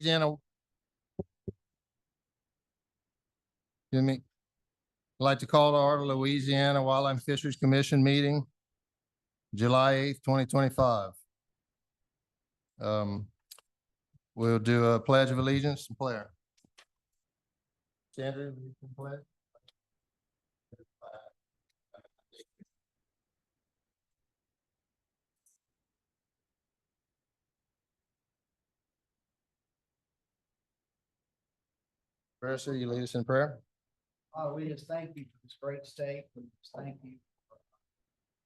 Louisiana. Excuse me. I'd like to call to order Louisiana Wildlife and Fisheries Commission meeting, July 8th, 2025. We'll do a pledge of allegiance and prayer. Sandra, you can pledge. Mercer, you lead us in prayer. We just thank you for this great state. We just thank you for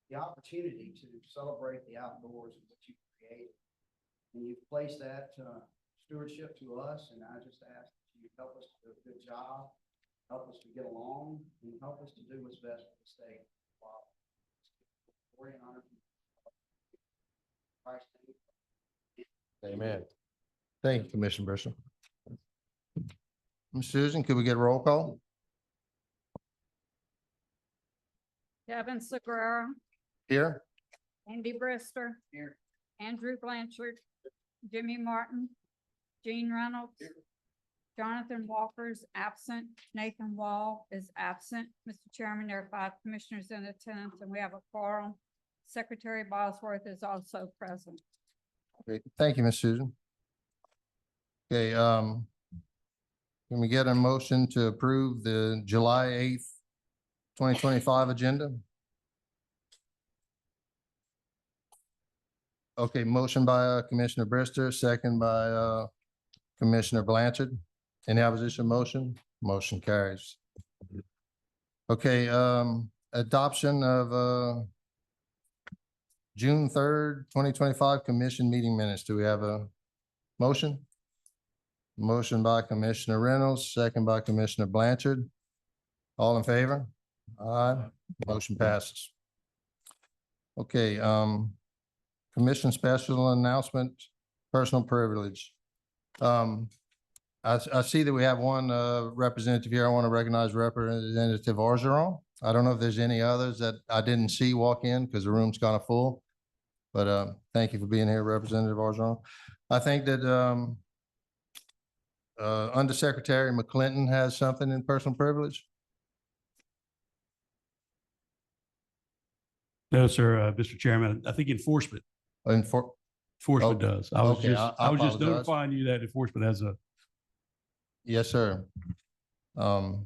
the opportunity to celebrate the outdoors and what you created. And you've placed that stewardship to us, and I just ask that you help us to do a good job, help us to get along, and help us to do what's best for the state. Wow. Glory and honor to Christ's name. Amen. Thank you, Commissioner Mercer. Ms. Susan, could we get a roll call? Kevin Segura, Here. Andy Brister. Here. Andrew Blanchard, Jimmy Martin, Gene Reynolds. Jonathan Walker's absent. Nathan Wall is absent. Mr. Chairman, there are 5 commissioners in attendance and we have a quorum. Secretary Bosworth is also present. Great. Thank you, Ms. Susan. Okay, can we get a motion to approve the July 8th, 2025 agenda? Okay, motion by Commissioner Brister, second by Commissioner Blanchard. Any opposition motion? Motion carries. Okay, adoption of June 3rd, 2025 commission meeting minutes. Do we have a motion? Motion by Commissioner Reynolds, second by Commissioner Blanchard. All in favor? Aye. Motion passes. Okay, commission special announcement, personal privilege. I see that we have one representative here. I want to recognize Representative Orgeron. I don't know if there's any others that I didn't see walk in because the room's kind of full. But thank you for being here, Representative Orgeron. I think that Undersecretary McClinton has something in personal privilege. No, sir, Mr. Chairman, I think enforcement Enforcement does. I was okay, just, I was just apologize. notifying you that enforcement has a. Yes, sir. All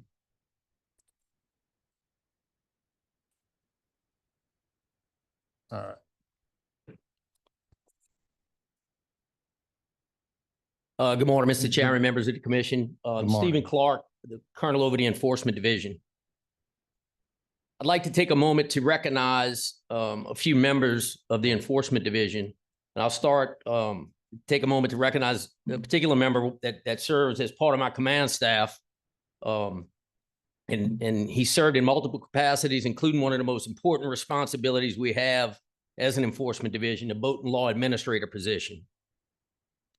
right. Good morning, Mr. Chairman, members of the commission. morning. Stephen Clark, the Colonel over the Enforcement Division. I'd like to take a moment to recognize a few members of the Enforcement Division. And I'll start, take a moment to recognize a particular member that serves as part of my command staff. And he served in multiple capacities, including one of the most important responsibilities we have as an enforcement division, the boat and law administrator position.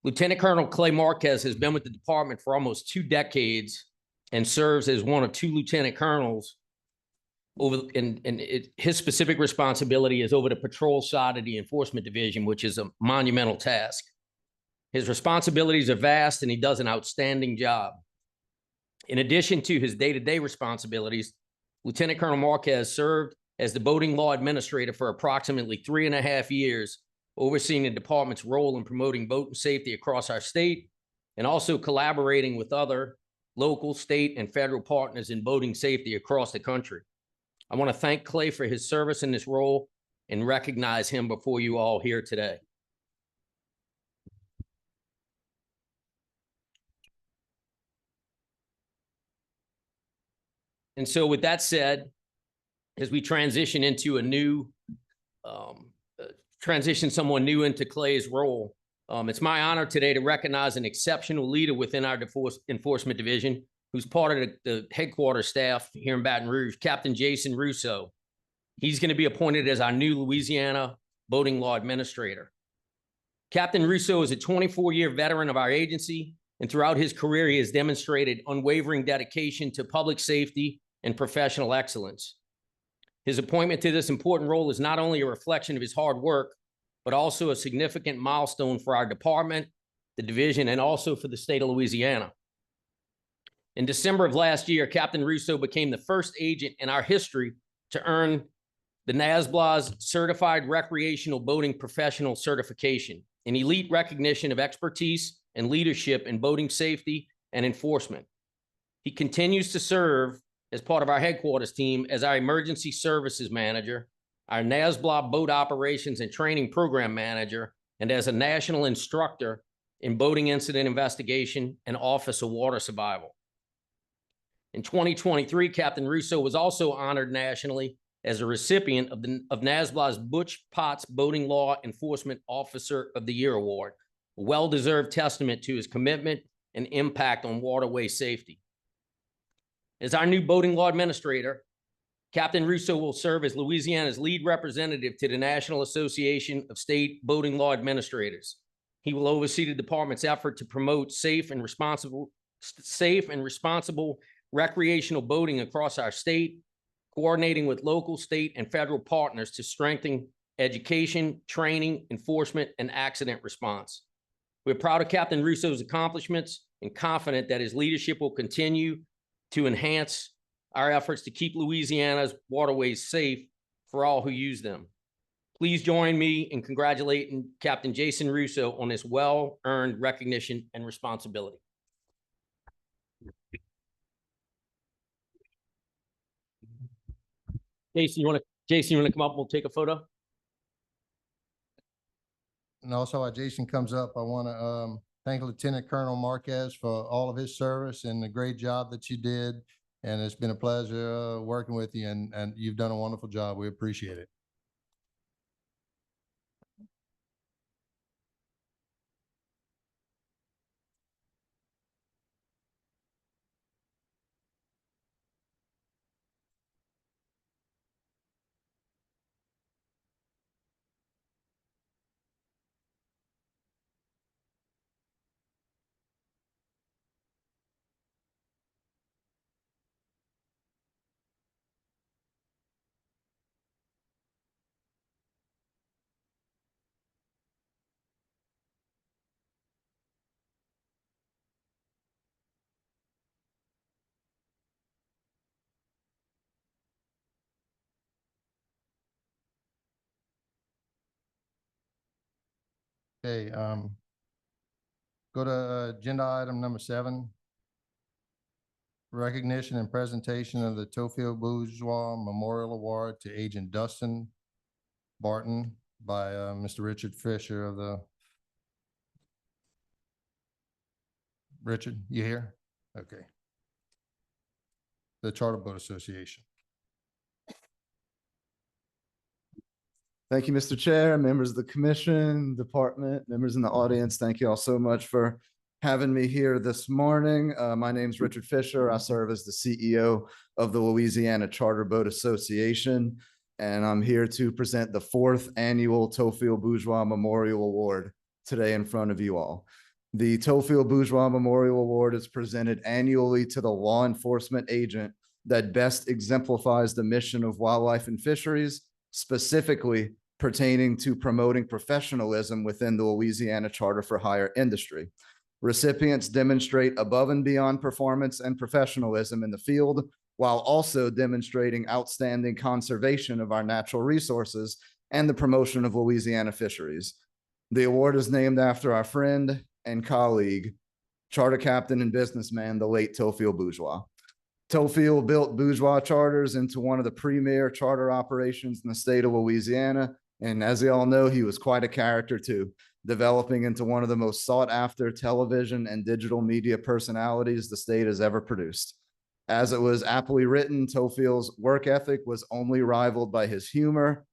Lieutenant Colonel Clay Marquez has been with the department for almost 2 decades and serves as one of 2 lieutenant colonels his specific responsibility is over the patrol side of the enforcement division, which is a monumental task. His responsibilities are vast and he does an outstanding job. In addition to his day-to-day responsibilities, Lieutenant Colonel Marquez served as the boating law administrator for approximately 3.5 years, overseeing the department's role in promoting boating safety across our state and also collaborating with other local, state, and federal partners in boating safety across the country. I want to thank Clay for his service in this role and recognize him before you all here today. And so with that said, as we transition into a new, someone new into Clay's role, it's my honor today to recognize an exceptional leader within our enforcement division, who's part of the headquarters staff here in Baton Rouge, Captain Jason Russo. He's going to be appointed as our new Louisiana boating law administrator. Captain Russo is a 24-year veteran of our agency, and throughout his career, he has demonstrated unwavering dedication to public safety and professional excellence. His appointment to this important role is not only a reflection of his hard work, but also a significant milestone for our department, the division, and also for the state of Louisiana. In December of last year, Captain Russo became the first agent in our history to earn the NASBLA's Certified Recreational Boating Professional Certification, an elite recognition of expertise and leadership in boating safety and enforcement. He continues to serve as part of our headquarters team as our Emergency Services Manager, our NASBLA Boat Operations and Training Program Manager, and as a national instructor in boating incident investigation and Office of Water Survival. In 2023, Captain Russo was also honored nationally as a recipient of NASBLA's Butch Potts Boating Law Enforcement Officer of the Year Award, a well-deserved testament to his commitment and impact on waterway safety. As our new boating law administrator, Captain Russo will serve as Louisiana's lead representative to the National Association of State Boating Law Administrators. He will oversee the department's effort to promote safe and responsible recreational boating across our state, coordinating with local, state, and federal partners to strengthen education, training, enforcement, and accident response. We're proud of Captain Russo's accomplishments and confident that his leadership will continue to enhance our efforts to keep Louisiana's waterways safe for all who use them. Please join me in congratulating Captain Jason Russo on this well-earned recognition and responsibility. Jason, you want to come up and we'll take a photo? And also while Jason comes up, I want to thank Lieutenant Colonel Marquez for all of his service and the great job that you did. And it's been a pleasure working with you, and you've done a wonderful job. We appreciate it. Okay, go to agenda item number 7. Recognition and presentation of the Tofield Bourgeois Memorial Award to Agent Dustin Barton by Mr. Richard Fisher of the. Richard, you here? Okay. The Charter Boat Association. Thank you, Mr. Chair, members of the commission, department, members in the audience. Thank you all so much for having me here this morning. My name is Richard Fisher. I serve as the CEO of the Louisiana Charter Boat Association, and I'm here to present the 4th annual Tofield Bourgeois Memorial Award today in front of you all. The Tofield Bourgeois Memorial Award is presented annually to the law enforcement agent that best exemplifies the mission of wildlife and fisheries, specifically pertaining to promoting professionalism within the Louisiana Charter for Hire industry. Recipients demonstrate above and beyond performance and professionalism in the field, while also demonstrating outstanding conservation of our natural resources and the promotion of Louisiana fisheries. The award is named after our friend and colleague, charter captain and businessman, the late Tofield Bourgeois. Tofield built Bourgeois charters into one of the premier charter operations in the state of Louisiana. And as you all know, he was quite a character too, developing into one of the most sought after television and digital media personalities the state has ever produced. As it was aptly written, Tofield's work ethic was only rivaled by his humor,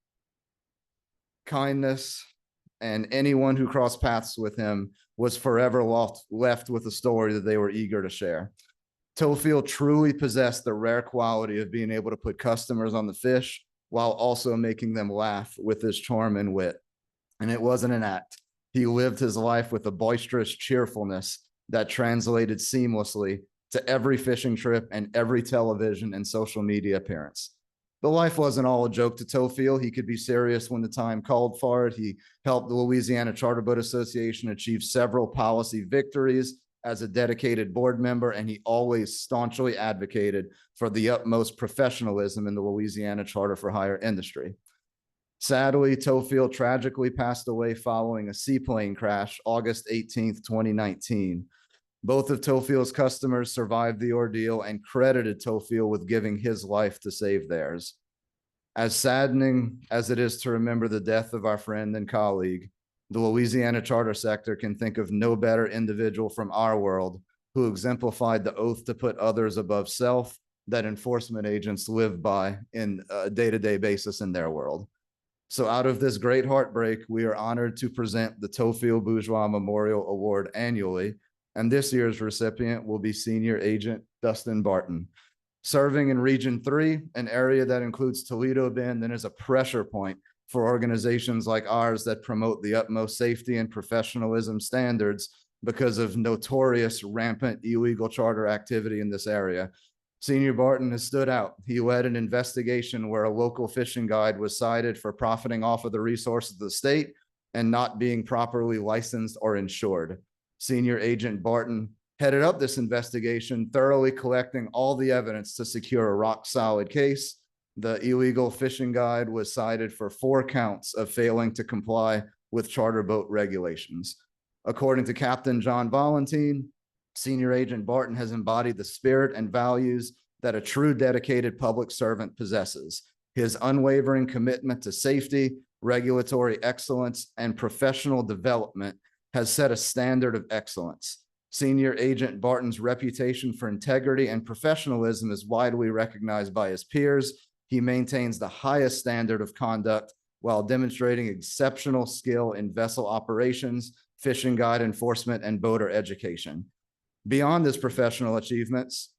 kindness, and anyone who crossed paths with him was forever left with a story that they were eager to share. Tofield truly possessed the rare quality of being able to put customers on the fish while also making them laugh with his charm and wit. And it wasn't an act. He lived his life with a boisterous cheerfulness that translated seamlessly to every fishing trip and every television and social media appearance. But life wasn't all a joke to Tofield. He could be serious when the time called for it. He helped the Louisiana Charter Boat Association achieve several policy victories as a dedicated board member, and he always staunchly advocated for the utmost professionalism in the Louisiana Charter for Hire industry. Sadly, Tofield tragically passed away following a seaplane crash August 18th, 2019. Both of Tofield's customers survived the ordeal and credited Tofield with giving his life to save theirs. As saddening as it is to remember the death of our friend and colleague, the Louisiana charter sector can think of no better individual from our world who exemplified the oath to put others above self that enforcement agents live by in a day-to-day basis in their world. So out of this great heartbreak, we are honored to present the Tofield Bourgeois Memorial Award annually, and this year's recipient will be Senior Agent Dustin Barton. Serving in Region 3, an area that includes Toledo Bend and is a pressure point for organizations like ours that promote the utmost safety and professionalism standards because of notorious rampant illegal charter activity in this area. Senior Barton has stood out. He led an investigation where a local fishing guide was cited for profiting off of the resources of the state and not being properly licensed or insured. Senior Agent Barton headed up this investigation, thoroughly collecting all the evidence to secure a rock-solid case. The illegal fishing guide was cited for 4 counts of failing to comply with charter boat regulations. According to Captain John Valentine, Senior Agent Barton has embodied the spirit and values that a true dedicated public servant possesses. His unwavering commitment to safety, regulatory excellence, and professional development has set a standard of excellence. Senior Agent Barton's reputation for integrity and professionalism is widely recognized by his peers. He maintains the highest standard of conduct while demonstrating exceptional skill in vessel operations, fishing guide enforcement, and boater education. Beyond his professional achievements,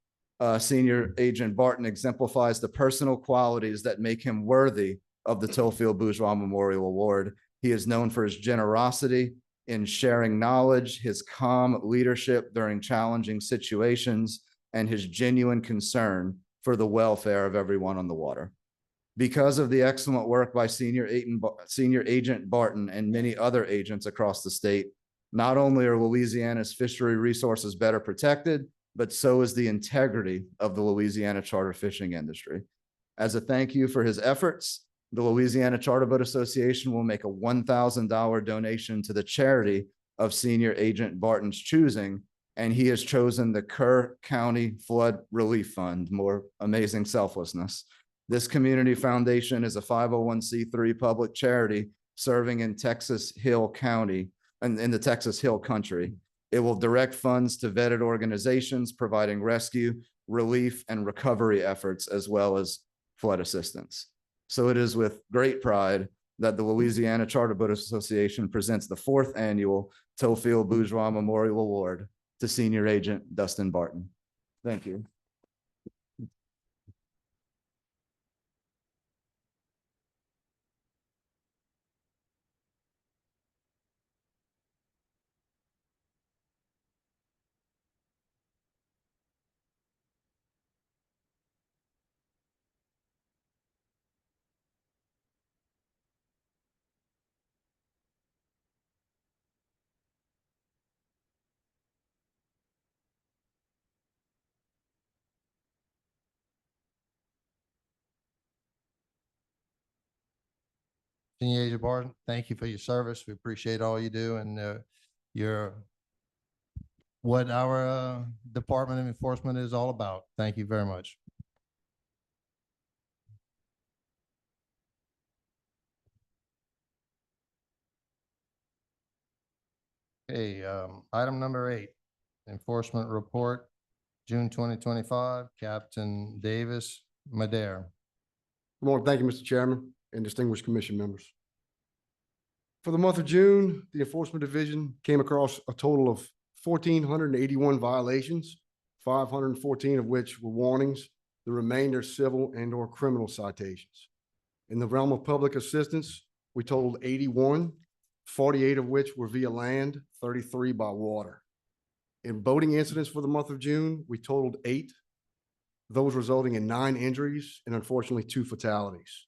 Senior Agent Barton exemplifies the personal qualities that make him worthy of the Tofield Bourgeois Memorial Award. He is known for his generosity in sharing knowledge, his calm leadership during challenging situations, and his genuine concern for the welfare of everyone on the water. Because of the excellent work by Senior Agent Barton and many other agents across the state, not only are Louisiana's fishery resources better protected, but so is the integrity of the Louisiana charter fishing industry. As a thank you for his efforts, the Louisiana Charter Boat Association will make a $1,000 donation to the charity of Senior Agent Barton's choosing, and he has chosen the Kerr County Flood Relief Fund. More amazing selflessness. This community foundation is a 501c3 public charity serving in Texas Hill County and in the Texas Hill Country. It will direct funds to vetted organizations providing rescue, relief, and recovery efforts, as well as flood assistance. So it is with great pride that the Louisiana Charter Boat Association presents the 4th annual Tofield Bourgeois Memorial Award to Senior Agent Dustin Barton. Thank you. Senior Agent Barton, thank you for your service. We appreciate all you do and what our Department of Enforcement is all about. Thank you very much. Okay, item number 8, enforcement report, June 2025, Captain Davis, Madera. Good morning. Thank you, Mr. Chairman and distinguished commission members. For the month of June, the Enforcement Division came across a total of 1,481 violations, 514 of which were warnings, the remainder civil and/or criminal citations. In the realm of public assistance, we totaled 81, 48 of which were via land, 33 by water. In boating incidents for the month of June, we totaled 8. those resulting in 9 injuries and unfortunately 2 fatalities.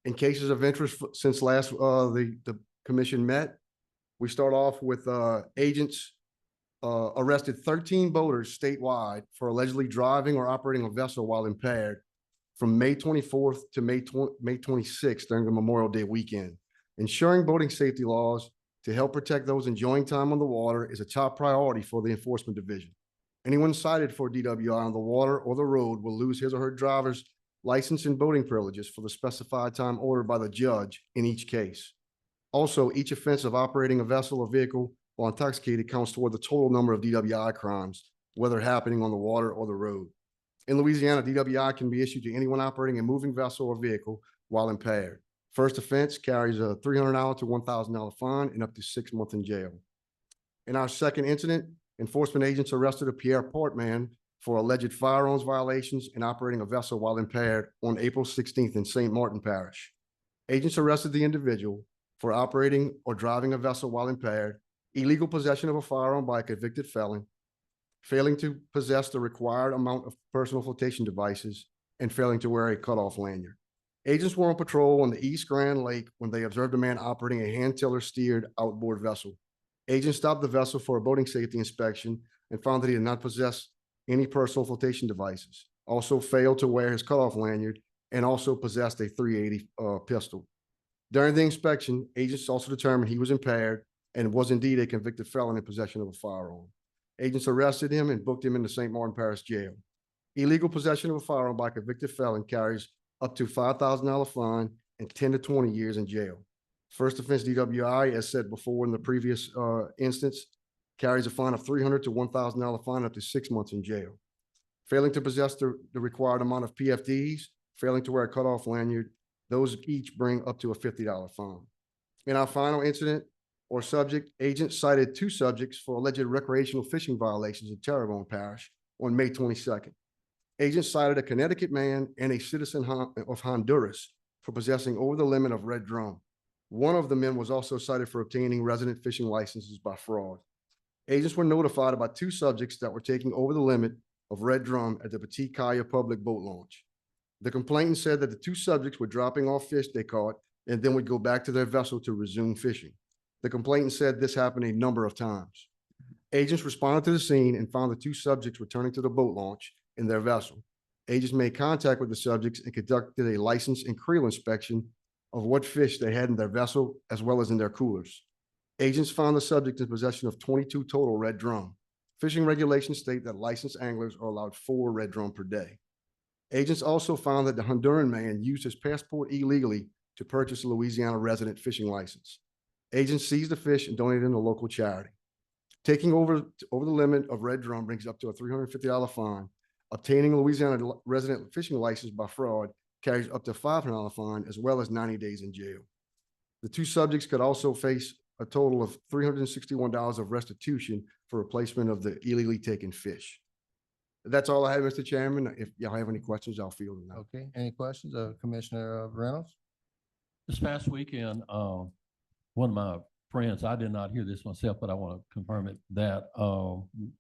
In cases of interest since last, the commission met, we start off with, agents arrested 13 boaters statewide for allegedly driving or operating a vessel while impaired from May 24th to May 26th during the Memorial Day weekend. Ensuring boating safety laws to help protect those enjoying time on the water is a top priority for the Enforcement Division. Anyone cited for DWI on the water or the road will lose his or her driver's license and boating privileges for the specified time ordered by the judge in each case. Also, each offense of operating a vessel or vehicle while intoxicated counts toward the total number of DWI crimes, whether happening on the water or the road. In Louisiana, DWI can be issued to anyone operating a moving vessel or vehicle while impaired. First offense carries a $300 to $1,000 fine and up to 6 months in jail. In our second incident, enforcement agents arrested a Pierre Portman for alleged firearms violations and operating a vessel while impaired on April 16th in St. Martin Parish. Agents arrested the individual for operating or driving a vessel while impaired, illegal possession of a firearm by a convicted felon, failing to possess the required amount of personal flotation devices, and failing to wear a cutoff lanyard. Agents were on patrol on the East Grand Lake when they observed a man operating a hand-tiller steered outboard vessel. Agents stopped the vessel for a boating safety inspection and found that he did not possess any personal flotation devices, also failed to wear his cutoff lanyard, and also possessed a .380 pistol. During the inspection, agents also determined he was impaired and was indeed a convicted felon in possession of a firearm. Agents arrested him and booked him into St. Martin Parish Jail. Illegal possession of a firearm by a convicted felon carries up to $5,000 fine and 10 to 20 years in jail. First offense DWI, as said before in the previous instance, carries a fine of $300 to $1,000 fine up to 6 months in jail. Failing to possess the required amount of PFDs, failing to wear a cutoff lanyard, those each bring up to a $50 fine. In our final incident or subject, agents cited 2 subjects for alleged recreational fishing violations in Terrebonne Parish on May 22nd. Agents cited a Connecticut man and a citizen of Honduras for possessing over the limit of red drum. One of the men was also cited for obtaining resident fishing licenses by fraud. Agents were notified about 2 subjects that were taking over the limit of red drum at the Petit Kaya public boat launch. The complainant said that the 2 subjects were dropping off fish they caught and then would go back to their vessel to resume fishing. The complainant said this happened a number of times. Agents responded to the scene and found the 2 subjects returning to the boat launch in their vessel. Agents made contact with the subjects and conducted a license and creel inspection of what fish they had in their vessel as well as in their coolers. Agents found the subject in possession of 22 total red drum. Fishing regulations state that licensed anglers are allowed 4 red drum per day. Agents also found that the Honduran man used his passport illegally to purchase a Louisiana resident fishing license. Agents seized the fish and donated them to a local charity. Taking over the limit of red drum brings up to a $350 fine. Obtaining a Louisiana resident fishing license by fraud carries up to $500 fine as well as 90 days in jail. The 2 subjects could also face a total of $361 of restitution for replacement of the illegally taken fish. That's all I have, Mr. Chairman. If y'all have any questions, I'll field them now. Okay, any questions of Commissioner Reynolds? This past weekend, one of my friends, I did not hear this myself, but I want to confirm it, that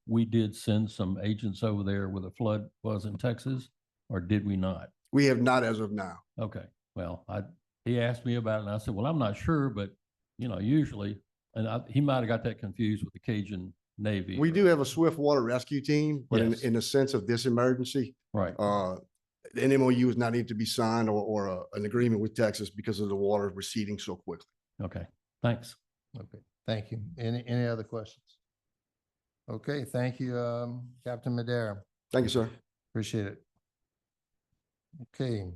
we did send some agents over there where the flood was in Texas, or did we not? We have not as of now. Okay, well, he asked me about it and I said, well, I'm not sure, but usually, and he might have got that confused with the Cajun Navy. We do have a swift water rescue team, but Yes. in the sense of this emergency, Right. the MOU is not needed to be signed or an agreement with Texas because of the water receding so quickly. Okay, thanks. Okay, thank you. Any other questions? Okay, thank you, Captain Madera. Thank you, sir. Appreciate it. Okay,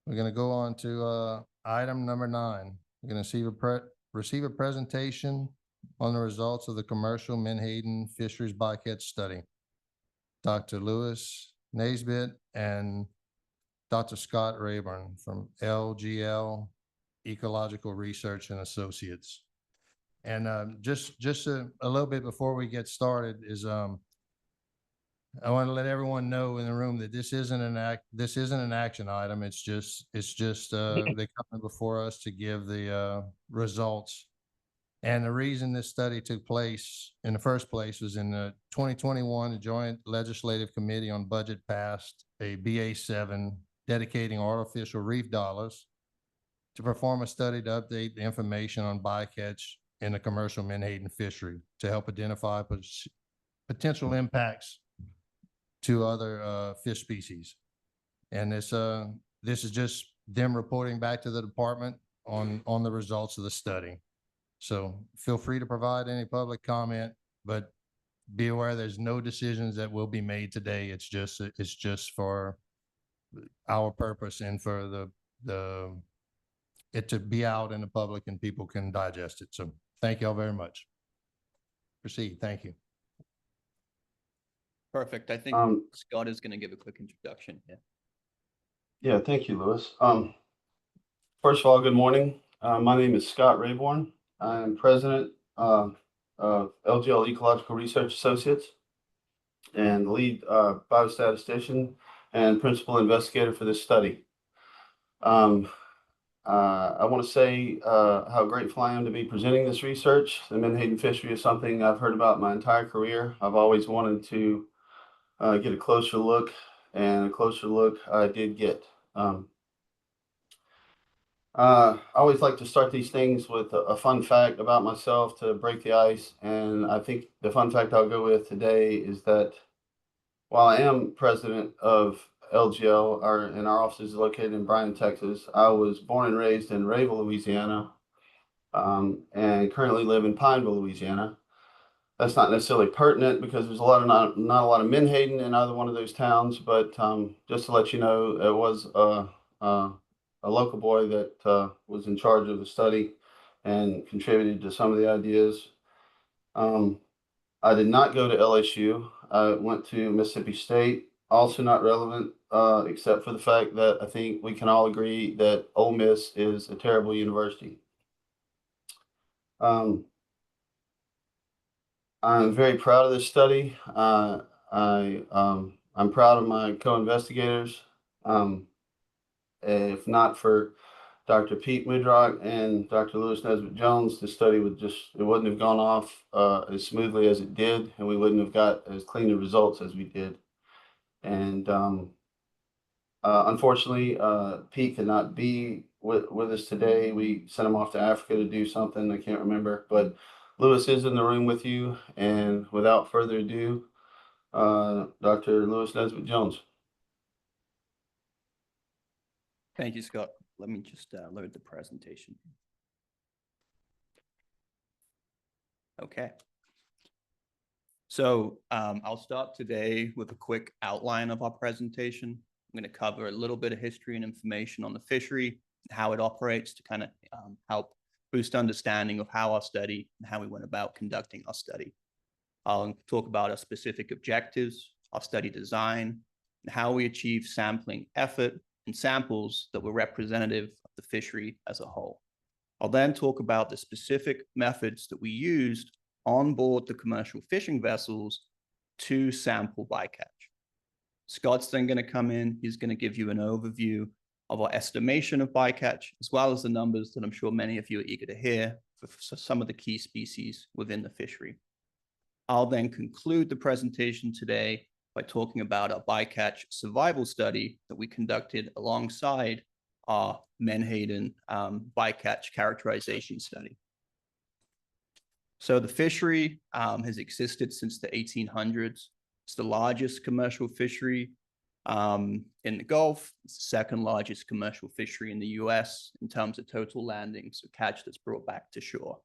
we're gonna go on to item number 9. We're gonna receive a presentation on the results of the commercial Menhaden Fisheries Bycatch Study. Dr. Lewis Naisbitt and Dr. Scott Rayburn from LGL Ecological Research and Associates. And just a little bit before we get started is I want to let everyone know in the room that this isn't an action item. It's just they come before us to give the results And the reason this study took place in the first place was in the 2021, the Joint Legislative Committee on Budget passed a BA7 dedicating artificial reef dollars to perform a study to update the information on bycatch in the commercial menhaden fishery to help identify potential impacts to other fish species. And this is just them reporting back to the department on the results of the study. So feel free to provide any public comment, but be aware there's no decisions that will be made today. It's just for our purpose and for it to be out in the public and people can digest it. So thank you all very much. Proceed. Thank you. Perfect. I think Scott is going to give a quick introduction here. Yeah, thank you, Louis. First of all, good morning. My name is Scott Rayborn. I am president of LGL Ecological Research Associates and lead biostatistician and principal investigator for this study. I want to say how grateful I am to be presenting this research. The menhaden fishery is something I've heard about my entire career. I've always wanted to get a closer look, and a closer look I did get. I always like to start these things with a fun fact about myself to break the ice. And I think the fun fact I'll go with today is that while I am president of LGL, and our office is located in Bryan, Texas, I was born and raised in Rayville, Louisiana, and currently live in Pineville, Louisiana. That's not necessarily pertinent because there's not a lot of menhaden in either one of those towns, but just to let you know, it was a local boy that was in charge of the study and contributed to some of the ideas. I did not go to LSU. I went to Mississippi State, also not relevant, except for the fact that I think we can all agree that Ole Miss is a terrible university. I'm very proud of this study. I'm proud of my co-investigators. If not for Dr. Pete Mudrock and Dr. Louis Nesbitt Jones, the study it wouldn't have gone off as smoothly as it did, and we wouldn't have got as clean the results as we did. And unfortunately, Pete could not be with us today. We sent him off to Africa to do something, I can't remember, but Louis is in the room with you. And without further ado, Dr. Louis Nesbitt Jones. Thank you, Scott. Let me just load the presentation. Okay. So I'll start today with a quick outline of our presentation. I'm going to cover a little bit of history and information on the fishery, how it operates to kind of help boost understanding of how our study and how we went about conducting our study. I'll talk about our specific objectives, our study design, and how we achieve sampling effort and samples that were representative of the fishery as a whole. I'll then talk about the specific methods that we used on board the commercial fishing vessels to sample bycatch. Scott's then going to come in. He's going to give you an overview of our estimation of bycatch, as well as the numbers that I'm sure many of you are eager to hear for some of the key species within the fishery. I'll then conclude the presentation today by talking about our bycatch survival study that we conducted alongside our menhaden bycatch characterization study. So the fishery has existed since the 1800s. It's the largest commercial fishery in the Gulf. It's the second largest commercial fishery in the US in terms of total landings of catch that's brought back to shore.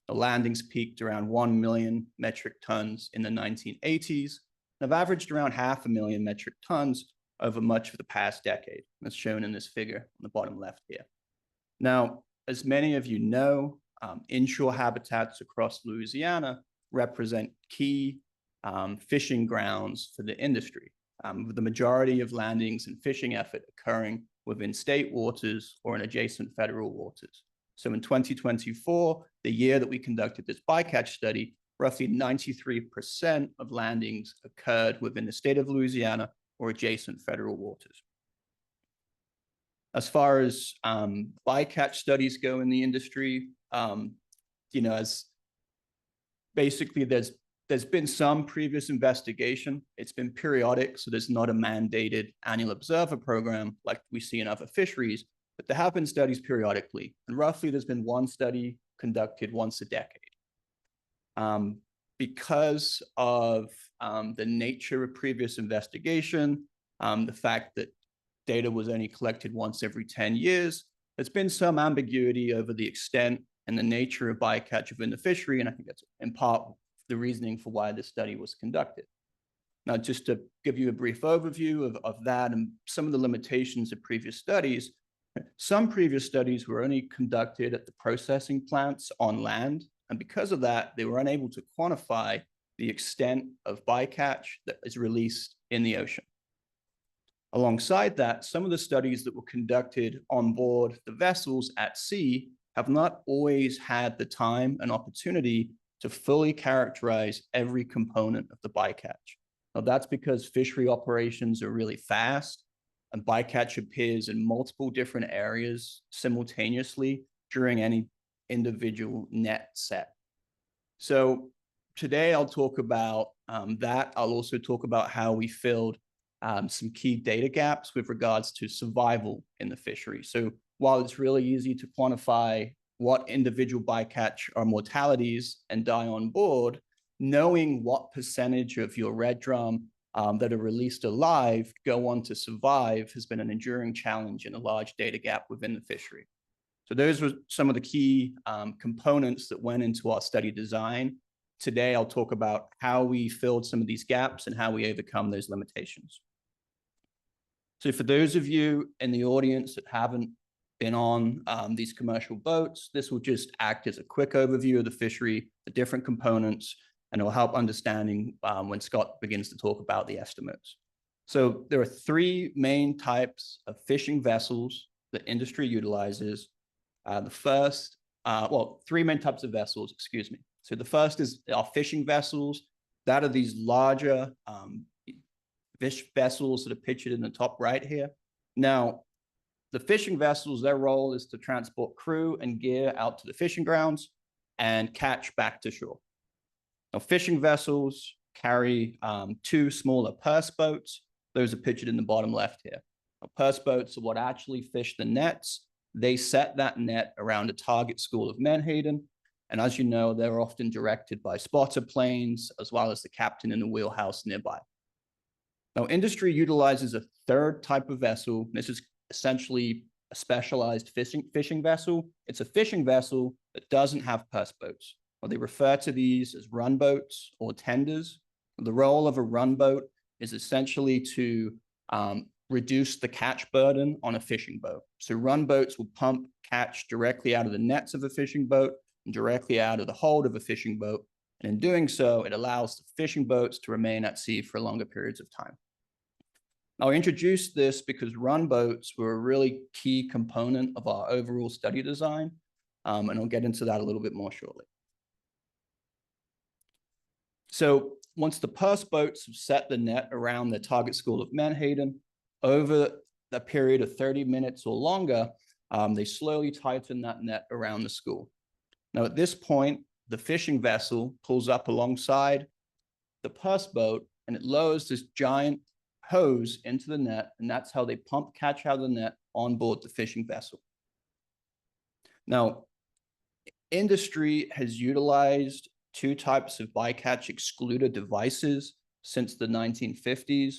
The landings peaked around 1 million metric tons in the 1980s. And have averaged around 500,000 metric tons over much of the past decade. That's shown in this figure on the bottom left here. Now, as many of you know, inshore habitats across Louisiana represent key fishing grounds for the industry, with the majority of landings and fishing effort occurring within state waters or in adjacent federal waters. So in 2024, the year that we conducted this bycatch study, roughly 93% of landings occurred within the state of Louisiana or adjacent federal waters. As far as bycatch studies go in the industry, as basically there's been some previous investigation. It's been periodic, so there's not a mandated annual observer program like we see in other fisheries, but there have been studies periodically. And roughly there's been one study conducted once a decade. Because of the nature of previous investigation, the fact that data was only collected once every 10 years, there's been some ambiguity over the extent and the nature of bycatch within the fishery, and I think that's in part the reasoning for why this study was conducted. Now, just to give you a brief overview of that and some of the limitations of previous studies, some previous studies were only conducted at the processing plants on land, and because of that, they were unable to quantify the extent of bycatch that is released in the ocean. Alongside that, some of the studies that were conducted on board the vessels at sea have not always had the time and opportunity to fully characterize every component of the bycatch. Now, that's because fishery operations are really fast, and bycatch appears in multiple different areas simultaneously during any individual net set. So today I'll talk about that. I'll also talk about how we filled some key data gaps with regards to survival in the fishery. So while it's really easy to quantify what individual bycatch are mortalities and die on board, knowing what percentage of your red drum that are released alive go on to survive has been an enduring challenge and a large data gap within the fishery. So those were some of the key components that went into our study design. Today, I'll talk about how we filled some of these gaps and how we overcome those limitations. So for those of you in the audience that haven't been on these commercial boats, this will just act as a quick overview of the fishery, the different components, and it will help understanding when Scott begins to talk about the estimates. So there are three main types of fishing vessels that industry utilizes. Three main types of vessels, excuse me. So the first is our fishing vessels. That are these larger fish vessels that are pictured in the top right here. Now, the fishing vessels, their role is to transport crew and gear out to the fishing grounds and catch back to shore. Now, fishing vessels carry two smaller purse boats. Those are pictured in the bottom left here. Now, purse boats are what actually fish the nets. They set that net around a target school of menhaden. And as you know, they're often directed by spotter planes, as well as the captain in the wheelhouse nearby. Now, industry utilizes a third type of vessel. This is essentially a specialized fishing vessel. It's a fishing vessel that doesn't have purse boats. Well, they refer to these as run boats or tenders. The role of a run boat is essentially to reduce the catch burden on a fishing boat. So run boats will pump catch directly out of the nets of a fishing boat and directly out of the hold of a fishing boat. And in doing so, it allows the fishing boats to remain at sea for longer periods of time. Now, I introduced this because run boats were a really key component of our overall study design, and I'll get into that a little bit more shortly. So once the purse boats have set the net around their target school of menhaden, over a period of 30 minutes or longer, they slowly tighten that net around the school. Now, at this point, the fishing vessel pulls up alongside the purse boat and it lowers this giant hose into the net, and that's how they pump catch out of the net on board the fishing vessel. Now, industry has utilized two types of bycatch excluder devices since the 1950s.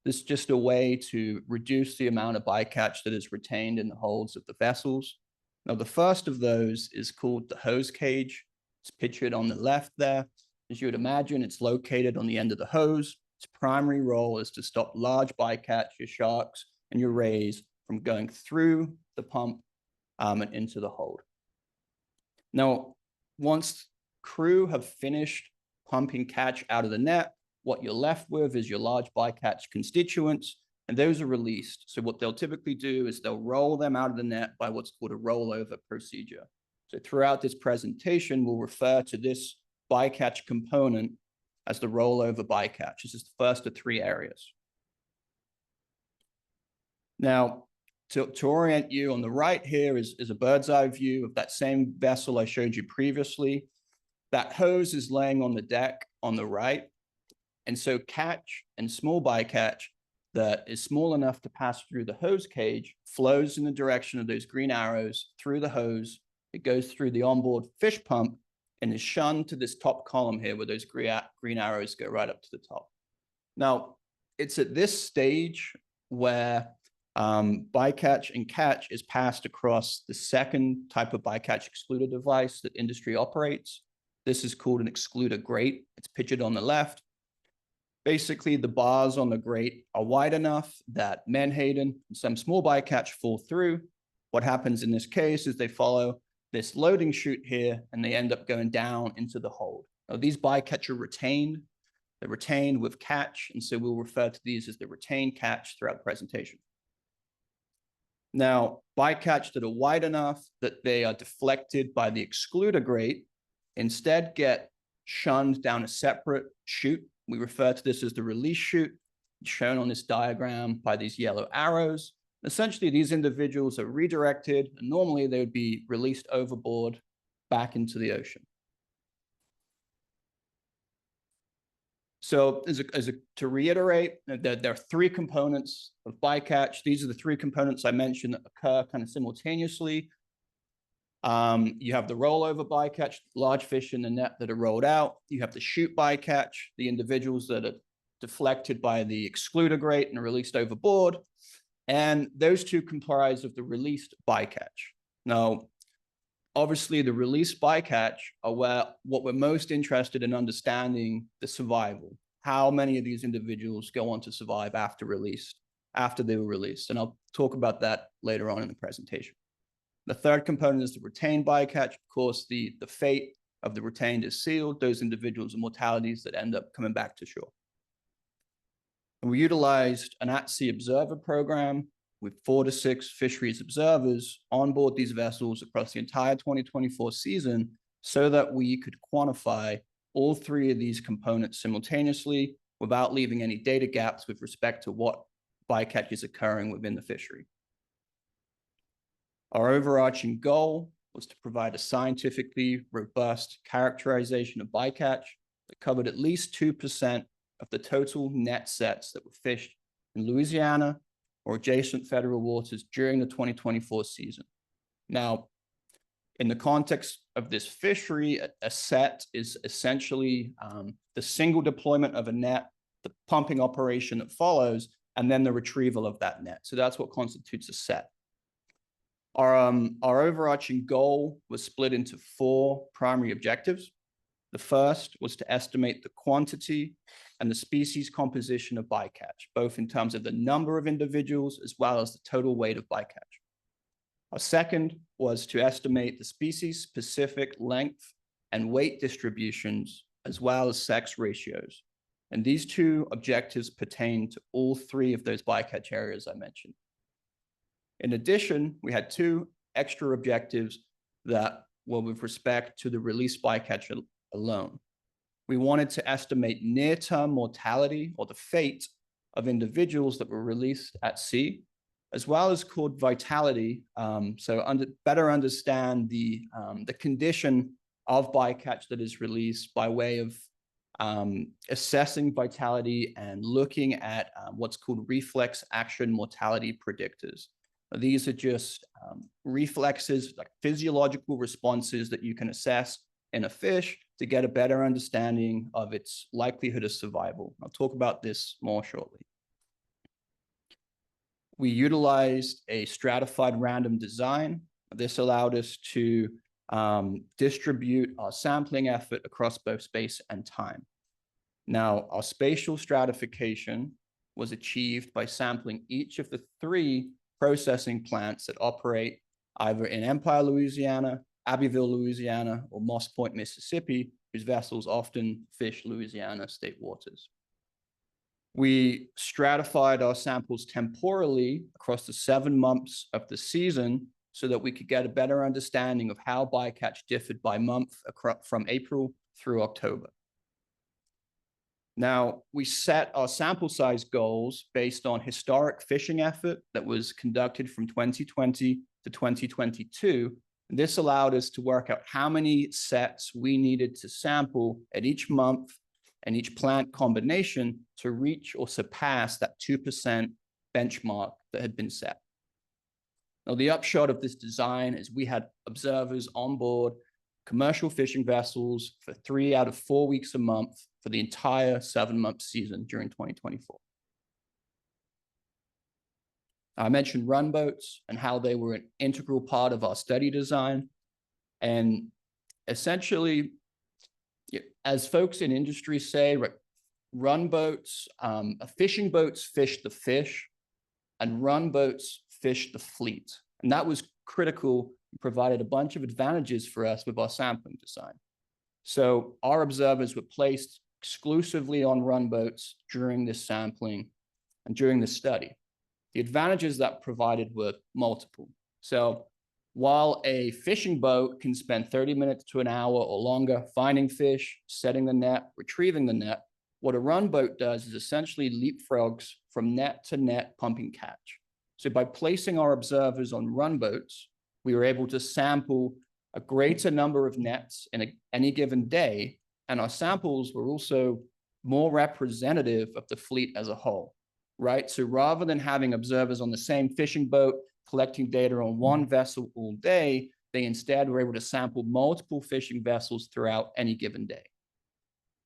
This is just a way to reduce the amount of bycatch that is retained in the holds of the vessels. Now, the first of those is called the hose cage. It's pictured on the left there. As you would imagine, it's located on the end of the hose. Its primary role is to stop large bycatch, your sharks and your rays, from going through the pump and into the hold. Now, once crew have finished pumping catch out of the net, what you're left with is your large bycatch constituents, and those are released. So what they'll typically do is they'll roll them out of the net by what's called a rollover procedure. So throughout this presentation, we'll refer to this bycatch component as the rollover bycatch. This is the first of three areas. Now, To orient you, on the right here is a bird's eye view of that same vessel I showed you previously. That hose is laying on the deck on the right. And so catch and small bycatch that is small enough to pass through the hose cage flows in the direction of those green arrows through the hose. It goes through the onboard fish pump and is shunned to this top column here where those green arrows go right up to the top. Now, it's at this stage where bycatch and catch is passed across the second type of bycatch excluder device that industry operates. This is called an excluder grate. It's pictured on the left. Basically, the bars on the grate are wide enough that menhaden and some small bycatch fall through. What happens in this case is they follow this loading chute here and they end up going down into the hold. Now, these bycatch are retained. They're retained with catch, and so we'll refer to these as the retained catch throughout the presentation. Now, bycatch that are wide enough that they are deflected by the excluder grate instead get shunned down a separate chute. We refer to this as the release chute, shown on this diagram by these yellow arrows. Essentially, these individuals are redirected, and normally they would be released overboard back into the ocean. So to reiterate, there are three components of bycatch. These are the three components I mentioned that occur kind of simultaneously. You have the rollover bycatch, large fish in the net that are rolled out. You have the chute bycatch, the individuals that are deflected by the excluder grate and are released overboard. And those two comprise of the released bycatch. Now, obviously, the released bycatch are what we're most interested in understanding the survival. How many of these individuals go on to survive after they were released. And I'll talk about that later on in the presentation. The third component is the retained bycatch. Of course, the fate of the retained is sealed. Those individuals are mortalities that end up coming back to shore. And we utilized an at-sea observer program with 4 to 6 fisheries observers on board these vessels across the entire 2024 season so that we could quantify all three of these components simultaneously without leaving any data gaps with respect to what bycatch is occurring within the fishery. Our overarching goal was to provide a scientifically robust characterization of bycatch that covered at least 2% of the total net sets that were fished in Louisiana or adjacent federal waters during the 2024 season. Now, in the context of this fishery, a set is essentially the single deployment of a net, the pumping operation that follows, and then the retrieval of that net. So that's what constitutes a set. Our overarching goal was split into 4 primary objectives. The first was to estimate the quantity and the species composition of bycatch, both in terms of the number of individuals as well as the total weight of bycatch. Our second was to estimate the species-specific length and weight distributions as well as sex ratios. And these 2 objectives pertain to all 3 of those bycatch areas I mentioned. In addition, we had 2 extra objectives that were with respect to the released bycatch alone. We wanted to estimate near-term mortality or the fate of individuals that were released at sea, as well as called vitality. Better understand the condition of bycatch that is released by way of assessing vitality and looking at what's called reflex action mortality predictors. These are just reflexes, like physiological responses that you can assess in a fish to get a better understanding of its likelihood of survival. I'll talk about this more shortly. We utilized a stratified random design. This allowed us to distribute our sampling effort across both space and time. Now, our spatial stratification was achieved by sampling each of the 3 processing plants that operate either in Empire, Louisiana, Abbeville, Louisiana, or Moss Point, Mississippi, whose vessels often fish Louisiana state waters. We stratified our samples temporally across the 7 months of the season so that we could get a better understanding of how bycatch differed by month from April through October. Now, we set our sample size goals based on historic fishing effort that was conducted from 2020 to 2022. And this allowed us to work out how many sets we needed to sample at each month and each plant combination to reach or surpass that 2% benchmark that had been set. Now, the upshot of this design is we had observers on board commercial fishing vessels for 3 out of 4 weeks a month for the entire 7-month season during 2024. I mentioned run boats and how they were an integral part of our study design. And essentially, as folks in industry say, run boats, fishing boats fish the fish, and run boats fish the fleet. And that was critical, provided a bunch of advantages for us with our sampling design. So our observers were placed exclusively on run boats during this sampling and during the study. The advantages that provided were multiple. So while a fishing boat can spend 30 minutes to an hour or longer finding fish, setting the net, retrieving the net, what a run boat does is essentially leapfrogs from net to net pumping catch. So by placing our observers on run boats, we were able to sample a greater number of nets in any given day, and our samples were also more representative of the fleet as a whole, right? So rather than having observers on the same fishing boat collecting data on one vessel all day, they instead were able to sample multiple fishing vessels throughout any given day.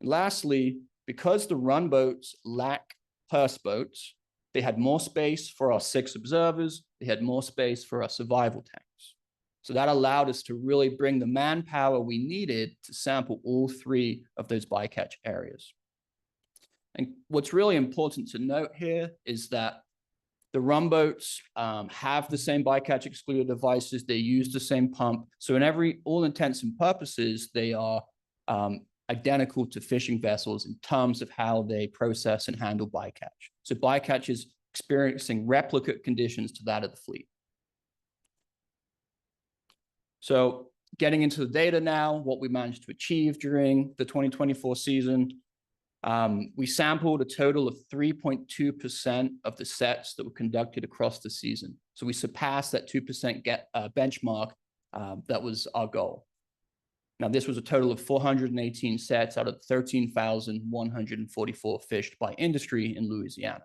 And lastly, because the run boats lack purse boats, they had more space for our 6 observers, they had more space for our survival tanks. So that allowed us to really bring the manpower we needed to sample all 3 of those bycatch areas. And what's really important to note here is that the run boats have the same bycatch excluder devices, they use the same pump. So in all intents and purposes, they are identical to fishing vessels in terms of how they process and handle bycatch. So bycatch is experiencing replicate conditions to that of the fleet. So getting into the data now, what we managed to achieve during the 2024 season, we sampled a total of 3.2% of the sets that were conducted across the season. So we surpassed that 2% benchmark. That was our goal. Now, this was a total of 418 sets out of 13,144 fished by industry in Louisiana.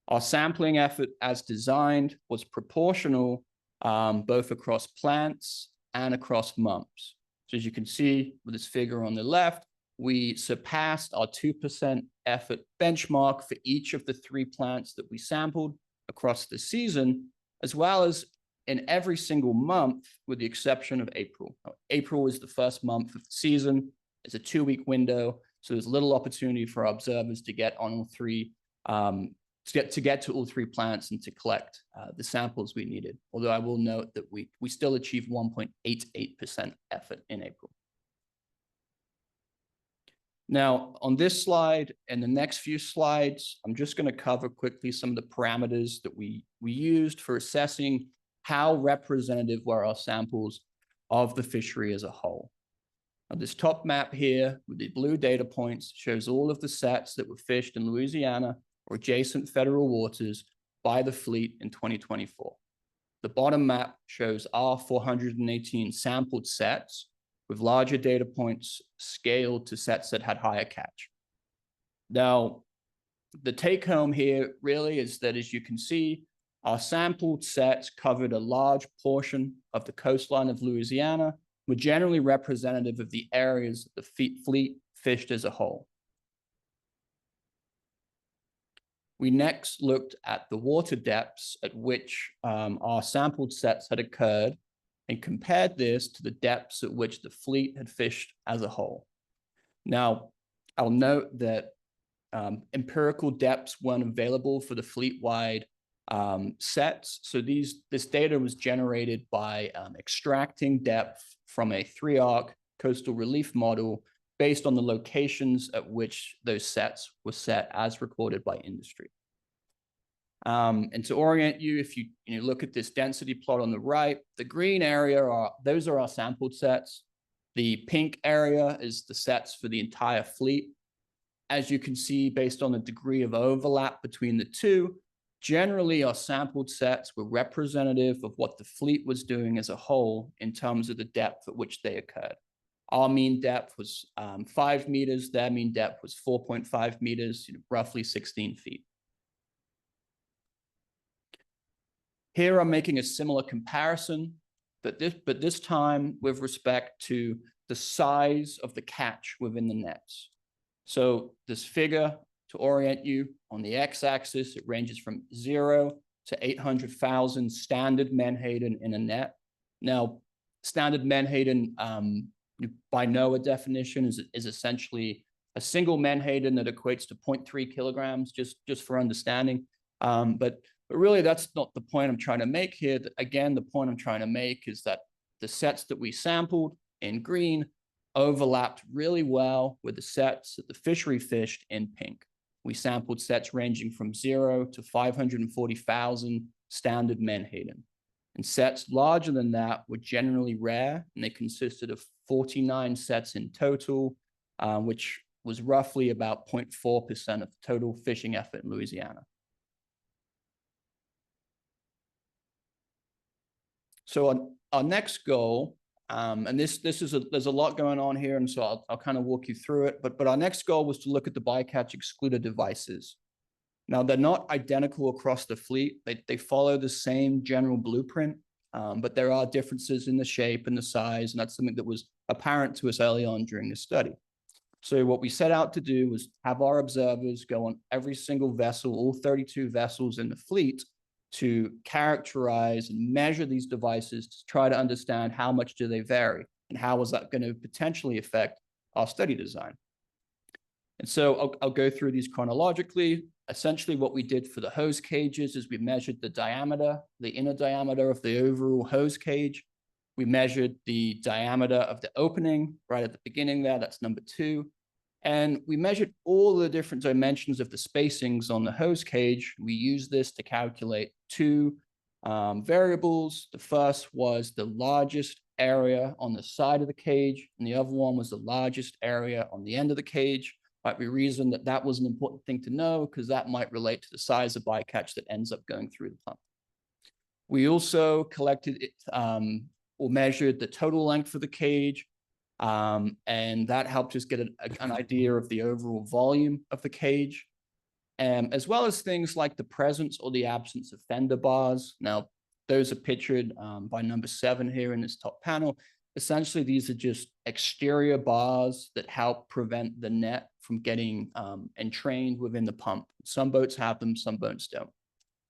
Our sampling effort as designed was proportional both across plants and across months. So as you can see with this figure on the left, we surpassed our 2% effort benchmark for each of the 3 plants that we sampled across the season, as well as in every single month, with the exception of April. Now, April is the first month of the season. It's a 2-week window, so there's little opportunity for our observers to get on all 3, to get to all 3 plants and to collect the samples we needed. Although I will note that we still achieved 1.88% effort in April. Now, on this slide and the next few slides, I'm just going to cover quickly some of the parameters that we used for assessing how representative were our samples of the fishery as a whole. Now, this top map here with the blue data points shows all of the sets that were fished in Louisiana or adjacent federal waters by the fleet in 2024. The bottom map shows our 418 sampled sets with larger data points scaled to sets that had higher catch. Now, the take home here really is that, as you can see, our sampled sets covered a large portion of the coastline of Louisiana, were generally representative of the areas that the fleet fished as a whole. We next looked at the water depths at which our sampled sets had occurred and compared this to the depths at which the fleet had fished as a whole. Now, I'll note that empirical depths weren't available for the fleet-wide sets. So this data was generated by extracting depth from a 3-arc coastal relief model based on the locations at which those sets were set as recorded by industry. And to orient you, if you look at this density plot on the right, the green area those are our sampled sets. The pink area is the sets for the entire fleet. as you can see, based on the degree of overlap between the two, generally our sampled sets were representative of what the fleet was doing as a whole in terms of the depth at which they occurred. Our mean depth was 5 meters, their mean depth was 4.5 meters, roughly 16 feet. Here I'm making a similar comparison, but this time with respect to the size of the catch within the nets. So this figure, to orient you, on the x-axis, it ranges from 0 to 800,000 standard menhaden in a net. Now, standard menhaden, by NOAA definition, is essentially a single menhaden that equates to 0.3 kilograms, just for understanding. But really, that's not the point I'm trying to make here. Again, the point I'm trying to make is that the sets that we sampled in green overlapped really well with the sets that the fishery fished in pink. We sampled sets ranging from 0 to 540,000 standard menhaden. And sets larger than that were generally rare, and they consisted of 49 sets in total, which was roughly about 0.4% of the total fishing effort in Louisiana. So our next goal, and there's a lot going on here, and so I'll kind of walk you through it, but our next goal was to look at the bycatch excluder devices. Now, they're not identical across the fleet. They follow the same general blueprint, but there are differences in the shape and the size, and that's something that was apparent to us early on during the study. So what we set out to do was have our observers go on every single vessel, all 32 vessels in the fleet, to characterize and measure these devices to try to understand how much do they vary and how is that going to potentially affect our study design. And so I'll go through these chronologically. Essentially, what we did for the hose cages is we measured the diameter, the inner diameter of the overall hose cage. We measured the diameter of the opening right at the beginning there, that's number 2. And we measured all the different dimensions of the spacings on the hose cage. We used this to calculate 2 variables. The first was the largest area on the side of the cage, and the other one was the largest area on the end of the cage. Right, we reasoned that that was an important thing to know because that might relate to the size of bycatch that ends up going through the pump. We also collected it, or measured the total length of the cage, and that helped us get an idea of the overall volume of the cage, as well as things like the presence or the absence of fender bars. Now, those are pictured by number 7 here in this top panel. Essentially, these are just exterior bars that help prevent the net from getting entrained within the pump. Some boats have them, some boats don't.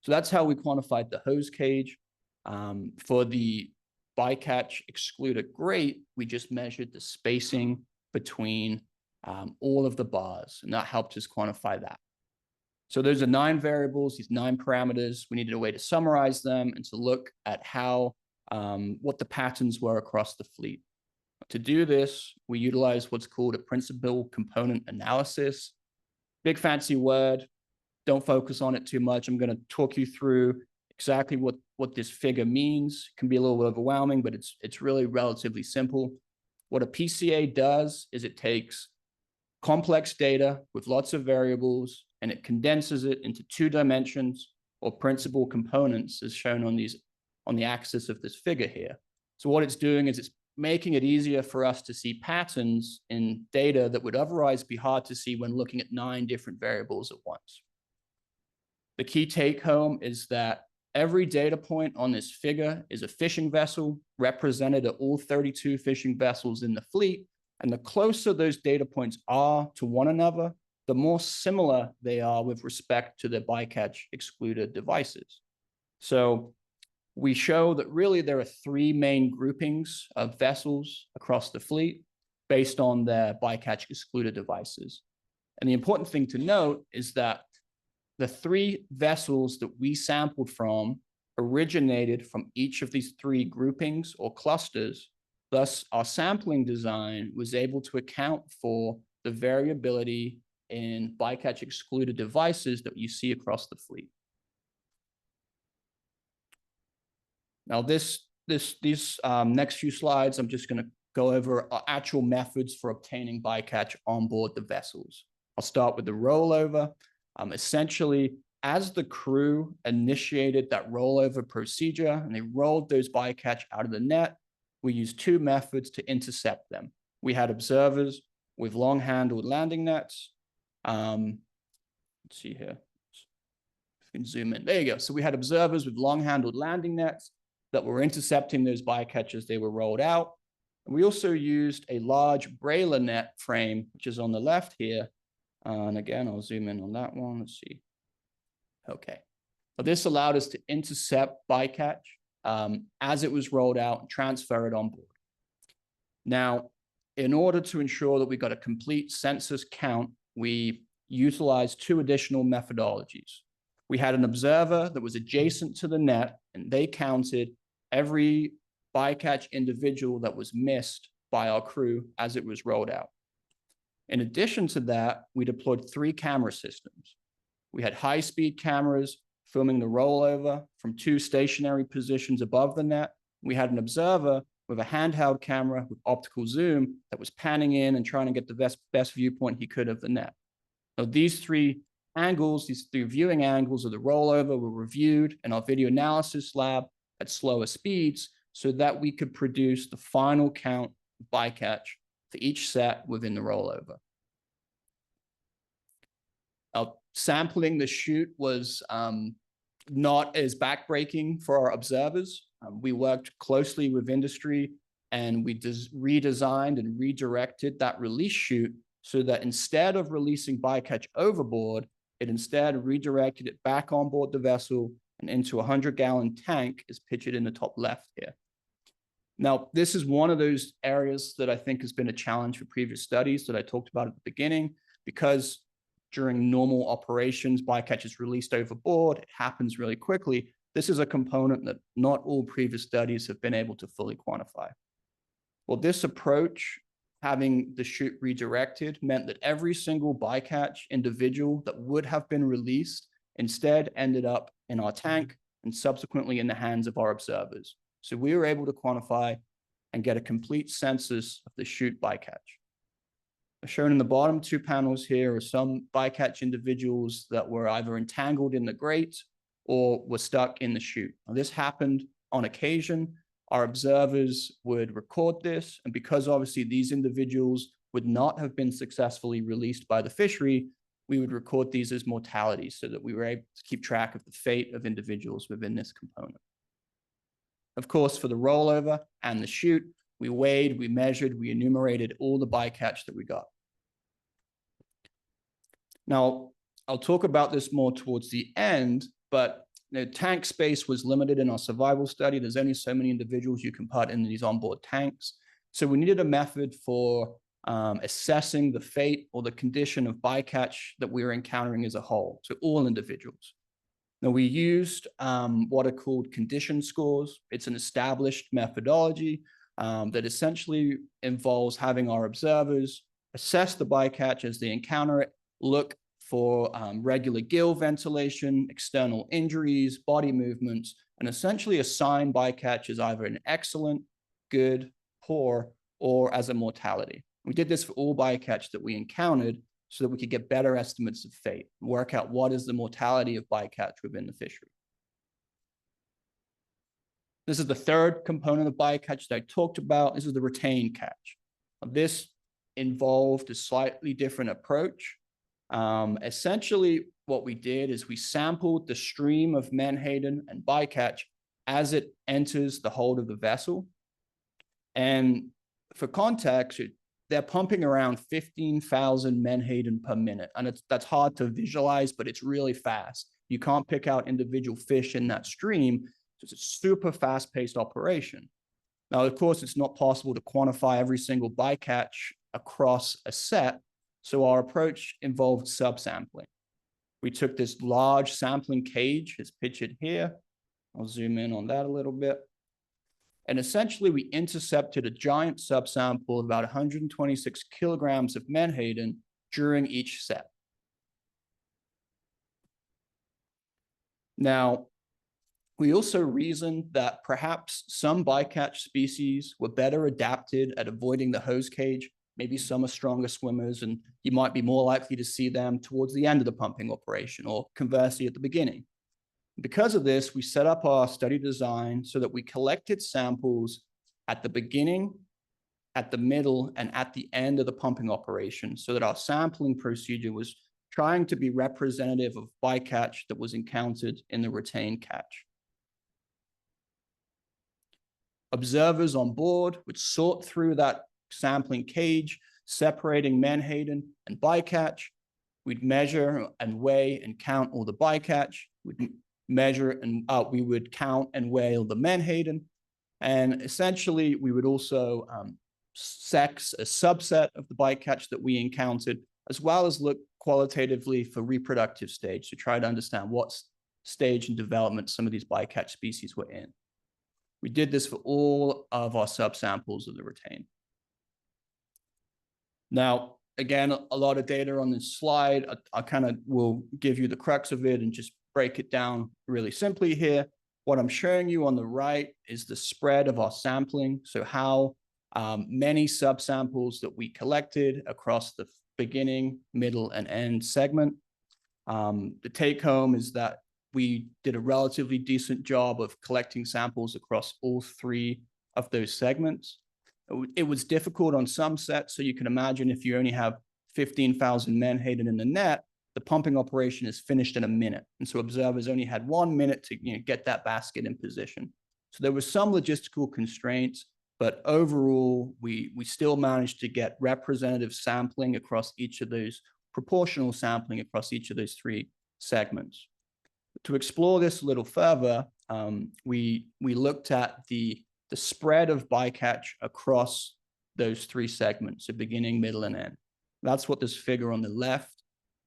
So that's how we quantified the hose cage. For the bycatch excluder grate, we just measured the spacing between all of the bars, and that helped us quantify that. So those are 9 variables, these 9 parameters. We needed a way to summarize them and to look at how what the patterns were across the fleet. To do this, we utilize what's called a principal component analysis. Big fancy word, don't focus on it too much. I'm going to talk you through exactly what this figure means. It can be a little overwhelming, but it's really relatively simple. What a PCA does is it takes complex data with lots of variables and it condenses it into 2 dimensions or principal components as shown on the axis of this figure here. So what it's doing is it's making it easier for us to see patterns in data that would otherwise be hard to see when looking at 9 different variables at once. The key take home is that every data point on this figure is a fishing vessel represented at all 32 fishing vessels in the fleet. And the closer those data points are to one another, the more similar they are with respect to the bycatch excluder devices. So we show that really there are 3 main groupings of vessels across the fleet based on their bycatch excluder devices. And the important thing to note is that the 3 vessels that we sampled from originated from each of these 3 groupings or clusters. Thus, our sampling design was able to account for the variability in bycatch excluder devices that you see across the fleet. Now, these next few slides, I'm just going to go over actual methods for obtaining bycatch on board the vessels. I'll start with the rollover. Essentially, as the crew initiated that rollover procedure and they rolled those bycatch out of the net, we used two methods to intercept them. We had observers with long-handled landing nets. Let's see here. You can zoom in. There you go. So we had observers with long-handled landing nets that were intercepting those bycatch as they were rolled out. And we also used a large brailer net frame, which is on the left here. And again, I'll zoom in on that one. Let's see. Okay. But this allowed us to intercept bycatch as it was rolled out and transfer it on board. Now, in order to ensure that we got a complete census count, we utilized two additional methodologies. We had an observer that was adjacent to the net, and they counted every bycatch individual that was missed by our crew as it was rolled out. In addition to that, we deployed 3 camera systems. We had high-speed cameras filming the rollover from 2 stationary positions above the net. We had an observer with a handheld camera with optical zoom that was panning in and trying to get the best viewpoint he could of the net. Now, these 3 angles, these 3 viewing angles of the rollover were reviewed in our video analysis lab at slower speeds so that we could produce the final count of bycatch for each set within the rollover. Now, sampling the chute was not as backbreaking for our observers. We worked closely with industry and we redesigned and redirected that release chute so that instead of releasing bycatch overboard, it instead redirected it back on board the vessel and into a 100-gallon tank is pictured in the top left here. Now, this is one of those areas that I think has been a challenge for previous studies that I talked about at the beginning, because during normal operations, bycatch is released overboard, it happens really quickly. This is a component that not all previous studies have been able to fully quantify. Well, this approach, having the chute redirected, meant that every single bycatch individual that would have been released instead ended up in our tank and subsequently in the hands of our observers. So we were able to quantify and get a complete census of the chute bycatch. As shown in the bottom 2 panels here are some bycatch individuals that were either entangled in the grate or were stuck in the chute. Now, this happened on occasion. Our observers would record this, and because obviously these individuals would not have been successfully released by the fishery, we would record these as mortalities so that we were able to keep track of the fate of individuals within this component. Of course, for the rollover and the chute, we weighed, we measured, we enumerated all the bycatch that we got. Now, I'll talk about this more towards the end, but tank space was limited in our survival study. There's only so many individuals you can put in these onboard tanks. So we needed a method for assessing the fate or the condition of bycatch that we were encountering as a whole, so all individuals. Now, we used what are called condition scores. It's an established methodology that essentially involves having our observers assess the bycatch as they encounter it, look for regular gill ventilation, external injuries, body movements, and essentially assign bycatch as either an excellent, good, poor, or as a mortality. We did this for all bycatch that we encountered so that we could get better estimates of fate, work out what is the mortality of bycatch within the fishery. This is the third component of bycatch that I talked about. This is the retained catch. This involved a slightly different approach. Essentially, what we did is we sampled the stream of menhaden and bycatch as it enters the hold of the vessel. And for context, they're pumping around 15,000 menhaden per minute. And that's hard to visualize, but it's really fast. You can't pick out individual fish in that stream. So it's a super fast-paced operation. Now, of course, it's not possible to quantify every single bycatch across a set. So our approach involved subsampling. We took this large sampling cage, it's pictured here. I'll zoom in on that a little bit. And essentially, we intercepted a giant subsample of about 126 kilograms of menhaden during each set. Now, we also reasoned that perhaps some bycatch species were better adapted at avoiding the hose cage Maybe some are stronger swimmers, and you might be more likely to see them towards the end of the pumping operation, or conversely at the beginning. Because of this, we set up our study design so that we collected samples at the beginning, at the middle, and at the end of the pumping operation, so that our sampling procedure was trying to be representative of bycatch that was encountered in the retained catch. Observers on board would sort through that sampling cage, separating menhaden and bycatch. We'd measure and weigh and count all the bycatch. We'd measure and we would count and weigh all the menhaden. And essentially, we would also sex a subset of the bycatch that we encountered, as well as look qualitatively for reproductive stage to try to understand what stage in development some of these bycatch species were in. We did this for all of our subsamples of the retain. Now, again, a lot of data on this slide. I kind of will give you the crux of it and just break it down really simply here. What I'm showing you on the right is the spread of our sampling. So how many subsamples that we collected across the beginning, middle, and end segment. The take home is that we did a relatively decent job of collecting samples across all three of those segments. It was difficult on some sets, so you can imagine if you only have 15,000 menhaden in the net, the pumping operation is finished in a minute. And so observers only had 1 minute to get that basket in position. So there were some logistical constraints, but overall, we still managed to get representative sampling across each of those, proportional sampling across each of those three segments. To explore this a little further, we looked at the spread of bycatch across those three segments, so beginning, middle, and end. That's what this figure on the left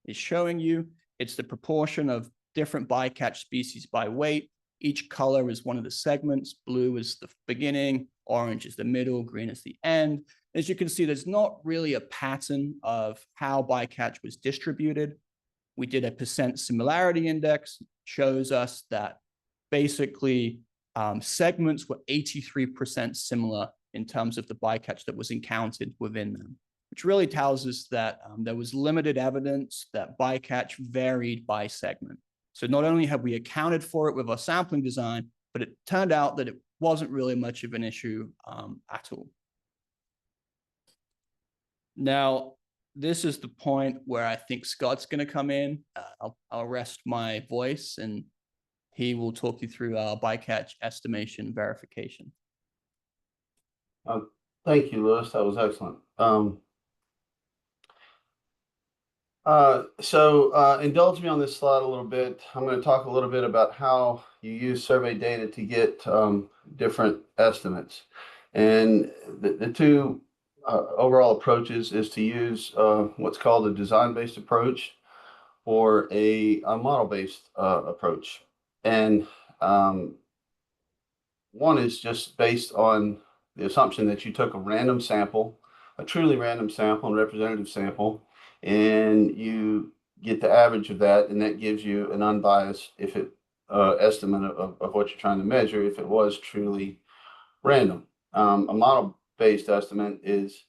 is showing you. It's the proportion of different bycatch species by weight. Each color is one of the segments. Blue is the beginning, orange is the middle, green is the end. As you can see, there's not really a pattern of how bycatch was distributed. We did a percent similarity index, shows us that basically segments were 83% similar in terms of the bycatch that was encountered within them, which really tells us that there was limited evidence that bycatch varied by segment. So not only have we accounted for it with our sampling design, but it turned out that it wasn't really much of an issue at all. Now, this is the point where I think Scott's going to come in. I'll rest my voice and he will talk you through our bycatch estimation verification. Thank you, Lewis. That was excellent. Indulge me on this slide a little bit. I'm going to talk a little bit about how you use survey data to get different estimates. And the two overall approaches is to use what's called a design-based approach or a model-based approach. And one is just based on the assumption that you took a random sample, a truly random sample and representative sample, and you get the average of that, and that gives you an unbiased estimate of what you're trying to measure if it was truly random. A model-based estimate is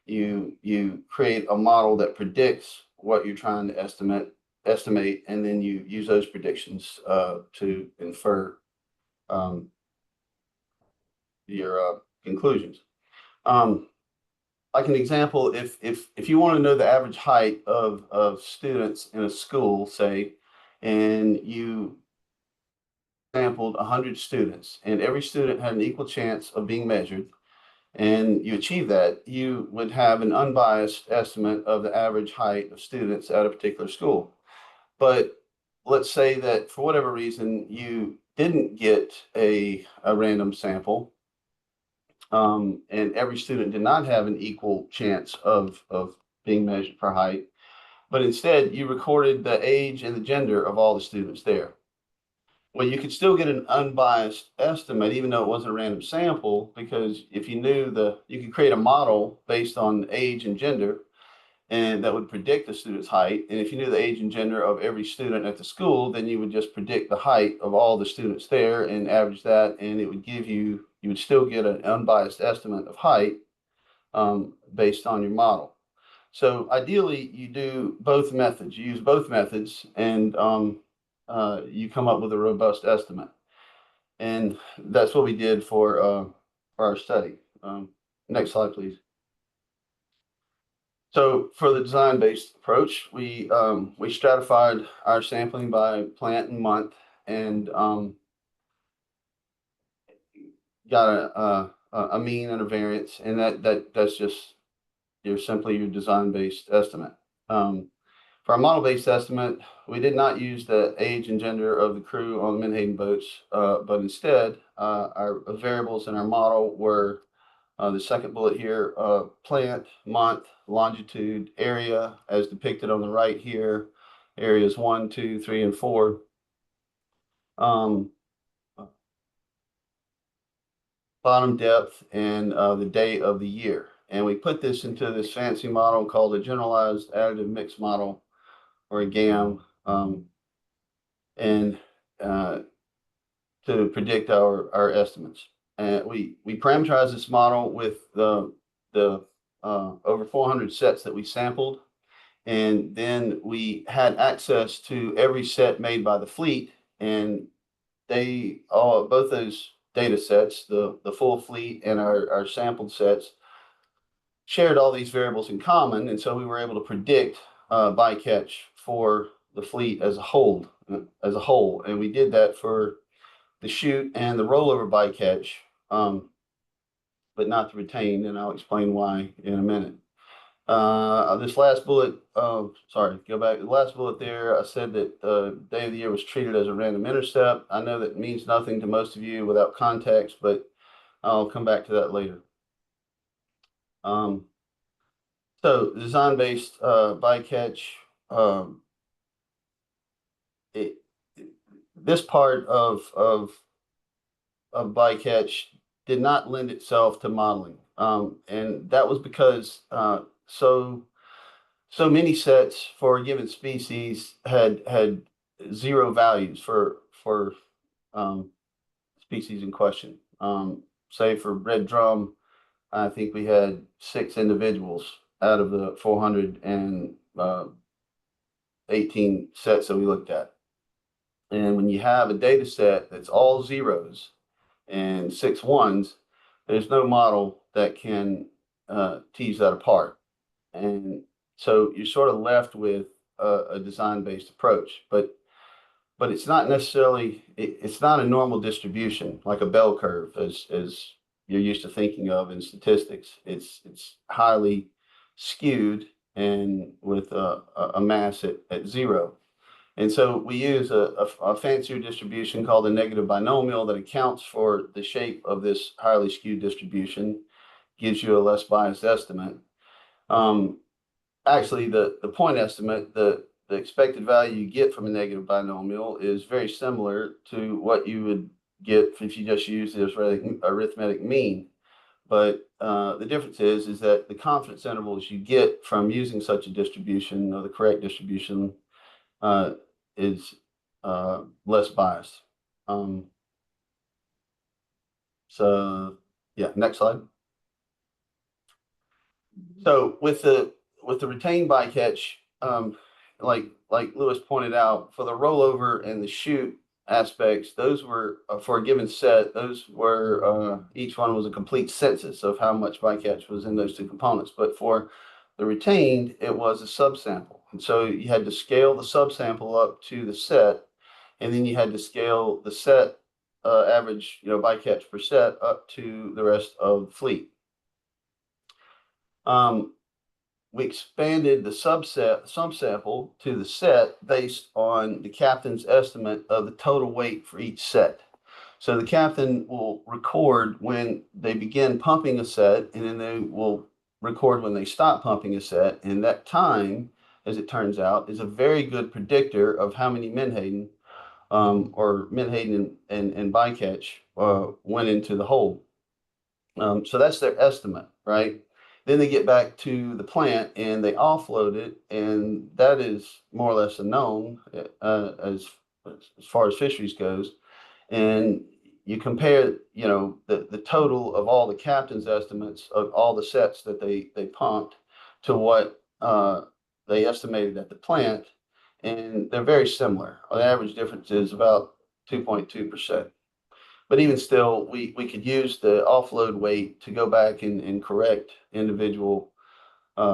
you create a model that predicts what you're trying to estimate, and then you use those predictions to infer your conclusions. Like an example, if you want to know the average height of students in a school, say, and you sampled 100 students, and every student had an equal chance of being measured, and you achieve that, you would have an unbiased estimate of the average height of students at a particular school. But let's say that for whatever reason, you didn't get a random sample, and every student did not have an equal chance of being measured for height, but instead you recorded the age and the gender of all the students there. Well, you could still get an unbiased estimate, even though it wasn't a random sample, because if you knew you could create a model based on age and gender, and that would predict the student's height. And if you knew the age and gender of every student at the school, then you would just predict the height of all the students there and average that, and it would give you would still get an unbiased estimate of height based on your model. So ideally, you do both methods. You use both methods, and you come up with a robust estimate. And that's what we did for our study. Next slide, please. So for the design-based approach, we stratified our sampling by plant and month, and got a mean and a variance, and that's just simply your design-based estimate. For our model-based estimate, we did not use the age and gender of the crew on the Menhaden boats, but instead, our variables in our model were the second bullet here, plant, month, longitude, area, as depicted on the right here, areas 1, 2, 3, and 4. Bottom depth, and the day of the year. And we put this into this fancy model called a generalized additive mix model, or a GAM, and to predict our estimates. And we parameterize this model with the over 400 sets that we sampled, and then we had access to every set made by the fleet, and they all, both those data sets, the full fleet and our sampled sets, shared all these variables in common, and so we were able to predict bycatch for the fleet as a whole. And we did that for the chute and the rollover bycatch, but not the retained, and I'll explain why in a minute. This last bullet, sorry, go back. The last bullet there, I said that the day of the year was treated as a random intercept. I know that means nothing to most of you without context, but I'll come back to that later. So design-based bycatch, this part of bycatch did not lend itself to modeling, and that was because so many sets for a given species had zero values for species in question. Say for red drum, I think we had 6 individuals out of the 418 sets that we looked at. And when you have a data set that's all zeros and 6 ones, there's no model that can tease that apart. And so you're sort of left with a design-based approach, but it's not necessarily, it's not a normal distribution like a bell curve as you're used to thinking of in statistics. It's highly skewed and with a mass at 0. And so we use a fancier distribution called a negative binomial that accounts for the shape of this highly skewed distribution, gives you a less biased estimate. Actually, the point estimate, the expected value you get from a negative binomial is very similar to what you would get if you just use this arithmetic mean. But the difference is that the confidence intervals you get from using such a distribution, or the correct distribution, is less biased. So yeah, next slide. So with the retained bycatch, like Lewis pointed out, for the rollover and the chute aspects, those were for a given set, those were each one was a complete census of how much bycatch was in those 2 components. But for the retained, it was a subsample. And so you had to scale the subsample up to the set, and then you had to scale the set average, bycatch per set up to the rest of the fleet. We expanded the subsample to the set based on the captain's estimate of the total weight for each set. So the captain will record when they begin pumping a set, and then they will record when they stop pumping a set. And that time, as it turns out, is a very good predictor of how many Menhaden or Menhaden and bycatch went into the hole. So that's their estimate, right? Then they get back to the plant and they offload it, and that is more or less a known as far as fisheries goes. And you compare, you know, the total of all the captain's estimates of all the sets that they pumped to what they estimated at the plant, and they're very similar. The average difference is about 2.2%. But even still, we could use the offload weight to go back and correct individual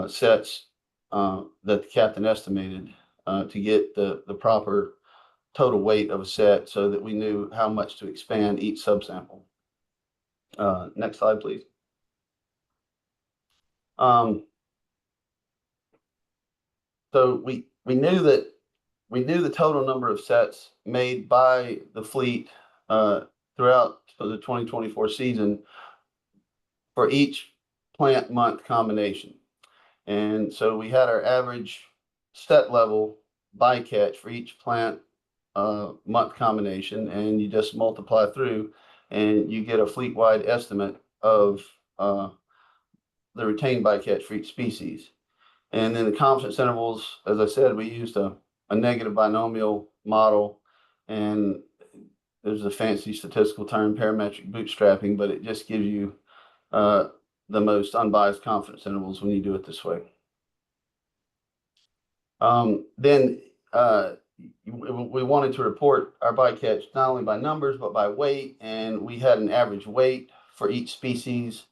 sets that the captain estimated to get the proper total weight of a set so that we knew how much to expand each subsample. Next slide, please. So we knew the total number of sets made by the fleet throughout the 2024 season for each plant month combination. And so we had our average set level bycatch for each plant month combination, and you just multiply through and you get a fleet-wide estimate of the retained bycatch for each species. And then the confidence intervals, as I said, we used a negative binomial model, and there's a fancy statistical term, parametric bootstrapping, but it just gives you the most unbiased confidence intervals when you do it this way. Then we wanted to report our bycatch not only by numbers, but by weight, and we had an average weight for each species,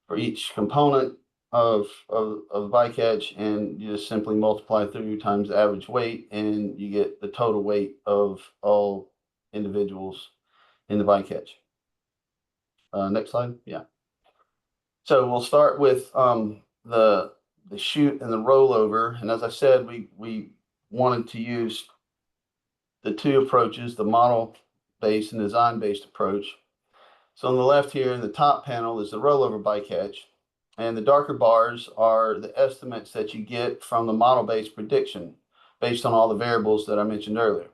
for each component of bycatch, and you just simply multiply through times the average weight, and you get the total weight of all individuals in the bycatch. Next slide. Yeah. So we'll start with the chute and the rollover, and as I said, we wanted to use the two approaches, the model-based and design-based approach. So on the left here in the top panel is the rollover bycatch, and the darker bars are the estimates that you get from the model-based prediction based on all the variables that I mentioned earlier.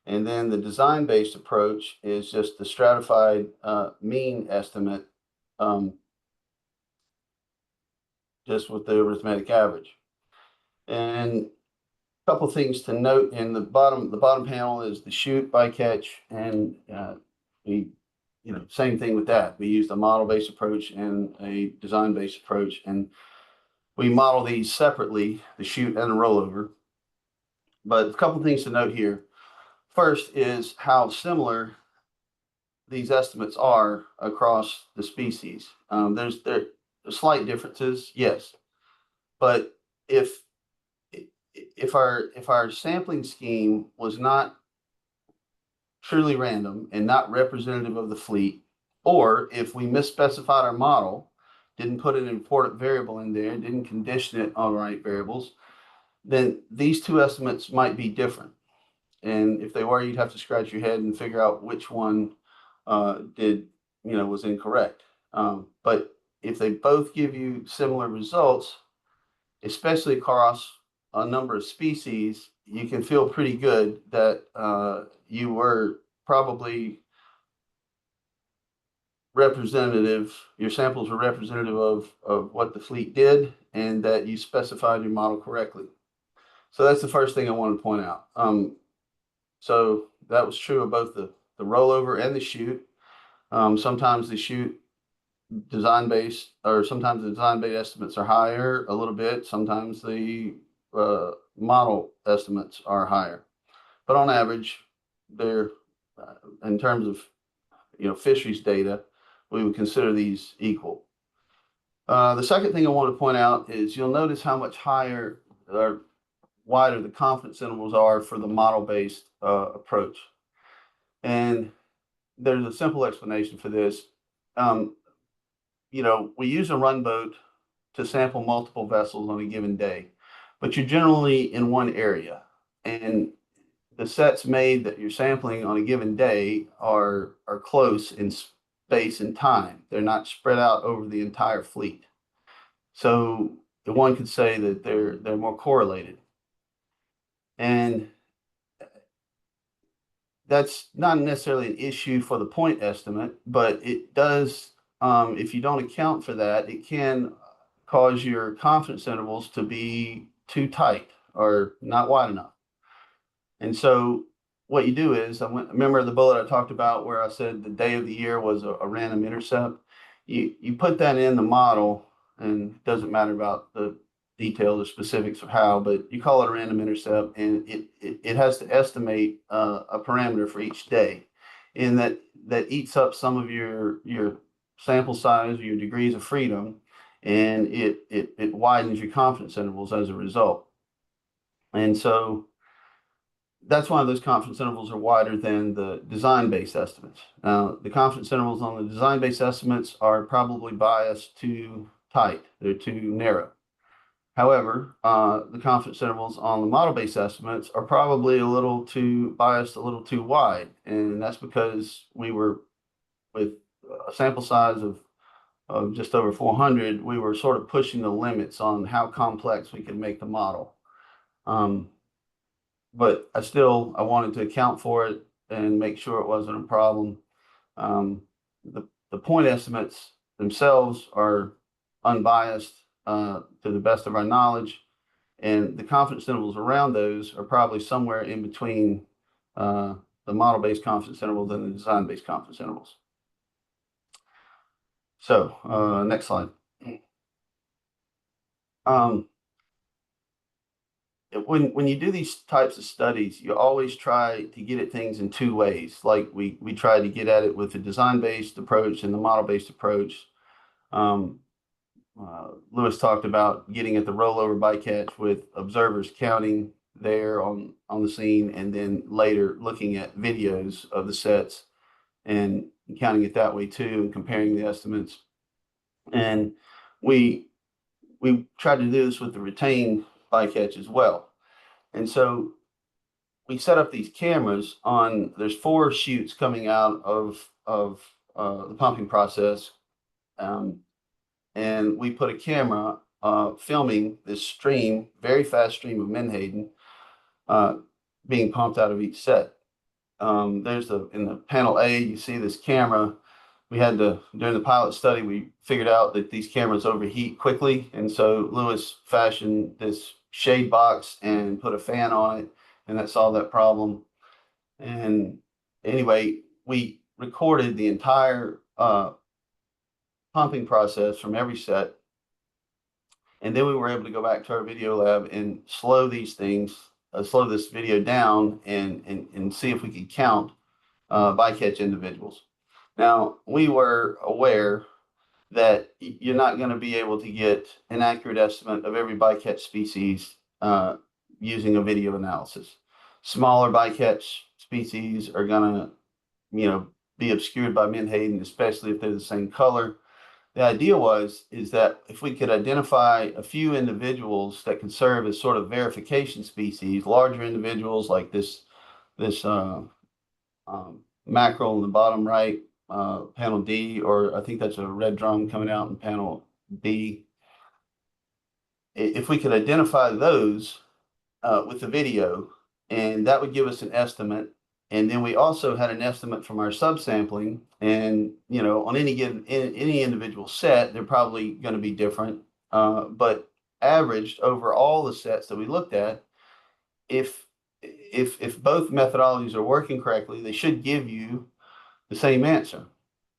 And then the design-based approach is just the stratified mean estimate just with the arithmetic average. And a couple things to note in the bottom panel is the chute bycatch, and same thing with that. We used a model-based approach and a design-based approach, and we model these separately, the chute and the rollover. But a couple things to note here. First is how similar these estimates are across the species. There's slight differences, yes, but if our sampling scheme was not truly random and not representative of the fleet, or if we misspecified our model, didn't put an important variable in there, didn't condition it on the right variables, then these two estimates might be different. And if they were, you'd have to scratch your head and figure out which one was incorrect. But if they both give you similar results, especially across a number of species, you can feel pretty good that you were probably representative, your samples were representative of what the fleet did, and that you specified your model correctly. So that's the first thing I want to point out. So that was true of both the rollover and the chute. Sometimes the chute design-based, or sometimes the design-based estimates are higher a little bit. Sometimes the model estimates are higher, but on average, they're in terms of fisheries data, we would consider these equal. The second thing I want to point out is you'll notice how much higher or wider the confidence intervals are for the model-based approach, and there's a simple explanation for this. We use a run boat to sample multiple vessels on a given day, but you're generally in one area, and the sets made that you're sampling on a given day are close in space and time. They're not spread out over the entire fleet. So one could say that they're more correlated. And that's not necessarily an issue for the point estimate, but it does, if you don't account for that, it can cause your confidence intervals to be too tight or not wide enough. And so what you do is, remember the bullet I talked about where I said the day of the year was a random intercept? You put that in the model, and it doesn't matter about the details or specifics of how, but you call it a random intercept, and it has to estimate a parameter for each day. And that eats up some of your sample size or your degrees of freedom, and it widens your confidence intervals as a result. And so that's why those confidence intervals are wider than the design-based estimates. Now, the confidence intervals on the design-based estimates are probably biased too tight. They're too narrow. However, the confidence intervals on the model-based estimates are probably a little too biased, a little too wide. And that's because we were, with a sample size of just over 400, we were sort of pushing the limits on how complex we could make the model. But I wanted to account for it and make sure it wasn't a problem. The point estimates themselves are unbiased to the best of our knowledge, and the confidence intervals around those are probably somewhere in between the model-based confidence intervals and the design-based confidence intervals. So next slide. When you do these types of studies, you always try to get at things in two ways. Like we try to get at it with the design-based approach and the model-based approach. Lewis talked about getting at the rollover bycatch with observers counting there on the scene, and then later looking at videos of the sets and counting it that way too, and comparing the estimates. And we tried to do this with the retained bycatch as well. And so we set up these cameras on, there's 4 chutes coming out of the pumping process. And we put a camera filming this stream, very fast stream of menhaden being pumped out of each set. In the panel A, you see this camera. During the pilot study, we figured out that these cameras overheat quickly. And so Lewis fashioned this shade box and put a fan on it, and that solved that problem. And anyway, we recorded the entire pumping process from every set. And then we were able to go back to our video lab and slow this video down and see if we could count bycatch individuals. Now, we were aware that you're not going to be able to get an accurate estimate of every bycatch species using a video analysis. Smaller bycatch species are going to, be obscured by menhaden, especially if they're the same color. The idea is that if we could identify a few individuals that could serve as sort of verification species, larger individuals like this mackerel in the bottom right, panel D, or I think that's a red drum coming out in panel B. If we could identify those with the video, and that would give us an estimate. And then we also had an estimate from our subsampling, and on any individual set, they're probably going to be different. But averaged over all the sets that we looked at, if both methodologies are working correctly, they should give you the same answer,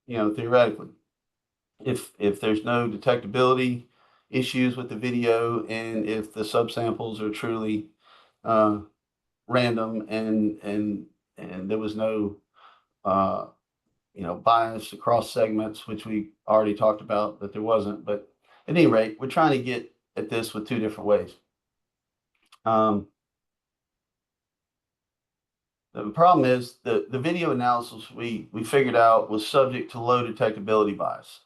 theoretically. If there's no detectability issues with the video, and if the subsamples are truly random and there was no bias across segments, which we already talked about that there wasn't. But at any rate, we're trying to get at this with 2 different ways. The problem is the video analysis we figured out was subject to low detectability bias.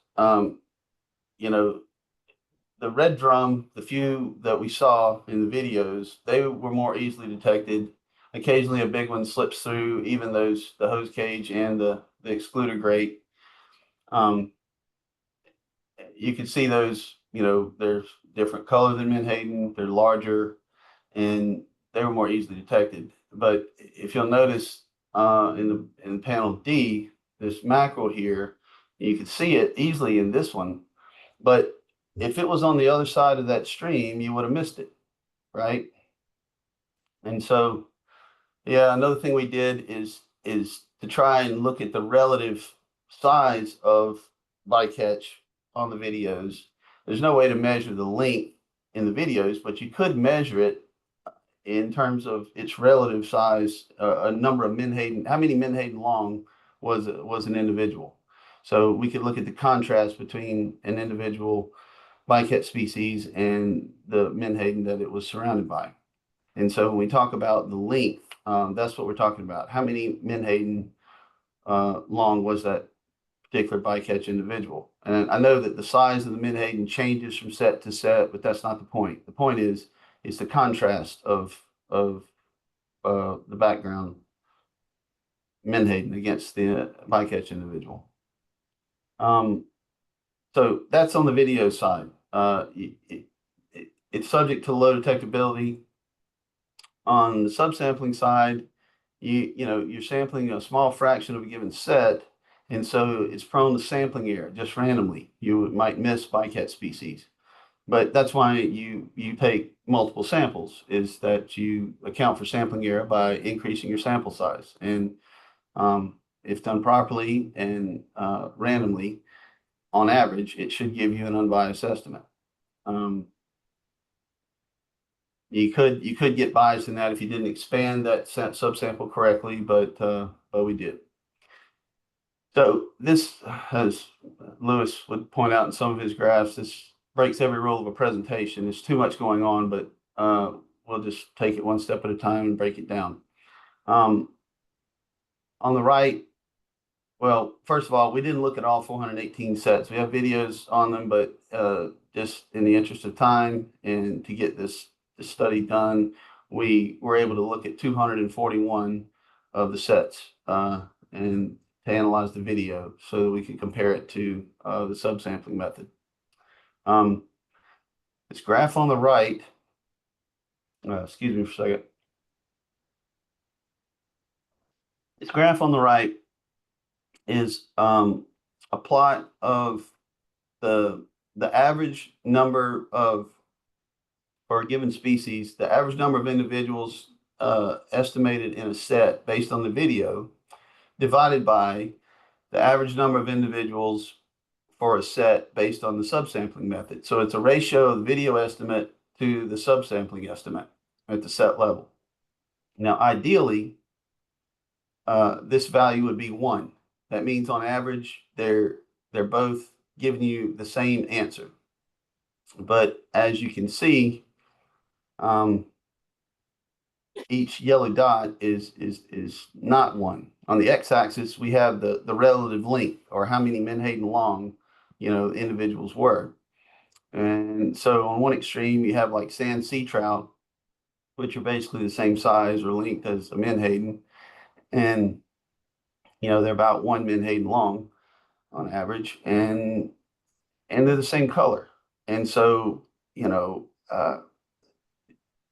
The red drum, the few that we saw in the videos, they were more easily detected. Occasionally a big one slips through even the hose cage and the excluder grate. You can see those, they're different color than menhaden, they're larger, and they were more easily detected. But if you'll notice in panel D, this mackerel here, you can see it easily in this one. But if it was on the other side of that stream, you would have missed it, right? And so Yeah, another thing we did is to try and look at the relative size of bycatch on the videos. There's no way to measure the length in the videos, but you could measure it in terms of its relative size, a number of menhaden, how many menhaden long was an individual. So we could look at the contrast between an individual bycatch species and the menhaden that it was surrounded by. And so when we talk about the length, that's what we're talking about. How many menhaden long was that particular bycatch individual? And I know that the size of the menhaden changes from set to set, but that's not the point. The point is the contrast of the background menhaden against the bycatch individual. So that's on the video side. It's subject to low detectability. On the subsampling side, you're sampling a small fraction of a given set, and so it's prone to sampling error just randomly. You might miss bycatch species, but that's why you take multiple samples, is that you account for sampling error by increasing your sample size. And if done properly and randomly, on average, it should give you an unbiased estimate. You could get biased in that if you didn't expand that subsample correctly, but we did. So this, as Lewis would point out in some of his graphs, this breaks every rule of a presentation. There's too much going on, but we'll just take it one step at a time and break it down. On the right, well, first of all, we didn't look at all 418 sets. We have videos on them, but just in the interest of time and to get this study done, we were able to look at 241 of the sets and to analyze the video so that we could compare it to the subsampling method. This graph on the right, excuse me for a second. This graph on the right is a plot of the average number of, for a given species, the average number of individuals estimated in a set based on the video divided by the average number of individuals for a set based on the subsampling method. So it's a ratio of the video estimate to the subsampling estimate at the set level. Now, ideally, this value would be 1. That means on average, they're both giving you the same answer. But as you can see, each yellow dot is not 1. On the x-axis, we have the relative length, or how many menhaden long, individuals were. And so on one extreme, you have like sand sea trout, which are basically the same size or length as a menhaden. And, they're about 1 menhaden long on average, and they're the same color. And so,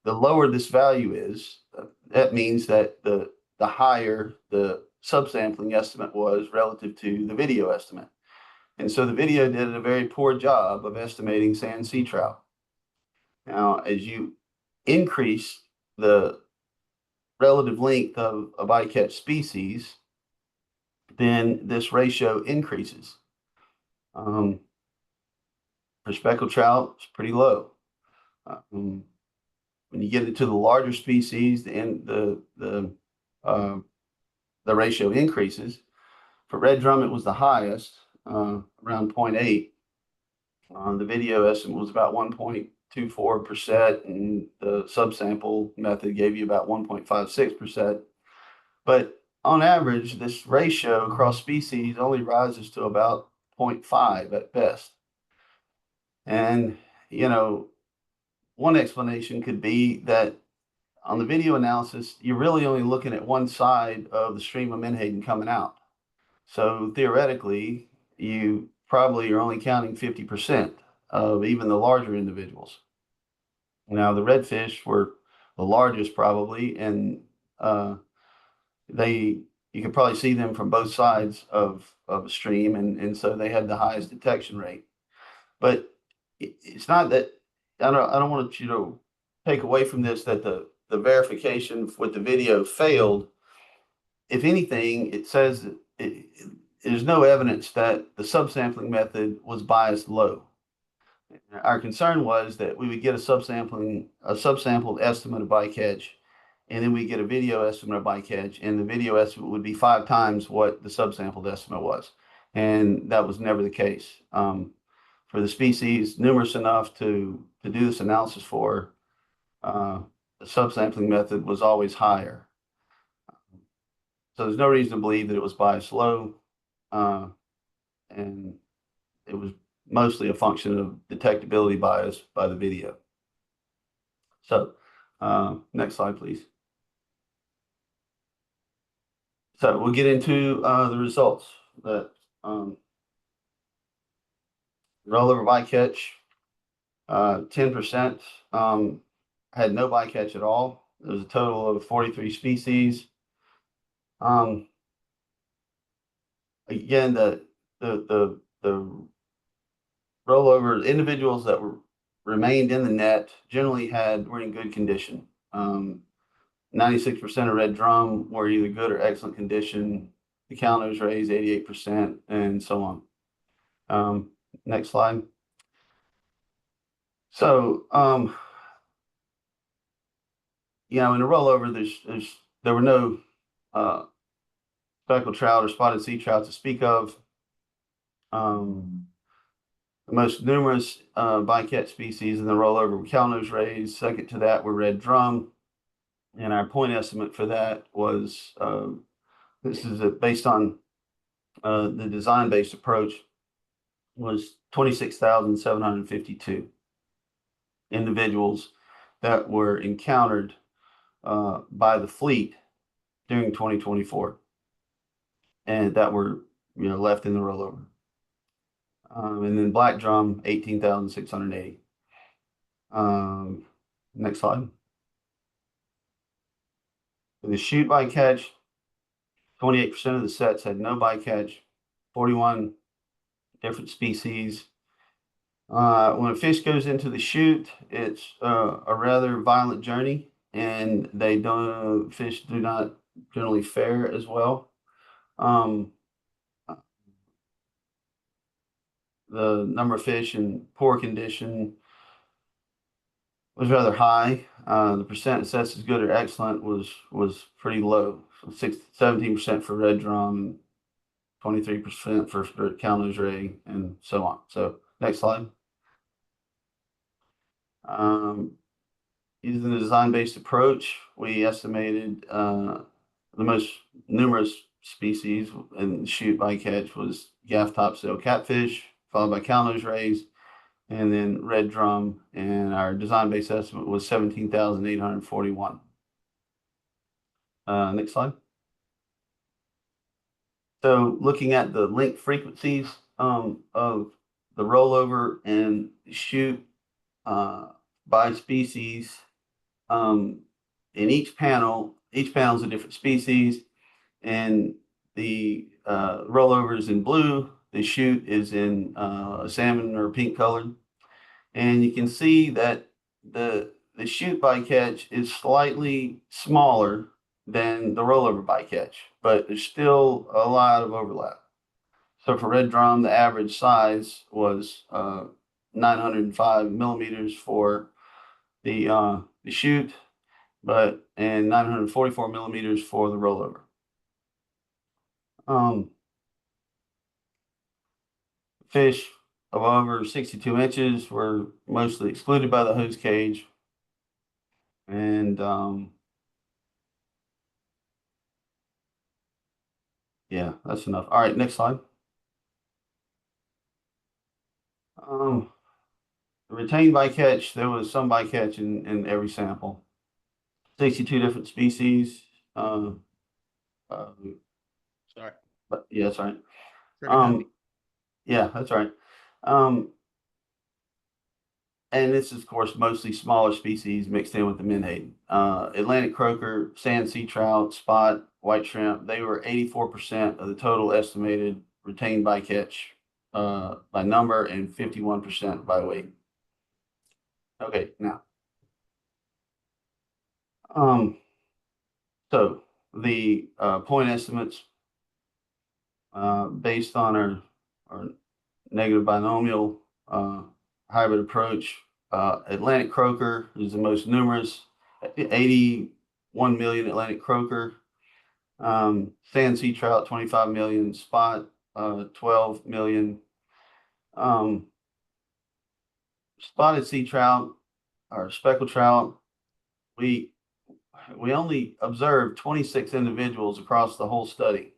the lower this value is, that means that the higher the subsampling estimate was relative to the video estimate. And so the video did a very poor job of estimating sand sea trout. Now, as you increase the relative length of a bycatch species, then this ratio increases. For speckled trout, it's pretty low. When you get into the larger species, the ratio increases. For red drum, it was the highest, around 0.8. The video estimate was about 1.24%, and the subsample method gave you about 1.56%. But on average, this ratio across species only rises to about 0.5 at best. And, one explanation could be that on the video analysis, you're really only looking at one side of the stream of menhaden coming out. So theoretically, you probably are only counting 50% of even the larger individuals. Now, the redfish were the largest probably, and you could probably see them from both sides of a stream, and so they had the highest detection rate. But it's not that, I don't want you to take away from this that the the verification with the video failed. If anything, it says that there's no evidence that the subsampling method was biased low. Our concern was that we would get a subsampled estimate of bycatch, and then we get a video estimate of bycatch, and the video estimate would be 5 times what the subsampled estimate was. And that was never the case. For the species numerous enough to do this analysis for, the subsampling method was always higher. So there's no reason to believe that it was biased low. And it was mostly a function of detectability bias by the video. So, next slide, please. So we'll get into the results. That rollover bycatch, 10% had no bycatch at all. There was a total of 43 species. Again, the rollover individuals that remained in the net generally were in good condition. 96% of red drum were either good or excellent condition. The cow nose rays 88%, and so on. Next slide. So, in a rollover, there were no speckled trout or spotted sea trout to speak of. The most numerous bycatch species in the rollover were cow nose rays. Second to that were red drum. And our point estimate for that was, this is based on the design-based approach, was 26,752 individuals that were encountered by the fleet during 2024, and that were left in the rollover. And then black drum, 18,680. Next slide. For the shoot bycatch, 28% of the sets had no bycatch, 41 different species. When a fish goes into the chute, it's a rather violent journey, and fish do not generally fare as well. The number of fish in poor condition was rather high. The percent assessed as good or excellent was pretty low. So 17% for red drum, 23% for cow nose ray, and so on. So next slide. Using the design-based approach, we estimated the most numerous species in the shoot bycatch was gaff topsail catfish, followed by cow nose rays, and then red drum, and our design-based estimate was 17,841. Next slide. So looking at the link frequencies of the rollover and shoot by species, in each panel is a different species, and the rollover is in blue, the shoot is in salmon or pink colored. And you can see that the shoot bycatch is slightly smaller than the rollover bycatch, but there's still a lot of overlap. So for red drum, the average size was 905 millimeters for the shoot, and 944 millimeters for the rollover. Fish of over 62 inches were mostly excluded by the hose cage. And yeah, that's enough. All right, next slide. The retained bycatch, there was some bycatch in every sample. 62 different species. Sorry. But yeah, that's right. Pretty happy. Yeah, that's right. And this is, of course, mostly smaller species mixed in with the menhaden. Atlantic croaker, sand sea trout, spot, white shrimp, they were 84% of the total estimated retained bycatch by number, and 51% by weight. Okay, now. So the point estimates based on our negative binomial hybrid approach, Atlantic croaker is the most numerous, 81 million Atlantic croaker. Sand sea trout, 25 million, spot, 12 million. Spotted sea trout or speckled trout, we only observed 26 individuals across the whole study.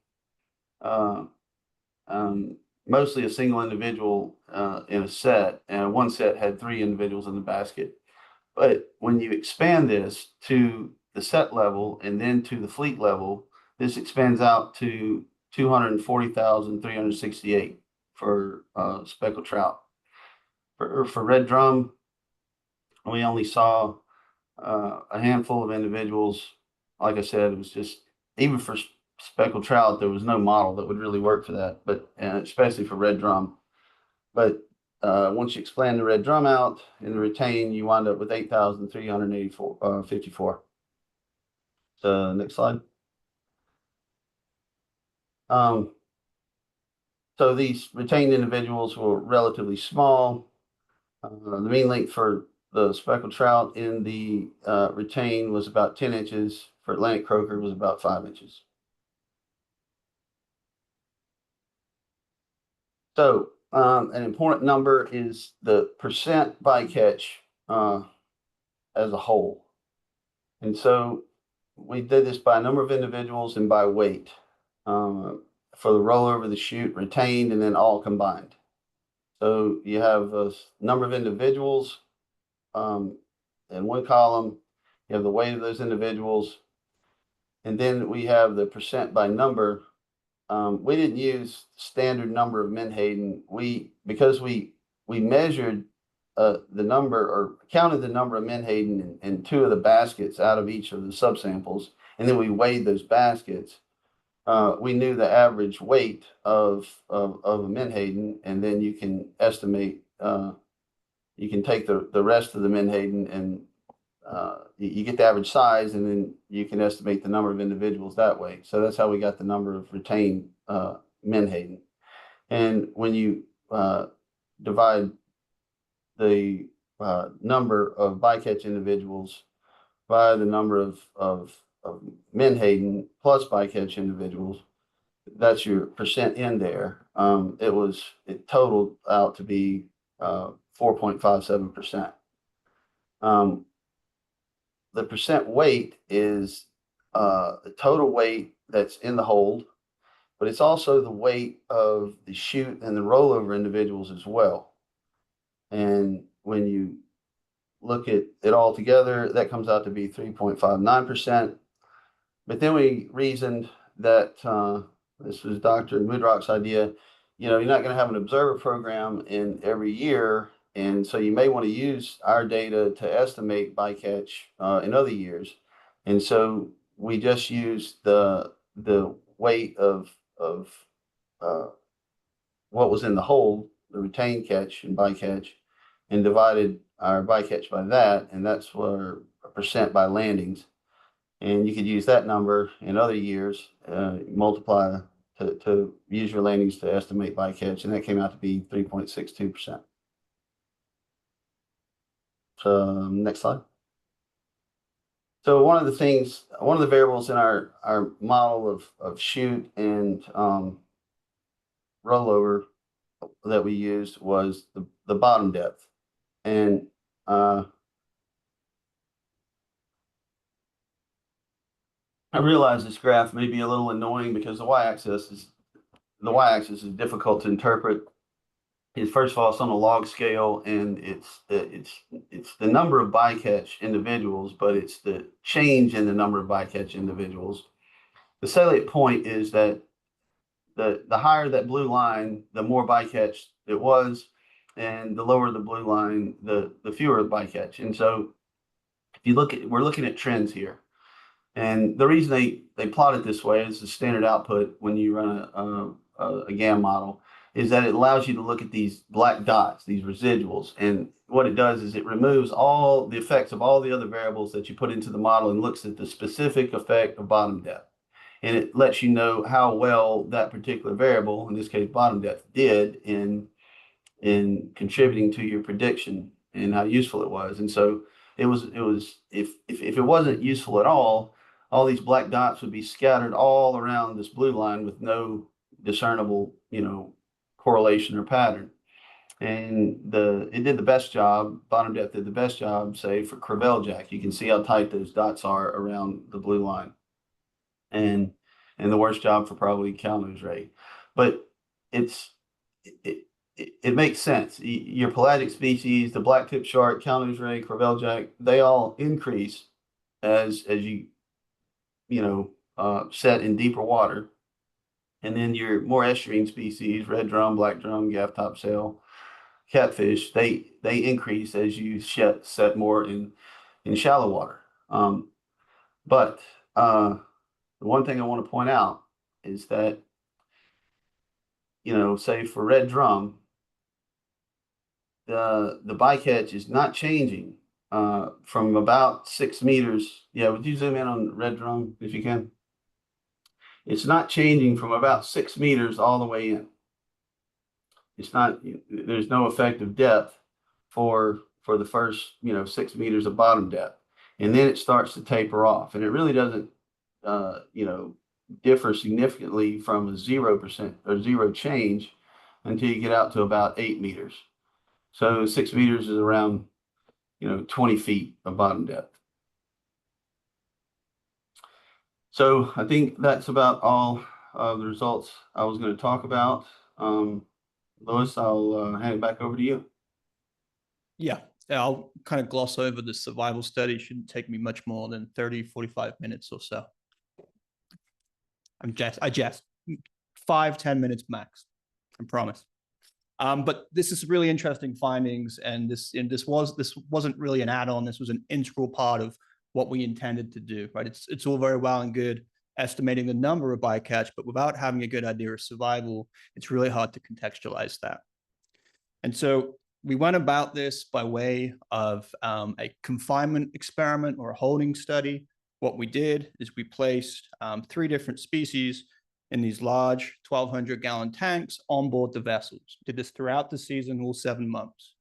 Mostly a single individual in a set, and one set had 3 individuals in the basket. But when you expand this to the set level and then to the fleet level, this expands out to 240,368 for speckled trout. For red drum, we only saw a handful of individuals. Like I said, it was just, even for speckled trout, there was no model that would really work for that, but especially for red drum. But once you expand the red drum out and the retain, you wind up with 8,384 So next slide. So these retained individuals were relatively small. The mean length for the speckled trout in the retain was about 10 inches. For Atlantic croaker was about 5 inches. So an important number is the percent bycatch as a whole. And so we did this by number of individuals and by weight for the rollover, the shoot, retained, and then all combined. So you have a number of individuals in one column, you have the weight of those individuals, and then we have the percent by number. We didn't use standard number of menhaden. Because we measured the number or counted the number of menhaden in 2 of the baskets out of each of the subsamples, and then we weighed those baskets. We knew the average weight of a menhaden, and then you can estimate. You can take the rest of the menhaden and you get the average size, and then you can estimate the number of individuals that way. So that's how we got the number of retained menhaden. And when you divide the number of bycatch individuals by the number of menhaden plus bycatch individuals, that's your percent in there. It totaled out to be 4.57%. The percent weight is the total weight that's in the hold, but it's also the weight of the shoot and the rollover individuals as well. And when you look at it all together, that comes out to be 3.59%. But then we reasoned that this was Dr. Mudrock's idea. You're not going to have an observer program in every year, and so you may want to use our data to estimate bycatch in other years. And so we just used the weight of what was in the hold, the retained catch and bycatch, and divided our bycatch by that, and that's for a percent by landings. And you could use that number in other years, multiply to use your landings to estimate bycatch, and that came out to be 3.62%. So next slide. So one of the variables in our model of shoot and rollover that we used was the bottom depth. And I realize this graph may be a little annoying because the y-axis is difficult to interpret. First of all, it's on a log scale, and it's the number of bycatch individuals, but it's the change in the number of bycatch individuals. The salient point is that the higher that blue line, the more bycatch it was, and the lower the blue line, the fewer bycatch. And so if you we're looking at trends here. And the reason they plot it this way is the standard output when you run a GAM model. is that it allows you to look at these black dots, these residuals. And what it does is it removes all the effects of all the other variables that you put into the model and looks at the specific effect of bottom depth. And it lets you know how well that particular variable, in this case, bottom depth, did in contributing to your prediction and how useful it was. And so if it wasn't useful at all these black dots would be scattered all around this blue line with no discernible, correlation or pattern. And it did the best job, bottom depth did the best job, say for Crevel Jack. You can see how tight those dots are around the blue line. And the worst job for probably cow nose ray. But it makes sense. Your pelagic species, the black-tip shark, cow nose ray, Crevel Jack, they all increase as you set in deeper water. And then your more estuarine species, red drum, black drum, gaff topsail, catfish, they increase as you set more in shallow water. But the one thing I want to point out is that, say for red drum, the bycatch is not changing from about 6 meters. Yeah, would you zoom in on red drum if you can? It's not changing from about 6 meters all the way in. It's not, there's no effective depth for the first, 6 meters of bottom depth. And then it starts to taper off. And it really doesn't, differ significantly from a 0% or zero change until you get out to about 8 meters. So 6 meters is around, 20 feet of bottom depth. So I think that's about all of the results I was going to talk about. Louis, I'll hand it back over to you. Yeah, I'll kind of gloss over the survival study. Shouldn't take me much more than 30, 45 minutes or so. I jest 5-10 minutes max, I promise. But this is really interesting findings, and this wasn't really an add-on. This was an integral part of what we intended to do, right? It's all very well and good estimating the number of bycatch, but without having a good idea of survival, it's really hard to contextualize that. And so we went about this by way of a confinement experiment or a holding study. What we did is we placed 3 different species in these large 1,200-gallon tanks on board the vessels. Did this throughout the season, all 7 months.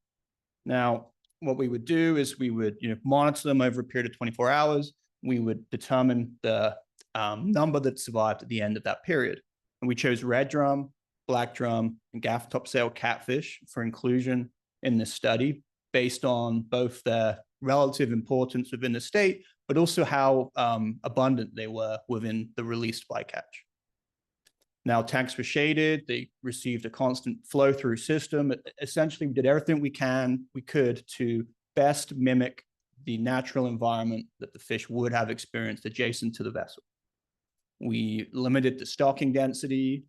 Now, what we would do is we would monitor them over a period of 24 hours. We would determine the number that survived at the end of that period. And we chose red drum, black drum, and gaff topsail catfish for inclusion in this study based on both their relative importance within the state, but also how abundant they were within the released bycatch. Now, tanks were shaded. They received a constant flow through system. Essentially, we did everything we could to best mimic the natural environment that the fish would have experienced adjacent to the vessel. We limited the stocking density,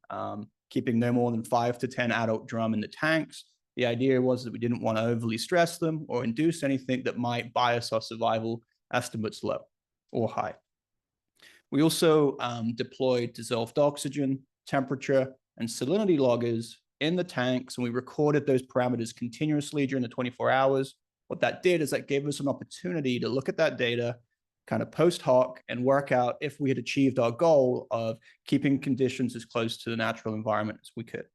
keeping no more than 5 to 10 adult drum in the tanks. The idea was that we didn't want to overly stress them or induce anything that might bias our survival estimates low or high. We also deployed dissolved oxygen, temperature, and salinity loggers in the tanks, and we recorded those parameters continuously during the 24 hours. What that did is that gave us an opportunity to look at that data kind of post hoc and work out if we had achieved our goal of keeping conditions as close to the natural environment as we could.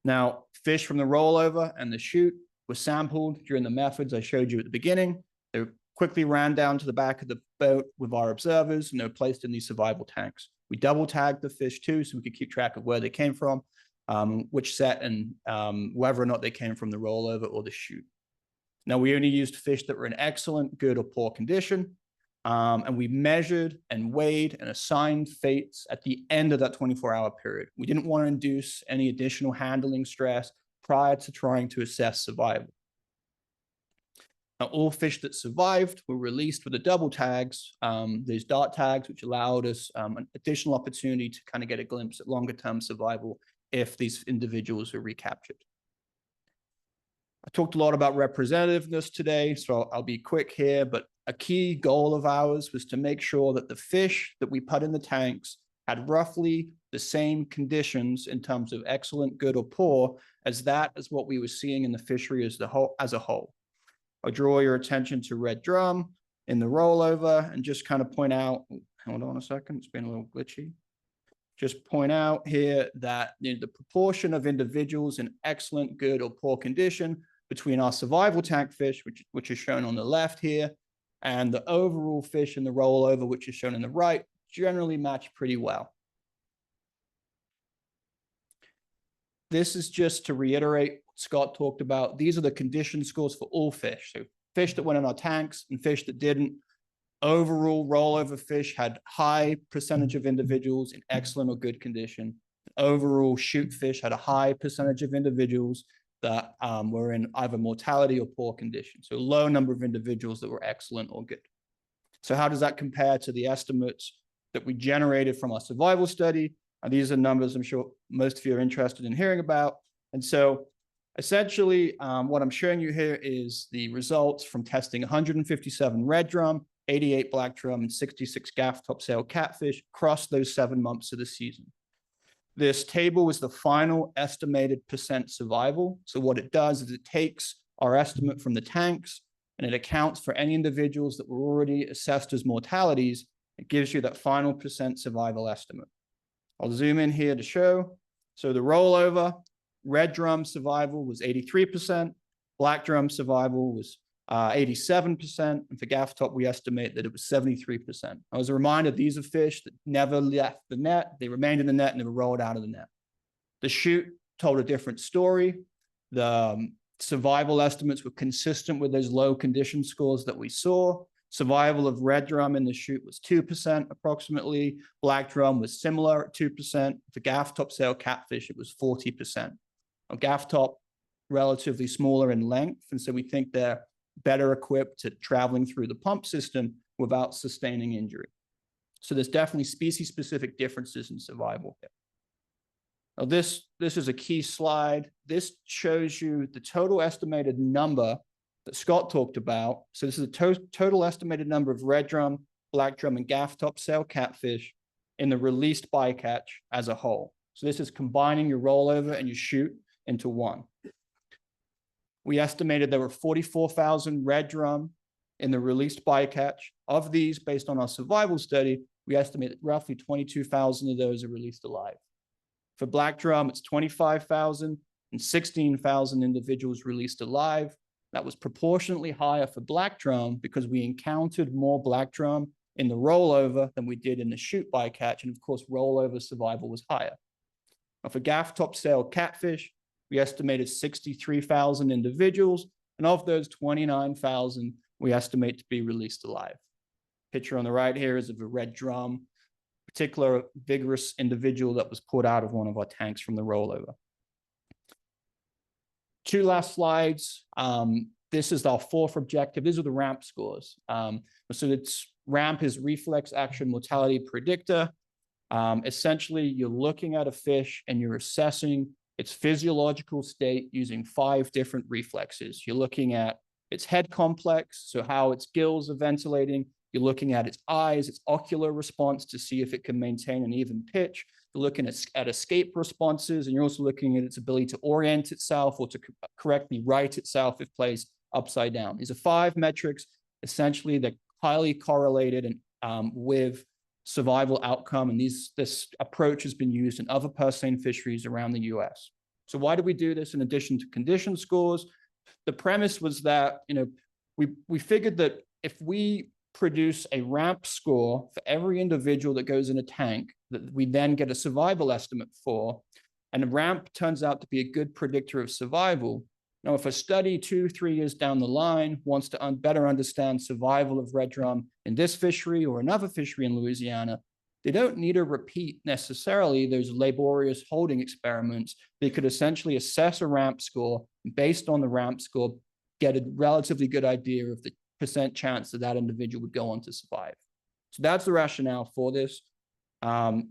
Now, fish from the rollover and the chute were sampled during the methods I showed you at the beginning. They quickly ran down to the back of the boat with our observers, and they were placed in these survival tanks. We double tagged the fish too, so we could keep track of where they came from, which set, and whether or not they came from the rollover or the chute. Now, we only used fish that were in excellent, good, or poor condition, and we measured and weighed and assigned fates at the end of that 24-hour period. We didn't want to induce any additional handling stress prior to trying to assess survival. Now, all fish that survived were released with the double tags, those dart tags, which allowed us an additional opportunity to kind of get a glimpse at longer-term survival if these individuals were recaptured. I talked a lot about representativeness today, so I'll be quick here, but a key goal of ours was to make sure that the fish that we put in the tanks had roughly the same conditions in terms of excellent, good, or poor as what we were seeing in the fishery as a whole. I'll draw your attention to red drum in the rollover and just kind of point out, hold on a second, it's been a little glitchy. Just point out here that the proportion of individuals in excellent, good, or poor condition between our survival tank fish, which is shown on the left here, and the overall fish in the rollover, which is shown on the right, generally match pretty well. This is just to reiterate what Scott talked about. These are the condition scores for all fish. So fish that went in our tanks and fish that didn't. Overall rollover fish had high percentage of individuals in excellent or good condition. Overall shoot fish had a high percentage of individuals that were in either mortality or poor condition. So low number of individuals that were excellent or good. So how does that compare to the estimates that we generated from our survival study? And these are numbers I'm sure most of you are interested in hearing about. And so essentially what I'm showing you here is the results from testing 157 red drum, 88 black drum, and 66 gaff topsail catfish across those 7 months of the season. This table is the final estimated percent survival. So what it does is it takes our estimate from the tanks and it accounts for any individuals that were already assessed as mortalities. It gives you that final percent survival estimate. I'll zoom in here to show. So the rollover, red drum survival was 83%, black drum survival was 87%, and for gaff top, we estimate that it was 73%. As a reminder, these are fish that never left the net. They remained in the net and never rolled out of the net. The shoot told a different story. The survival estimates were consistent with those low condition scores that we saw. Survival of red drum in the shoot was 2% approximately. Black drum was similar at 2%. For gaff topsail catfish, it was 40%. Now, gaff top, relatively smaller in length, and so we think they're better equipped at traveling through the pump system without sustaining injury. So there's definitely species-specific differences in survival here. Now this is a key slide. This shows you the total estimated number that Scott talked about. So this is a total estimated number of red drum, black drum, and gaff topsail catfish in the released bycatch as a whole. So this is combining your rollover and your shoot into one. We estimated there were 44,000 red drum in the released bycatch. Of these, based on our survival study, we estimate roughly 22,000 of those are released alive. For black drum, it's 25,000 and 16,000 individuals released alive. That was proportionately higher for black drum because we encountered more black drum in the rollover than we did in the shoot bycatch. And of course, rollover survival was higher. Now for gaff topsail catfish, we estimated 63,000 individuals, and of those 29,000, we estimate to be released alive. Picture on the right here is of a red drum, particular vigorous individual that was pulled out of one of our tanks from the rollover. 2 last slides. This is our 4th objective. These are the RAMP scores. So RAMP is reflex action mortality predictor. Essentially, you're looking at a fish and you're assessing its physiological state using 5 different reflexes. You're looking at its head complex, so how its gills are ventilating. You're looking at its eyes, its ocular response to see if it can maintain an even pitch. You're looking at escape responses, and you're also looking at its ability to orient itself or to correctly right itself if placed upside down. These are 5 metrics, essentially, that highly correlated and with survival outcome, and this approach has been used in other purseine fisheries around the US. So why do we do this in addition to condition scores? The premise was that, we figured that if we produce a RAMP score for every individual that goes in a tank that we then get a survival estimate for, and a RAMP turns out to be a good predictor of survival. Now, if a study 2-3 years down the line wants to better understand survival of red drum in this fishery or another fishery in Louisiana, they don't need to repeat necessarily those laborious holding experiments. They could essentially assess a RAMP score, and based on the RAMP score, get a relatively good idea of the percent chance that that individual would go on to survive. So that's the rationale for this.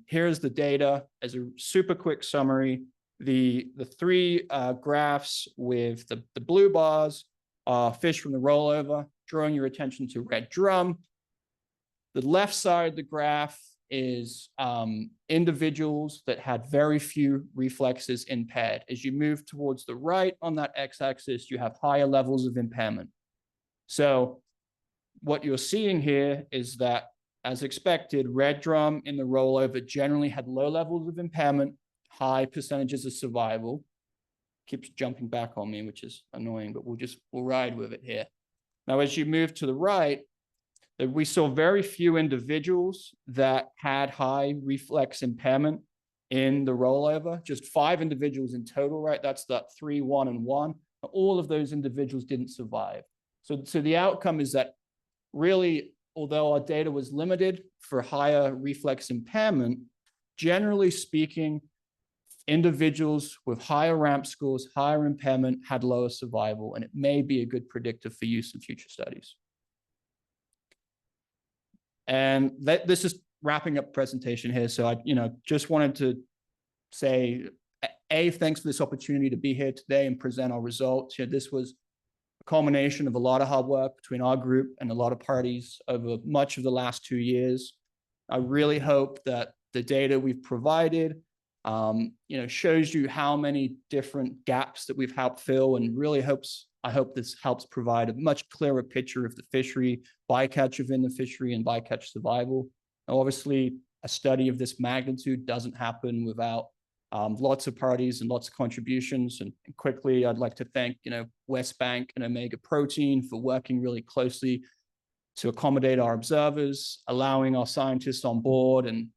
Here's the data as a super quick summary. The 3 graphs with the blue bars are fish from the rollover, drawing your attention to red drum. The left side of the graph is individuals that had very few reflexes impaired. As you move towards the right on that x-axis, you have higher levels of impairment. So what you're seeing here is that, as expected, red drum in the rollover generally had low levels of impairment, high percentages of survival. Keeps jumping back on me, which is annoying, but we'll ride with it here. Now, as you move to the right, we saw very few individuals that had high reflex impairment in the rollover, just 5 individuals in total, right? That's that 3, 1, and 1. All of those individuals didn't survive. So the outcome is that really, although our data was limited for higher reflex impairment, generally speaking, individuals with higher RAMP scores, higher impairment had lower survival, and it may be a good predictor for use in future studies. And this is wrapping up presentation here. So I, just wanted to say, thanks for this opportunity to be here today and present our results. This was a culmination of a lot of hard work between our group and a lot of parties over much of the last 2 years. I really hope that the data we've provided, shows you how many different gaps that we've helped fill, and really I hope this helps provide a much clearer picture of the fishery, bycatch within the fishery, and bycatch survival. Now, obviously, a study of this magnitude doesn't happen without lots of parties and lots of contributions. And quickly, I'd like to thank, West Bank and Omega Protein for working really closely to accommodate our observers, allowing our scientists on board, and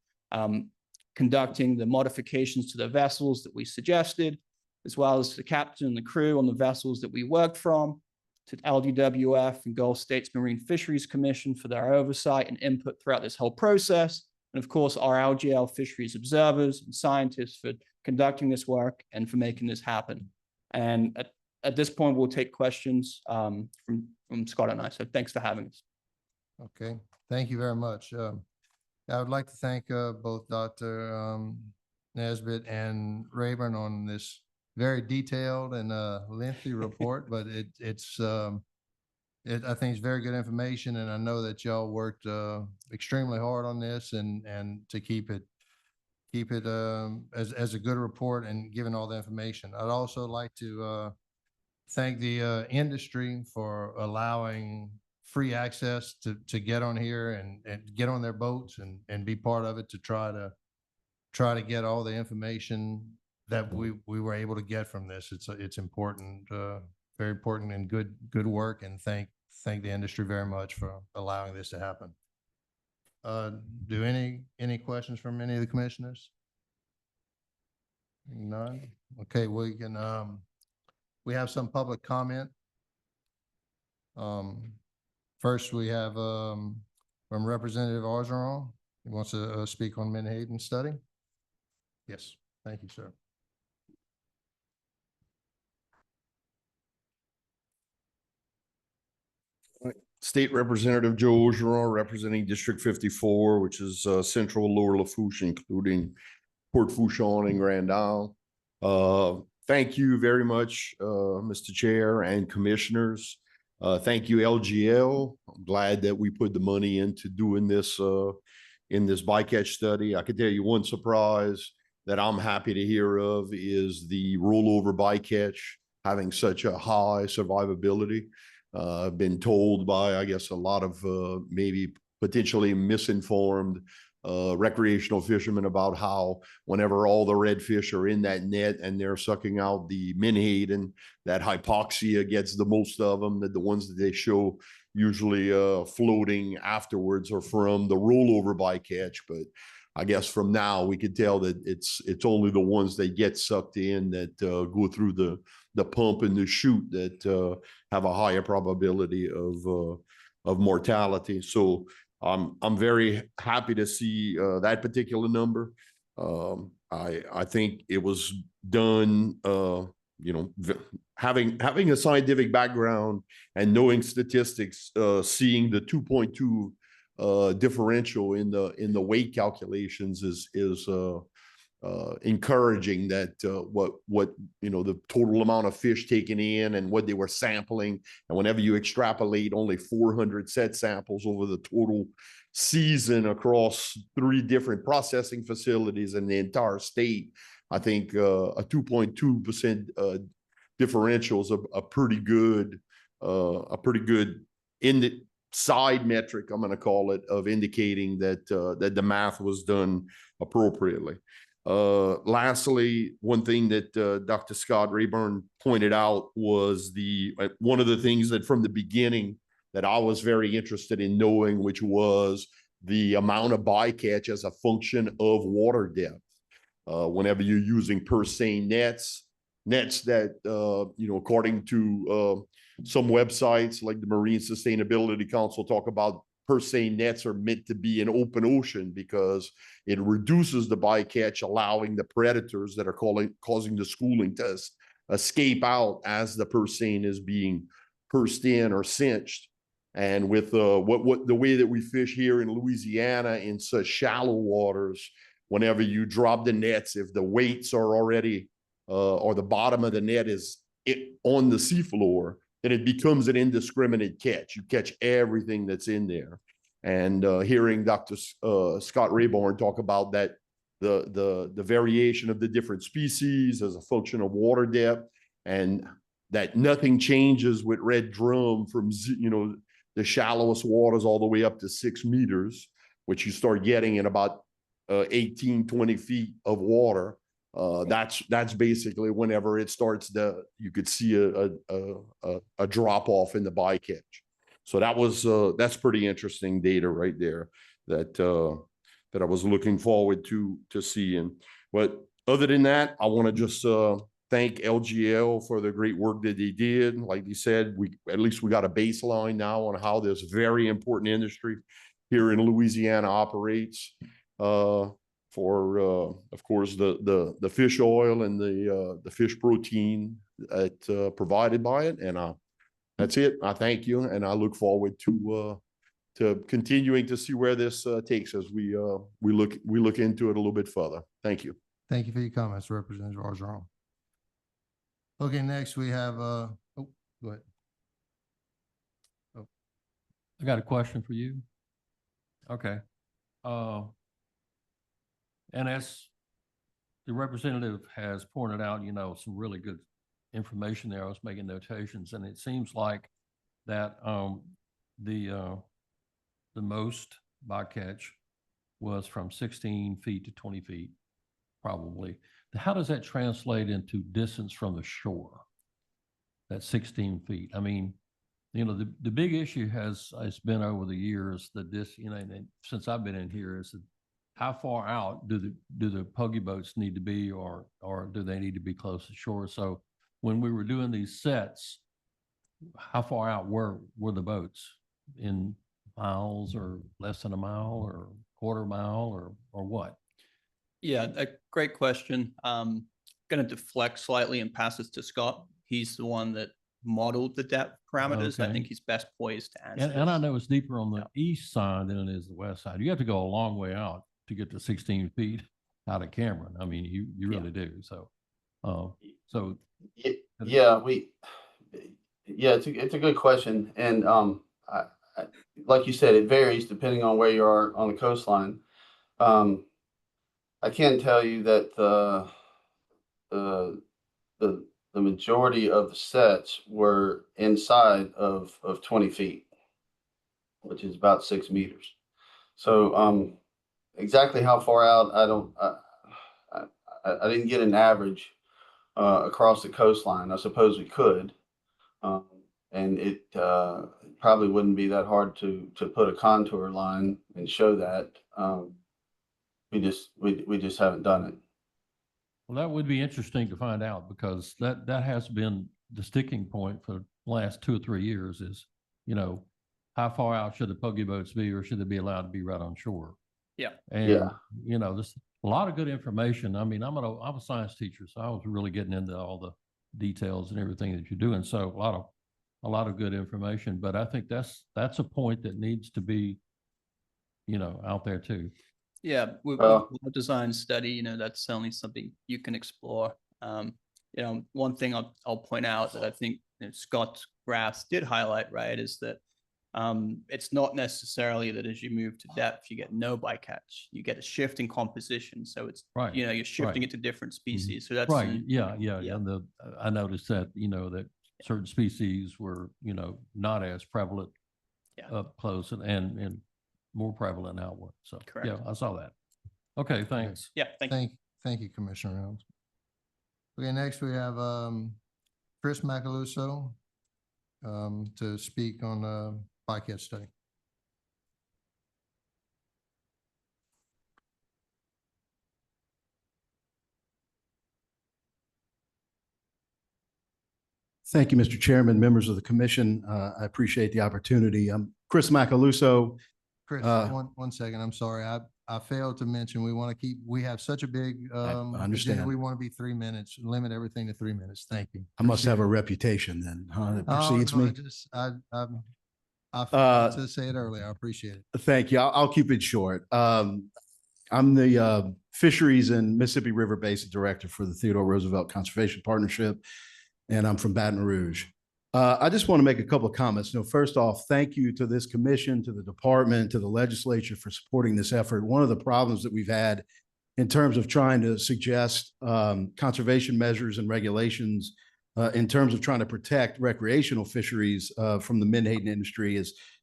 conducting the modifications to the vessels that we suggested, as well as the captain and the crew on the vessels that we worked from, to LWF and Gulf States Marine Fisheries Commission for their oversight and input throughout this whole process. And of course, our LGL fisheries observers and scientists for conducting this work and for making this happen. And at this point, we'll take questions from Scott and I. So thanks for having us. Okay, thank you very much. I would like to thank both Dr. Nesbitt and Rayburn on this very detailed and lengthy report, but I think it's very good information, and I know that y'all worked extremely hard on this and to keep it as a good report and giving all the information. I'd also like to thank the industry for allowing free access to get on here and get on their boats and be part of it, to try to get all the information that we were able to get from this. It's important, very important, and good work, and thank the industry very much for allowing this to happen. Do any questions from any of the commissioners? None? Okay, we can we have some public comment. First, we have from Representative Orgeron. He wants to speak on Menhaden study. Yes, thank you, sir. State Representative Joe Orgeron, representing District 54, which is Central Lower Lafourche, including Port Fourchon and Grand Isle. Thank you very much, Mr. Chair and Commissioners. Thank you, LGL. I'm glad that we put the money into doing this in this bycatch study. I can tell you one surprise that I'm happy to hear of is the rollover bycatch having such a high survivability. I've been told by, I guess, a lot of maybe potentially misinformed recreational fishermen about how whenever all the redfish are in that net and they're sucking out the menhaden, that hypoxia gets the most of them, that the ones that they show usually floating afterwards are from the rollover bycatch. But I guess from now we could tell that it's only the ones that get sucked in that go through the pump and the chute that have a higher probability of mortality. So I'm very happy to see that particular number. I think it was done, having a scientific background and knowing statistics, seeing the 2.2 differential in the weight calculations is encouraging that what the total amount of fish taken in and what they were sampling. And whenever you extrapolate only 400 set samples over the total season across 3 different processing facilities in the entire state, I think a 2.2% differential is a pretty good in the side metric, I'm going to call it, of indicating that that the math was done appropriately. Lastly, one thing that Dr. Scott Rayburn pointed out was one of the things that from the beginning that I was very interested in knowing, which was the amount of bycatch as a function of water depth. Whenever you're using per se nets that, according to some websites like the Marine Sustainability Council talk about per se nets are meant to be in open ocean because it reduces the bycatch, allowing the predators that are causing the schooling to escape out as the purse seine is being pursed in or cinched. And with the way that we fish here in Louisiana in such shallow waters, whenever you drop the nets, if the weights are already or the bottom of the net is on the seafloor, then it becomes an indiscriminate catch. You catch everything that's in there. And hearing Dr. Scott Rayburn talk about that, the variation of the different species as a function of water depth, and that nothing changes with red drum from the shallowest waters all the way up to 6 meters, which you start getting in about 18, 20 feet of water. That's basically whenever it starts you could see a drop off in the bycatch. So that's pretty interesting data right there that I was looking forward to seeing. But other than that, I want to just thank LGL for the great work that they did. Like you said, at least we got a baseline now on how this very important industry here in Louisiana operates. For of course the fish oil and the fish protein that provided by it, and that's it. I thank you, and I look forward to continuing to see where this takes us. We look into it a little bit further. Thank you. Thank you for your comments, Representative Argeron. Okay, next we have go ahead. Oh, I got a question for you. Okay. And as the representative has pointed out, some really good information there. I was making notations, and it seems like that the most bycatch was from 16 feet to 20 feet, probably. How does that translate into distance from the shore? That 16 feet. I mean, the big issue has been over the years that since I've been in here is that how far out do the puggy boats need to be, or do they need to be close to shore? So when we were doing these sets, how far out were the boats? In miles, or less than a mile, or quarter mile, or what? Yeah, a great question. Going to deflect slightly and pass this to Scott. He's the one that modeled the depth parameters. Okay. I think he's best poised to answer And I this. know it's deeper on the east side than it is the west side. You have to go a long way out to get to 16 feet out of Cameron. I mean, you really do. So, it's a good question. And like you said, it varies depending on where you are on the coastline. I can tell you that the majority of the sets were inside of 20 feet, which is about 6 meters. So exactly how far out, I didn't get an average across the coastline. I suppose we could. And it probably wouldn't be that hard to put a contour line and show that. We just haven't done it. well, that would be interesting to find out, because that has been the sticking point for the last 2 or 3 years is, how far out should the puggy boats be, or should they be allowed to be right on shore? Yeah. And, there's a lot of good information. I mean, I'm a science teacher, so I was really getting into all the details and everything that you're doing. So a lot of good information, but I think that's a point that needs to be, out there too. Yeah, with Well- the design study, that's certainly something you can explore. One thing I'll point out that I think Scott's graphs did highlight, right, is that it's not necessarily that as you move to depth, you get no bycatch. You get a shift in composition. So it's, Right, you're shifting right. it to different species. So that's Right, yeah, yeah, yeah. and I noticed that, that certain species were, not as prevalent Yeah. up close and more prevalent outward. So, yeah, Correct. I saw that. Okay, thanks. Yeah, thank you. Thank you, Commissioner Reynolds. Okay, next we have, Chris Macaluso, to speak on the bycatch study. Thank you, Mr. Chairman, members of the commission. I appreciate the opportunity. I'm Chris Macaluso. Chris, Uh, one second, I'm sorry. I failed to mention, we have such a big, understand. agenda. We want to be 3 minutes, limit everything to 3 minutes. Thank you. I must have a Appreciate it. reputation then, huh, that Oh, precedes no, me. I failed to say it earlier. I appreciate it. Thank you. I'll keep it short. I'm the Fisheries and Mississippi River Basin Director for the Theodore Roosevelt Conservation Partnership, and I'm from Baton Rouge. I just want to make a couple of comments. First off, thank you to this commission, to the department, to the legislature for supporting this effort. One of the problems that we've had in terms of trying to suggest conservation measures and regulations in terms of trying to protect recreational fisheries from the menhaden industry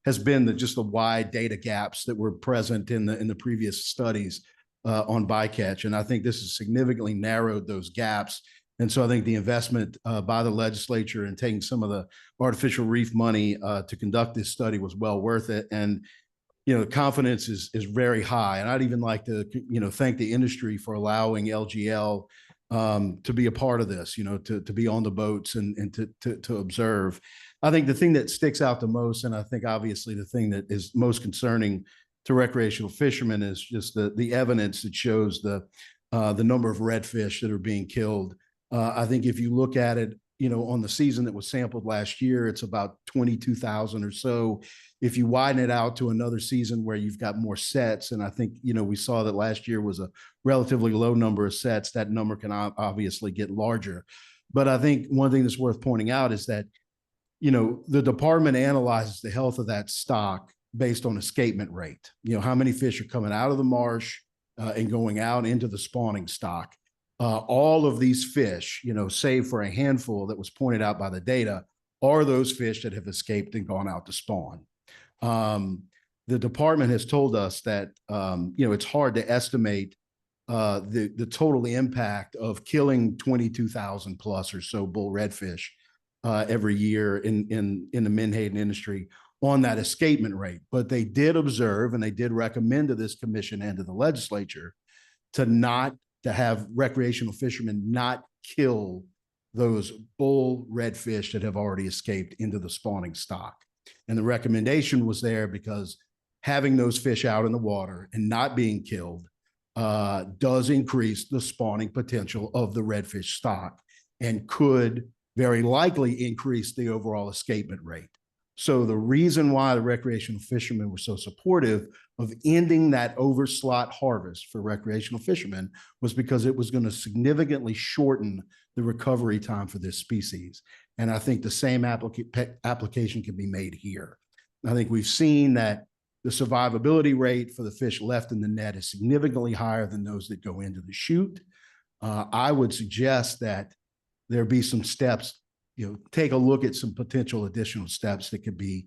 has been just the wide data gaps that were present in the previous studies on bycatch. And I think this has significantly narrowed those gaps. And so I think the investment by the legislature and taking some of the artificial reef money to conduct this study was well worth it. And the confidence is very high. And I'd even like to thank the industry for allowing LGL to be a part of this, to be on the boats and to observe. I think the thing that sticks out the most, and I think obviously the thing that is most concerning to recreational fishermen, is just the evidence that shows the number of redfish that are being killed. I think if you look at it, on the season that was sampled last year, it's about 22,000 or so. If you widen it out to another season where you've got more sets, and I think, we saw that last year was a relatively low number of sets, that number can obviously get larger. But I think one thing that's worth pointing out is that, the department analyzes the health of that stock based on escapement rate. How many fish are coming out of the marsh and going out into the spawning stock. All of these fish, save for a handful that was pointed out by the data, are those fish that have escaped and gone out to spawn. The department has told us that, it's hard to estimate the total impact of killing 22,000 plus or so bull redfish every year in the menhaden industry on that escapement rate. But they did observe, and they did recommend to this commission and to the legislature to have recreational fishermen not kill those bull redfish that have already escaped into the spawning stock. And the recommendation was there because having those fish out in the water and not being killed does increase the spawning potential of the redfish stock and could very likely increase the overall escapement rate. So the reason why the recreational fishermen were so supportive of ending that overslot harvest for recreational fishermen was because it was going to significantly shorten the recovery time for this species. And I think the same application can be made here. I think we've seen that the survivability rate for the fish left in the net is significantly higher than those that go into the chute. I would suggest that there be some steps, take a look at some potential additional steps that could be,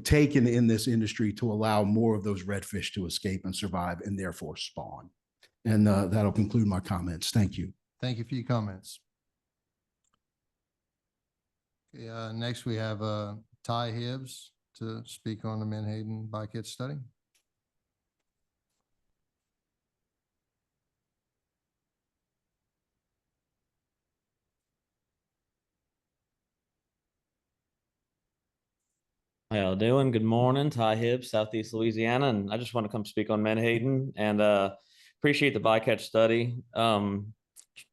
taken in this industry to allow more of those redfish to escape and survive and therefore spawn. And that'll conclude my comments. Thank you. Thank you for your comments. Okay, next we have, Ty Hibbs to speak on the menhaden bycatch study. How y'all doing? Good morning. Ty Hibbs, Southeast Louisiana, and I just want to come speak on menhaden and appreciate the bycatch study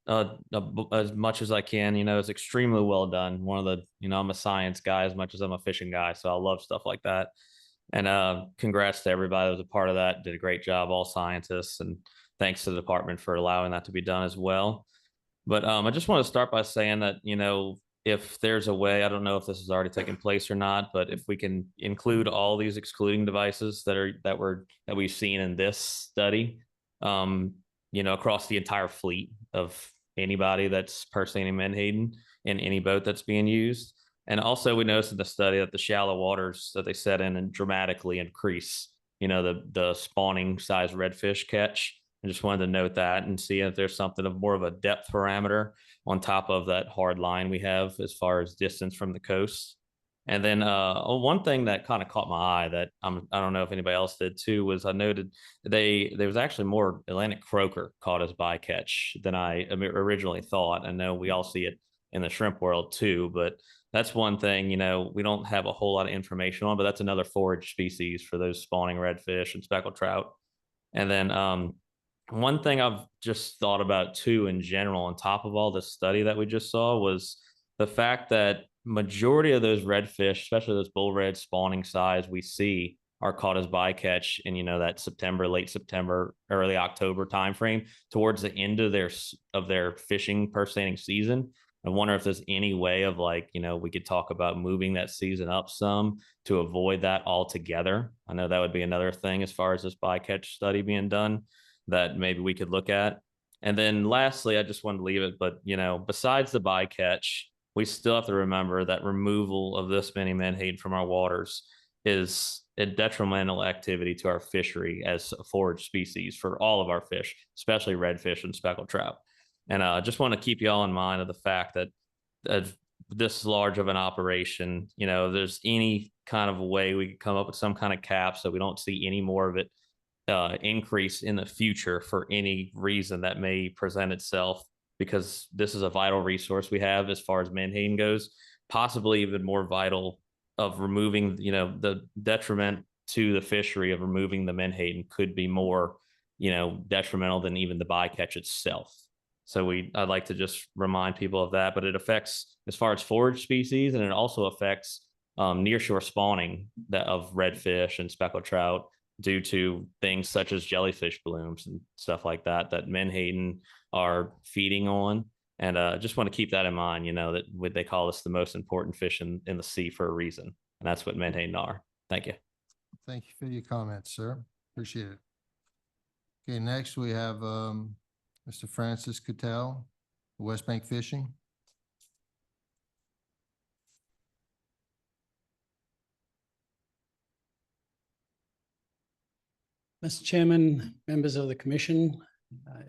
as much as I can. It's extremely well done. One of the, I'm a science guy as much as I'm a fishing guy, so I love stuff like that. And congrats to everybody that was a part of that. Did a great job, all scientists, and thanks to the department for allowing that to be done as well. But I just want to start by saying that, if there's a way, I don't know if this has already taken place or not, but if we can include all these excluding devices that we've seen in this study, across the entire fleet of anybody that's personating Menhaden in any boat that's being used. And also we noticed in the study that the shallow waters that they set in and dramatically increase, the spawning size redfish catch. I just wanted to note that and see if there's something of more of a depth parameter on top of that hard line we have as far as distance from the coast. And then one thing that kind of caught my eye that I don't know if anybody else did too was I noted there was actually more Atlantic croaker caught as bycatch than I originally thought. I know we all see it in the shrimp world too, but that's one thing, we don't have a whole lot of information on, but that's another forage species for those spawning redfish and speckled trout. And then one thing I've just thought about too in general, on top of all this study that we just saw, was the fact that majority of those redfish, especially those bull red spawning size we see, are caught as bycatch in that September, late September, early October timeframe, towards the end of their fishing personating season. I wonder if there's any way of we could talk about moving that season up some to avoid that altogether. I know that would be another thing as far as this bycatch study being done that maybe we could look at. And then lastly, I just wanted to leave it, but besides the bycatch, we still have to remember that removal of this many menhaden from our waters is a detrimental activity to our fishery as a forage species for all of our fish, especially redfish and speckled trout. And I just want to keep you all in mind of the fact that this large of an operation, there's any kind of way we could come up with some kind of cap so we don't see any more of it increase in the future for any reason that may present itself, because this is a vital resource we have as far as menhaden goes, possibly even more vital of removing, the detriment to the fishery of removing the menhaden could be more, detrimental than even the bycatch itself. So I'd like to just remind people of that, but it affects as far as forage species, and it also affects nearshore spawning of redfish and speckled trout due to things such as jellyfish blooms and stuff like that menhaden are feeding on. And just want to keep that in mind, that they call us the most important fish in the sea for a reason. And that's what menhaden are. Thank you. Thank you for your comments, sir. Appreciate it. Okay, next we have Mr. Francis Cattell, West Bank Fishing. Mr. Chairman, members of the commission,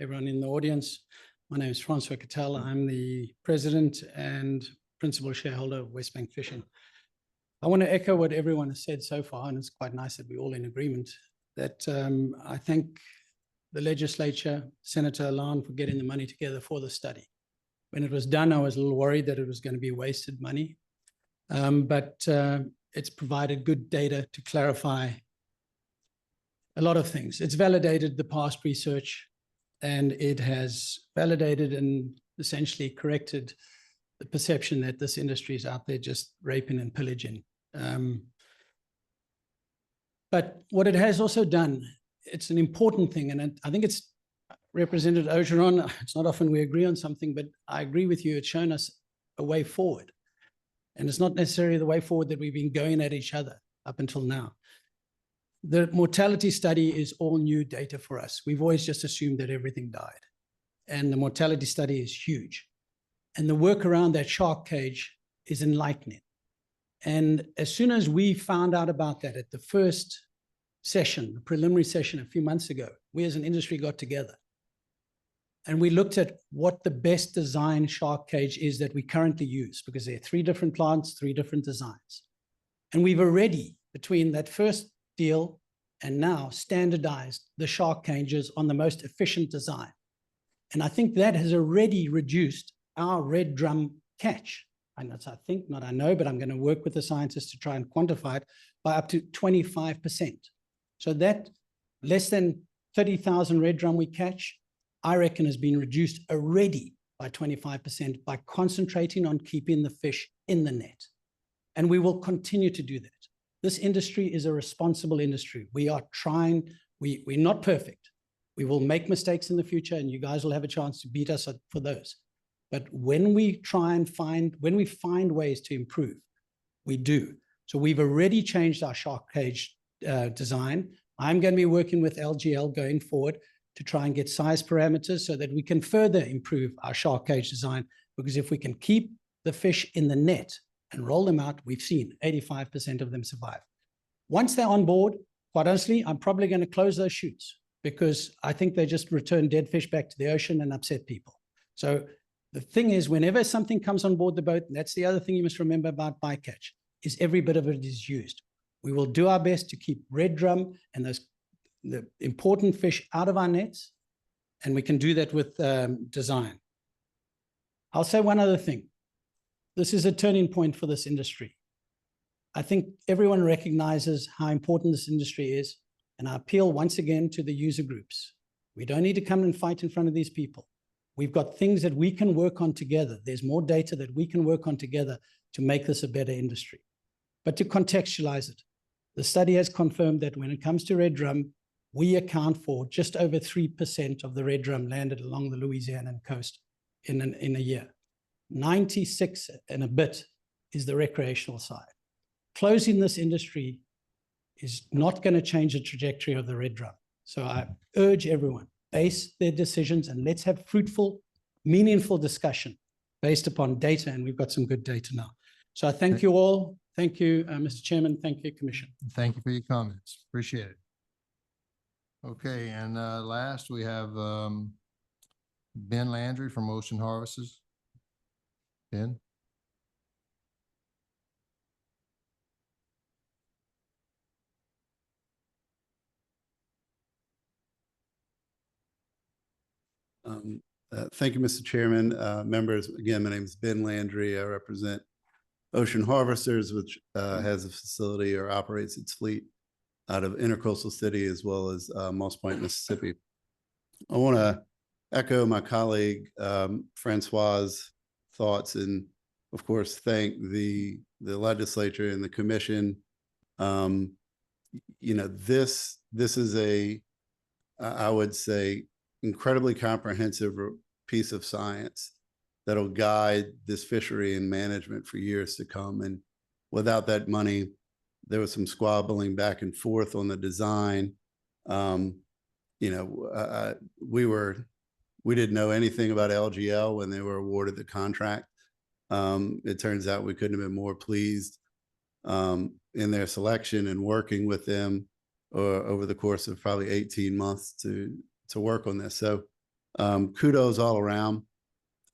everyone in the audience, my name is Francois Cattell. I'm the president and principal shareholder of West Bank Fishing. I want to echo what everyone has said so far, and it's quite nice that we're all in agreement that I thank the legislature, Senator Alon, for getting the money together for the study. When it was done, I was a little worried that it was going to be wasted money, but it's provided good data to clarify a lot of things. It's validated the past research, and it has validated and essentially corrected the perception that this industry is out there just raping and pillaging. But what it has also done, it's an important thing, and I think it's Representative Ogeron, it's not often we agree on something, but I agree with you, it's shown us a way forward. And it's not necessarily the way forward that we've been going at each other up until now. The mortality study is all new data for us. We've always just assumed that everything died. And the mortality study is huge. And the work around that shark cage is enlightening. And as soon as we found out about that at the first session, the preliminary session a few months ago, we as an industry got together. And we looked at what the best design shark cage is that we currently use, because there are 3 different plants, 3 different designs. And we've already, between that first deal and now, standardized the shark cages on the most efficient design. And I think that has already reduced our red drum catch. And that's, I think, not I know, but I'm going to work with the scientists to try and quantify it by up to 25%. So that less than 30,000 red drum we catch, I reckon has been reduced already by 25% by concentrating on keeping the fish in the net. And we will continue to do that. This industry is a responsible industry. We are trying, we're not perfect. We will make mistakes in the future and you guys will have a chance to beat us for those. But when we when we find ways to improve, we do. So we've already changed our shark cage design. I'm going to be working with LGL going forward to try and get size parameters so that we can further improve our shark cage design. Because if we can keep the fish in the net and roll them out, we've seen 85% of them survive. Once they're on board, quite honestly, I'm probably going to close those chutes because I think they just return dead fish back to the ocean and upset people. So the thing is, whenever something comes on board the boat, and that's the other thing you must remember about bycatch, is every bit of it is used. We will do our best to keep red drum and the important fish out of our nets, and we can do that with design. I'll say one other thing. This is a turning point for this industry. I think everyone recognizes how important this industry is, and I appeal once again to the user groups. We don't need to come and fight in front of these people. We've got things that we can work on together. There's more data that we can work on together to make this a better industry. But to contextualize it, the study has confirmed that when it comes to red drum, we account for just over 3% of the red drum landed along the Louisiana coast in a year. 96 and a bit is the recreational side. Closing this industry is not going to change the trajectory of the red drum. So I urge everyone, base their decisions and let's have fruitful, meaningful discussion based upon data. And we've got some good data now. So I thank you all. Thank you, Mr. Chairman. Thank you, Commission. Thank you for your comments. Appreciate it. Okay, and last we have Ben Landry from Ocean Harvesters. Ben? Thank you, Mr. Chairman. Members, again, my name is Ben Landry. I represent Ocean Harvesters, which has a facility or operates its fleet out of Intercoastal City as well as Moss Point, Mississippi. I want to echo my colleague Francois's thoughts and, of course, thank the legislature and the commission. You know, this is I would say, incredibly comprehensive piece of science that'll guide this fishery and management for years to come. And without that money, there was some squabbling back and forth on the design. You know, we didn't know anything about LGL when they were awarded the contract. It turns out we couldn't have been more pleased in their selection and working with them over the course of probably 18 months to work on this. So kudos all around.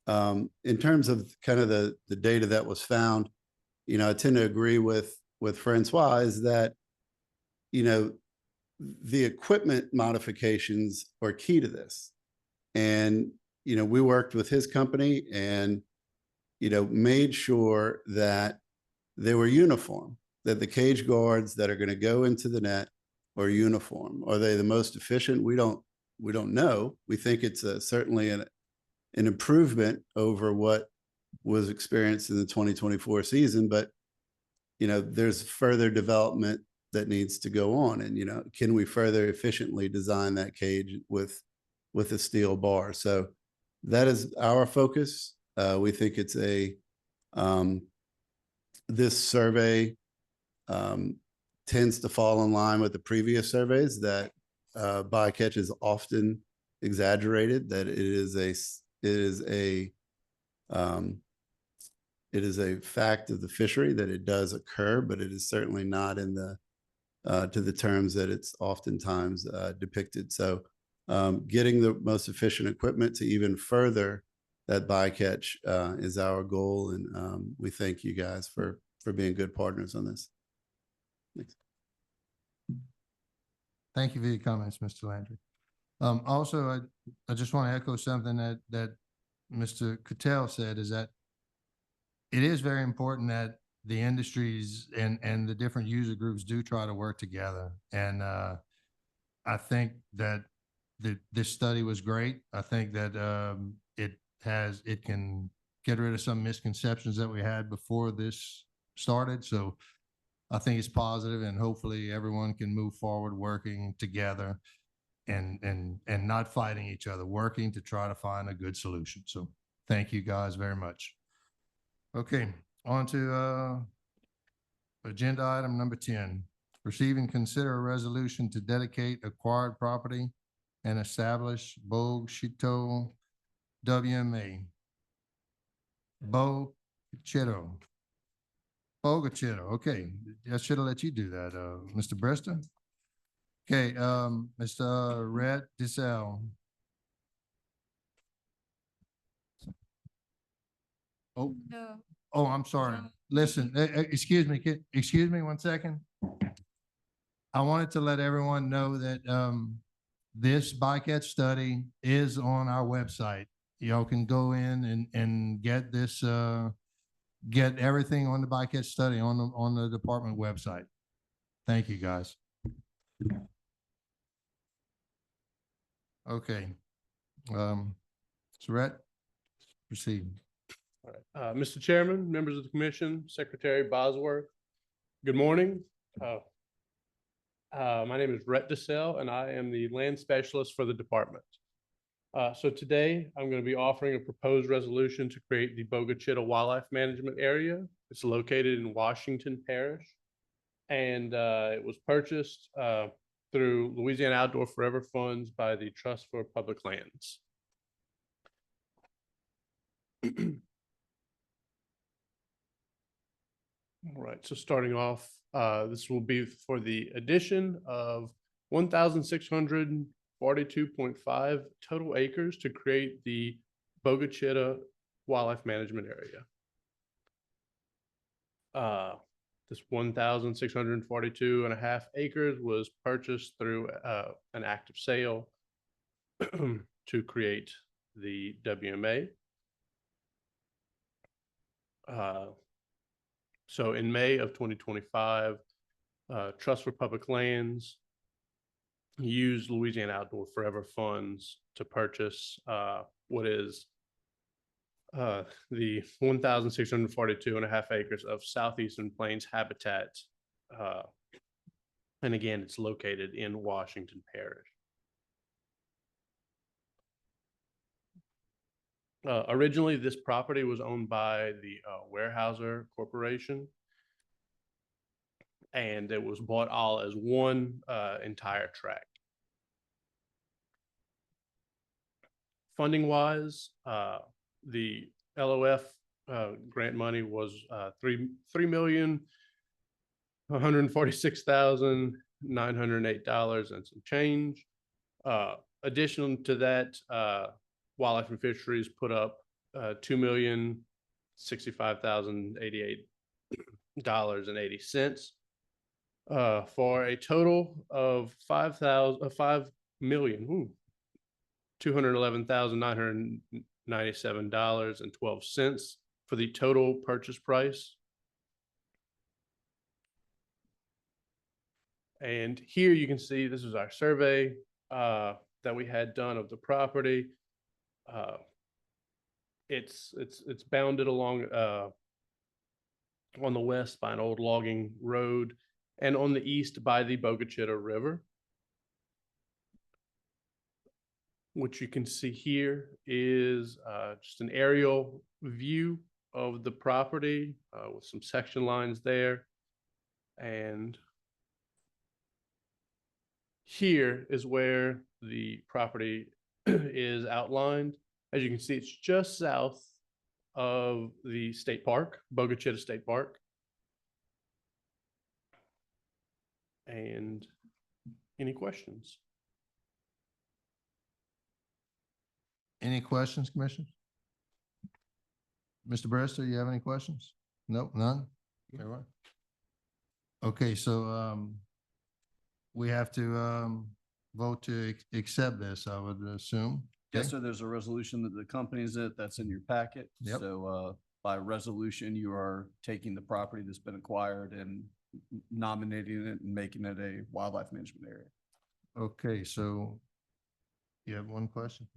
In terms of kind of the data that was found, you know, I tend to agree with Francois is that, you know, the equipment modifications are key to this. And, you know, we worked with his company and, you know, made sure that they were uniform, that the cage guards that are going to go into the net are uniform. Are they the most efficient? We don't know. We think it's certainly an improvement over what was experienced in the 2024 season, but you know, there's further development that needs to go on. And, you know, can we further efficiently design that cage with a steel bar? So that is our focus. We think it's this survey tends to fall in line with the previous surveys that bycatch is often exaggerated, that it is a fact of the fishery that it does occur, but it is certainly not in to the terms that it's oftentimes depicted. So getting the most efficient equipment to even further that bycatch is our goal. And we thank you guys for being good partners on this. Thanks. Thank you for your comments, Mr. Landry. Also, I just want to echo something that Mr. Cattell said, is that it is very important that the industries and the different user groups do try to work together. And I think that this study was great. I think that it can get rid of some misconceptions that we had before this started. So I think it's positive and hopefully everyone can move forward working together and not fighting each other, working to try to find a good solution. So thank you guys very much. Okay, on to agenda item number 10. Receive and consider a resolution to dedicate acquired property and establish Bogchito WMA. Bogchito. Bogchito, okay. I should have let you do that, Mr. Brista. Okay, Mr. Red DeSalle. Oh, No. oh, I'm sorry. No. Listen, excuse me, excuse me 1 second. I wanted to let everyone know that, this bycatch study is on our website. Y'all can go in and get this, get everything on the bycatch study on the department website. Thank you, guys. Okay. Surratt, proceed. All right. Mr. Chairman, members of the commission, Secretary Bosworth, good morning. My name is Rhett DeSalle, and I am the land specialist for the department. So today, I'm going to be offering a proposed resolution to create the Bogchito Wildlife Management Area. It's located in Washington Parish, and it was purchased through Louisiana Outdoor Forever Funds by the Trust for Public Lands. All right, so starting off, this will be for the addition of 1,642.5 total acres to create the Bogchito Wildlife Management Area. This 1,642.5 acres was purchased through an active sale to create the WMA. So in May of 2025, Trust for Public Lands used Louisiana Outdoor Forever Funds to purchase what is the 1,642.5 acres of Southeastern Plains habitat. And again, it's located in Washington Parish. Originally, this property was owned by the Weyerhaeuser Corporation, and it was bought all as one entire tract. Funding wise, the LWF grant money was $3,146,908 and some change. Additional to that, Wildlife and Fisheries put up $2,065,088.80 for a total of $5,211,997.12 for the total purchase price. And here you can see this is our survey that we had done of the property. It's bounded along on the west by an old logging road and on the east by the Bogchito River. What you can see here is just an aerial view of the property with some section lines there. And here is where the property is outlined. As you can see, it's just south of the state park, Bogchito State Park. And any questions? Any questions, Commissioner? Mr. Brewster, you have any questions? Nope, none? Very well. Okay, so we have to vote to accept this, I would assume. Yes, Okay. sir. There's a resolution that accompanies it. That's in your packet. Yep. So by resolution, you are taking the property that's been acquired and nominating it and making it a wildlife management area. Okay, so you have one question?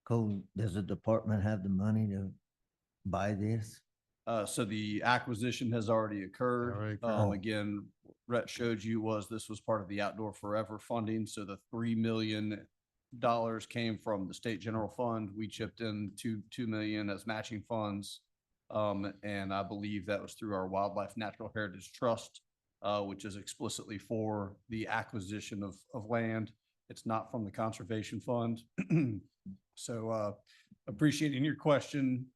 Cole, does the department have the money to buy this? So the acquisition has already occurred. Already occurred. Again, Rhett showed you this was part of the Outdoor Forever funding. So the $3 million came from the state general fund. We chipped in $2 million as matching funds. And I believe that was through our Wildlife Natural Heritage Trust, which is explicitly for the acquisition of land. It's not from the conservation fund. So appreciating your question,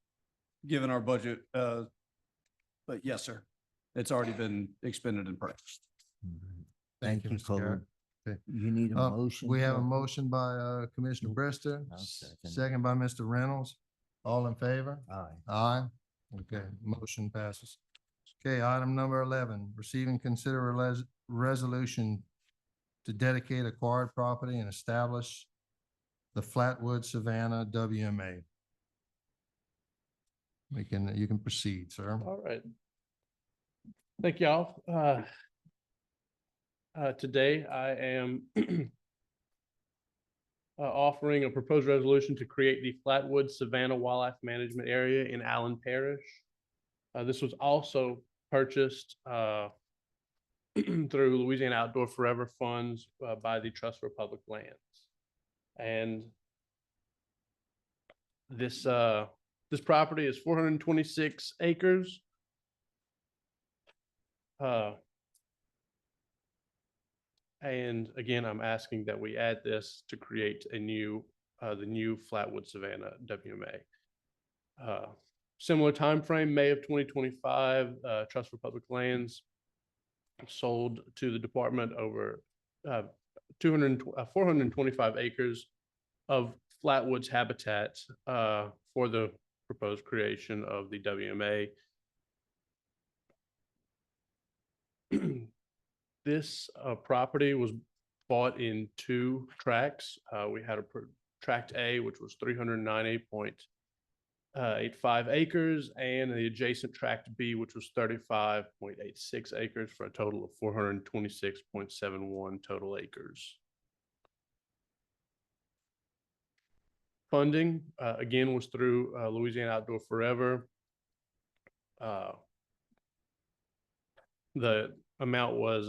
given our budget. But yes, sir, it's already been expended and purchased. Thank you, Mr. Garrett. Okay. You need a motion? We have a for- motion by Commissioner Brister, I'll second. second by Mr. Reynolds. All in favor? Aye. Aye. Okay, motion passes. Okay, item number 11, receive and consider a resolution to dedicate acquired property and establish the Flatwood Savannah WMA. You can proceed, sir. All right. Thank y'all. Today I am offering a proposed resolution to create the Flatwood Savannah Wildlife Management Area in Allen Parish. This was also purchased through Louisiana Outdoor Forever funds by the Trust for Public Lands. And this property is 426 acres. And again, I'm asking that we add this to create a new, the new Flatwood Savannah WMA. Similar time frame, May of 2025, Trust for Public Lands sold to the department over 425 acres of flatwoods habitat for the proposed creation of the WMA. This property was bought in two tracts. We had tract A, which was 390.85 acres, and the adjacent tract B, which was 35.86 acres, for a total of 426.71 total acres. Funding, again, was through Louisiana Outdoor Forever. The amount was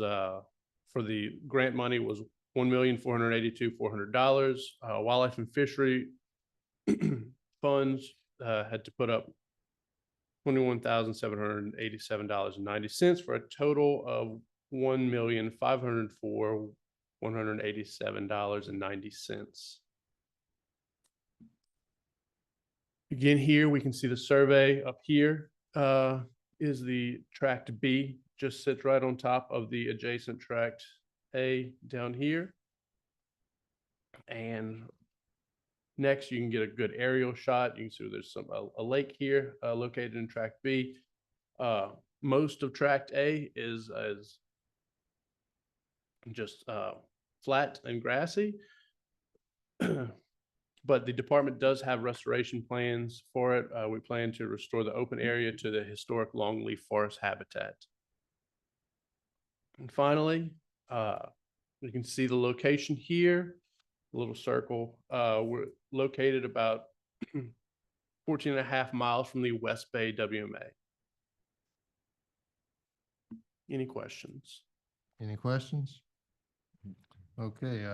for the grant money was $1,482,400. Wildlife and Fishery funds had to put up $21,787.90 for a total of $1,504,187.90. Again, here we can see the survey. Up here is the tract B, just sits right on top of the adjacent tract A down here. And next, you can get a good aerial shot. You can see there's a lake here located in tract B. Most of tract A is just flat and grassy. But the department does have restoration plans for it. We plan to restore the open area to the historic longleaf forest habitat. And finally, you can see the location here, a little circle. We're located about 14.5 miles from the West Bay WMA. Any questions? Any questions? Okay,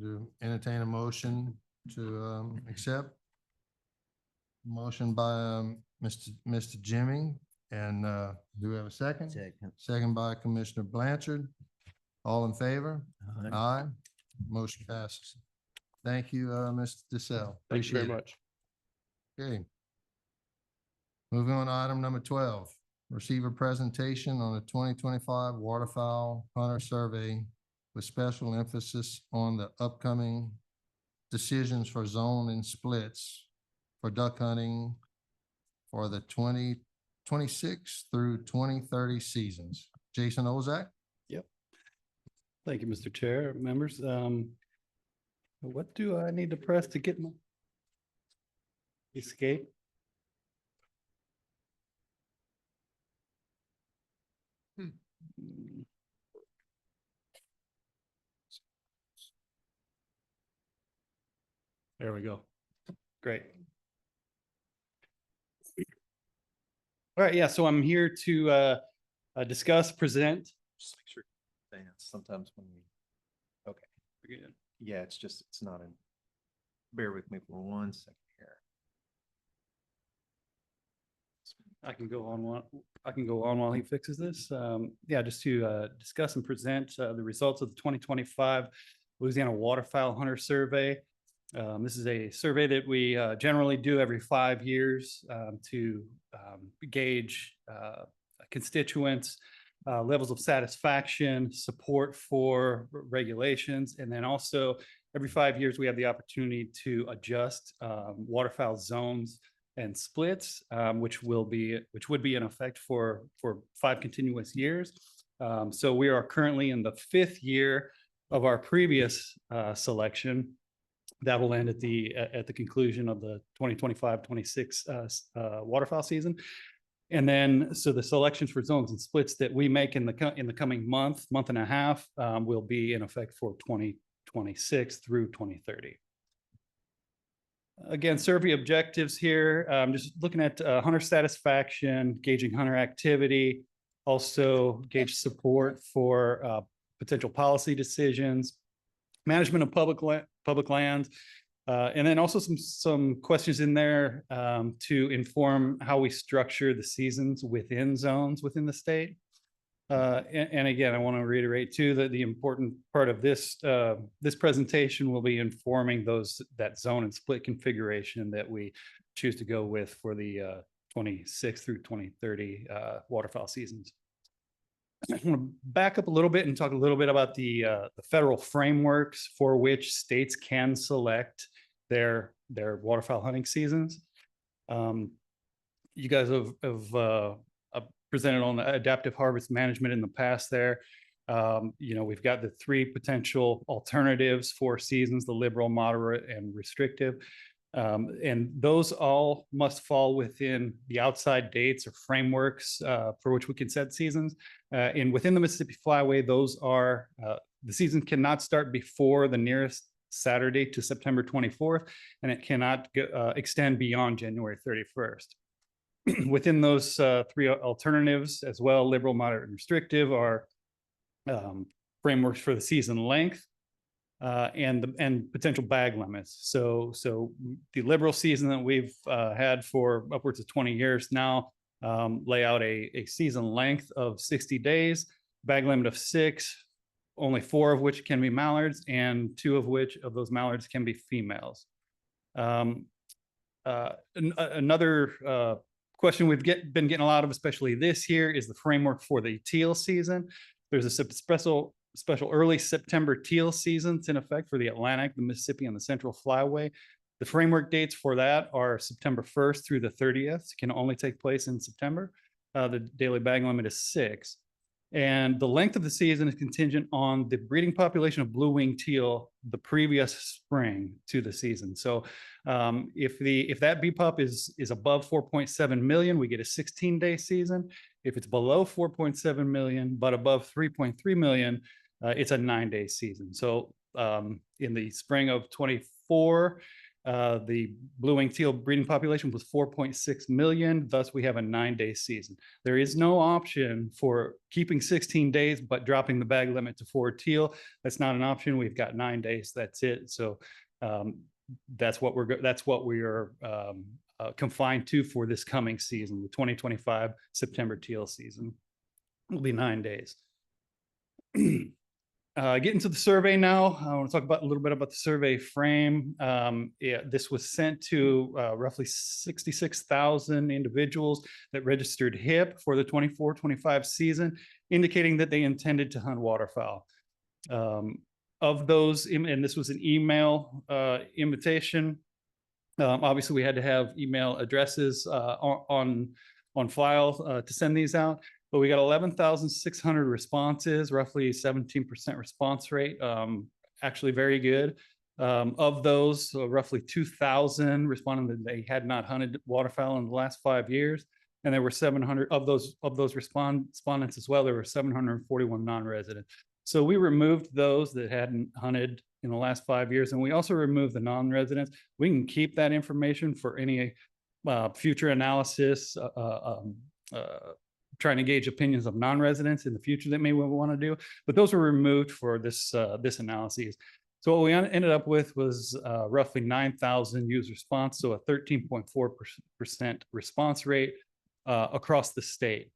do entertain a motion to accept. Motion by Mr. Jimmy, and do we have a second? Second. Second by Commissioner Blanchard. All in favor? Aye. Aye. Motion passes. Thank you, Mr. DeSalle. Thank you very Appreciate it. much. Okay. Moving on to item number 12, receive a presentation on the 2025 waterfowl hunter survey with special emphasis on the upcoming decisions for zone and splits for duck hunting for the 2026 through 2030 seasons. Jason Ozak? Yep. Thank you, Mr. Chair, members. What do I need to press to get my escape? There we go. Great. All right, yeah, so I'm here to discuss, present. Just make sure. Sometimes when we, okay, yeah, it's not in. Bear with me for 1 second here. I can go on while he fixes this. Yeah, just to discuss and present the results of the 2025 Louisiana Waterfowl Hunter Survey. This is a survey that we generally do every 5 years to gauge constituents, levels of satisfaction, support for regulations, and then also every 5 years we have the opportunity to adjust waterfowl zones and splits, which would be in effect for 5 continuous years. So we are currently in the 5th year of our previous selection. That will end at the conclusion of the 2025-26 waterfowl season. And then, so the selections for zones and splits that we make in the coming month and a half will be in effect for 2026 through 2030. Again, survey objectives here, just looking at hunter satisfaction, gauging hunter activity, also gauge support for potential policy decisions, management of public lands, and then also some questions in there to inform how we structure the seasons within zones within the state. And again, I want to reiterate too that the important part of this this presentation will be informing that zone and split configuration that we choose to go with for the 26 through 2030 waterfowl seasons. I want to back up a little bit and talk a little bit about the federal frameworks for which states can select their waterfowl hunting seasons. You guys have presented on adaptive harvest management in the past there. We've got the 3 potential alternatives for seasons, the liberal, moderate, and restrictive. And those all must fall within the outside dates or frameworks for which we can set seasons. And within the Mississippi Flyway, those are, the season cannot start before the nearest Saturday to September 24th, and it cannot extend beyond January 31st. Within those 3 alternatives as well, liberal, moderate, and restrictive are frameworks for the season length and potential bag limits. So the liberal season that we've had for upwards of 20 years now lay out a season length of 60 days, bag limit of 6, only 4 of which can be mallards, and 2 of which of those mallards can be females. Another question we've been getting a lot of, especially this year, is the framework for the teal season. There's a special early September teal season. It's in effect for the Atlantic, the Mississippi, and the Central Flyway. The framework dates for that are September 1st through the 30th. It can only take place in September. The daily bag limit is 6. And the length of the season is contingent on the breeding population of blue-winged teal the previous spring to the season. So if that bee pup is above 4.7 million, we get a 16-day season. If it's below 4.7 million, but above 3.3 million, it's a 9-day season. So in the spring of 24, the blue-winged teal breeding population was 4.6 million. Thus, we have a 9-day season. There is no option for keeping 16 days, but dropping the bag limit to 4 teal. That's not an option. We've got 9 days. That's it. So that's what we are confined to for this coming season. The 2025 September teal season will be 9 days. Getting to the survey now, I want to talk a little bit about the survey frame. This was sent to roughly 66,000 individuals that registered HIP for the 24-25 season, indicating that they intended to hunt waterfowl. Of those, and this was an email invitation. Obviously, we had to have email addresses on file to send these out. But we got 11,600 responses, roughly 17% response rate, actually very good. Of those, roughly 2,000 responded that they had not hunted waterfowl in the last 5 years. And there were 700 of those respondents as well. There were 741 non-residents. So we removed those that hadn't hunted in the last 5 years. And we also removed the non-residents. We can keep that information for any future analysis trying to gauge opinions of non-residents in the future that may want to do, but those were removed for this analysis. So what we ended up with was roughly 9,000 user response, so a 13.4% response rate across the state.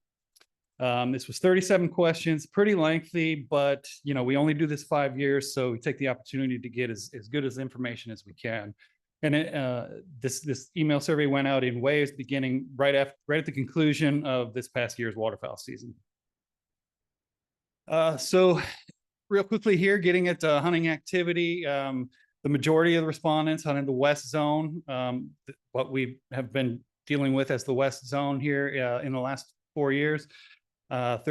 This was 37 questions, pretty lengthy, but we only do this 5 years, so we take the opportunity to get as good as information as we can. And this email survey went out in waves beginning right at the conclusion of this past year's waterfowl season. So real quickly here, getting at hunting activity, the majority of the respondents hunted the west zone, what we have been dealing with as the west zone here in the last 4 years. About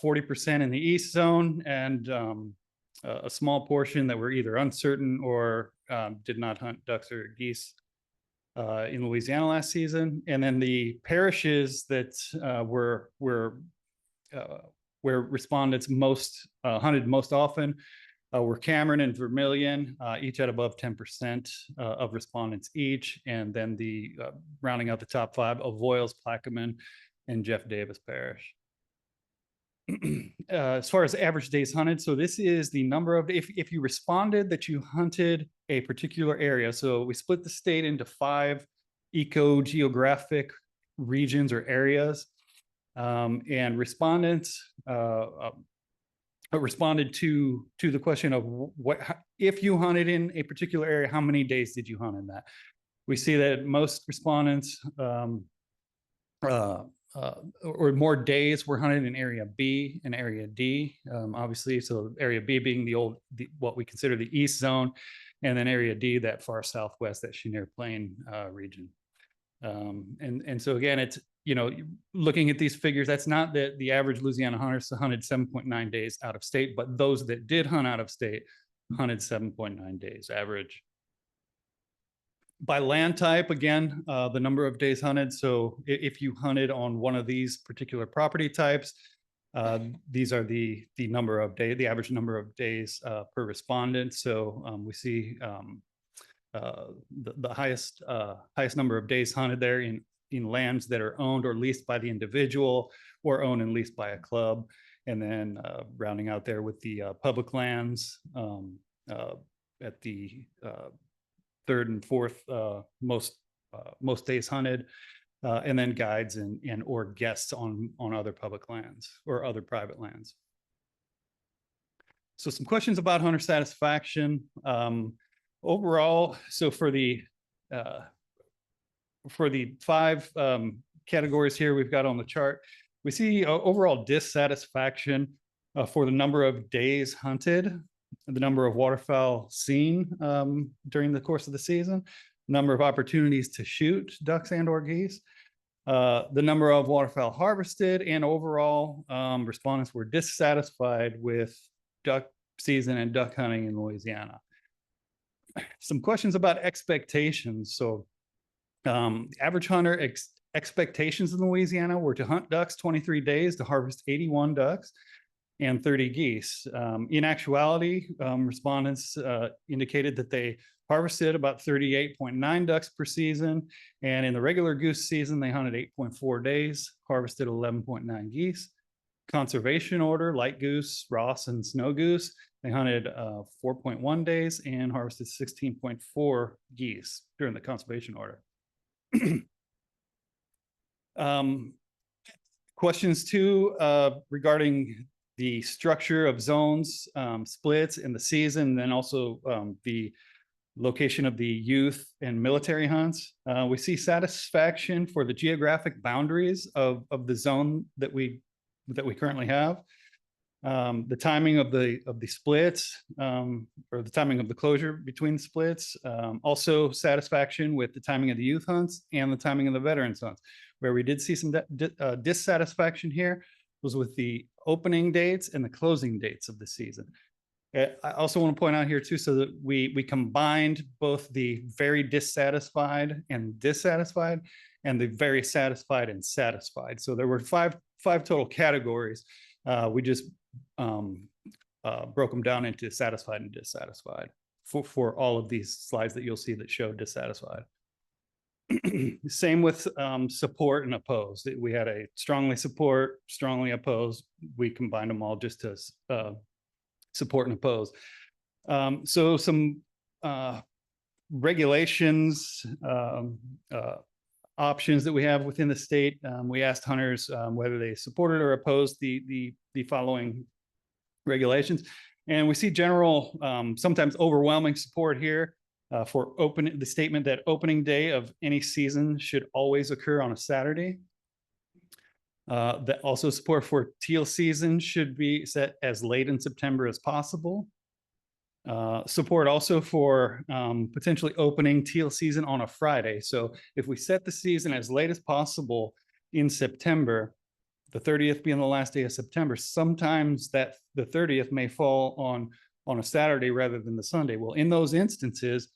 40% in the east zone, and a small portion that were either uncertain or did not hunt ducks or geese in Louisiana last season. And then the parishes that were where respondents hunted most often were Cameron and Vermilion, each at above 10% of respondents each. And then the rounding out the top 5, Avoyelles, Plaquemine, and Jeff Davis Parish. As far as average days hunted, so this is the number of, if you responded that you hunted a particular area. So we split the state into 5 eco-geographic regions or areas, and respondents responded to the question of what, if you hunted in a particular area, how many days did you hunt in that? We see that most respondents or more days were hunted in area B and area D, obviously. So area B being what we consider the east zone, and then area D, that far southwest, that Chenier Plain region. And so again, it's, looking at these figures, that's not that the average Louisiana hunter hunted 7.9 days out of state, but those that did hunt out of state hunted 7.9 days average. By land type, again, the number of days hunted. So if you hunted on one of these particular property types, these are the number of days, the average number of days per respondent. So we see the highest number of days hunted there in lands that are owned or leased by the individual, or owned and leased by a club. And then rounding out there with the public lands at the 3rd and 4th most days hunted, and then guides and or guests on other public lands or other private lands. So some questions about hunter satisfaction. Overall, so for the 5 categories here we've got on the chart, we see overall dissatisfaction for the number of days hunted, the number of waterfowl seen during the course of the season, number of opportunities to shoot ducks and or geese, the number of waterfowl harvested, and overall respondents were dissatisfied with duck season and duck hunting in Louisiana. Some questions about expectations. So average hunter expectations in Louisiana were to hunt ducks 23 days, to harvest 81 ducks and 30 geese. In actuality, respondents indicated that they harvested about 38.9 ducks per season. And in the regular goose season, they hunted 8.4 days, harvested 11.9 geese. Conservation order, light goose, Ross, and snow goose, they hunted 4.1 days and harvested 16.4 geese during the conservation order. Questions too regarding the structure of zones, splits in the season, and then also the location of the youth and military hunts. We see satisfaction for the geographic boundaries of the zone that we currently have. The timing of the splits, or the timing of the closure between the splits. Also satisfaction with the timing of the youth hunts and the timing of the veterans hunts. Where we did see some dissatisfaction here was with the opening dates and the closing dates of the season. I also want to point out here too, so that we combined both the very dissatisfied and dissatisfied, and the very satisfied and satisfied. So there were five total categories. We just broke them down into satisfied and dissatisfied for all of these slides that you'll see that show dissatisfied. Same with support and oppose. We had a strongly support, strongly oppose. We combined them all just to support and oppose. So some regulations, options that we have within the state. We asked hunters whether they supported or opposed the following regulations. And we see general, sometimes overwhelming support here for the statement that opening day of any season should always occur on a Saturday. That also support for teal season should be set as late in September as possible. Support also for potentially opening teal season on a Friday. So if we set the season as late as possible in September, the 30th being the last day of September, sometimes that the 30th may fall on a Saturday rather than the Sunday. Well, in those instances,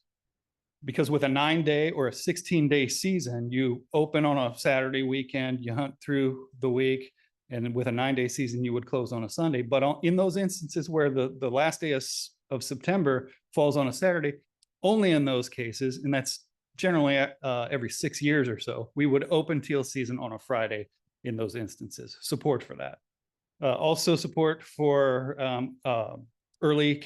because with a 9-day or a 16-day season, you open on a Saturday weekend, you hunt through the week, and with a 9-day season, you would close on a Sunday. But in those instances where the last day of September falls on a Saturday, only in those cases, and that's generally every 6 years or so, we would open teal season on a Friday in those instances. Support for that. Also support for early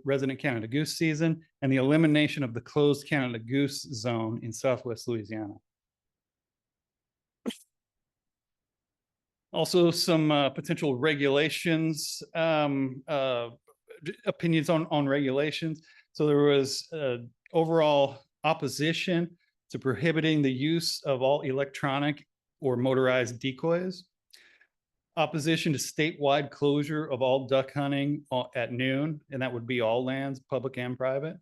resident Canada goose season and the elimination of the closed Canada goose zone in Southwest Louisiana. Also some potential regulations, opinions on regulations. So there was overall opposition to prohibiting the use of all electronic or motorized decoys. Opposition to statewide closure of all duck hunting at noon, and that would be all lands, public and private.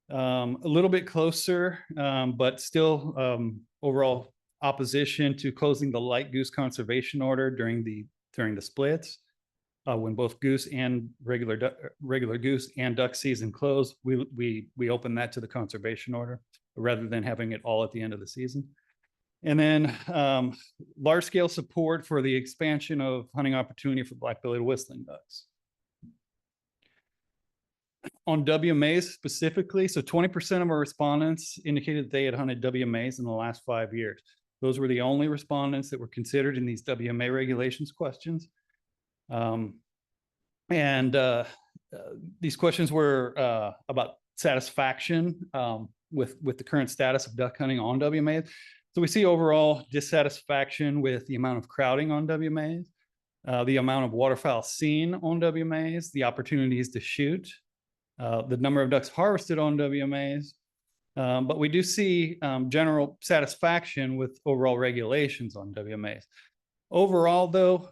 A little bit closer, but still overall opposition to closing the light goose conservation order during the splits. When both goose and regular goose and duck season close, we open that to the conservation order rather than having it all at the end of the season. And then large scale support for the expansion of hunting opportunity for black-bellied whistling ducks. On WMAs specifically, so 20% of our respondents indicated they had hunted WMAs in the last 5 years. Those were the only respondents that were considered in these WMA regulations questions. These questions were about satisfaction with the current status of duck hunting on WMAs. So we see overall dissatisfaction with the amount of crowding on WMAs, the amount of waterfowl seen on WMAs, the opportunities to shoot, the number of ducks harvested on WMAs. But we do see general satisfaction with overall regulations on WMAs. Overall, though,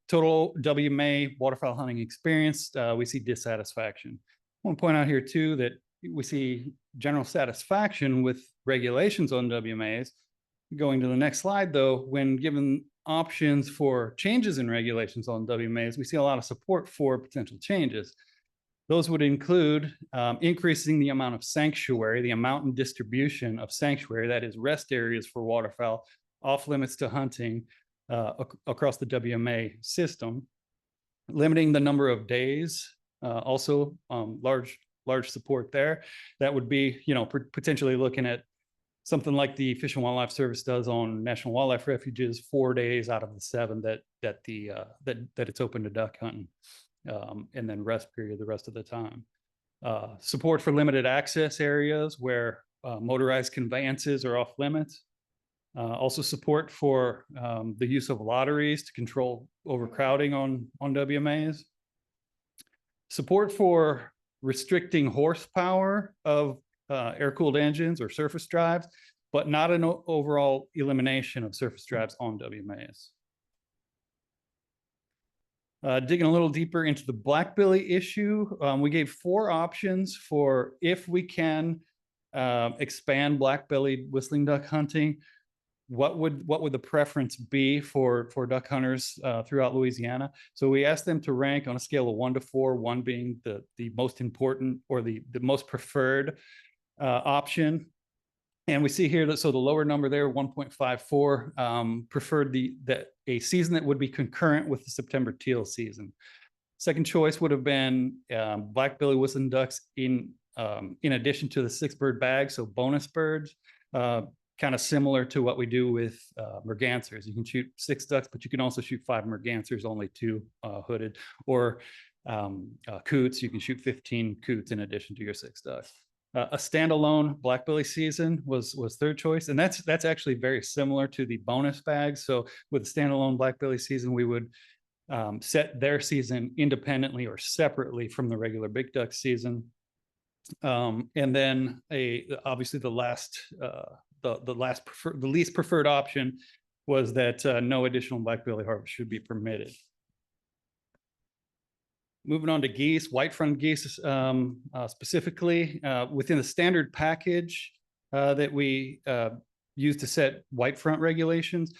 total WMA waterfowl hunting experience, we see dissatisfaction. I want to point out here too that we see general satisfaction with regulations on WMAs. Going to the next slide though, when given options for changes in regulations on WMAs, we see a lot of support for potential changes. Those would include increasing the amount of sanctuary, the amount and distribution of sanctuary, that is rest areas for waterfowl off limits to hunting across the WMA system, limiting the number of days, also large support there. That would be, potentially looking at something like the Fish and Wildlife Service does on National Wildlife Refuges, 4 days out of the 7 that it's open to duck hunting, and then rest period the rest of the time. Support for limited access areas where motorized conveyances are off limits. Also support for the use of lotteries to control overcrowding on WMAs. Support for restricting horsepower of air-cooled engines or surface drives, but not an overall elimination of surface drives on WMAs. Digging a little deeper into the blackbelly issue, we gave 4 options for if we can expand black-bellied whistling duck hunting. What would the preference be for duck hunters throughout Louisiana? So we asked them to rank on a scale of 1 to 4, 1 being the most important or the most preferred option. And we see here that, so the lower number there, 1.54, preferred a season that would be concurrent with the September teal season. Second choice would have been black-bellied whistling ducks in addition to the 6-bird bag, so bonus birds. kind of similar to what we do with mergansers. You can shoot 6 ducks, but you can also shoot 5 mergansers, only 2 hooded, or coots. You can shoot 15 coots in addition to your 6 ducks. A standalone blackbelly season was third choice, and that's actually very similar to the bonus bag. So with a standalone blackbelly season, we would set their season independently or separately from the regular big duck season. And then obviously the least preferred option was that no additional blackbelly harvest should be permitted. Moving on to geese, white-fronted geese specifically, within the standard package that we use to set white front regulations,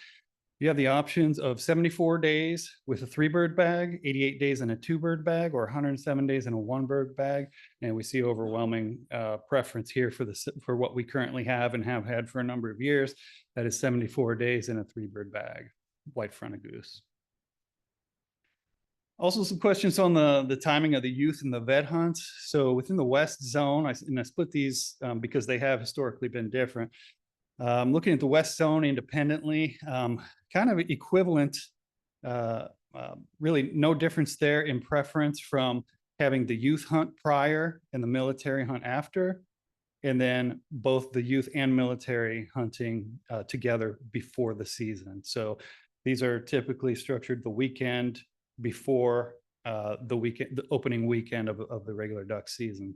you have the options of 74 days with a 3-bird bag, 88 days in a 2-bird bag, or 107 days in a 1-bird bag. And we see overwhelming preference here for what we currently have and have had for a number of years. That is 74 days in a 3-bird bag, white-fronted goose. Also, some questions on the timing of the youth and the vet hunts. So within the West Zone, I split these because they have historically been different. Looking at the West Zone independently, kind of equivalent, really no difference there in preference from having the youth hunt prior and the military hunt after, and then both the youth and military hunting together before the season. So these are typically structured the weekend before the opening weekend of the regular duck season.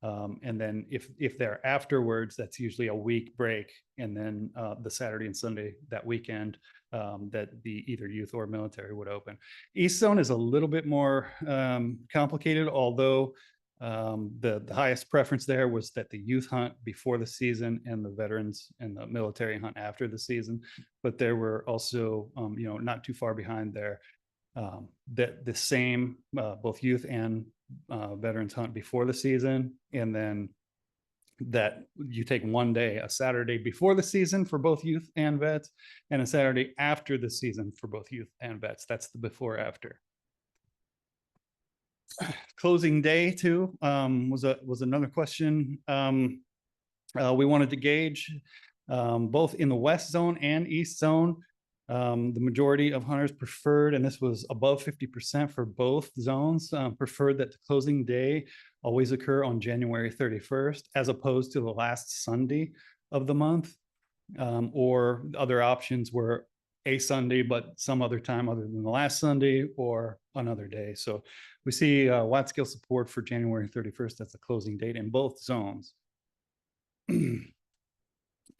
And then if they're afterwards, that's usually a week break. And then the Saturday and Sunday that weekend that the either youth or military would open. East Zone is a little bit more complicated, although the highest preference there was that the youth hunt before the season and the veterans and the military hunt after the season. But there were also, not too far behind there, that the same both youth and veterans hunt before the season, and then that you take one day, a Saturday before the season for both youth and vets, and a Saturday after the season for both youth and vets. That's the before after. Closing day too was another question. We wanted to gauge both in the West Zone and East Zone. The majority of hunters preferred, and this was above 50% for both zones, preferred that the closing day always occur on January 31st, as opposed to the last Sunday of the month. Or other options were a Sunday, but some other time other than the last Sunday or another day. So we see wide scale support for January 31st. That's the closing date in both zones.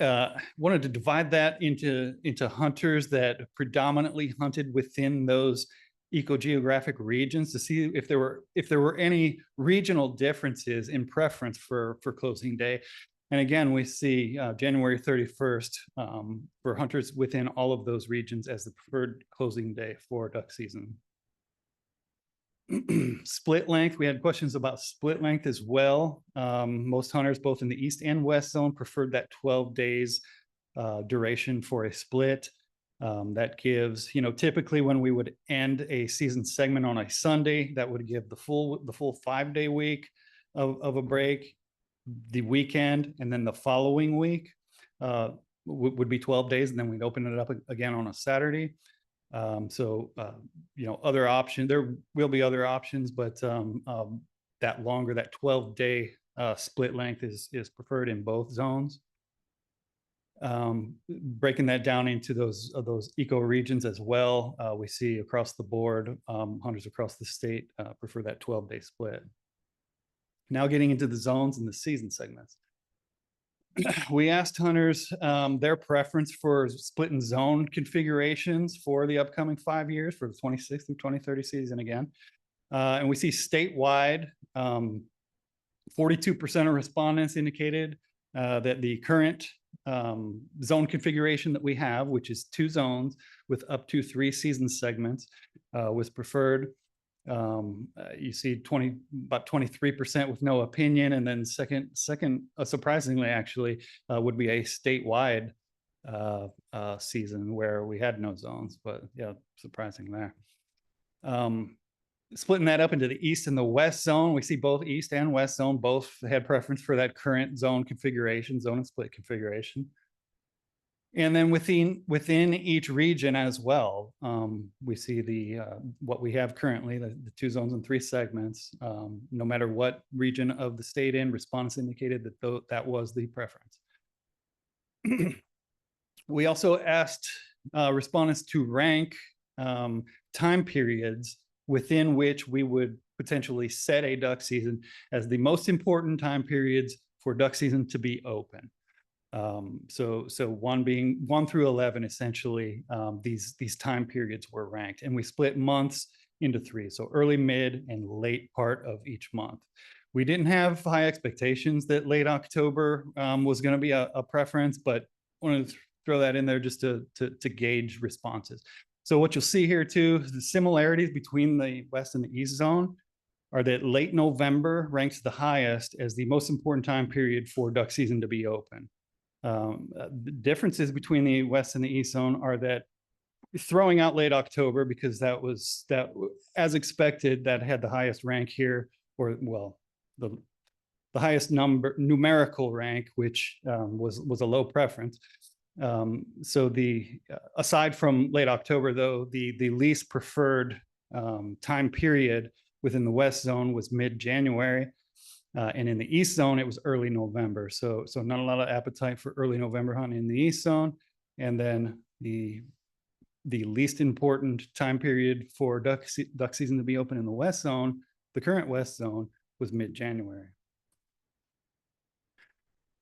Wanted to divide that into hunters that predominantly hunted within those ecogeographic regions to see if there were any regional differences in preference for closing day. And again, we see January 31st for hunters within all of those regions as the preferred closing day for duck season. Split length, we had questions about split length as well. Most hunters both in the East and West Zone preferred that 12 days duration for a split. That gives, typically when we would end a season segment on a Sunday, that would give the full 5-day week of a break, the weekend, and then the following week would be 12 days, and then we'd open it up again on a Saturday. Other option, there will be other options, but that 12-day split length is preferred in both zones. Breaking that down into those eco regions as well, we see across the board, hunters across the state prefer that 12-day split. Now getting into the zones and the season segments. We asked hunters their preference for split and zone configurations for the upcoming 5 years for the 26th through 2030 season again. And we see statewide, 42% of respondents indicated that the current zone configuration that we have, which is 2 zones with up to 3 season segments, was preferred. You see about 23% with no opinion, and then second, surprisingly actually, would be a statewide season where we had no zones, but yeah, surprising there. Splitting that up into the east and the west zone, we see both east and west zone both had preference for that current zone configuration, zone and split configuration. And then within each region as well, we see the what we have currently, the 2 zones and 3 segments. No matter what region of the state in, respondents indicated that that was the preference. We also asked respondents to rank time periods within which we would potentially set a duck season as the most important time periods for duck season to be open. So 1 through 11, essentially, these time periods were ranked, and we split months into 3. So early, mid, and late part of each month. We didn't have high expectations that late October was going to be a preference, but wanted to throw that in there just to gauge responses. So what you'll see here too, the similarities between the west and the east zone are that late November ranks the highest as the most important time period for duck season to be open. The differences between the west and the east zone are that, throwing out late October, because that as expected, that had the highest rank here, or well, the highest numerical rank, which was a low preference. So aside from late October, though, the least preferred time period within the west zone was mid-January. And in the east zone, it was early November. So not a lot of appetite for early November hunting in the east zone. And then the least important time period for duck season to be open in the west zone, the current west zone, was mid-January.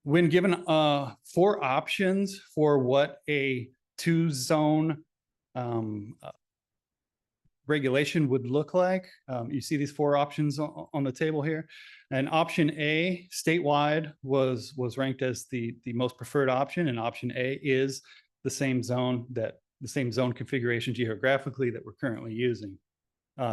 When given 4 options for what a 2-zone regulation would look like, you see these 4 options on the table here. And option A, statewide, was ranked as the most preferred option, and option A is the same zone configuration geographically that we're currently using.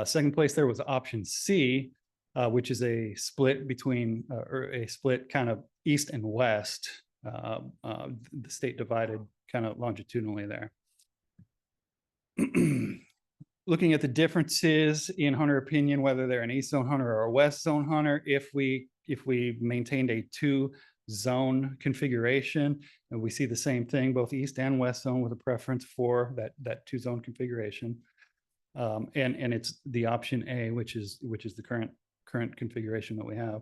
Second place there was option C, which is a split between, or a split kind of east and west, the state divided kind of longitudinally there. Looking at the differences in hunter opinion, whether they're an east zone hunter or a west zone hunter, if we maintained a 2-zone configuration, and we see the same thing, both east and west zone with a preference for that 2-zone configuration. And it's the option A, which is the current configuration that we have.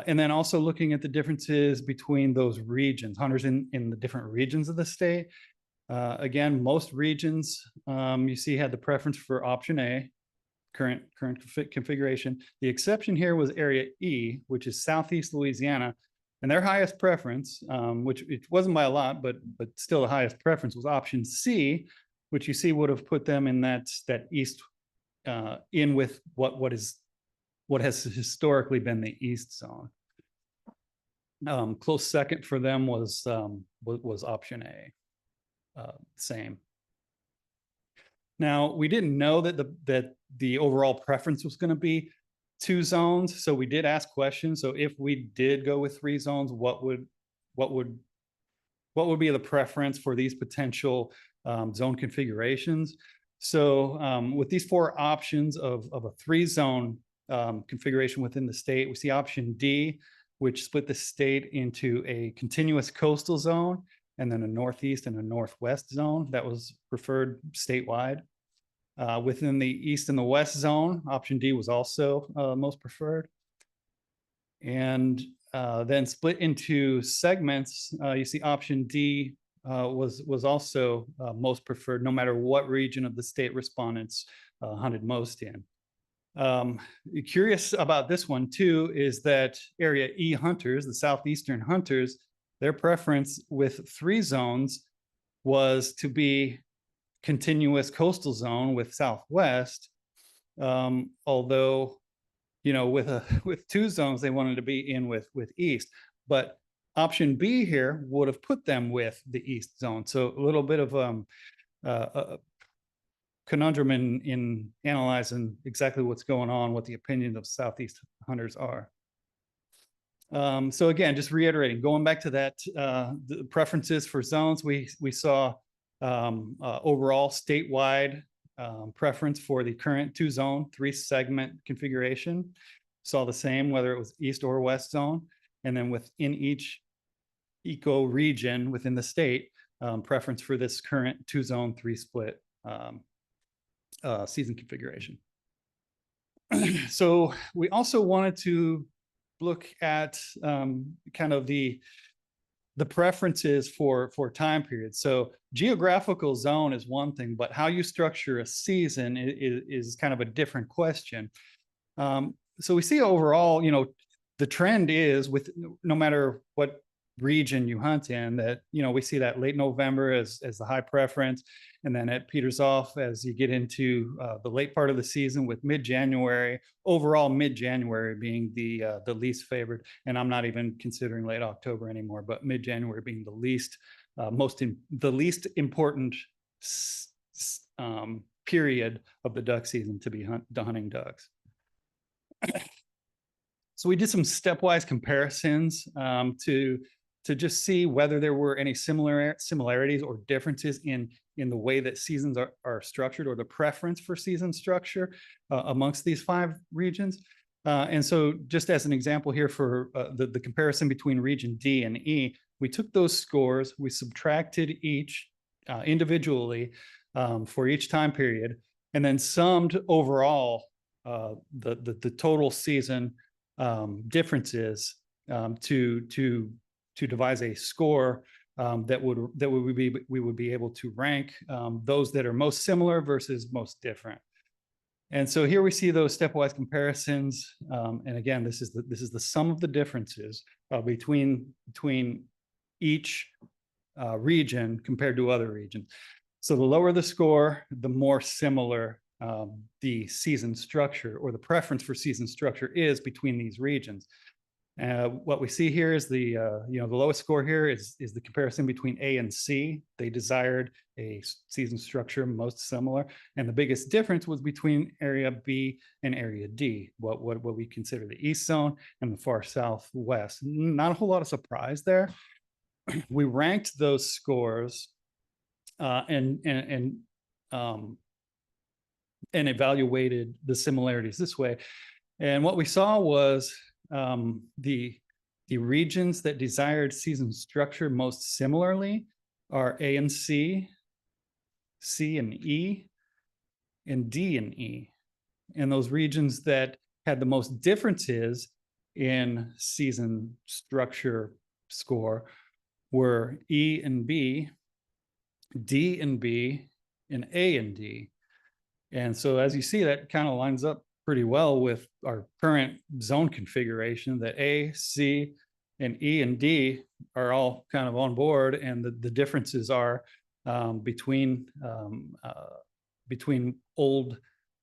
And then also looking at the differences between those regions, hunters in the different regions of the state. Again, most regions you see had the preference for option A, current configuration. The exception here was area E, which is Southeast Louisiana, and their highest preference, which it wasn't by a lot, but still the highest preference, was option C, which you see would have put them in that east, in with what has historically been the east zone. Close second for them was option A. Same. Now, we didn't know that the overall preference was going to be 2 zones, so we did ask questions. So if we did go with 3 zones, what would be the preference for these potential zone configurations? So with these 4 options of a 3-zone configuration within the state, we see option D, which split the state into a continuous coastal zone and then a northeast and a northwest zone that was preferred statewide. Within the east and the west zone, option D was also most preferred. And then split into segments, you see option D was also most preferred, no matter what region of the state respondents hunted most in. Curious about this one too is that area E hunters, the southeastern hunters, their preference with 3 zones was to be continuous coastal zone with southwest, although, with 2 zones they wanted to be in with east. But option B here would have put them with the east zone. So a little bit of a conundrum in analyzing exactly what's going on, what the opinion of Southeast hunters are. So again, just reiterating, going back to that, the preferences for zones, we saw overall statewide preference for the current 2-zone, 3-segment configuration. Saw the same whether it was east or west zone. And then within each eco region within the state, preference for this current 2-zone, 3-split season configuration. So we also wanted to look at kind of the preferences for time periods. So geographical zone is one thing, but how you structure a season is kind of a different question. So we see overall, the trend is with no matter what region you hunt in, that we see that late November as the high preference, and then it peters off as you get into the late part of the season with mid-January. Overall, mid-January being the least favored, and I'm not even considering late October anymore, but mid-January being the least important period of the duck season to be hunting ducks. So we did some stepwise comparisons to just see whether there were any similarities or differences in the way that seasons are structured, or the preference for season structure amongst these 5 regions. And so just as an example here for the comparison between region D and E, we took those scores, we subtracted each individually for each time period, and then summed overall the total season differences to devise a score that we would be able to rank those that are most similar versus most different. And so here we see those stepwise comparisons. And again, this is the sum of the differences between each region compared to other regions. So the lower the score, the more similar the season structure or the preference for season structure is between these regions. What we see here is the lowest score here is the comparison between A and C. They desired a season structure most similar, and the biggest difference was between area B and area D, what we consider the east zone and the far southwest. Not a whole lot of surprise there. We ranked those scores and evaluated the similarities this way, and what we saw was the regions that desired season structure most similarly are A and C, C and E, and D and E. And those regions that had the most differences in season structure score were E and B, D and B, and A and D. And so as you see, that kind of lines up pretty well with our current zone configuration, that A, C, and E and D are all kind of on board, and the differences are between old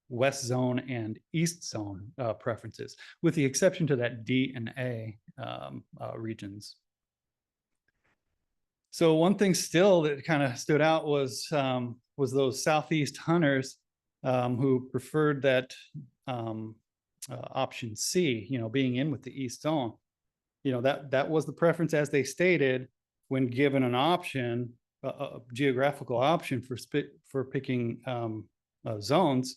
west zone and east zone preferences, with the exception to that D and A regions. So one thing still that kind of stood out was those southeast hunters who preferred that option C, being in with the east zone. That was the preference as they stated when given an option, a geographical option for picking zones.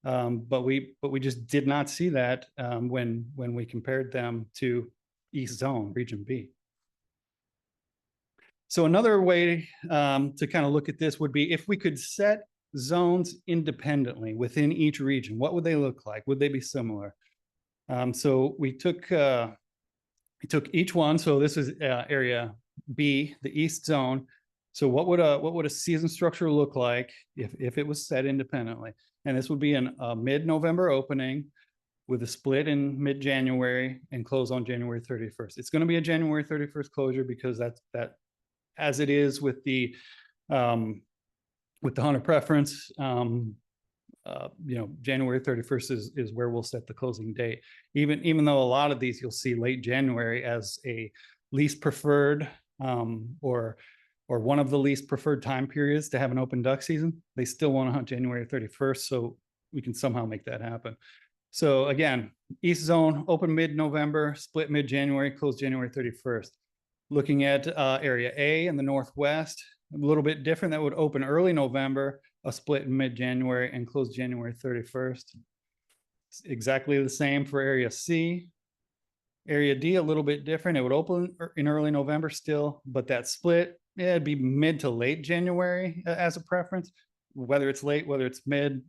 But we just did not see that when we compared them to east zone, region B. So another way to kind of look at this would be if we could set zones independently within each region, what would they look like? Would they be similar? So we took each one. So this is area B, the east zone. So what would a season structure look like if it was set independently? And this would be a mid-November opening with a split in mid-January and close on January 31st. It's going to be a January 31st closure because that as it is with the hunter preference, January 31st is where we'll set the closing date. Even though a lot of these you'll see late January as a least preferred or one of the least preferred time periods to have an open duck season, they still want to hunt January 31st, so we can somehow make that happen. So again, east zone open mid-November, split mid-January, close January 31st. Looking at area A in the northwest, a little bit different. That would open early November, a split in mid-January and close January 31st. It's exactly the same for area C. Area D, a little bit different. It would open in early November still, but that split, yeah, it'd be mid to late January as a preference. Whether it's late, whether it's mid,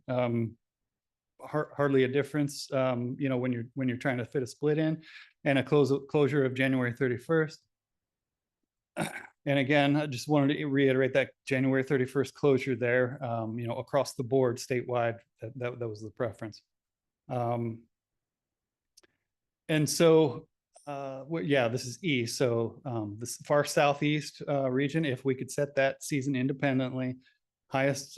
hardly a difference, you know, when you're trying to fit a split in, and a closure of January 31st. And again, I just wanted to reiterate that January 31st closure there, you know, across the board statewide, that was the preference. And so, yeah, this is E. So this far southeast region, if we could set that season independently, highest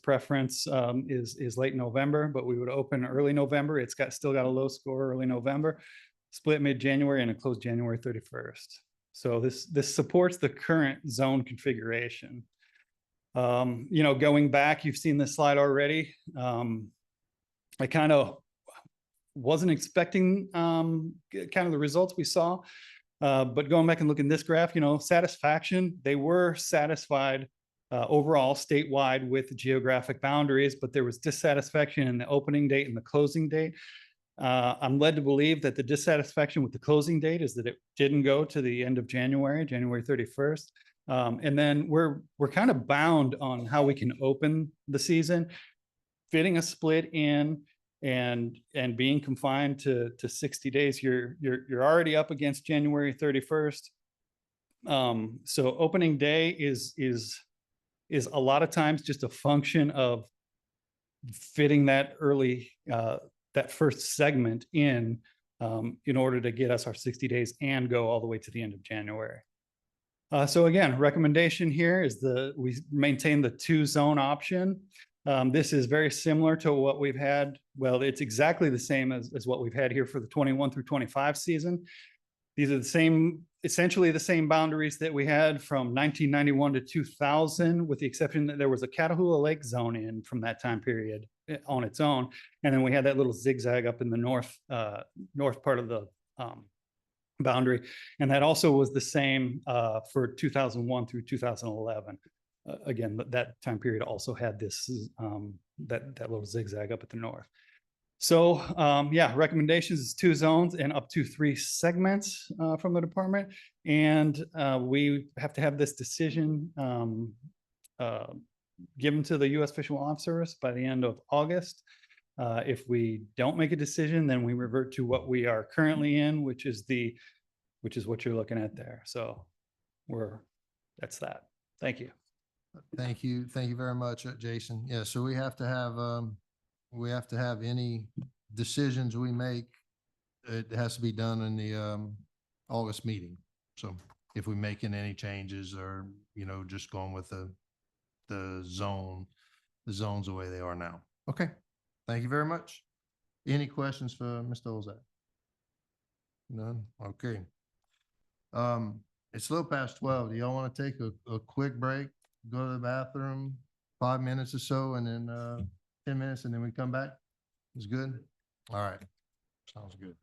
preference is late November, but we would open early November. It's still got a low score early November, split mid-January, and a close January 31st. So this supports the current zone configuration. You know, going back, you've seen this slide already. I kind of wasn't expecting kind of the results we saw, but going back and looking at this graph, you know, satisfaction, they were satisfied overall statewide with the geographic boundaries, but there was dissatisfaction in the opening date and the closing date. I'm led to believe that the dissatisfaction with the closing date is that it didn't go to the end of January 31st. And then we're kind of bound on how we can open the season, fitting a split in and being confined to 60 days. You're already up against January 31st. So opening day is a lot of times just a function of fitting that early, that first segment in order to get us our 60 days and go all the way to the end of January. So again, recommendation here is we maintain the 2-zone option. This is very similar to what we've had. Well, it's exactly the same as what we've had here for the 21 through 25 season. These are essentially the same boundaries that we had from 1991 to 2000, with the exception that there was a Catahoula Lake zone in from that time period on its own. And then we had that little zigzag up in the north part of the boundary. And that also was the same for 2001 through 2011. Again, that time period also had this, that little zigzag up at the north. So yeah, recommendations is 2 zones and up to 3 segments from the department. And we have to have this decision given to the U.S. Fish and Wildlife Service by the end of August. If we don't make a decision, then we revert to what we are currently in, which is what you're looking at there. So that's that. Thank you. Thank you. Thank you very much, Jason. Yeah, so we have to have any decisions we make, it has to be done in the August meeting. So if we're making any changes or, you know, just going with the zones the way they are now. Okay. Thank you very much. Any questions for Mr. Olzak? None? Okay. It's a little past 12. Do y'all want to take a quick break, go to the bathroom, 5 minutes or so, and then 10 minutes, and then we come back? It's good? All right. Sounds good.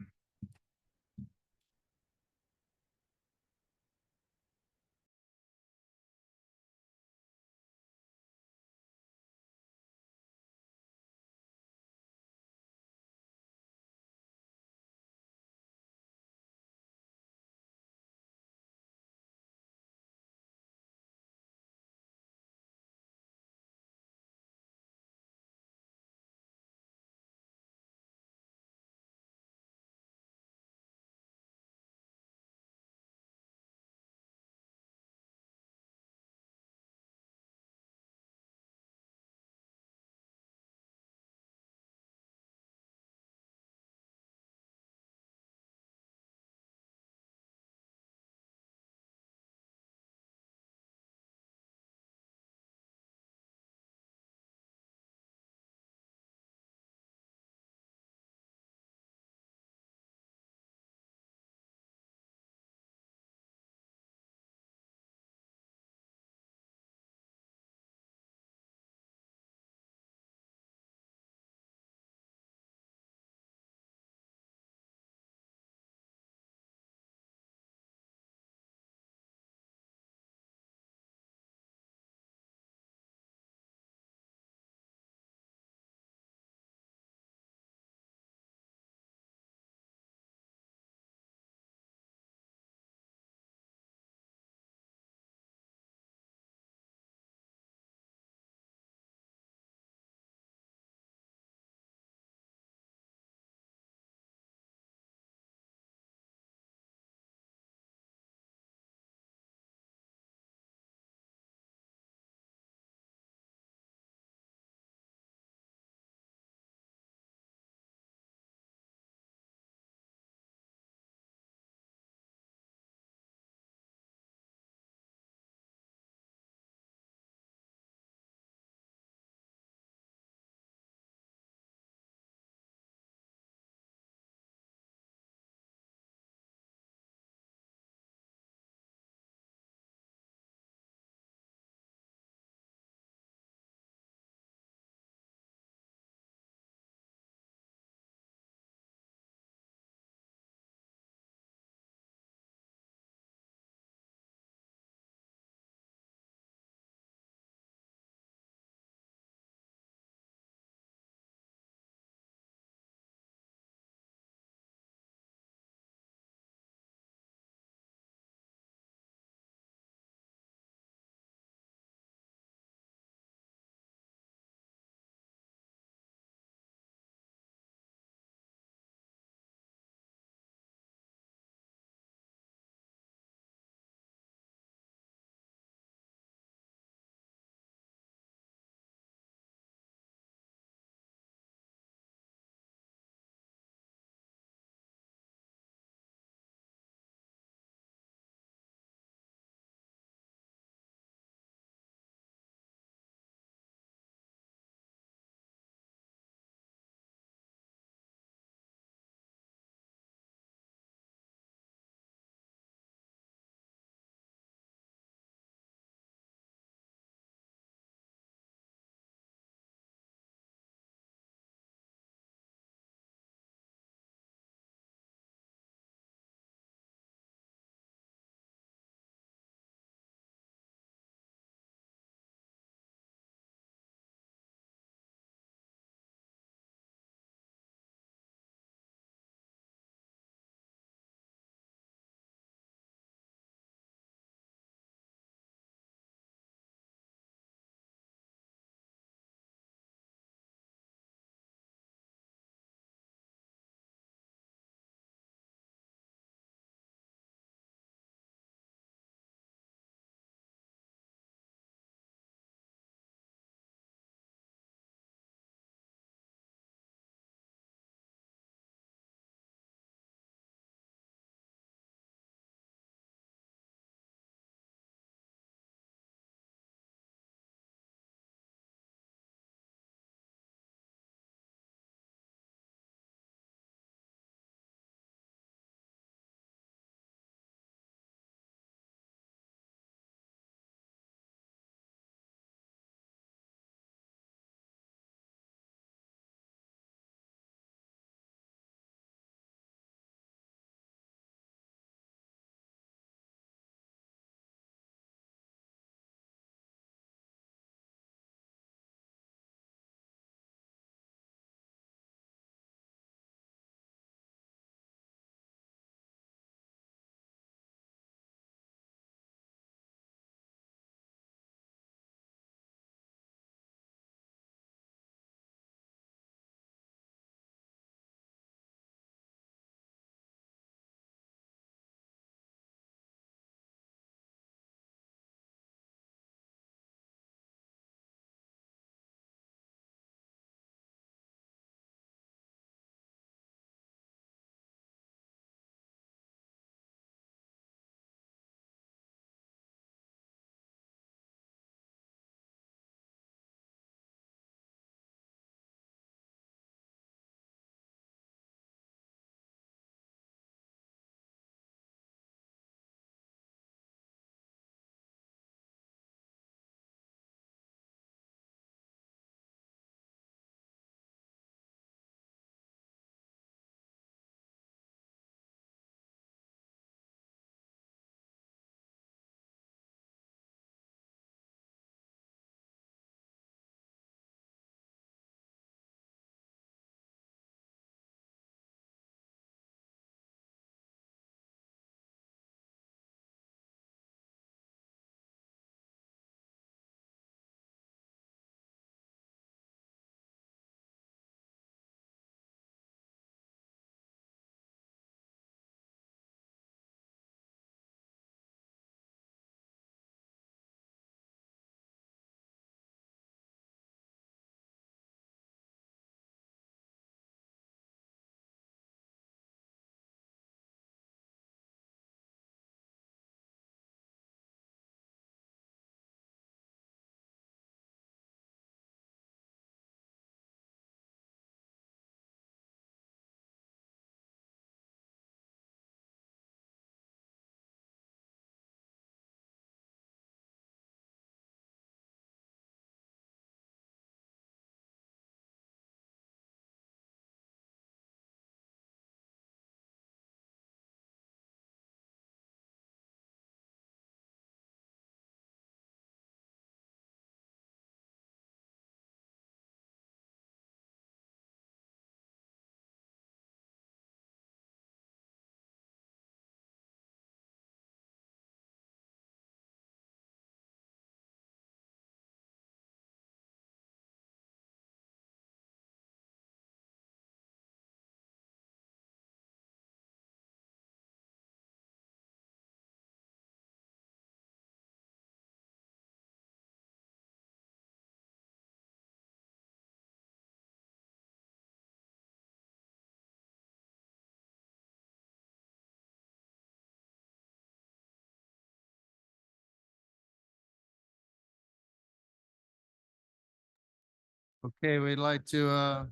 Okay, we'd like to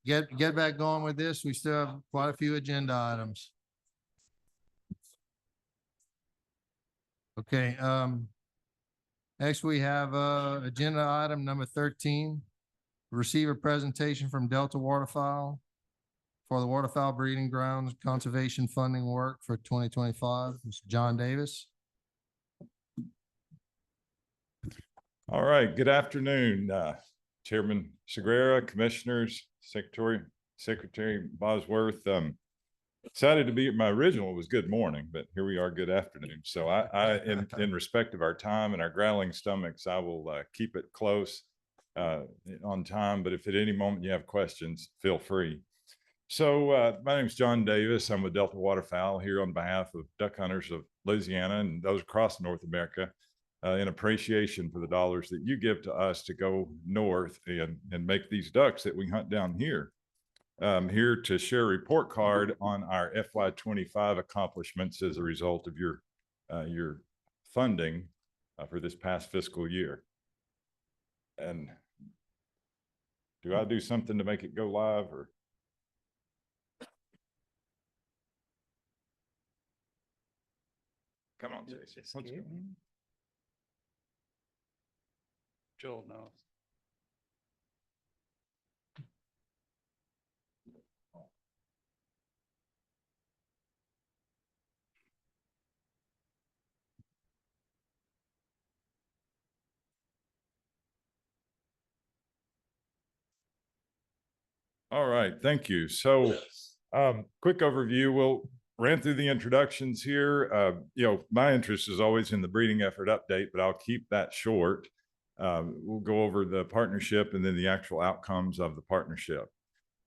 get back going with this. We still have quite a few agenda items. Okay, next we have agenda item number 13. Receive a presentation from Delta Waterfowl for the waterfowl breeding grounds conservation funding work for 2025. Mr. John Davis. All right, good afternoon, Chairman Segura, Commissioners, Secretary Bosworth. Excited to be, my original was good morning, but here we are, good afternoon. So in respect of our time and our growling stomachs, I will keep it close on time, but if at any moment you have questions, feel free. So my name is John Davis. I'm with Delta Waterfowl here on behalf of duck hunters of Louisiana and those across North America. In appreciation for the dollars that you give to us to go north and make these ducks that we hunt down here. Here to share a report card on our FY25 accomplishments as a result of your funding for this past fiscal year. And do I do something to make it go live or? Come on, Jason. Let's go. Joel knows. All right, thank you. So quick overview, we'll ran through the introductions here. My interest is always in the breeding effort update, but I'll keep that short. We'll go over the partnership and then the actual outcomes of the partnership.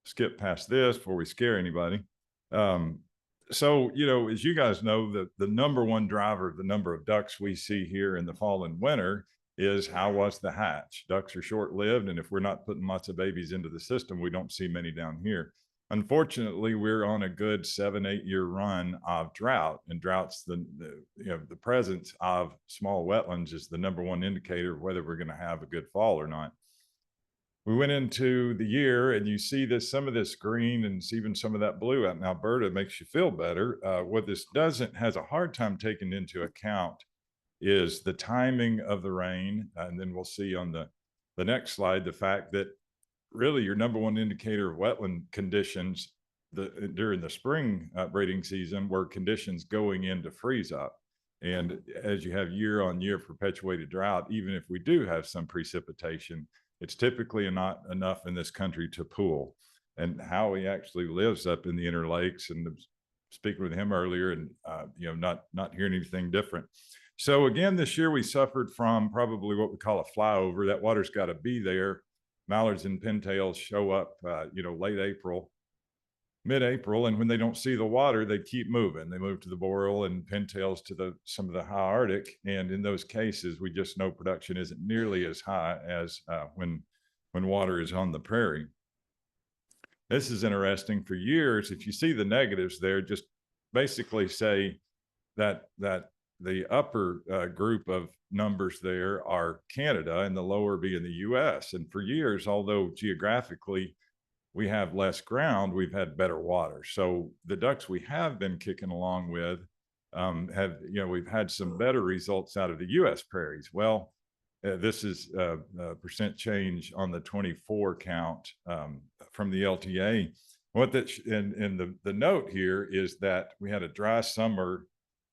Skip past this before we scare anybody. So, as you guys know, the number one driver of the number of ducks we see here in the fall and winter is how was the hatch? Ducks are short-lived, and if we're not putting lots of babies into the system, we don't see many down here. Unfortunately, we're on a good 7-8 year run of drought, and drought's the presence of small wetlands is the number one indicator of whether we're going to have a good fall or not. We went into the year and you see some of this green and even some of that blue out in Alberta makes you feel better. What this has a hard time taking into account is the timing of the rain. And then we'll see on the next slide, the fact that really your number one indicator of wetland conditions during the spring breeding season were conditions going into freeze up. And as you have year on year perpetuated drought, even if we do have some precipitation, it's typically not enough in this country to pool. And Howie actually lives up in the Inner Lakes, and speaking with him earlier and not hearing anything different. So again, this year we suffered from probably what we call a flyover. That water's got to be there. Mallards and pintails show up, late April, mid-April, and when they don't see the water, they keep moving. They move to the boreal and pintails to some of the high Arctic, and in those cases, we just know production isn't nearly as high as when water is on the prairie. This is interesting. For years, if you see the negatives there, just basically say that the upper group of numbers there are Canada and the lower being the US. And for years, although geographically we have less ground, we've had better water. So the ducks we have been kicking along with we've had some better results out of the US prairies. Well, this is a percent change on the 24 count from the LTA. What the note here is that we had a dry summer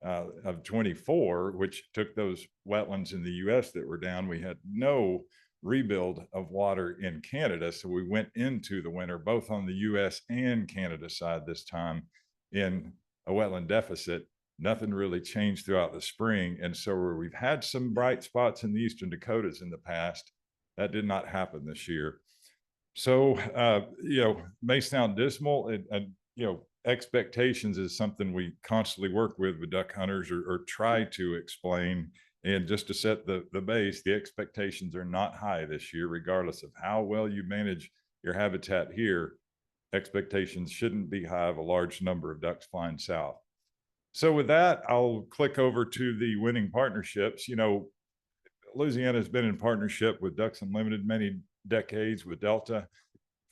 of 24, which took those wetlands in the US that were down. We had no rebuild of water in Canada. So we went into the winter, both on the US and Canada side this time, in a wetland deficit. Nothing really changed throughout the spring. And so where we've had some bright spots in the Eastern Dakotas in the past, that did not happen this year. So, may sound dismal and expectations is something we constantly work with duck hunters or try to explain. And just to set the base, the expectations are not high this year, regardless of how well you manage your habitat here. Expectations shouldn't be high of a large number of ducks flying south. So with that, I'll click over to the winning partnerships. Louisiana has been in partnership with Ducks Unlimited decades, with Delta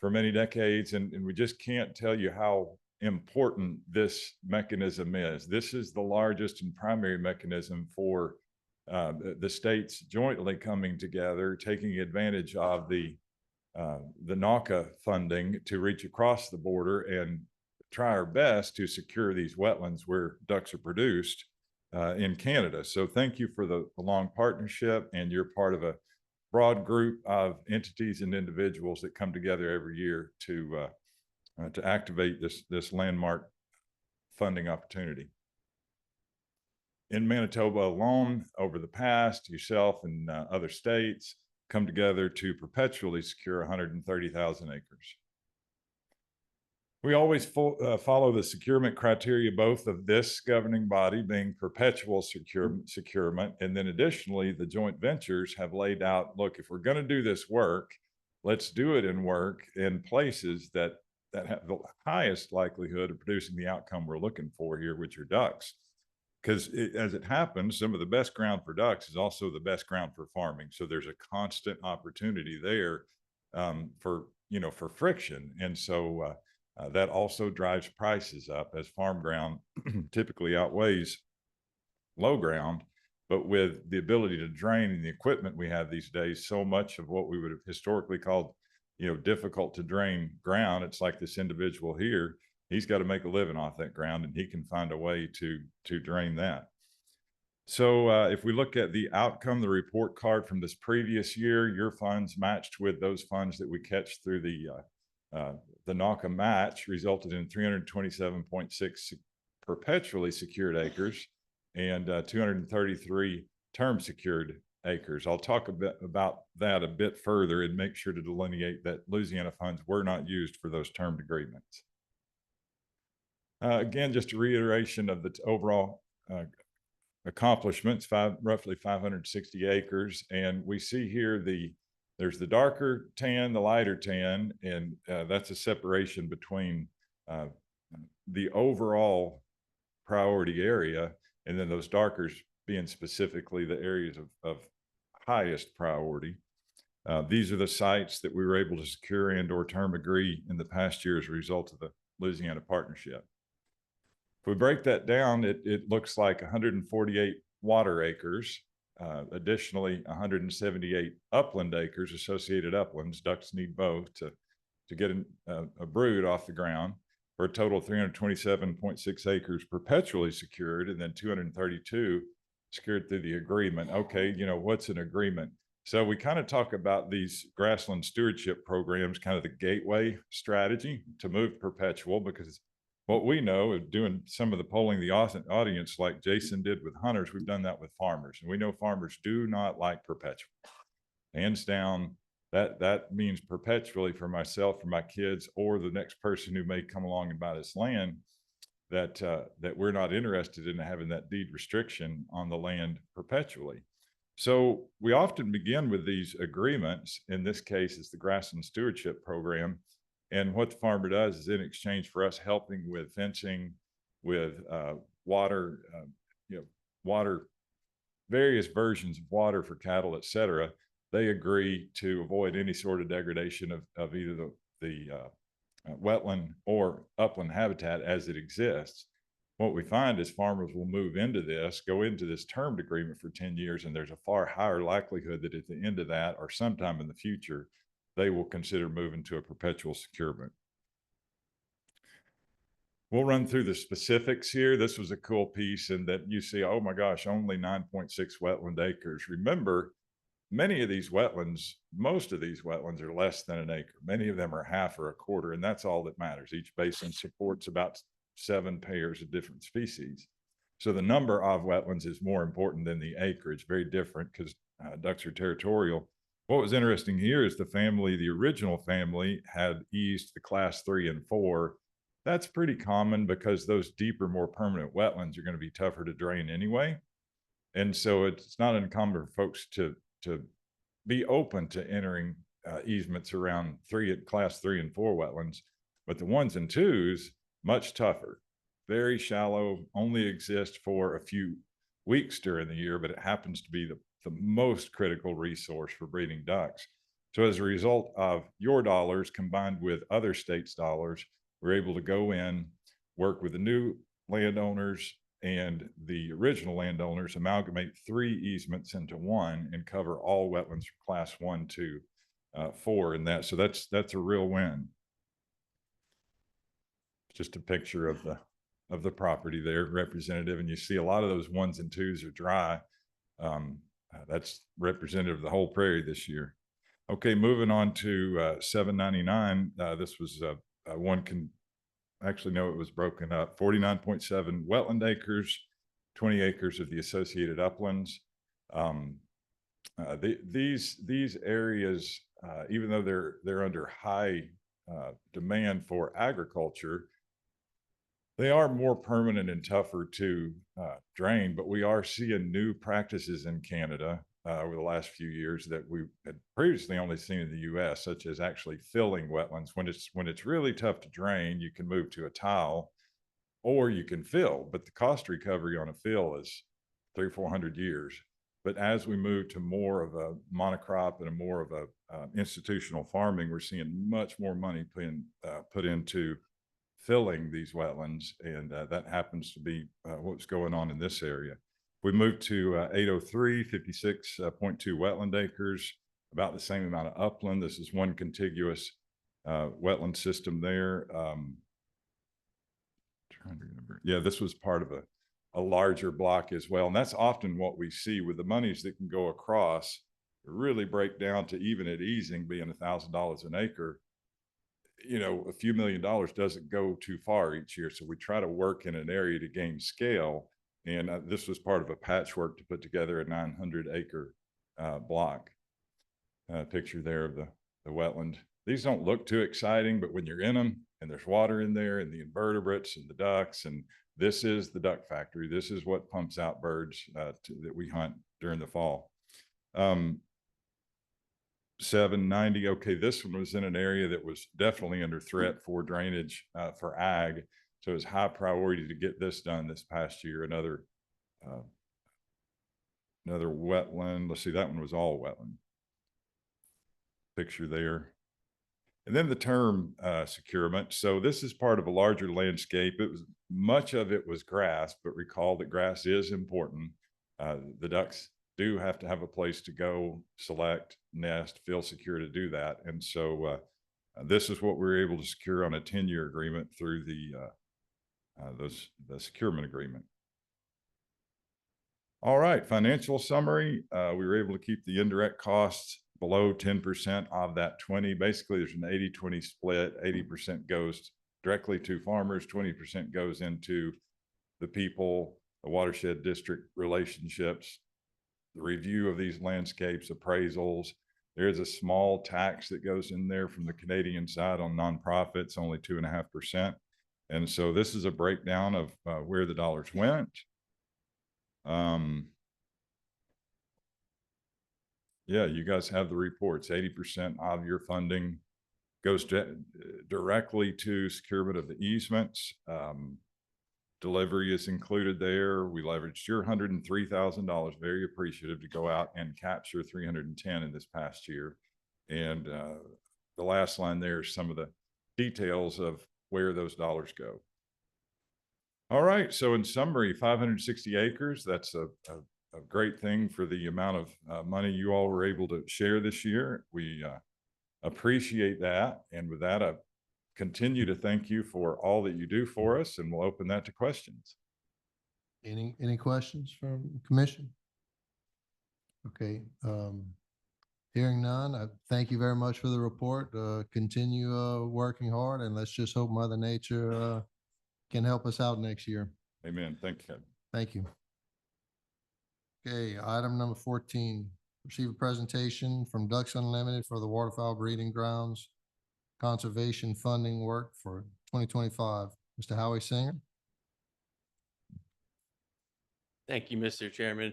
for many decades, and we just can't tell you how important this mechanism is. This is the largest and primary mechanism for the states jointly coming together, taking advantage of the NACA funding to reach across the border and try our best to secure these wetlands where ducks are produced in Canada. So thank you for the long partnership, and you're part of a broad group of entities and individuals that come together every year to activate this landmark funding opportunity. In Manitoba alone, over the past, yourself and other states come together to perpetually secure 130,000 acres. We always follow the securement criteria, both of this governing body being perpetual securement, and then additionally, the joint ventures have laid out, look, if we're going to do this work, let's do it in places that have the highest likelihood of producing the outcome we're looking for here, which are ducks. Because as it happens, some of the best ground for ducks is also the best ground for farming. So there's a constant opportunity there for friction. And so that also drives prices up, as farm ground typically outweighs low ground. But with the ability to drain and the equipment we have these days, so much of what we would have historically called, difficult to drain ground, it's like this individual here, he's got to make a living off that ground, and he can find a way to drain that. So if we look at the outcome, the report card from this previous year, your funds matched with those funds that we catch through the NACA match resulted in 327.6 perpetually secured acres and 233 term secured acres. I'll talk a bit about that a bit further and make sure to delineate that Louisiana funds were not used for those termed agreements. Again, just a reiteration of the overall accomplishments, roughly 560 acres. And we see here there's the darker tan, the lighter tan, and that's a separation between the overall priority area, and then those darkers being specifically the areas of highest priority. These are the sites that we were able to secure and or term agree in the past year as a result of the Louisiana partnership. If we break that down, it looks like 148 water acres, additionally 178 upland acres, associated uplands. Ducks need both to get a brood off the ground, for a total of 327.6 acres perpetually secured, and then 232 secured through the agreement. Okay, what's an agreement? So we kind of talk about these grassland stewardship programs, kind of the gateway strategy to move perpetual, because what we know of doing some of the polling the audience like Jason did with hunters, we've done that with farmers, and we know farmers do not like perpetual. Hands down, that means perpetually for myself, for my kids, or the next person who may come along and buy this land, that we're not interested in having that deed restriction on the land perpetually. So we often begin with these agreements. In this case, it's the grassland stewardship program. And what the farmer does is, in exchange for us helping with fencing, with water, various versions of water for cattle, et cetera, they agree to avoid any sort of degradation of either the wetland or upland habitat as it exists. What we find is farmers will move into this, go into this termed agreement for 10 years, and there's a far higher likelihood that at the end of that, or sometime in the future, they will consider moving to a perpetual securement. We'll run through the specifics here. This was a cool piece in that you see, oh my gosh, only 9.6 wetland acres. Remember, many of these wetlands, most of these wetlands are less than an acre. Many of them are half or a quarter, and that's all that matters. Each basin supports about 7 pairs of different species. So the number of wetlands is more important than the acreage, very different, because ducks are territorial. What was interesting here is the original family had eased the class 3 and 4. That's pretty common because those deeper, more permanent wetlands are going to be tougher to drain anyway. And so it's not uncommon for folks to be open to entering easements around class 3 and 4 wetlands, but the 1s and 2s, much tougher, very shallow, only exist for a few weeks during the year, but it happens to be the most critical resource for breeding ducks. So as a result of your dollars combined with other states' dollars, we're able to go in, work with the new landowners and the original landowners, amalgamate 3 easements into one and cover all wetlands from class 1 to 4 in that. So that's a real win. Just a picture of the property there, Representative, and you see a lot of those 1s and 2s are dry. That's representative of the whole prairie this year. Okay, moving on to 799. This was one can actually no, it was broken up. 49.7 wetland acres, 20 acres of the associated uplands. These areas, even though they're under high demand for agriculture, they are more permanent and tougher to drain, but we are seeing new practices in Canada over the last few years that we had previously only seen in the US, such as actually filling wetlands. When it's really tough to drain, you can move to a tile or you can fill, but the cost recovery on a fill is 300-400 years. But as we move to more of a monocrop and a more of a institutional farming, we're seeing much more money put into filling these wetlands, and that happens to be what's going on in this area. We moved to 803, 56.2 wetland acres, about the same amount of upland. This is one contiguous wetland system there. Trying to remember. Yeah, this was part of a larger block as well. And that's often what we see with the monies that can go across, really break down to even at easing being $1,000 an acre. You know, a few $1 million doesn't go too far each year. So we try to work in an area to gain scale. And this was part of a patchwork to put together a 900-acre block. Picture there of the wetland. These don't look too exciting, but when you're in them and there's water in there and the invertebrates and the ducks, and this is the duck factory. This is what pumps out birds that we hunt during the fall. 790. Okay, this one was in an area that was definitely under threat for drainage for ag. So it was high priority to get this done this past year. Another wetland. Let's see, that one was all wetland. Picture there. And then the term securement. So this is part of a larger landscape. Much of it was grass, but recall that grass is important. The ducks do have to have a place to go, select, nest, feel secure to do that. And so this is what we were able to secure on a 10-year agreement through the securement agreement. All right, financial summary. We were able to keep the indirect costs below 10% of that 20. Basically, there's an 80-20 split. 80% goes directly to farmers, 20% goes into the people, the watershed district relationships, the review of these landscapes, appraisals. There's a small tax that goes in there from the Canadian side on nonprofits, only 2.5%. And so this is a breakdown of where the dollars went. Yeah, you guys have the reports. 80% of your funding goes directly to securement of the easements. Delivery is included there. We leveraged your $103,000, very appreciative, to go out and capture 310 in this past year. And the last line there is some of the details of where those dollars go. All right, so in summary, 560 acres, that's a great thing for the amount of money you all were able to share this year. We appreciate that. And with that, I continue to thank you for all that you do for us, and we'll open that to questions. Any questions from the commission? Okay, hearing none, I thank you very much for the report. Continue working hard, and let's just hope Mother Nature can help us out next year. Amen. Thank you. Thank you. Okay, item number 14, receive a presentation from Ducks Unlimited for the waterfowl breeding grounds conservation funding work for 2025. Mr. Howie Singer. Thank you, Mr. Chairman.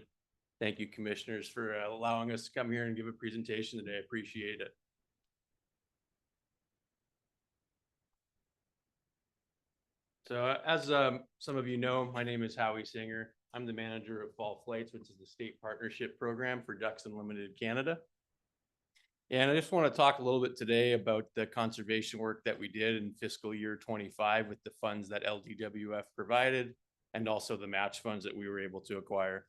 Thank you, commissioners, for allowing us to come here and give a presentation today. I appreciate it. So as some of you know, my name is Howie Singer. I'm the manager of Fall Flights, which is the state partnership program for Ducks Unlimited Canada. And I just want to talk a little bit today about the conservation work that we did in fiscal year 25 with the funds that LDWF provided and also the match funds that we were able to acquire.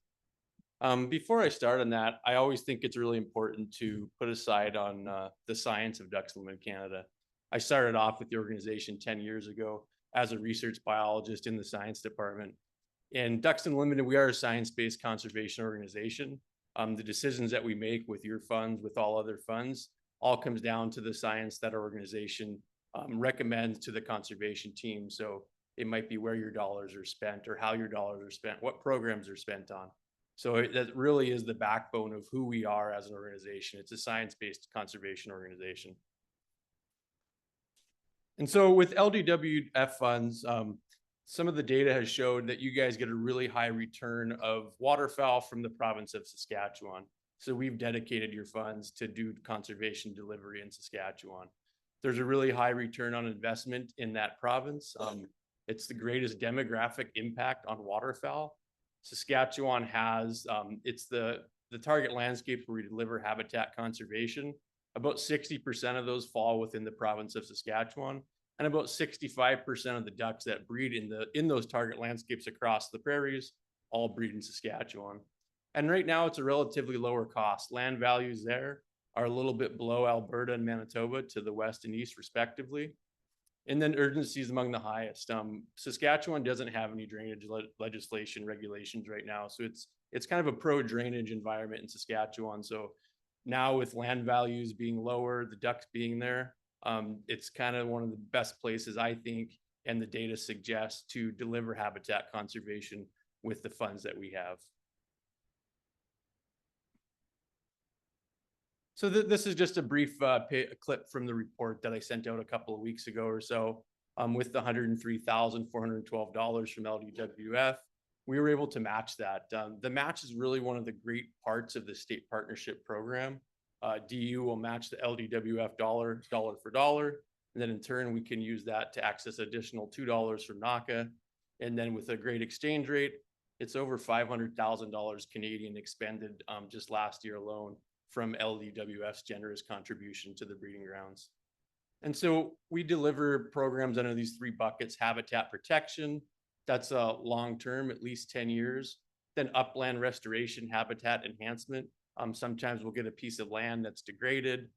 Before I start on that, I always think it's really important to put aside on the science of ducks in Canada. I started off with the organization 10 years ago as a research biologist in the science department. In Ducks Unlimited, we are a science-based conservation organization. The decisions that we make with your funds, with all other funds, all comes down to the science that our organization recommends to the conservation team. So it might be where your dollars are spent or how your dollars are spent, what programs are spent on. So that really is the backbone of who we are as an organization. It's a science-based conservation organization. And so with LDWF funds, some of the data has showed that you guys get a really high return of waterfowl from the province of Saskatchewan. So we've dedicated your funds to do conservation delivery in Saskatchewan. There's a really high return on investment in that province. It's the greatest demographic impact on waterfowl. Saskatchewan has, it's the target landscapes where we deliver habitat conservation. About 60% of those fall within the province of Saskatchewan, and about 65% of the ducks that breed in those target landscapes across the prairies all breed in Saskatchewan. And right now it's a relatively lower cost. Land values there are a little bit below Alberta and Manitoba to the west and east respectively. And then urgency is among the highest. Saskatchewan doesn't have any drainage legislation regulations right now. So it's kind of a pro drainage environment in Saskatchewan. So now with land values being lower, the ducks being there, it's kind of one of the best places, I think, and the data suggests, to deliver habitat conservation with the funds that we have. So this is just a brief clip from the report that I sent out a couple of weeks ago or so. With the $103,412 from LDWF, we were able to match that. The match is really one of the great parts of the state partnership program. DU will match the LDWF dollar for dollar. And then in turn, we can use that to access additional $2 from NACA. And then with a great exchange rate, it's over $500,000 Canadian expended just last year alone from LDWF's generous contribution to the breeding grounds. And so we deliver programs under these three buckets: habitat protection, that's a long-term, at least 10 years. Then upland restoration, habitat enhancement. Sometimes we'll get a piece of land that's degraded.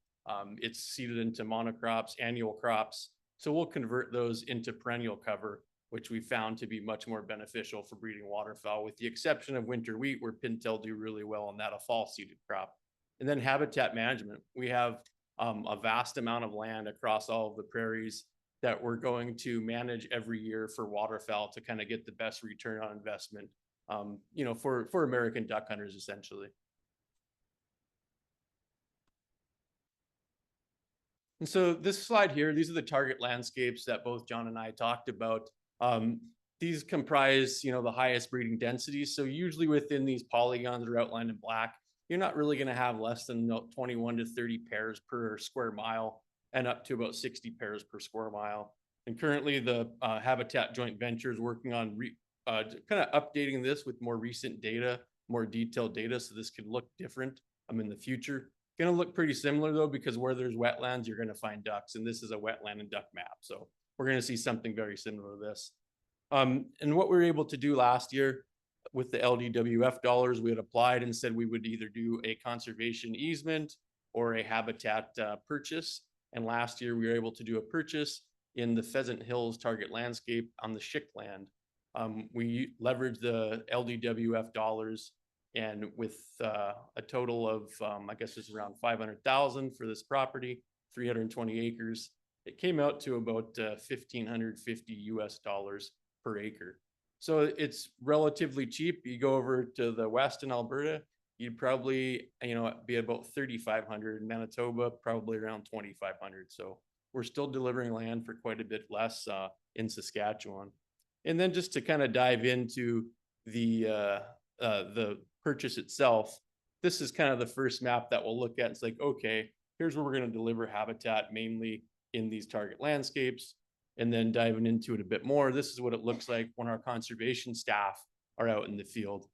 It's seeded into monocrops, annual crops. So we'll convert those into perennial cover, which we found to be much more beneficial for breeding waterfowl, with the exception of winter wheat, where pintail do really well on that, a fall seeded crop. And then habitat management. We have a vast amount of land across all of the prairies that we're going to manage every year for waterfowl to kind of get the best return on investment, for American duck hunters, essentially. And so this slide here, these are the target landscapes that both John and I talked about. These comprise, the highest breeding densities. So usually within these polygons that are outlined in black, you're not really going to have less than 21 to 30 pairs per square mile, and up to about 60 pairs per square mile. And currently the Habitat Joint Venture is working on kind of updating this with more recent data, more detailed data, so this could look different in the future. Going to look pretty similar though, because where there's wetlands, you're going to find ducks, and this is a wetland and duck map. So we're going to see something very similar to this. And what we were able to do last year with the LDWF dollars, we had applied and said we would either do a conservation easement or a habitat purchase. And last year we were able to do a purchase in the Pheasant Hills target landscape on the Schick land. We leveraged the LDWF dollars, and with a total of, I guess it's around 500,000 for this property, 320 acres, it came out to about $1,550 per acre. So it's relatively cheap. You go over to the west in Alberta, you'd probably, be about 3,500. In Manitoba, probably around 2,500. So we're still delivering land for quite a bit less in Saskatchewan. And then just to kind of dive into the purchase itself, this is kind of the first map that we'll look at. It's like, okay, here's where we're going to deliver habitat, mainly in these target landscapes. And then diving into it a bit more, this is what it looks like when our conservation staff are out in the field.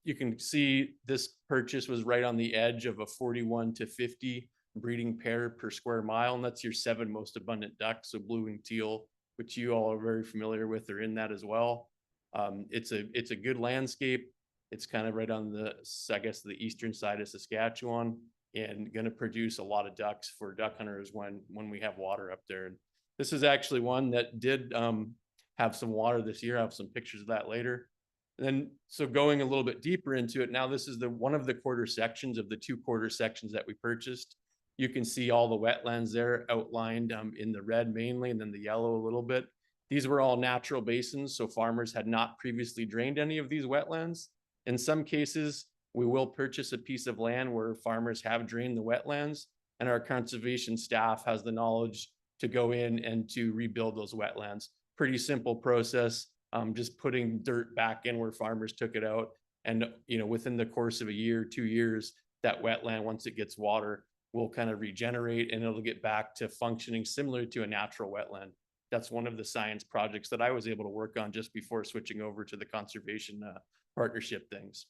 You can see this purchase was right on the edge of a 41 to 50 breeding pair per square mile, and that's your 7 most abundant ducks, so blue and teal, which you all are very familiar with, are in that as well. It's a good landscape. It's kind of right on the, I guess, the eastern side of Saskatchewan, and going to produce a lot of ducks for duck hunters when we have water up there. And this is actually one that did have some water this year. I have some pictures of that later. And then, so going a little bit deeper into it, now this is one of the quarter sections of the 2 quarter sections that we purchased. You can see all the wetlands there outlined in the red mainly, and then the yellow a little bit. These were all natural basins, so farmers had not previously drained any of these wetlands. In some cases, we will purchase a piece of land where farmers have drained the wetlands, and our conservation staff has the knowledge to go in and to rebuild those wetlands. Pretty simple process, just putting dirt back in where farmers took it out. And within the course of a year, 2 years, that wetland, once it gets water, will kind of regenerate and it'll get back to functioning similar to a natural wetland. That's one of the science projects that I was able to work on just before switching over to the conservation partnership things.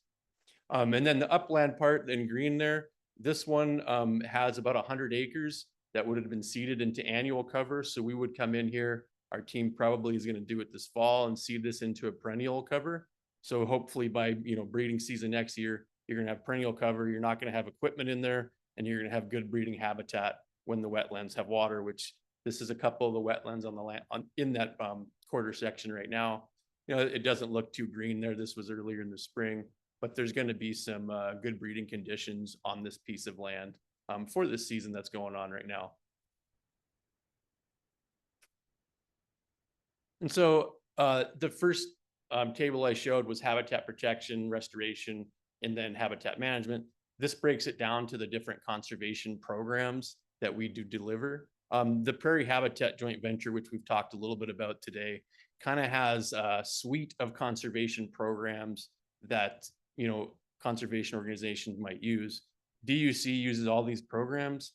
And then the upland part in green there, this one has about 100 acres that would have been seeded into annual cover. So we would come in here, our team probably is going to do it this fall and seed this into a perennial cover. So hopefully by breeding season next year, you're going to have perennial cover. You're not going to have equipment in there, and you're going to have good breeding habitat when the wetlands have water, which this is a couple of the wetlands on the land in that quarter section right now. It doesn't look too green there. This was earlier in the spring, but there's going to be some good breeding conditions on this piece of land for this season that's going on right now. And so the first table I showed was habitat protection, restoration, and then habitat management. This breaks it down to the different conservation programs that we do deliver. The Prairie Habitat Joint Venture, which we've talked a little bit about today, kind of has a suite of conservation programs that conservation organizations might use. DUC uses all these programs.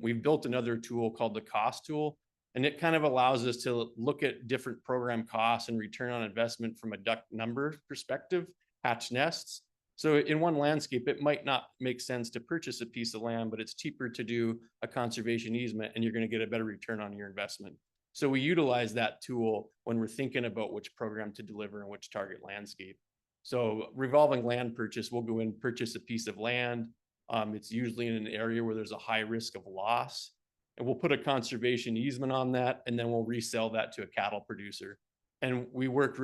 We've built another tool called the cost tool, and it kind of allows us to look at different program costs and return on investment from a duck number perspective, hatch nests. So in one landscape, it might not make sense to purchase a piece of land, but it's cheaper to do a conservation easement and you're going to get a better return on your investment. So we utilize that tool when we're thinking about which program to deliver and which target landscape. So revolving land purchase, we'll go in and purchase a piece of land. It's usually in an area where there's a high risk of loss. And we'll put a conservation easement on that, and then we'll resell that to a cattle producer. And we work,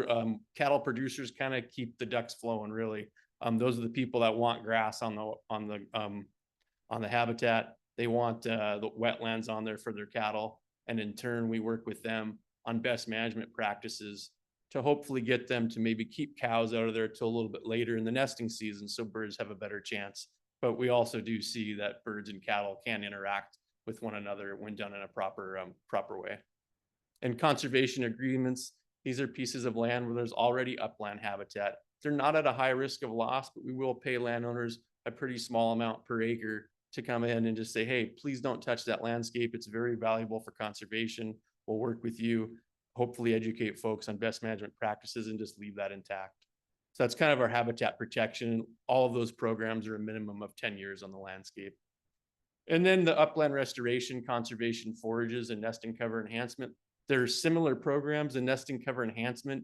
cattle producers kind of keep the ducks flowing, really. Those are the people that want grass on the habitat. They want the wetlands on there for their cattle. And in turn, we work with them on best management practices to hopefully get them to maybe keep cows out of there till a little bit later in the nesting season, so birds have a better chance. But we also do see that birds and cattle can interact with one another when done in a proper way. And conservation agreements, these are pieces of land where there's already upland habitat. They're not at a high risk of loss, but we will pay landowners a pretty small amount per acre to come in and just say, hey, please don't touch that landscape. It's very valuable for conservation. We'll work with you, hopefully educate folks on best management practices and just leave that intact. So that's kind of our habitat protection. All of those programs are a minimum of 10 years on the landscape. And then the upland restoration, conservation forages, and nesting cover enhancement. There's similar programs in nesting cover enhancement.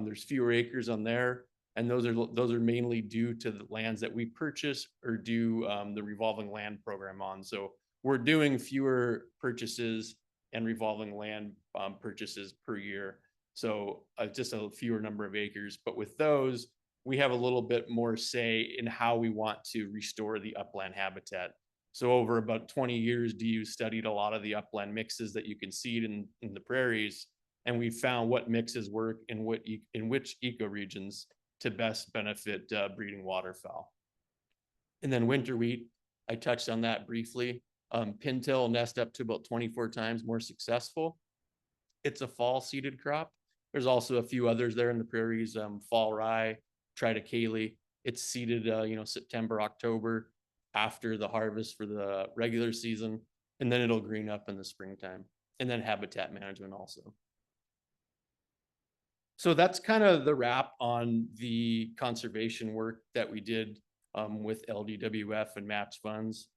There's fewer acres on there. And those are mainly due to the lands that we purchase or do the revolving land program on. So we're doing fewer purchases and revolving land purchases per year. So just a fewer number of acres. But with those, we have a little bit more say in how we want to restore the upland habitat. So over about 20 years, DU studied a lot of the upland mixes that you can seed in the prairies. And we found what mixes work in which ecoregions to best benefit breeding waterfowl. And then winter wheat, I touched on that briefly. Pintail nest up to about 24 times more successful. It's a fall seeded crop. There's also a few others there in the prairies, fall rye, triticale. It's seeded, September, October after the harvest for the regular season, and then it'll green up in the springtime. And then habitat management also. So that's kind of the wrap on the conservation work that we did with LWF and match funds.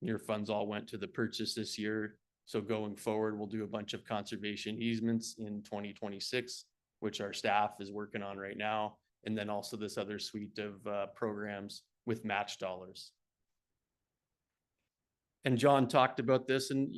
Your funds all went to the purchase this year. So going forward, we'll do a bunch of conservation easements in 2026, which our staff is working on right now. And then also this other suite of programs with match dollars. And John talked about this, and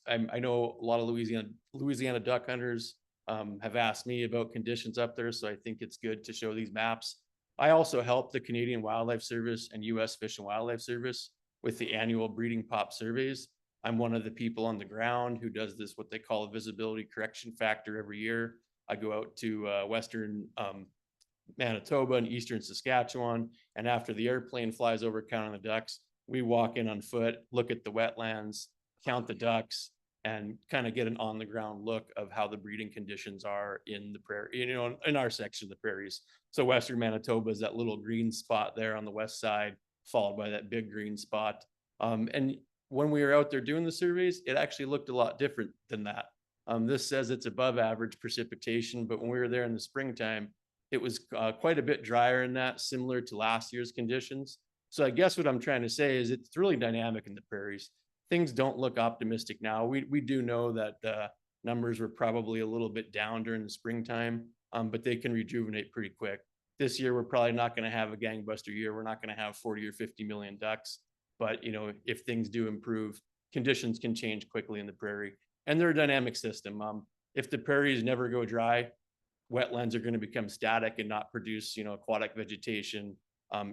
I know a lot of Louisiana duck hunters have asked me about conditions up there, so I think it's good to show these maps. I also help the Canadian Wildlife Service and U.S. Fish and Wildlife Service with the annual breeding pop surveys. I'm one of the people on the ground who does this, what they call a visibility correction factor every year. I go out to Western Manitoba and Eastern Saskatchewan, and after the airplane flies over counting the ducks, we walk in on foot, look at the wetlands, count the ducks, and kind of get an on the ground look of how the breeding conditions are in the prairie, in our section of the prairies. So Western Manitoba is that little green spot there on the west side, followed by that big green spot. And when we were out there doing the surveys, it actually looked a lot different than that. This says it's above average precipitation, but when we were there in the springtime, it was quite a bit drier than that, similar to last year's conditions. So I guess what I'm trying to say is it's really dynamic in the prairies. Things don't look optimistic now. We do know that numbers were probably a little bit down during the springtime, but they can rejuvenate pretty quick. This year, we're probably not going to have a gangbuster year. We're not going to have 40 or 50 million ducks. But, if things do improve, conditions can change quickly in the prairie. And they're a dynamic system. If the prairies never go dry, wetlands are going to become static and not produce, aquatic vegetation,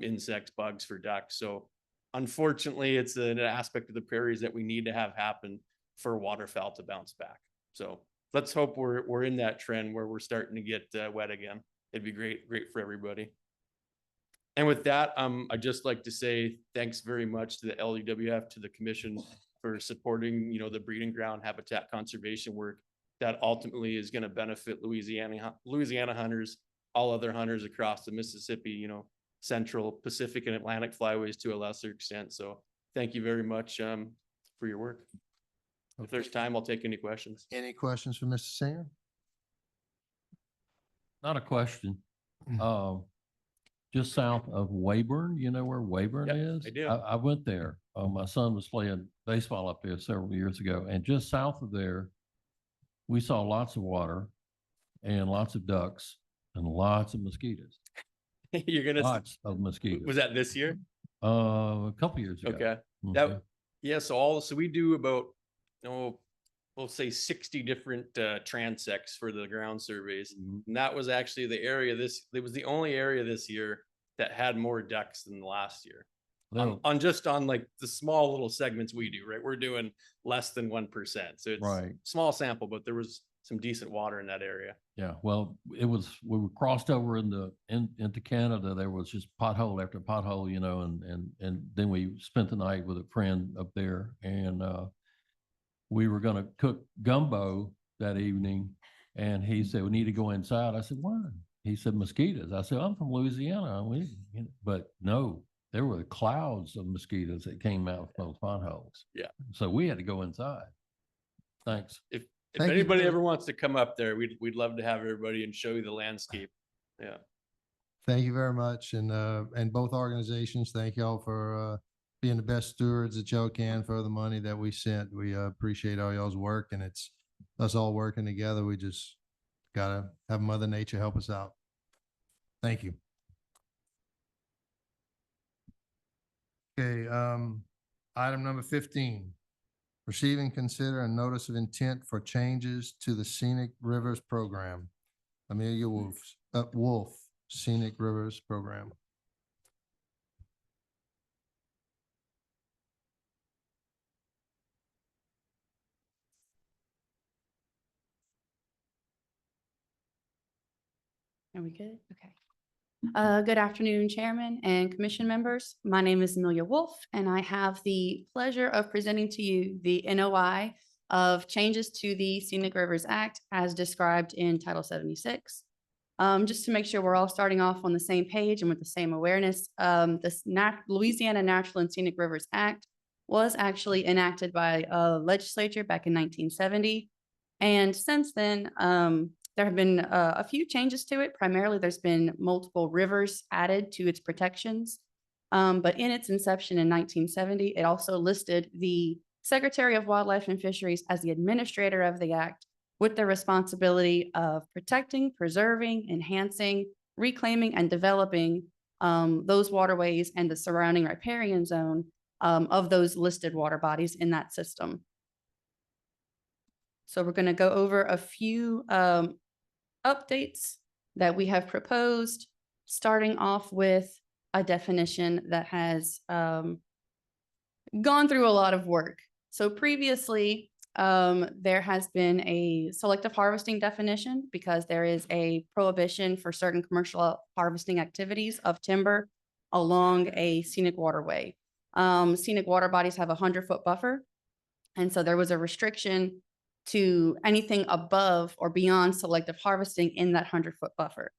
insects, bugs for ducks. So unfortunately, it's an aspect of the prairies that we need to have happen for waterfowl to bounce back. So let's hope we're in that trend where we're starting to get wet again. It'd be great for everybody. And with that, I'd just like to say thanks very much to the LWF, to the commission for supporting, the breeding ground habitat conservation work that ultimately is going to benefit Louisiana hunters, all other hunters across the Mississippi, Central, Pacific, and Atlantic flyways to a lesser extent. So thank you very much for your work. Okay. If there's time, I'll take any questions. Any questions for Mr. Singer? Not a question. Just south of Weyburn, you know where Weyburn Yep, is? I do. I went there. My son was playing baseball up there several years ago, and just south of there, we saw lots of water and lots of ducks and lots of mosquitoes. You're gonna Lots of mosquitoes. Was that this year? A couple years ago. Okay. Mhm. So we do about, we'll say 60 different transects for the ground surveys. And that was actually the area it was the only area this year that had more ducks than the last year. On like the small little segments we do, right? We're doing less than 1%. So it's Right. small sample, but there was some decent water in that area. Yeah, well, we were crossed over into Canada. There was just pothole after pothole, and then we spent the night with a friend up there, and we were going to cook gumbo that evening, and he said, we need to go inside. I said, why? He said, mosquitoes. I said, I'm from Louisiana. But no, there were clouds of mosquitoes that came out from those potholes. Yeah. So we had to go inside. Thanks. If Thank you anybody for- ever wants to come up there, we'd love to have everybody and show you the landscape. Yeah. Thank you very much. And both organizations, thank y'all for being the best stewards that y'all can for the money that we sent. We appreciate all y'all's work, and it's us all working together. We just gotta have Mother Nature help us out. Thank you. Okay, item number 15. Receive and consider a notice of intent for changes to the Scenic Rivers Program. Amelia Wolf, Scenic Rivers Program. Are we good? Okay. Good afternoon, Chairman and Commission members. My name is Amelia Wolf, and I have the pleasure of presenting to you the NOI of changes to the Scenic Rivers Act as described in Title 76. Just to make sure we're all starting off on the same page and with the same awareness, the Louisiana Natural and Scenic Rivers Act was actually enacted by a legislature back in 1970. And since then, there have been a few changes to it. Primarily, there's been multiple rivers added to its protections. But in its inception in 1970, it also listed the Secretary of Wildlife and Fisheries as the administrator of the act, with the responsibility of protecting, preserving, enhancing, reclaiming, and developing those waterways and the surrounding riparian zone of those listed water bodies in that system. So we're going to go over a few updates that we have proposed, starting off with a definition that has gone through a lot of work. So previously, there has been a selective harvesting definition because there is a prohibition for certain commercial harvesting activities of timber along a scenic waterway. Scenic water bodies have a 100-foot buffer. And so there was a restriction to anything above or beyond selective harvesting in that 100-foot buffer.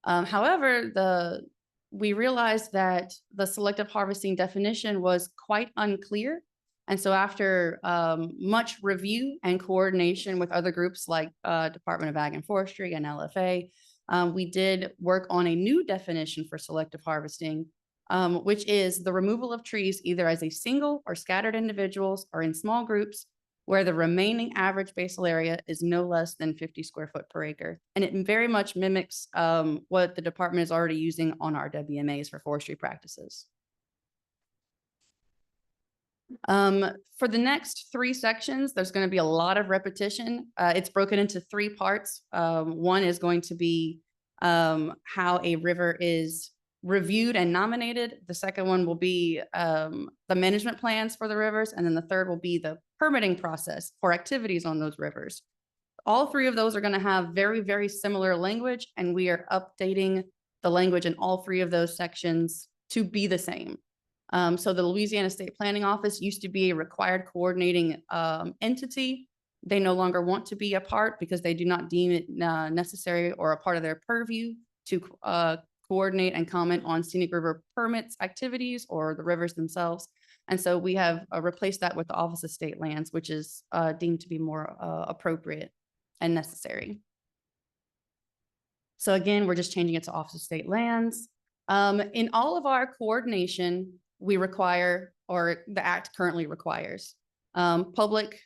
However, we realized that the selective harvesting definition was quite unclear. And so after much review and coordination with other groups like Department of Ag and Forestry and LFA, we did work on a new definition for selective harvesting, which is the removal of trees either as a single or scattered individuals or in small groups where the remaining average basal area is no less than 50 square foot per acre. And it very much mimics what the department is already using on our WMAs for forestry practices. For the next 3 sections, there's going to be a lot of repetition. It's broken into 3 parts. One is going to be how a river is reviewed and nominated. The second one will be the management plans for the rivers. And then the third will be the permitting process for activities on those rivers. All 3 of those are going to have very, very similar language, and we are updating the language in all 3 of those sections to be the same. So the Louisiana State Planning Office used to be a required coordinating entity. They no longer want to be a part because they do not deem it necessary or a part of their purview to coordinate and comment on scenic river permits activities or the rivers themselves. And so we have replaced that with the Office of State Lands, which is deemed to be more appropriate and necessary. So again, we're just changing it to Office of State Lands. In all of our coordination, we require, or the Act currently requires, public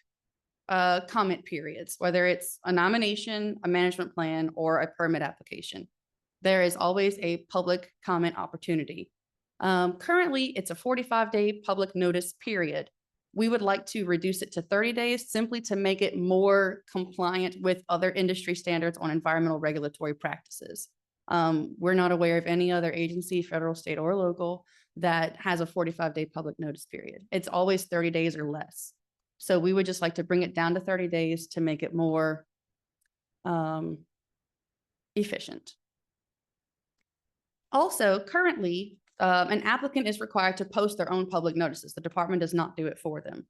comment periods, whether it's a nomination, a management plan, or a permit application. There is always a public comment opportunity. Currently, it's a 45-day public notice period. We would like to reduce it to 30 days simply to make it more compliant with other industry standards on environmental regulatory practices. We're not aware of any other agency, federal, state, or local, that has a 45-day public notice period. It's always 30 days or less. So we would just like to bring it down to 30 days to make it more efficient. Also, currently, an applicant is required to post their own public notices. The department does not do it for them.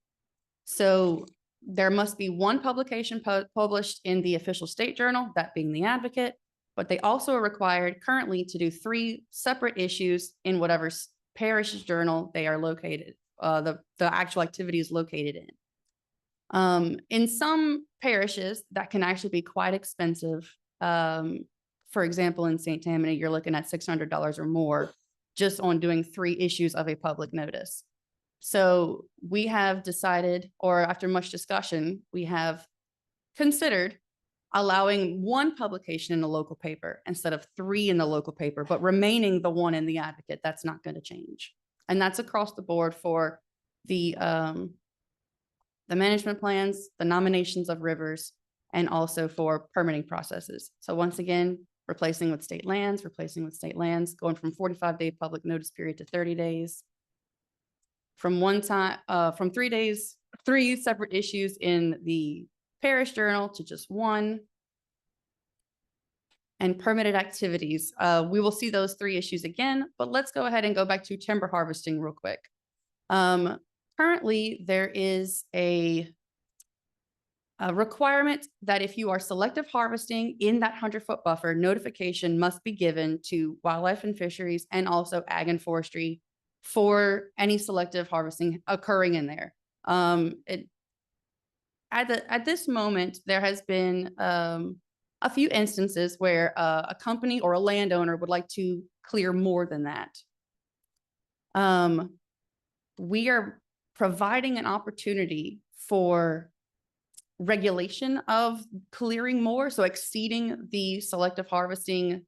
So there must be 1 publication published in the official state journal, that being the Advocate, but they also are required currently to do 3 separate issues in whatever parish's journal they are located, the actual activity is located in. In some parishes, that can actually be quite expensive. For example, in St. Tammany, you're looking at $600 or more just on doing 3 issues of a public notice. So we have decided, or after much discussion, we have considered allowing 1 publication in the local paper instead of 3 in the local paper, but remaining the 1 in the Advocate. That's not going to change. And that's across the board for the management plans, the nominations of rivers, and also for permitting processes. So once again, replacing with state lands, going from 45-day public notice period to 30 days. From 3 days, 3 separate issues in the parish journal to just 1. And permitted activities. We will see those 3 issues again, but let's go ahead and go back to timber harvesting real quick. Currently, there is a requirement that if you are selective harvesting in that 100-foot buffer, notification must be given to Wildlife and Fisheries and also Ag and Forestry for any selective harvesting occurring in there. At this moment, there has been a few instances where a company or a landowner would like to clear more than that. We are providing an opportunity for regulation of clearing more, so exceeding the selective harvesting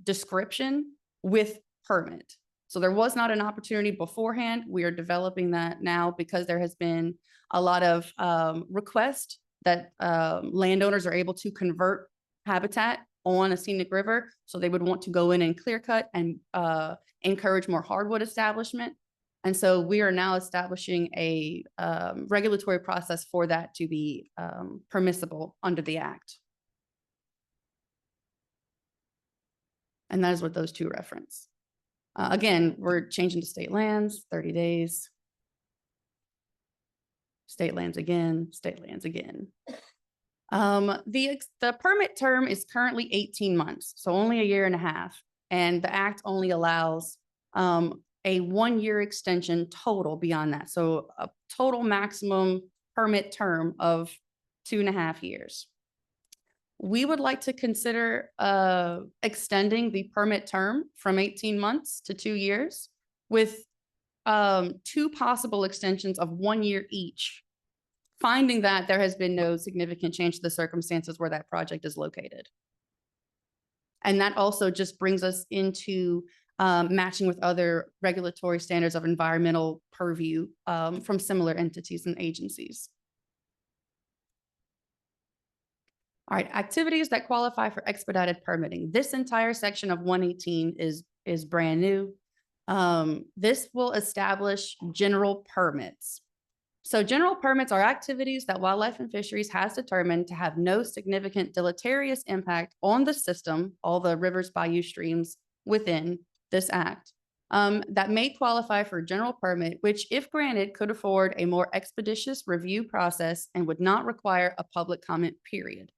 description with permit. So there was not an opportunity beforehand. We are developing that now because there has been a lot of requests that landowners are able to convert habitat on a scenic river. So they would want to go in and clear cut and encourage more hardwood establishment. And so we are now establishing a regulatory process for that to be permissible under the act. And that is what those two reference. Again, we're changing to state lands, 30 days. State lands again, state lands again. The permit term is currently 18 months, so only a year and a half. And the act only allows a 1-year extension total beyond that. So a total maximum permit term of 2.5 years. We would like to consider extending the permit term from 18 months to 2 years with 2 possible extensions of 1 year each, finding that there has been no significant change to the circumstances where that project is located. And that also just brings us into matching with other regulatory standards of environmental purview from similar entities and agencies. All right, activities that qualify for expedited permitting. This entire section of 118 is brand new. This will establish general permits. So general permits are activities that Wildlife and Fisheries has determined to have no significant deleterious impact on the system, all the rivers, bayou, streams within this act, that may qualify for general permit, which if granted could afford a more expeditious review process and would not require a public comment period.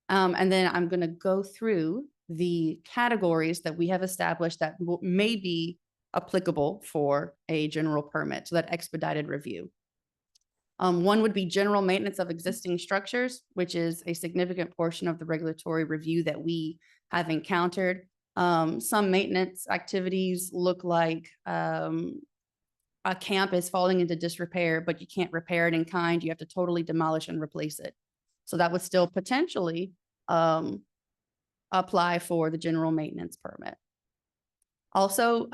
And then I'm going to go through the categories that we have established that may be applicable for a general permit, so that expedited review. One would be general maintenance of existing structures, which is a significant portion of the regulatory review that we have encountered. Some maintenance activities look like a camp is falling into disrepair, but you can't repair it in kind. You have to totally demolish and replace it. So that would still potentially apply for the general maintenance permit. Also,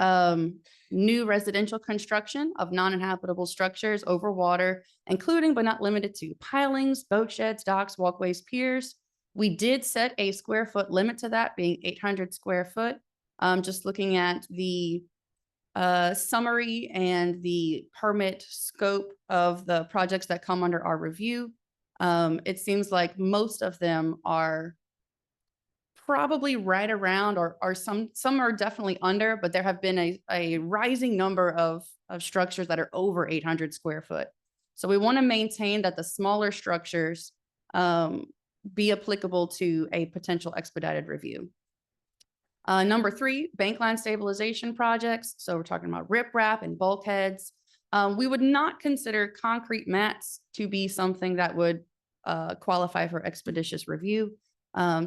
new residential construction of non-inhabitable structures over water, including but not limited to pilings, boat sheds, docks, walkways, piers. We did set a square foot limit to that, being 800 square foot. Just looking at the summary and the permit scope of the projects that come under our review, it seems like most of them are probably right around, or some are definitely under, but there have been a rising number of structures that are over 800 square foot. So we want to maintain that the smaller structures be applicable to a potential expedited review. Number 3, bank line stabilization projects. So we're talking about riprap and bulkheads. We would not consider concrete mats to be something that would qualify for expeditious review,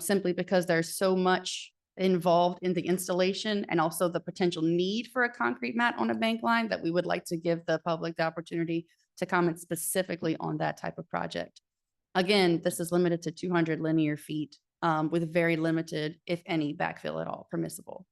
simply because there's so much involved in the installation and also the potential need for a concrete mat on a bank line that we would like to give the public the opportunity to comment specifically on that type of project. Again, this is limited to 200 linear feet with very limited, if any, backfill at all permissible.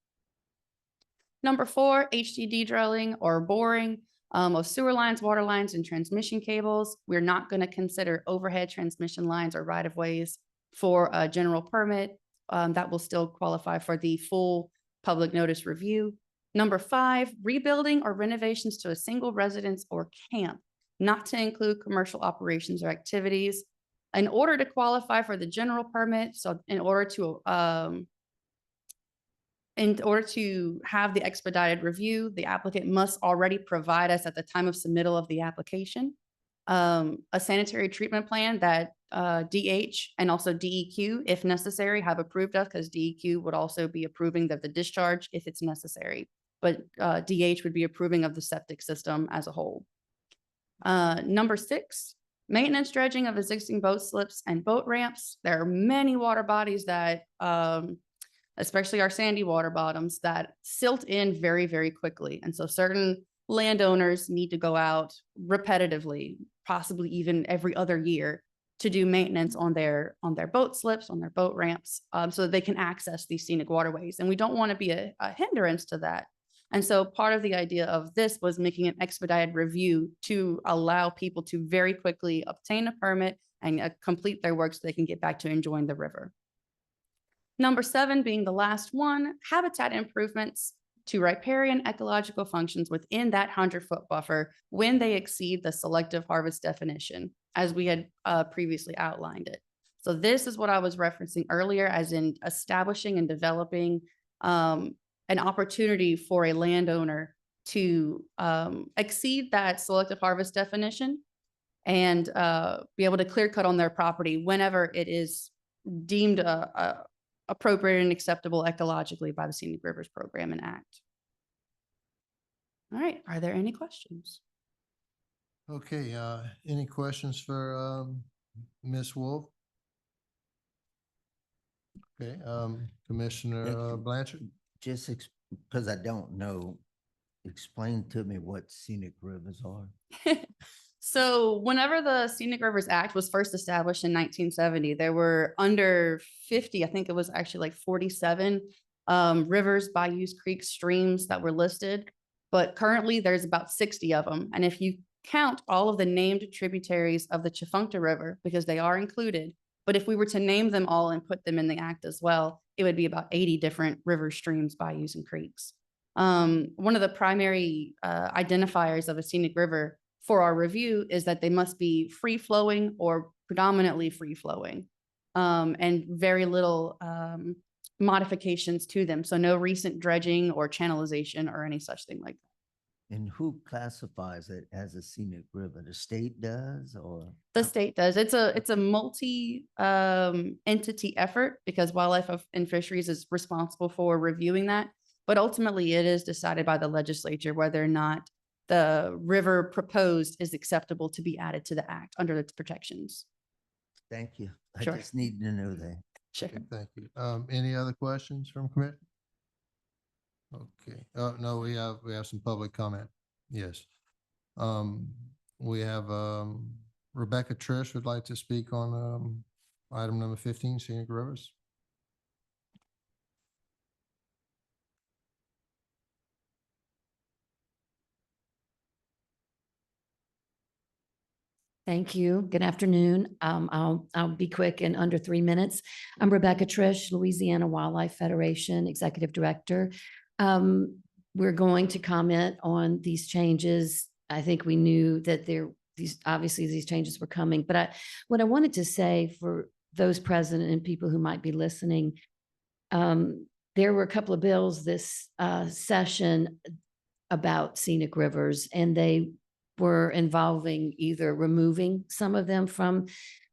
Number 4, HDD drilling or boring of sewer lines, water lines, and transmission cables. We're not going to consider overhead transmission lines or right-of-ways for a general permit. That will still qualify for the full public notice review. Number 5, rebuilding or renovations to a single residence or camp, not to include commercial operations or activities. In order to qualify for the general permit, so in order to have the expedited review, the applicant must already provide us at the time of submittal of the application a sanitary treatment plan that DH and also DEQ, if necessary, have approved of, because DEQ would also be approving of the discharge if it's necessary. But DH would be approving of the septic system as a whole. Number 6, maintenance dredging of existing boat slips and boat ramps. There are many water bodies that especially our sandy water bottoms that silt in very, very quickly. And so certain landowners need to go out repetitively, possibly even every other year, to do maintenance on their boat slips, on their boat ramps, so that they can access these scenic waterways. And we don't want to be a hindrance to that. And so part of the idea of this was making an expedited review to allow people to very quickly obtain a permit and complete their work so they can get back to enjoying the river. Number 7 being the last one, habitat improvements to riparian ecological functions within that 100-foot buffer when they exceed the selective harvest definition, as we had previously outlined it. So this is what I was referencing earlier, as in establishing and developing an opportunity for a landowner to exceed that selective harvest definition and be able to clear cut on their property whenever it is deemed appropriate and acceptable ecologically by the Scenic Rivers Program and Act. All right, are there any questions? Okay, any questions for Ms. Wolf? Okay, Commissioner Blanchard? Just because I don't know, explain to me what scenic rivers are. So whenever the Scenic Rivers Act was first established in 1970, there were under 50, I think it was actually like 47 rivers, bayous, creeks, streams that were listed. But currently there's about 60 of them. And if you count all of the named tributaries of the Tchefuncte River, because they are included, but if we were to name them all and put them in the act as well, it would be about 80 different rivers, streams, bayous, and creeks. One of the primary identifiers of a scenic river for our review is that they must be free flowing or predominantly free flowing, and very little modifications to them. So no recent dredging or channelization or any such thing like that. And who classifies it as a scenic river? The state does, or? The state does. It's a multi entity effort, because Wildlife and Fisheries is responsible for reviewing that. But ultimately it is decided by the legislature whether or not the river proposed is acceptable to be added to the act under its protections. Thank you. Sure. I just need to know that. Sure. Okay, thank you. Any other questions from commission? Okay, no, we have some public comment. Yes. We have Rebecca Trish would like to speak on item number 15, scenic rivers. Thank you. Good afternoon. I'll be quick in under 3 minutes. I'm Rebecca Trish, Louisiana Wildlife Federation Executive Director. We're going to comment on these changes. I think we knew that obviously these changes were coming, but what I wanted to say for those present and people who might be listening, there were a couple of bills this session about scenic rivers, and they were involving either removing some of them from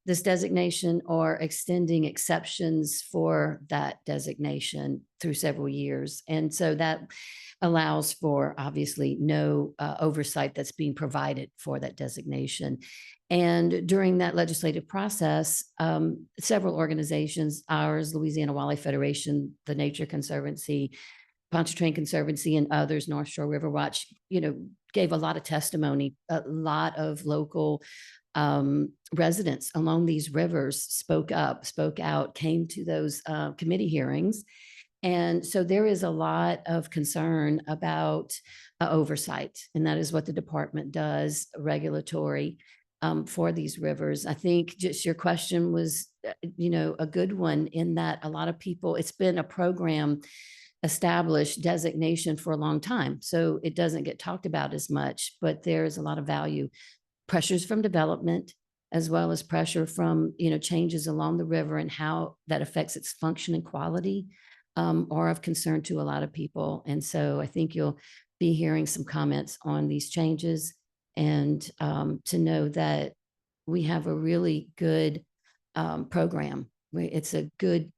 this designation or extending exceptions for that designation through several years. And so that allows for obviously no oversight that's being provided for that designation. And during that legislative process, several organizations, ours, Louisiana Wildlife Federation, the Nature Conservancy, Pontchartrain Conservancy, and others, North Shore River Watch, gave a lot of testimony. A lot of local residents along these rivers spoke up, spoke out, came to those committee hearings. And so there is a lot of concern about oversight, and that is what the department does, regulatory for these rivers. I think just your question was, a good one, in that a lot of people, it's been a program established designation for a long time. So it doesn't get talked about as much, but there's a lot of value, pressures from development, as well as pressure from, changes along the river and how that affects its function and quality, are of concern to a lot of people. And so I think you'll be hearing some comments on these changes, and to know that we have a really good program. It's a good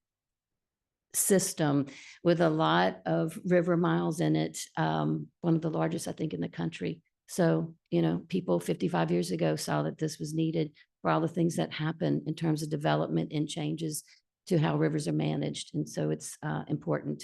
system with a lot of river miles in it, one of the largest, I think, in the country. So, people 55 years ago saw that this was needed for all the things that happen in terms of development and changes to how rivers are managed. And so it's important.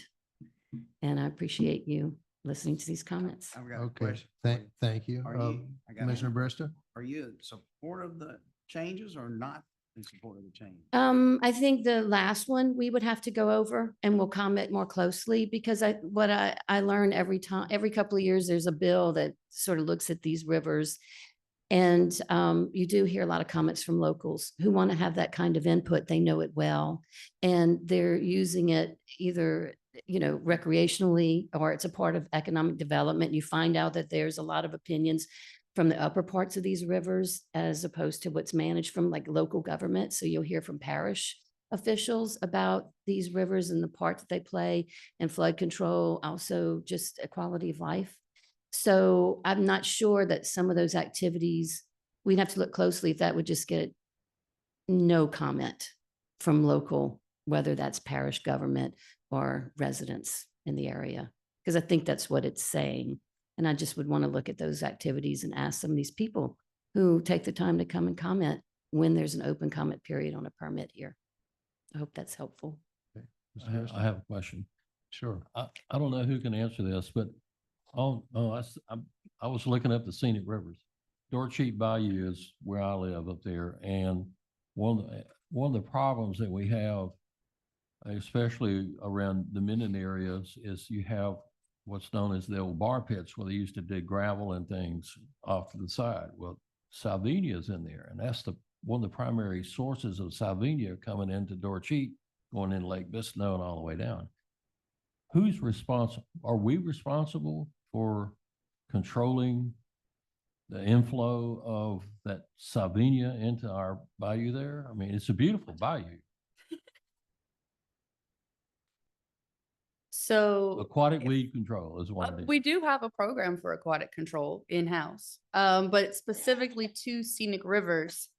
And I appreciate you listening to these comments. I've got a Okay, question. for you. thank you. Are you- I got Commissioner one. Brister? Are you in support of the changes or not in support of the change? I think the last one we would have to go over and we'll comment more closely because what I learn every time, every couple of years, there's a bill that sort of looks at these rivers. And you do hear a lot of comments from locals who want to have that kind of input. They know it well. And they're using it either, recreationally, or it's a part of economic development. You find out that there's a lot of opinions from the upper parts of these rivers as opposed to what's managed from like local government. So you'll hear from parish officials about these rivers and the part that they play in flood control, also just a quality of life. So I'm not sure that some of those activities, we'd have to look closely if that would just get no comment from local, whether that's parish government or residents in the area. Because I think that's what it's saying. And I just would want to look at those activities and ask some of these people who take the time to come and comment when there's an open comment period on a permit here. I hope that's helpful. I have a question. Sure. I don't know who can answer this, but I was looking up the scenic rivers. Dorcheat Bayou is where I live up there. And one of the problems that we have, especially around the Minden areas, is you have what's known as the old bar pits where they used to dig gravel and things off to the side. Well, salvinia is in there, and that's one of the primary sources of salvinia coming into Dorcheat, going in Lake Bistineau and all the way down. Who's responsible? Are we responsible for controlling the inflow of that salvinia into our bayou there? I mean, it's a beautiful bayou. So Aquatic weed control is one of the. we do have a program for aquatic control in-house, but specifically to scenic rivers.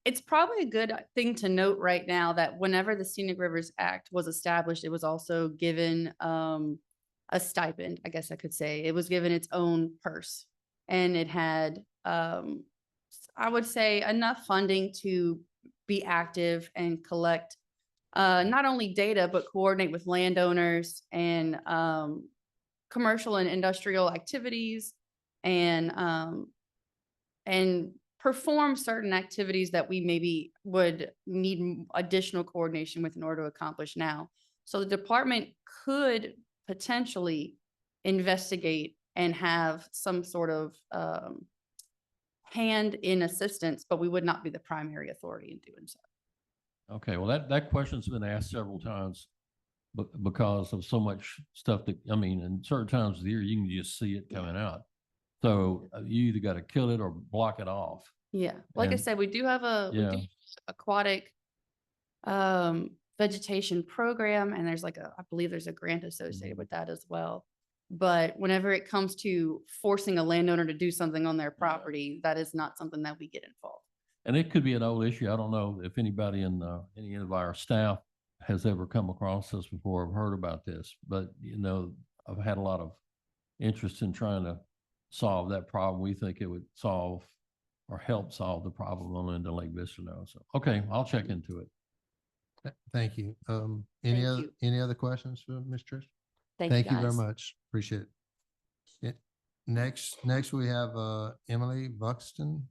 It's probably a good thing to note right now that whenever the Scenic Rivers Act was established, it was also given a stipend, I guess I could say. It was given its own purse, and it had, I would say, enough funding to be active and collect not only data, but coordinate with landowners and commercial and industrial activities and perform certain activities that we maybe would need additional coordination with in order to accomplish now. So the department could potentially investigate and have some sort of hand in assistance, but we would not be the primary authority in doing so. Okay, well, that question's been asked several times because of so much stuff that, I mean, in certain times of the year, you can just see it coming out. So you either got to kill it or block it off. Yeah, like I And- said, we do have we do aquatic vegetation program, and there's I believe there's a grant associated with that as well. But whenever it comes to forcing a landowner to do something on their property, that is not something that we get involved. And it could be an old issue. I don't know if anybody in any of our staff has ever come across this before or heard about this, but I've had a lot of interest in trying to solve that problem. We think it would solve or help solve the problem on into Lake Bistineau. So, okay, I'll check into it. Thank you. Thank you. Any other questions for Ms. Trish? Thank you, very guys. much. Appreciate it. Next we have Emily Buxton.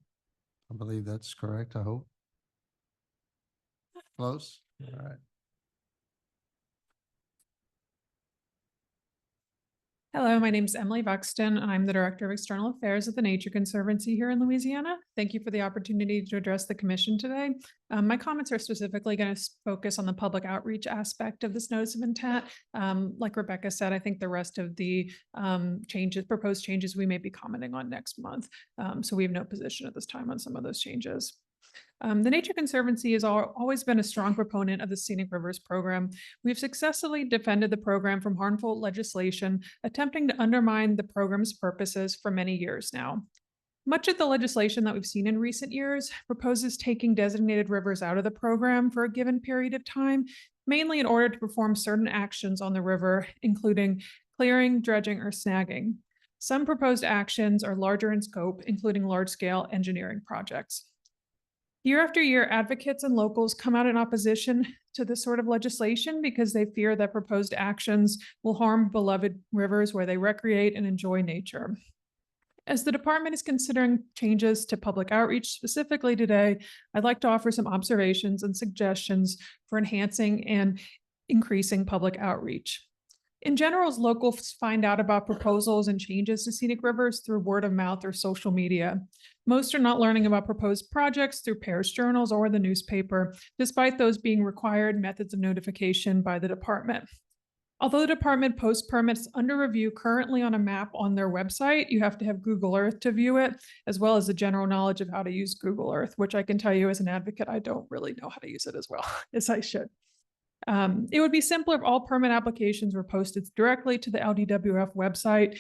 I believe that's correct, I hope. Close? All right. Hello, my name is Emily Buxton. I'm the Director of External Affairs at the Nature Conservancy here in Louisiana. Thank you for the opportunity to address the commission today. My comments are specifically going to focus on the public outreach aspect of this notice of intent. Like Rebecca said, I think the rest of the proposed changes we may be commenting on next month. So we have no position at this time on some of those changes. The Nature Conservancy has always been a strong proponent of the Scenic Rivers program. We've successfully defended the program from harmful legislation, attempting to undermine the program's purposes for many years now. Much of the legislation that we've seen in recent years proposes taking designated rivers out of the program for a given period of time, mainly in order to perform certain actions on the river, including clearing, dredging, or snagging. Some proposed actions are larger in scope, including large-scale engineering projects. Year after year, advocates and locals come out in opposition to this sort of legislation because they fear that proposed actions will harm beloved rivers where they recreate and enjoy nature. As the department is considering changes to public outreach specifically today, I'd like to offer some observations and suggestions for enhancing and increasing public outreach. In general, as locals find out about proposals and changes to scenic rivers through word of mouth or social media. Most are not learning about proposed projects through parish journals or the newspaper, despite those being required methods of notification by the department. Although the department posts permits under review currently on a map on their website, you have to have Google Earth to view it, as well as the general knowledge of how to use Google Earth, which I can tell you as an advocate, I don't really know how to use it as well as I should. It would be simpler if all permit applications were posted directly to the LDWF website.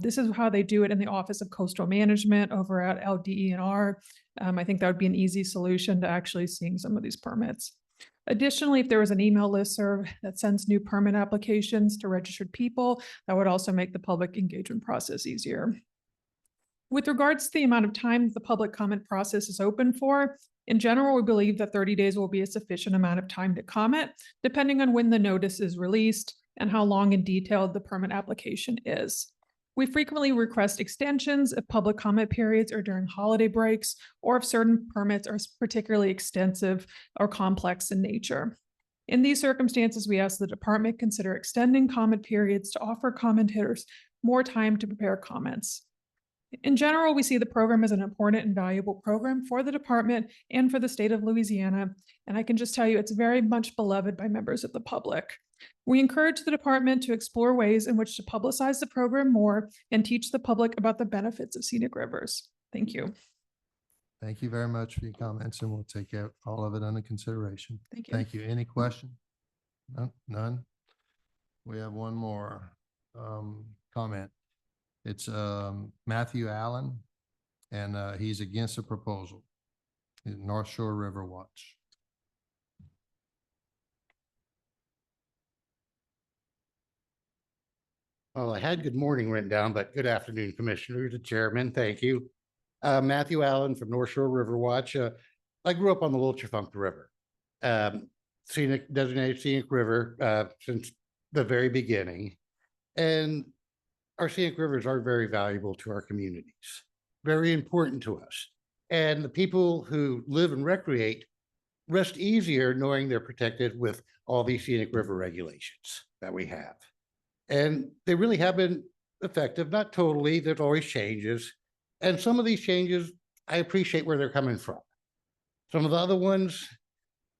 This is how they do it in the Office of Coastal Management over at LDENR. I think that would be an easy solution to actually seeing some of these permits. Additionally, if there was an email listserv that sends new permit applications to registered people, that would also make the public engagement process easier. With regards to the amount of time the public comment process is open for, in general, we believe that 30 days will be a sufficient amount of time to comment, depending on when the notice is released and how long and detailed the permit application is. We frequently request extensions if public comment periods are during holiday breaks or if certain permits are particularly extensive or complex in nature. In these circumstances, we ask the department consider extending comment periods to offer commenters more time to prepare comments. In general, we see the program as an important and valuable program for the department and for the state of Louisiana, and I can just tell you it's very much beloved by members of the public. We encourage the department to explore ways in which to publicize the program more and teach the public about the benefits of scenic rivers. Thank you. Thank you very much for your comments, and we'll take all of it under consideration. Thank you. Thank you. Any question? None? We have one more comment. It's Matthew Allen, and he's against the proposal. North Shore River Watch. Well, I had good morning written down, but good afternoon, Commissioners and Chairman. Thank you. Matthew Allen from North Shore River Watch. I grew up on the Little Tchefuncte River, designated scenic river since the very beginning. And our scenic rivers are very valuable to our communities, very important to us. And the people who live and recreate rest easier knowing they're protected with all these scenic river regulations that we have. And they really have been effective, not totally, there's always changes. And some of these changes, I appreciate where they're coming from. Some of the other ones,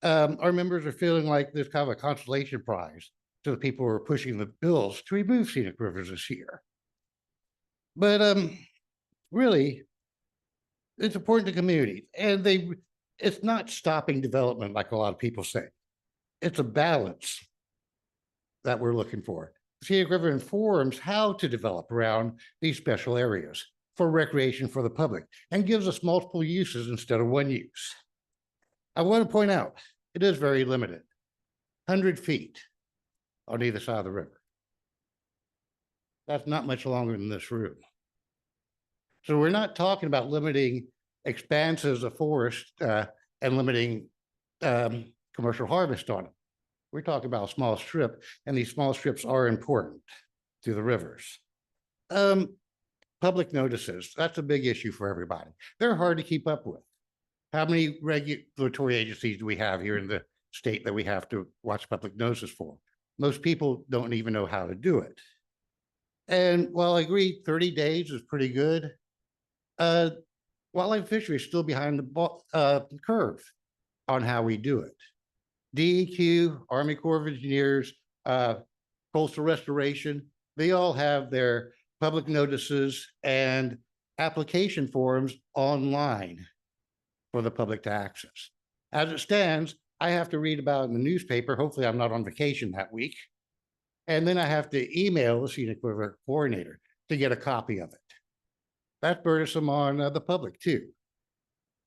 our members are feeling like there's kind of a consolation prize to the people who are pushing the bills to remove scenic rivers this year. But really, it's important to communities, and it's not stopping development like a lot of people say. It's a balance that we're looking for. Scenic River informs how to develop around these special areas for recreation for the public and gives us multiple uses instead of one use. I want to point out, it is very limited, 100 feet on either side of the river. That's not much longer than this room. So we're not talking about limiting expanses of forest and limiting commercial harvest on it. We're talking about a small strip, and these small strips are important to the rivers. Public notices, that's a big issue for everybody. They're hard to keep up with. How many regulatory agencies do we have here in the state that we have to watch public notices for? Most people don't even know how to do it. And while I agree 30 days is pretty good, wildlife fishery is still behind the curve on how we do it. DEQ, Army Corps of Engineers, Coastal Restoration, they all have their public notices and application forms online for the public to access. As it stands, I have to read about it in the newspaper. Hopefully I'm not on vacation that week. And then I have to email the Scenic River Coordinator to get a copy of it. That's burdensome on the public too.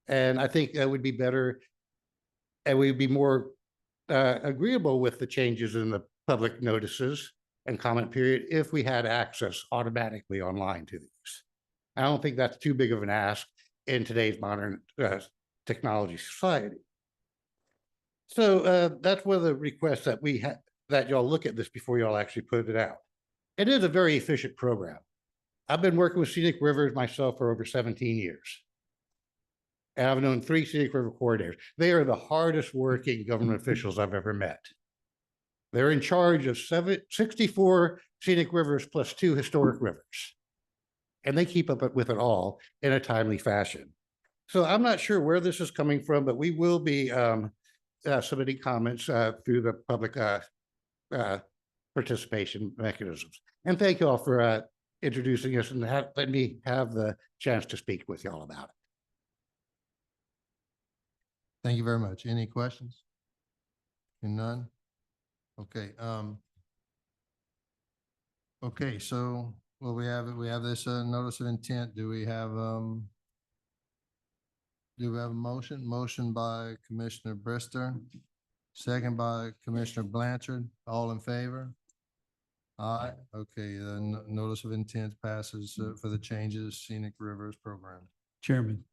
And I think that would be better, and we'd be more agreeable with the changes in the public notices and comment period if we had access automatically online to these. I don't think that's too big of an ask in today's modern technology society. So that's one of the requests that we have, that y'all look at this before y'all actually put it out. It is a very efficient program. I've been working with Scenic Rivers myself for over 17 years. And I've known 3 Scenic River coordinators. They are the hardest working government officials I've ever met. They're in charge of 64 scenic rivers plus 2 historic rivers. And they keep up with it all in a fashion. So I'm not sure where this is coming from, but we will be submitting comments through the public participation mechanisms. And thank you all for introducing us and let me have the chance to speak with y'all about it. Thank you very much. Any questions? None? Okay, okay, so, well, we have this, notice of intent. Do we have a motion? Motion by Commissioner Brister, second by Commissioner Blanchard. All in favor? Aye. Okay, the notice of intent passes for the changes Scenic Rivers program. Chairman.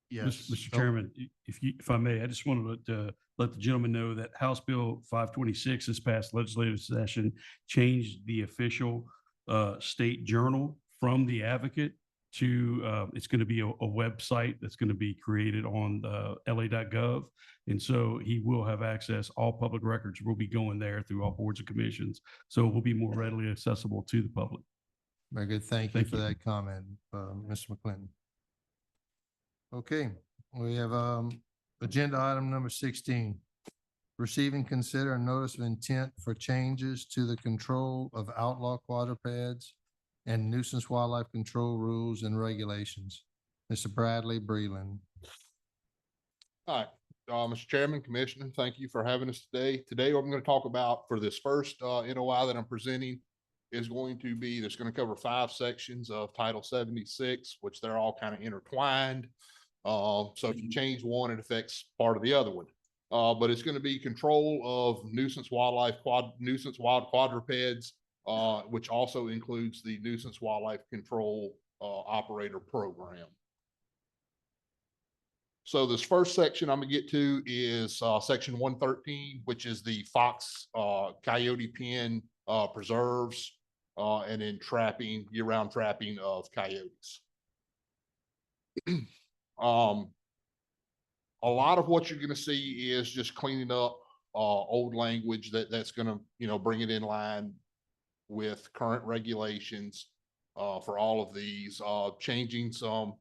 Yes. Mr. Oh, Chairman, if I may, I just wanted to let the gentleman know that House Bill 526 this past legislative session changed the official state journal from the Advocate to it's going to be a website that's going to be created on la.gov. And so he will have access. All public records will be going there through all boards and commissions. So it will be more readily accessible to the public. Very good. Thank you for that comment, Mr. McClinton. Okay, we have agenda item number 16. Receive and consider a notice of intent for changes to the control of outlaw quadrupeds and nuisance wildlife control rules and regulations. Mr. Bradley Breland. Hi, Mr. Chairman, Commissioner, thank you for having us today. Today, what I'm going to talk about for this first NOI that I'm presenting is going to be, that's going to cover 5 sections of Title 76, which they're all kind of intertwined. So if you change one, it affects part of the other one. But it's going to be control of nuisance wild quadrupeds, which also includes the nuisance wildlife control operator program. So this first section I'm gonna get to is section 113, which is the fox coyote pen preserves and then trapping, year-round trapping of coyotes. A lot of what you're going to see is just cleaning up old language that's going to, bring it in line with current regulations for all of these, changing some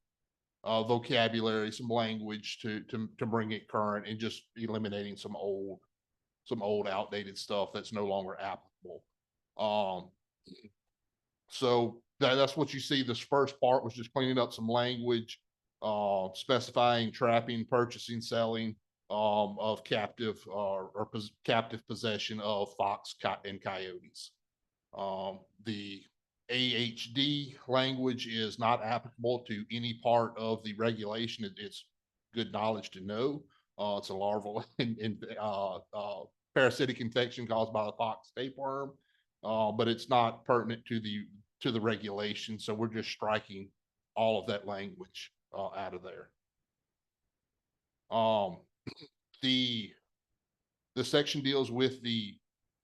vocabulary, some language to bring it current, and just eliminating some old outdated stuff that's no longer applicable. So that's what you see. This first part was just cleaning up some language, specifying trapping, purchasing, selling of captive or captive possession of fox and coyotes. The AHD language is not applicable to any part of the regulation. It's good knowledge to know. It's a larval and parasitic infection caused by the fox tapeworm, but it's not pertinent to the regulation. So we're just striking all of that language out of there. The section deals with the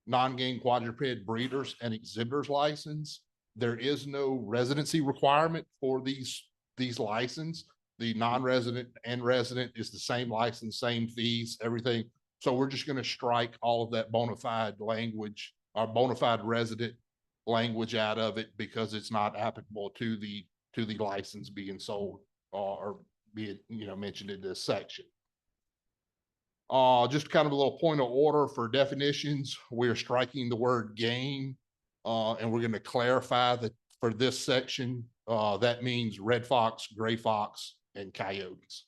non-game quadruped breeders and exhibitors license. There is no residency requirement for these license. The non-resident and resident is the same license, same fees, everything. So we're just going to strike all of that bona fide language, or bona fide resident language out of it, because it's not applicable to the license being sold or being mentioned in this section. Just kind of a little point of order for definitions. We're striking the word game, and we're going to clarify that for this section, that means red fox, gray fox, and coyotes.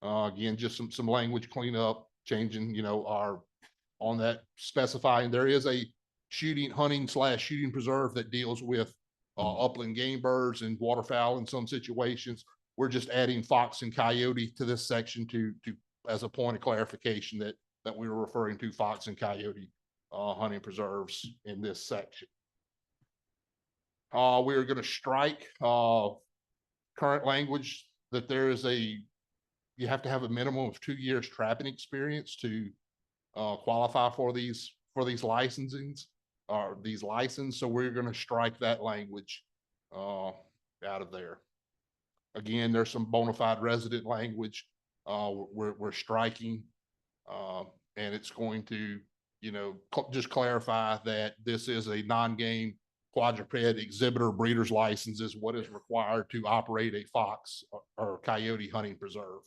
Again, just some language cleanup, changing, on that, specifying there is a hunting/shooting preserve that deals with upland game birds and waterfowl in some situations. We're just adding fox and coyote to this section to as a point of clarification that we were referring to fox and coyote hunting preserves in this section. We are going to strike current language that there is you have to have a minimum of 2 years trapping experience to qualify for these licensings or these licenses. So we're going to strike that language out of there. Again, there's some bona fide resident language we're striking, and it's going to, just clarify that this is a non-game quadruped exhibitor breeder's license is what is required to operate a fox or coyote hunting preserve.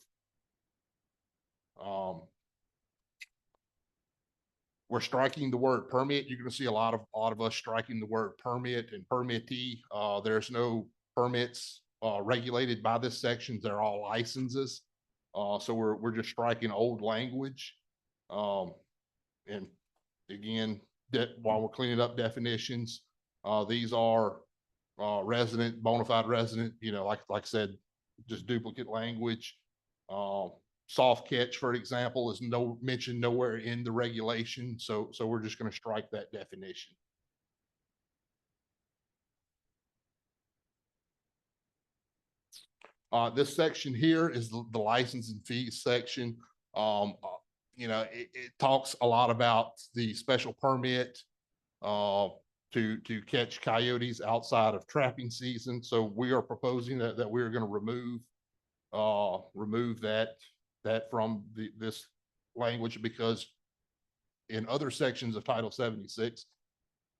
We're striking the word permit. You're going to see a lot of us striking the word permit and permittee. There's no permits regulated by this section. They're all licenses. So we're just striking old language. And again, while we're cleaning up definitions, these are resident, bona fide resident, like I said, just duplicate language. Soft catch, for example, is mentioned nowhere in the regulation. So we're just going to strike that definition. This section here is the license and fees section. It talks a lot about the special permit to catch coyotes outside of trapping season. So we are proposing that we're going to remove that from this language, because in other sections of Title 76,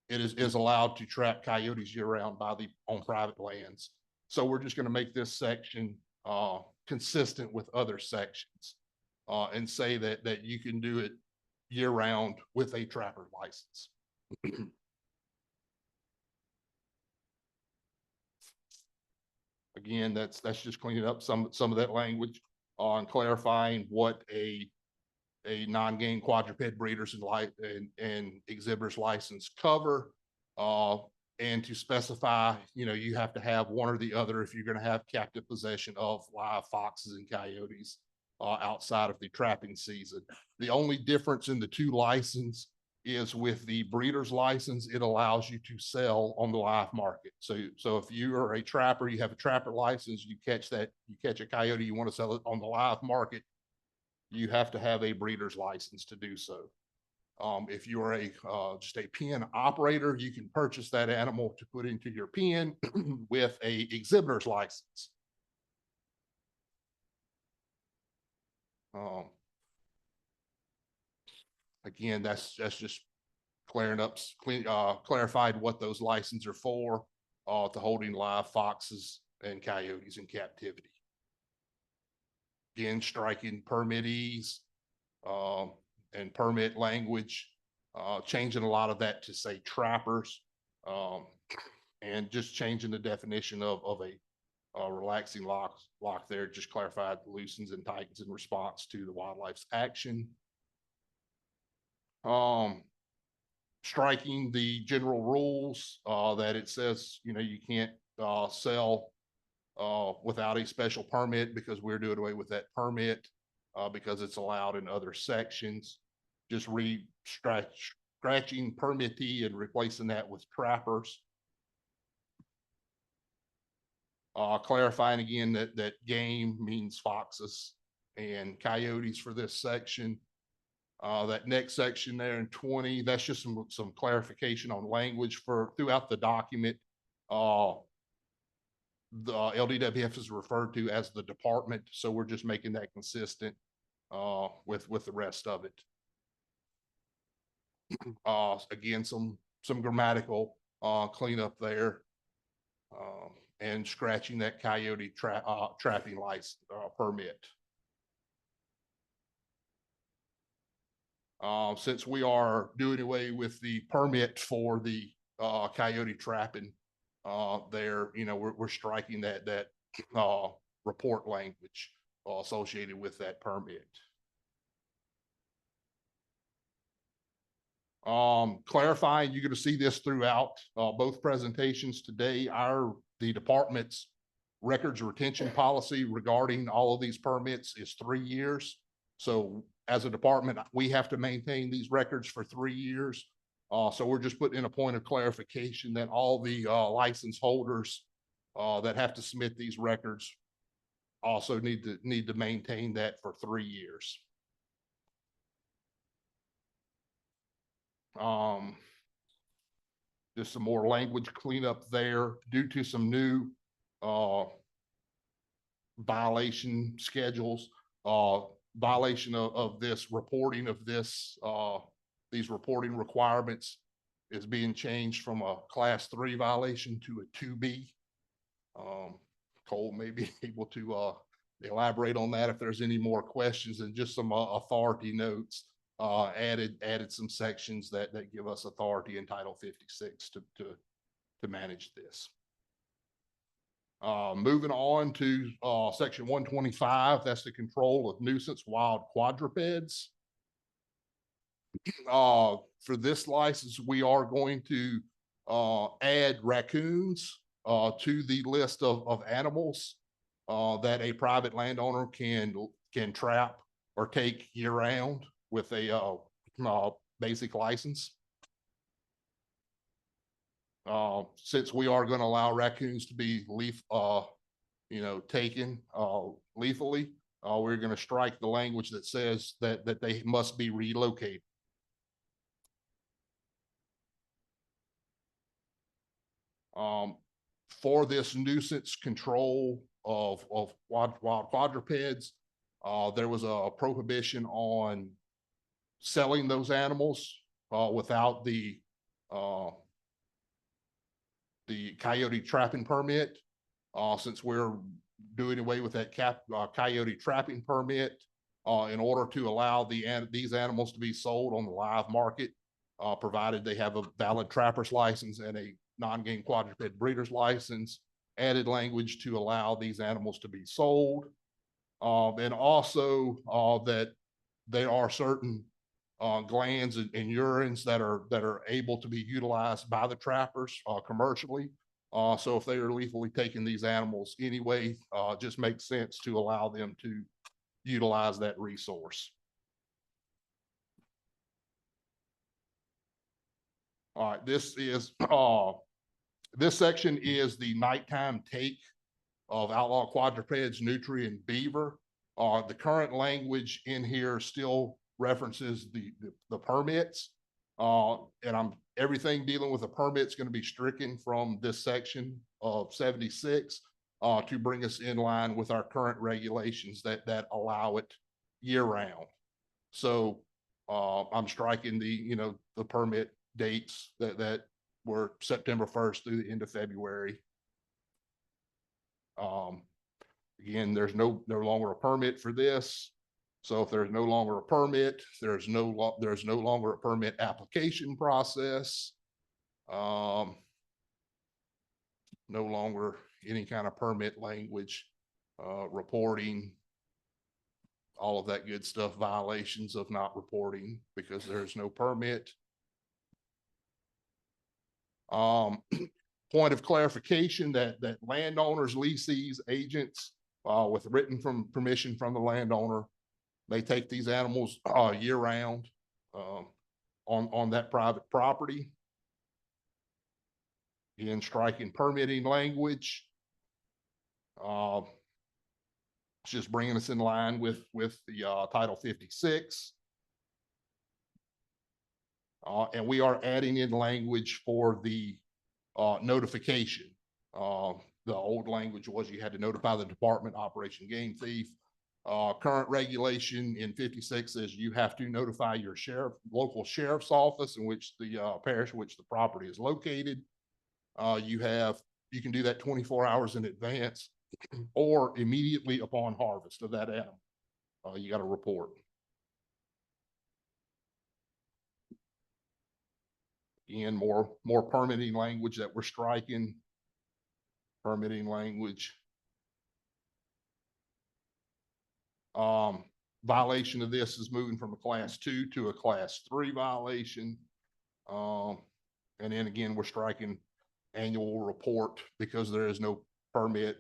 it is allowed to trap coyotes year round on private lands. So we're just going to make this section consistent with other sections and say that you can do it year round with a trapper license. Again, that's just cleaning up some of that language and clarifying what a non-game quadruped breeders and exhibitors license cover, and to specify, you have to have one or the other if you're going to have captive possession of live foxes and coyotes outside of the trapping season. The only difference in the two license is with the breeder's license, it allows you to sell on the live market. So if you are a trapper, you have a trapper license, you catch a coyote, you want to sell it on the live market, you have to have a breeder's license to do so. If you are just a pen operator, you can purchase that animal to put into your pen with a exhibitor's license. Again, that's just clarified what those licenses are for, to holding live foxes and coyotes in captivity. Again, striking permittees and permit language, changing a lot of that to say trappers, and just changing the definition of a relaxing lock there, just clarified loosens and tightens in response to the wildlife's action. Striking the general rules that it says, you can't sell without a special permit, because we're doing away with that permit because it's allowed in other sections. Just scratching permittee and replacing that with trappers. Clarifying again that game means foxes and coyotes for this section. That next section there in 20, that's just some clarification on language throughout the document. The LWF is referred to as the department, so we're just making that consistent with the rest of it. Again, some grammatical cleanup there, and scratching that coyote trapping license permit. Since we are doing away with the permit for the coyote trapping there, we're striking that report language associated with that permit. Clarifying, you're going to see this throughout both presentations today. The department's records retention policy regarding all of these permits is 3 years. So as a department, we have to maintain these records for 3 years. So we're just putting in a point of clarification that all the license holders that have to submit these records also need to maintain that for 3 years. Just some more language cleanup there due to some new violation schedules, violation of this reporting of this, these reporting requirements is being changed from a class 3 violation to a 2B. Cole may be able to elaborate on that if there's any more questions, and just some authority notes. Added some sections that give us authority in Title 56 to manage this. Moving on to Section 125, that's the control of nuisance wild quadrupeds. For this license, we are going to add raccoons to the list of animals that a private landowner can trap or take year round with a basic license. Since we are going to allow raccoons to be taken lethally, we're going to strike the language that says that they must be relocated. For this nuisance control of wild quadrupeds, there was a prohibition on selling those animals without the coyote trapping permit. Since we're doing away with that coyote trapping permit, in order to allow these animals to be sold on the live market, provided they have a valid trapper's license and a non-game quadruped breeder's license, added language to allow these animals to be sold. And also that there are certain glands and urines that are able to be utilized by the trappers commercially. So if they are lethally taking these animals anyway, it just makes sense to allow them to utilize that resource. All right, this section is the nighttime take of outlaw quadrupeds, nutria, and beaver. The current language in here still references the permits, and everything dealing with the permits going to be stricken from this section of 76 to bring us in line with our current regulations that allow it year round. So I'm striking the permit dates that were September 1st through the end of February. Again, there's no longer a permit for this. So if there's no longer a permit, there's no longer a permit application process. No longer any kind of permit language, reporting, all of that good stuff, violations of not reporting because there's no permit. Point of clarification that landowners, lessees, agents with written permission from the landowner may take these animals year round on that private property. Again, striking permitting language. It's just bringing us in line with the Title 56. And we are adding in language for the notification. The old language was you had to notify the department, Operation Game Thief. Current regulation in 56 says you have to notify your local sheriff's office in which the parish in which the property is located. You can do that 24 hours in advance or immediately upon harvest of that animal. You got to report. Again, more permitting language that we're striking. Permitting language. Violation of this is moving from a class 2 to a class 3 violation. And then again, we're striking annual report because there is no permit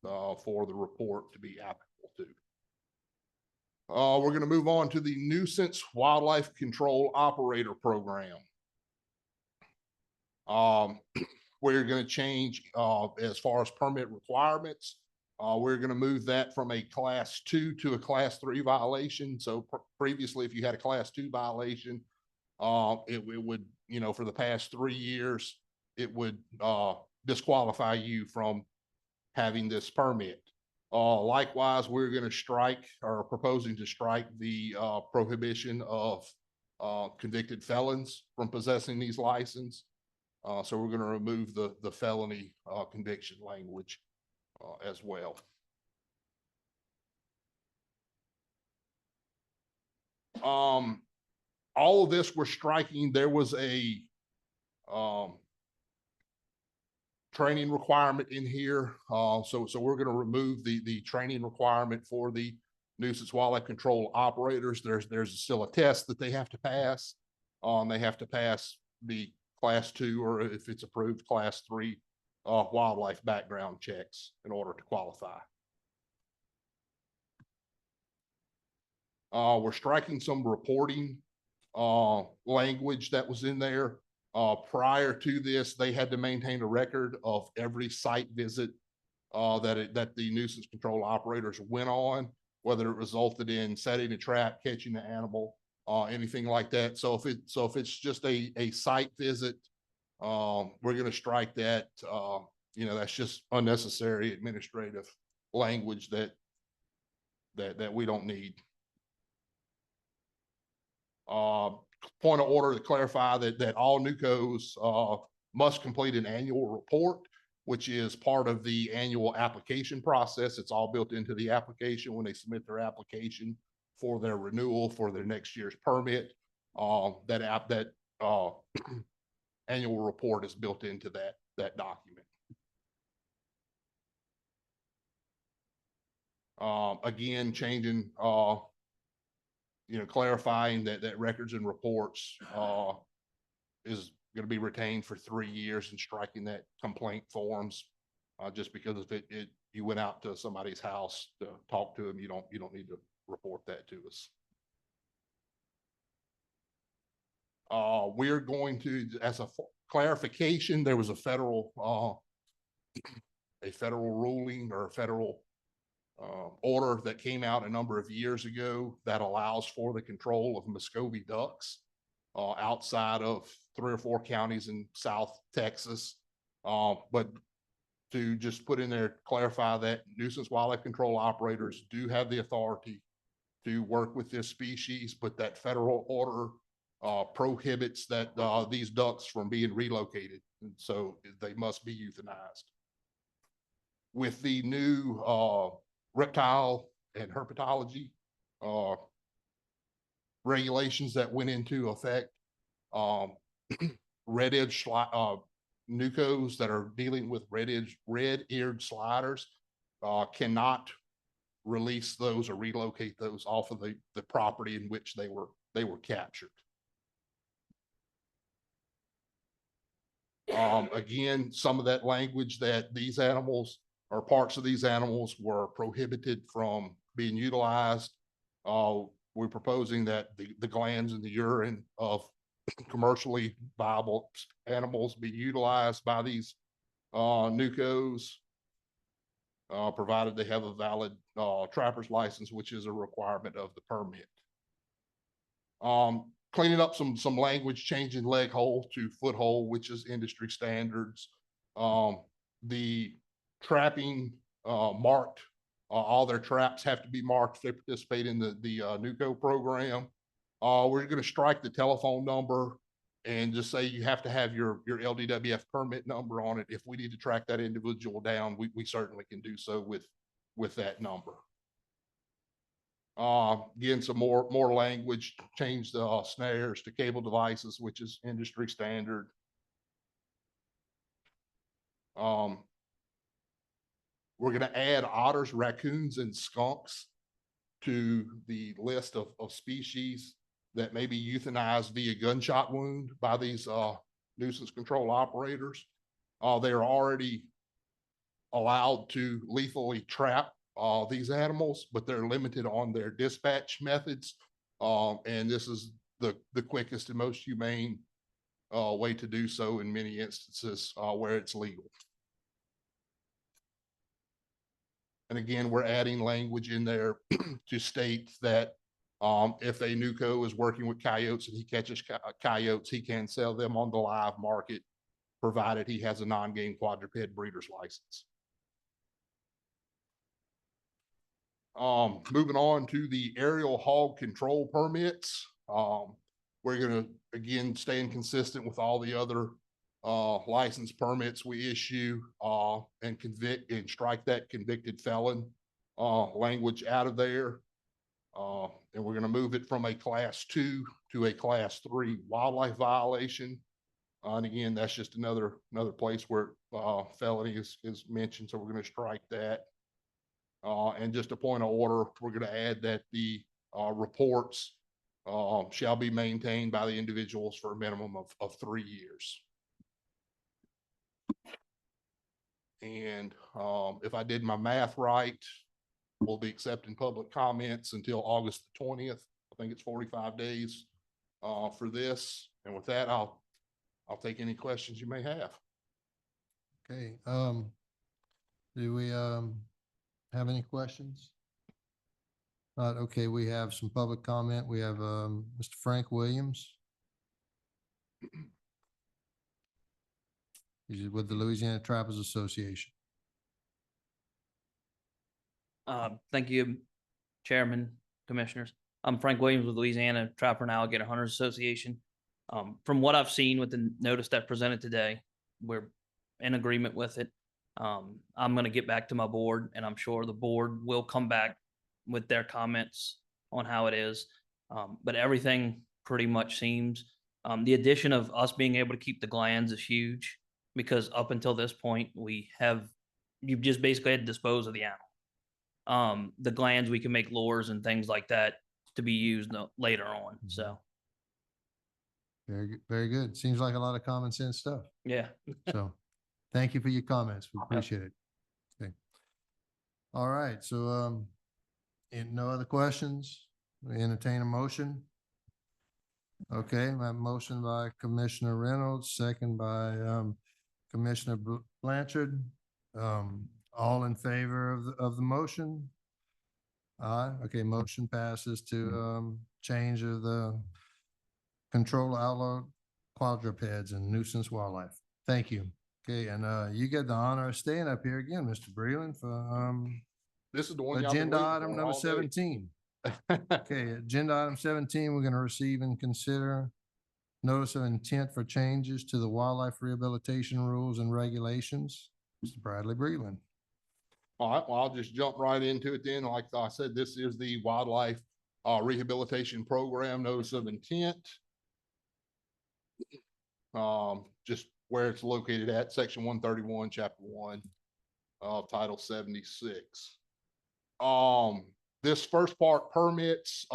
for the report to be applicable to. We're going to move on to the nuisance wildlife control operator program. We're going to change as far as permit requirements. We're gonna move that from a class 2 to a class 3 violation. So previously, if you had a class 2 violation, it would, you know, for the past 3 years, it would disqualify you from having this permit. Likewise, we're gonna strike or proposing to strike the prohibition of convicted felons from possessing these licenses. So we're gonna remove the felony conviction language as well. All of this we're striking. There was a training requirement in here. So we're going to remove the training requirement for the nuisance wildlife control operators. There's still a test that they have to pass. They have to pass the class 2, or if it's approved, class 3 wildlife background checks in order to qualify. We're striking some reporting language that was in there. Prior to this, they had to maintain a record of every site visit that the nuisance control operators went on, whether it resulted in setting a trap, catching the animal, anything like that. So if it's just a site visit, we're going to strike that. You know, that's just unnecessary administrative language that we don't need. Point of order to clarify that all NUCOs must complete an annual report, which is part of the annual application process. It's all built into the application when they submit their application for their renewal for their next year's permit. That annual report is built into that document. Again, changing clarifying that records and reports is going to be retained for 3 years, and striking that complaint forms just because if you went out to somebody's house to talk to them, you don't need to report that to us. We're going to, as a clarification, there was a federal ruling or a federal order that came out a number of years ago that allows for the control of Muscovy ducks outside of 3 or 4 counties in South Texas. But to just put in there, clarify that nuisance wildlife control operators do have the authority to work with this species, but that federal order prohibits that these ducks from being relocated, and so they must be euthanized. With the new reptile and herpetology regulations that went into effect, red-eared NUCOs that are dealing with red-eared sliders cannot release those or relocate those off of the property in which they were captured. Again, some of that language that these animals or parts of these animals were prohibited from being utilized. We're proposing that the glands in the urine of commercially viable animals be utilized by these NUCOs, provided they have a valid trapper's license, which is a requirement of the permit. Cleaning up some language, changing leg hole to foot hole, which is industry standards. The trapping marked, all their traps have to be marked if they participate in the NUCO program. We're going to strike the telephone number and just say you have to have your LWF permit number on it. If we need to track that individual down, we certainly can do so with that number. Again, some more language, change the snares to cable devices, which is industry standard. We're going to add otters, raccoons, and skunks to the list of species that may be euthanized via gunshot wound by these nuisance control operators. They are already allowed to lethally trap these animals, but they're limited on their dispatch methods. And this is the quickest and most humane way to do so in many instances where it's legal. And again, we're adding language in there to state that if a NUCO is working with coyotes and he catches coyotes, he can sell them on the live market, provided he has a non-game quadruped breeder's license. Moving on to the aerial hog control permits. We're gonna, again, staying consistent with all the other license permits we issue and convict and strike that convicted felon language out of there. And we're gonna move it from a class 2 to a class 3 wildlife violation. And again, that's just another place where felony is mentioned, so we're gonna strike that. And just a point of order, we're gonna add that the reports shall be maintained by the individuals for a minimum of 3 years. And if I did my math right, we'll be accepting public comments until August the 20th. I think it's 45 days for this. And with that, I'll take any questions you may have. Okay, do we have any questions? Okay, we have some public comment. We have Mr. Frank Williams. He's with the Louisiana Trappers Association. Thank you, Chairman, Commissioners. I'm Frank Williams with Louisiana Trapper and Alligator Hunters Association. From what I've seen with the notice that presented today, we're in agreement with it. I'm going to get back to my board, and I'm sure the board will come back with their comments on how it is. But everything pretty much seems, the addition of us being able to keep the glands is huge, because up until this point, you've just basically had to dispose of the animal. The glands, we can make lures and things like that to be used later on. So. Very good. Seems like a lot of common sense stuff. Yeah. So thank you for your comments. We appreciate it. Okay. All right. So, no other questions? We entertain a motion. Okay, my motion by Commissioner Reynolds, second by Commissioner Blanchard. All in favor of the motion? Aye. Okay, motion passes to change of the control outlawed quadrupeds and nuisance wildlife. Thank you. Okay, and you get the honor of staying up here again, Mr. Breland, for this is the one y'all been agenda waiting item for number all day. 17. Okay, agenda item 17, we're going to receive and consider notice of intent for changes to the wildlife rehabilitation rules and regulations. Mr. Bradley Breland. All right, well, I'll just jump right into it then. Like I said, this is the wildlife rehabilitation program notice of intent. Just where it's located at, section 131, chapter 1 of title 76. This first part permits,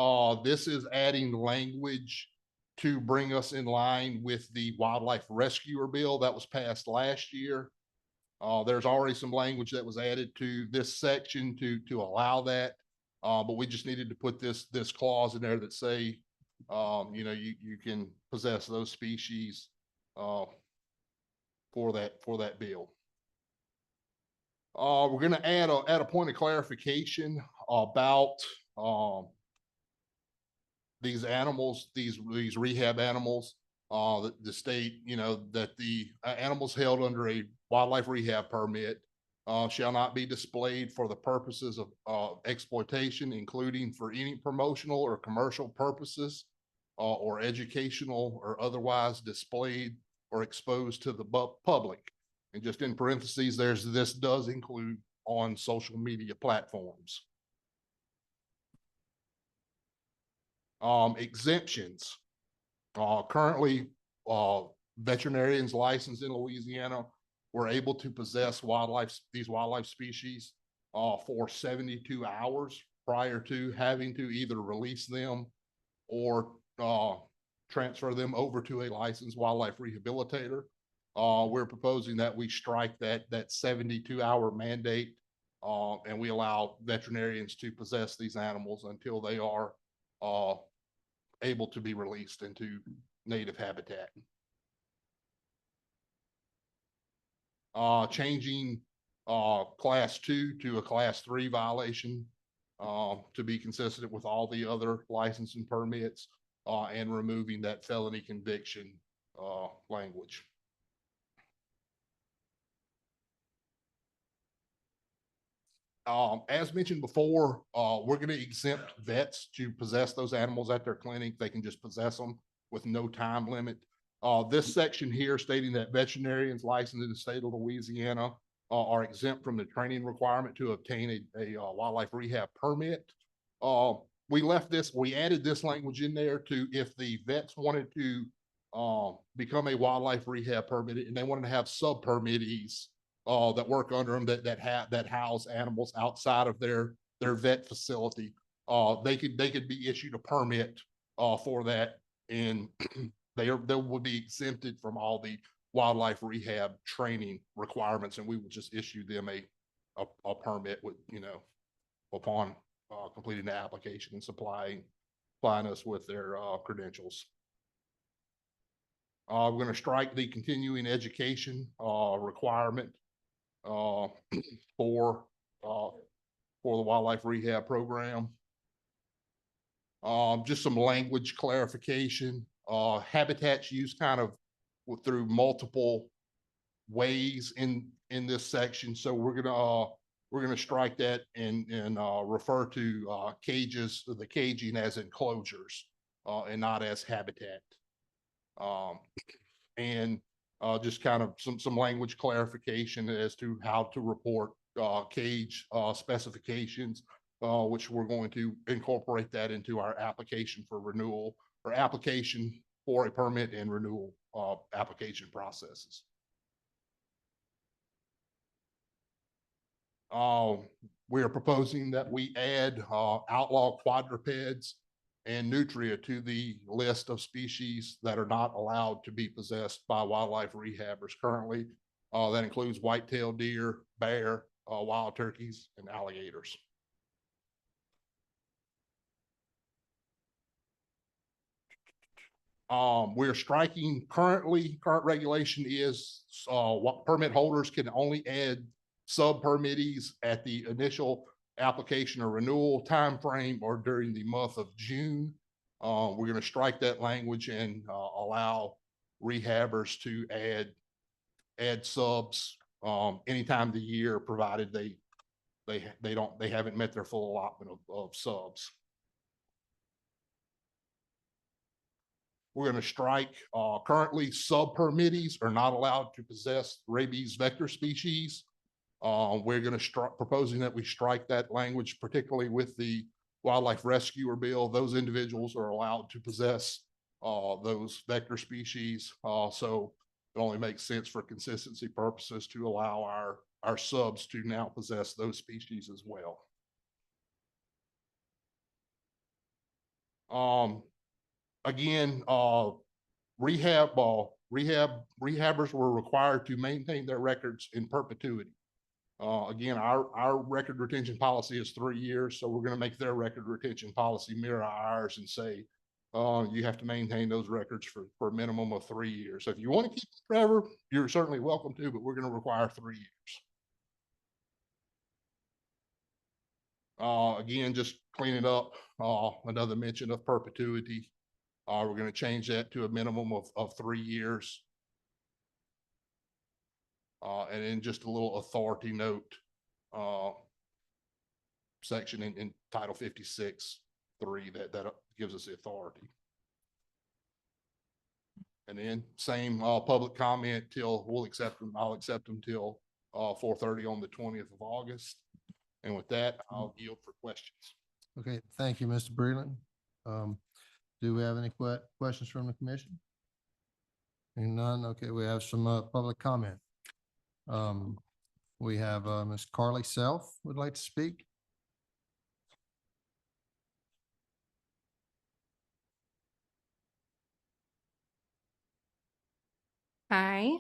this is adding language to bring us in line with the wildlife rescuer bill that was passed last year. There's already some language that was added to this section to allow that. But we just needed to put this clause in there that say, you can possess those species for that bill. We're going to add a point of clarification about these animals, these rehab animals. The state, that the animals held under a wildlife rehab permit shall not be displayed for the purposes of exploitation, including for any promotional or commercial purposes, or educational or otherwise displayed or exposed to the public. And just in parentheses, this does include on social media platforms. Exemptions. Currently, veterinarians licensed in Louisiana were able to possess these wildlife species for 72 hours prior to having to either release them or transfer them over to a licensed wildlife rehabilitator. We're proposing that we strike that 72-hour mandate, and we allow veterinarians to possess these animals until they are able to be released into native habitat. Changing class 2 to a class 3 violation, to be consistent with all the other license and permits, and removing that felony conviction, language. As mentioned before, we're going to exempt vets to possess those animals at their clinic. They can just possess them with no time limit. This section here stating that veterinarians licensed in the state of Louisiana are exempt from the training requirement to obtain a wildlife rehab permit. We added this language in there to, if the vets wanted to become a wildlife rehab permit and they wanted to have sub permittees that work under them that house animals outside of their vet facility, they could be issued a permit for that, and they would be exempted from all the wildlife rehab training requirements, and we would just issue them a permit with, upon completing the application and supplying us with their credentials. We're going to strike the continuing education requirement for the wildlife rehab program. Just some language clarification. Habitats used kind of through multiple ways in this section, so we're gonna strike that and refer to cages, the caging, as enclosures and not as habitat. And just kind of some language clarification as to how to report cage specifications, which we're going to incorporate that into our application for renewal, or application for a permit and renewal application processes. We are proposing that we add outlaw quadrupeds and nutria to the list of species that are not allowed to be possessed by wildlife rehabbers currently. That includes white-tailed deer, bear, wild turkeys, and alligators. We're striking current regulation is what permit holders can only add sub permittees at the initial application or renewal timeframe or during the month of June. We're going to strike that language and allow rehabbers to add subs anytime of the year, provided they haven't met their full allotment of subs. We're going to strike currently sub permittees are not allowed to possess rabies vector species. We're going to proposing that we strike that language, particularly with the wildlife rescuer bill. Those individuals are allowed to possess those vector species. So it only makes sense for consistency purposes to allow our subs to now possess those species as well. Again, rehabbers were required to maintain their records in perpetuity. Again, our record retention policy is 3 years, so we're going to make their record retention policy mirror ours and say you have to maintain those records for a minimum of 3 years. So if you want to keep it forever, you're certainly welcome to, but we're going to require 3 years. Again, just cleaning up another mention of perpetuity. We're going to change that to a minimum of 3 years. And then just a little authority note section in Title 56(3) that gives us the authority. And then same public comment till we'll accept them. I'll accept them till 4:30 on the 20th of August. And with that, I'll yield for questions. Okay, thank you, Mr. Breland. Do we have any questions from the commission? Hearing none. Okay, we have some public comment. We have Ms. Carly Self would like to speak. Hi.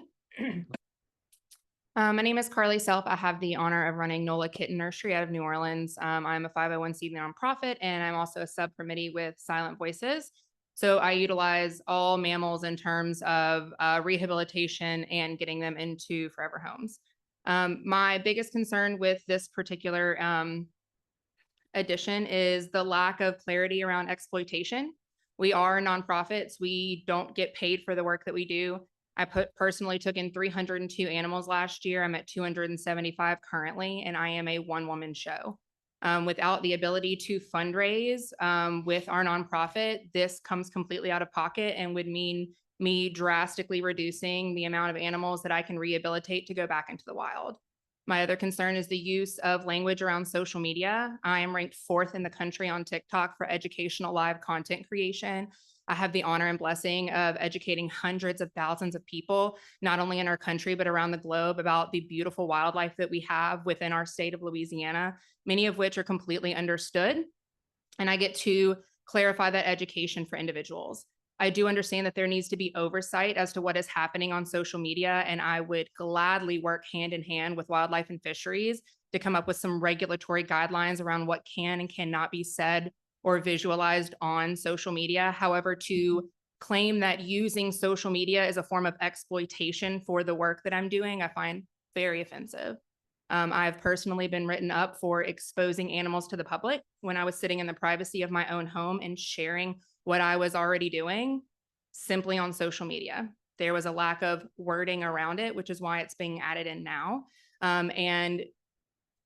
My name is Carly Self. I have the honor of running NOLA Kitten Nursery out of New Orleans. I'm a 501c nonprofit, and I'm also a subcommittee with Silent Voices. So I utilize all mammals in terms of rehabilitation and getting them into forever homes. My biggest concern with this particular addition is the lack of clarity around exploitation. We are nonprofits. We don't get paid for the work that we do. I personally took in 302 animals last year. I'm at 275 currently, and I am a one-woman show. Without the ability to fundraise with our nonprofit, this comes completely out of pocket and would mean me drastically reducing the amount of animals that I can rehabilitate to go back into the wild. My other concern is the use of language around social media. I am ranked 4th in the country on TikTok for educational live content creation. I have the honor and blessing of educating hundreds of thousands of people, not only in our country, but around the globe, about the beautiful wildlife that we have within our state of Louisiana, many of which are completely understood. And I get to clarify that education for individuals. I do understand that there needs to be oversight as to what is happening on social media, and I would gladly work hand in hand with Wildlife and Fisheries to come up with some regulatory guidelines around what can and cannot be said or visualized on social media. However, to claim that using social media is a form of exploitation for the work that I'm doing, I find very offensive. I've personally been written up for exposing animals to the public when I was sitting in the privacy of my own home and sharing what I was already doing simply on social media. There was a lack of wording around it, which is why it's being added in now. And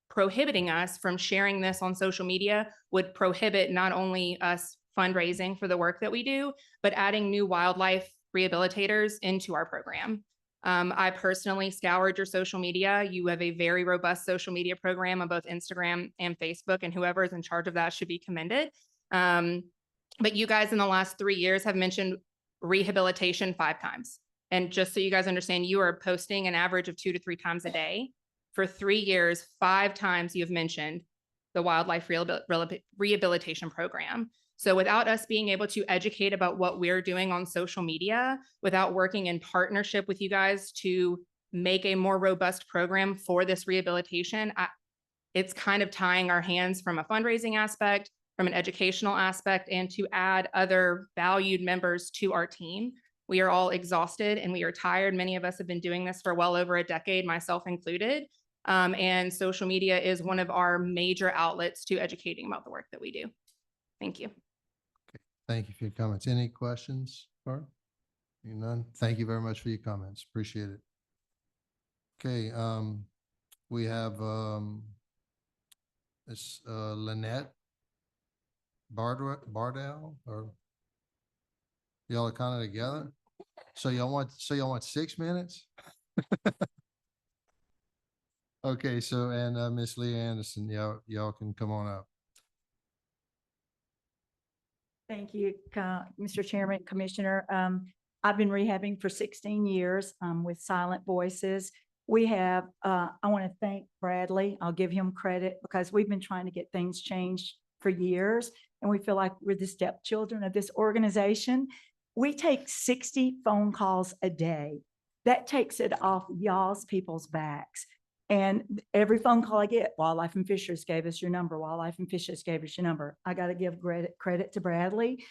prohibiting us from sharing this on social media would prohibit not only us fundraising for the work that we do, but adding new wildlife rehabilitators into our program. I personally scoured your social media. You have a very robust social media program on both Instagram and Facebook, and whoever is in charge of that should be commended. But you guys in the last 3 years have mentioned rehabilitation 5 times. And just so you guys understand, you are posting an average of 2 to 3 times a day. For 3 years, 5 times you've mentioned the wildlife rehabilitation program. So without us being able to educate about what we're doing on social media, without working in partnership with you guys to make a more robust program for this rehabilitation, it's kind of tying our hands from a fundraising aspect, from an educational aspect, and to add other valued members to our team. We are all exhausted and we are tired. Many of us have been doing this for well over a decade, myself included. And social media is one of our major outlets to educating about the work that we do. Thank you. Thank you for your comments. Any questions, Barb? None? Thank you very much for your comments. Appreciate it. Okay, we have Miss Lynette Bardell, or y'all are kind of together? So y'all want 6 minutes? Okay, so and Miss Leah Anderson, y'all can come on up. Thank you, Mr. Chairman, Commissioner. I've been rehabbing for 16 years with Silent Voices. We have, I want to thank Bradley. I'll give him credit because we've been trying to get things changed for years, and we feel like we're the stepchildren of this organization. We take 60 phone calls a day. That takes it off y'all's people's backs. And every phone call I get, Wildlife and Fisheries gave us your number. Wildlife and Fisheries gave us your number. I got to give credit to Bradley.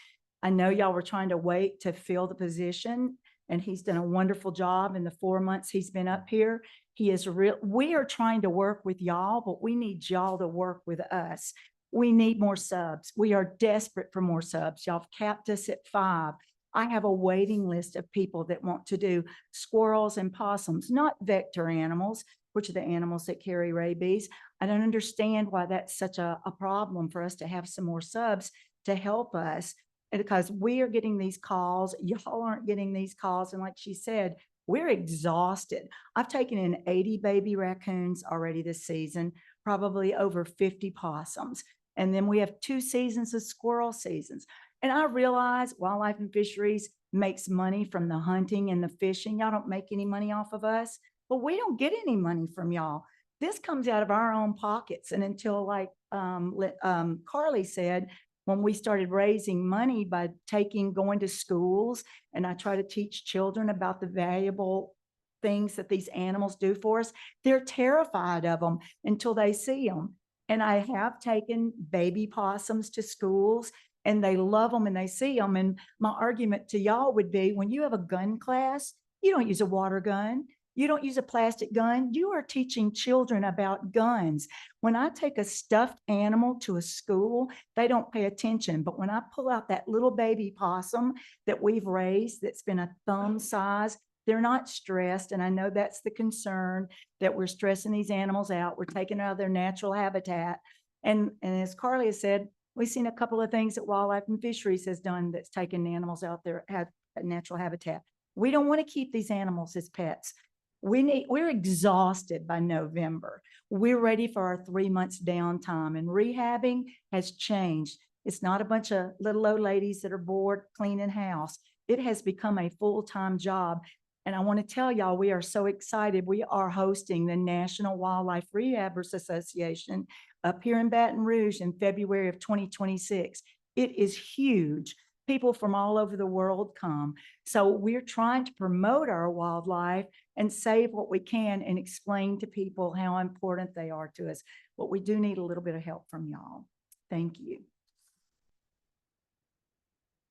I know y'all were trying to wait to fill the position, and he's done a wonderful job in the 4 months he's been up here. He is real. We are trying to work with y'all, but we need y'all to work with us. We need more subs. We are desperate for more subs. Y'all have capped us at 5. I have a waiting list of people that want to do squirrels and possums, not vector animals, which are the animals that carry rabies. I don't understand why that's such a problem for us to have some more subs to help us, because we are getting these calls. Y'all aren't getting these calls. And like she said, we're exhausted. I've taken in 80 baby raccoons already this season, probably over 50 possums. And then we have 2 seasons of squirrel seasons. And I realize Wildlife and Fisheries makes money from the hunting and the fishing. Y'all don't make any money off of us. But we don't get any money from y'all. This comes out of our own pockets. And until, like Carly said, when we started raising money by going to schools, and I try to teach children about the valuable things that these animals do for us, they're terrified of them until they see them. And I have taken baby possums to schools, and they love them and they see them. And my argument to y'all would be, when you have a gun class, you don't use a water gun. You don't use a plastic gun. You are teaching children about guns. When I take a stuffed animal to a school, they don't pay attention. But when I pull out that little baby possum that we've raised, that's been a thumb size, they're not stressed. And I know that's the concern, that we're stressing these animals out. We're taking them out of their natural habitat. And as Carly has said, we've seen a couple of things that Wildlife and Fisheries has done that's taken animals out there at natural habitat. We don't want to keep these animals as pets. We're exhausted by November. We're ready for our 3 months downtime, and rehabbing has changed. It's not a bunch of little old ladies that are bored cleaning house. It has become a full-time job. And I want to tell y'all, we are so excited. We are hosting the National Wildlife Rehabbers Association up here in Baton Rouge in February of 2026. It is huge. People from all over the world come. So we're trying to promote our wildlife and save what we can and explain to people how important they are to us. But we do need a little bit of help from y'all. Thank you.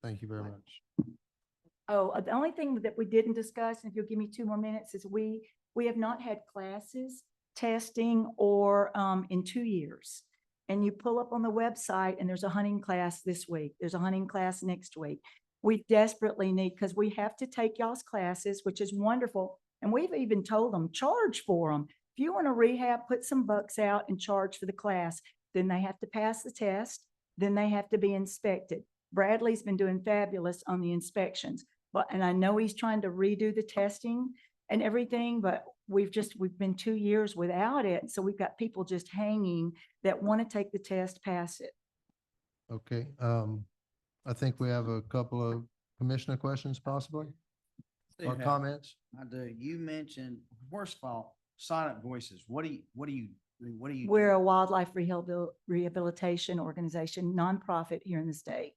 Thank you very much. Oh, the only thing that we didn't discuss, and if you'll give me 2 more minutes, is we have not had classes, testing, or in 2 years. And you pull up on the website and there's a hunting class this week. There's a hunting class next week. We desperately need, because we have to take y'all's classes, which is wonderful. And we've even told them, charge for them. If you want to rehab, put some bucks out and charge for the class. Then they have to pass the test. Then they have to be inspected. Bradley's been doing fabulous on the inspections. And I know he's trying to redo the testing and everything, but we've been 2 years without it. So we've got people just hanging that want to take the test, pass it. Okay, I think we have a couple of commissioner questions possibly, or comments. You mentioned, first of all, Silent Voices. What do you We're a wildlife rehabilitation organization, nonprofit here in the state.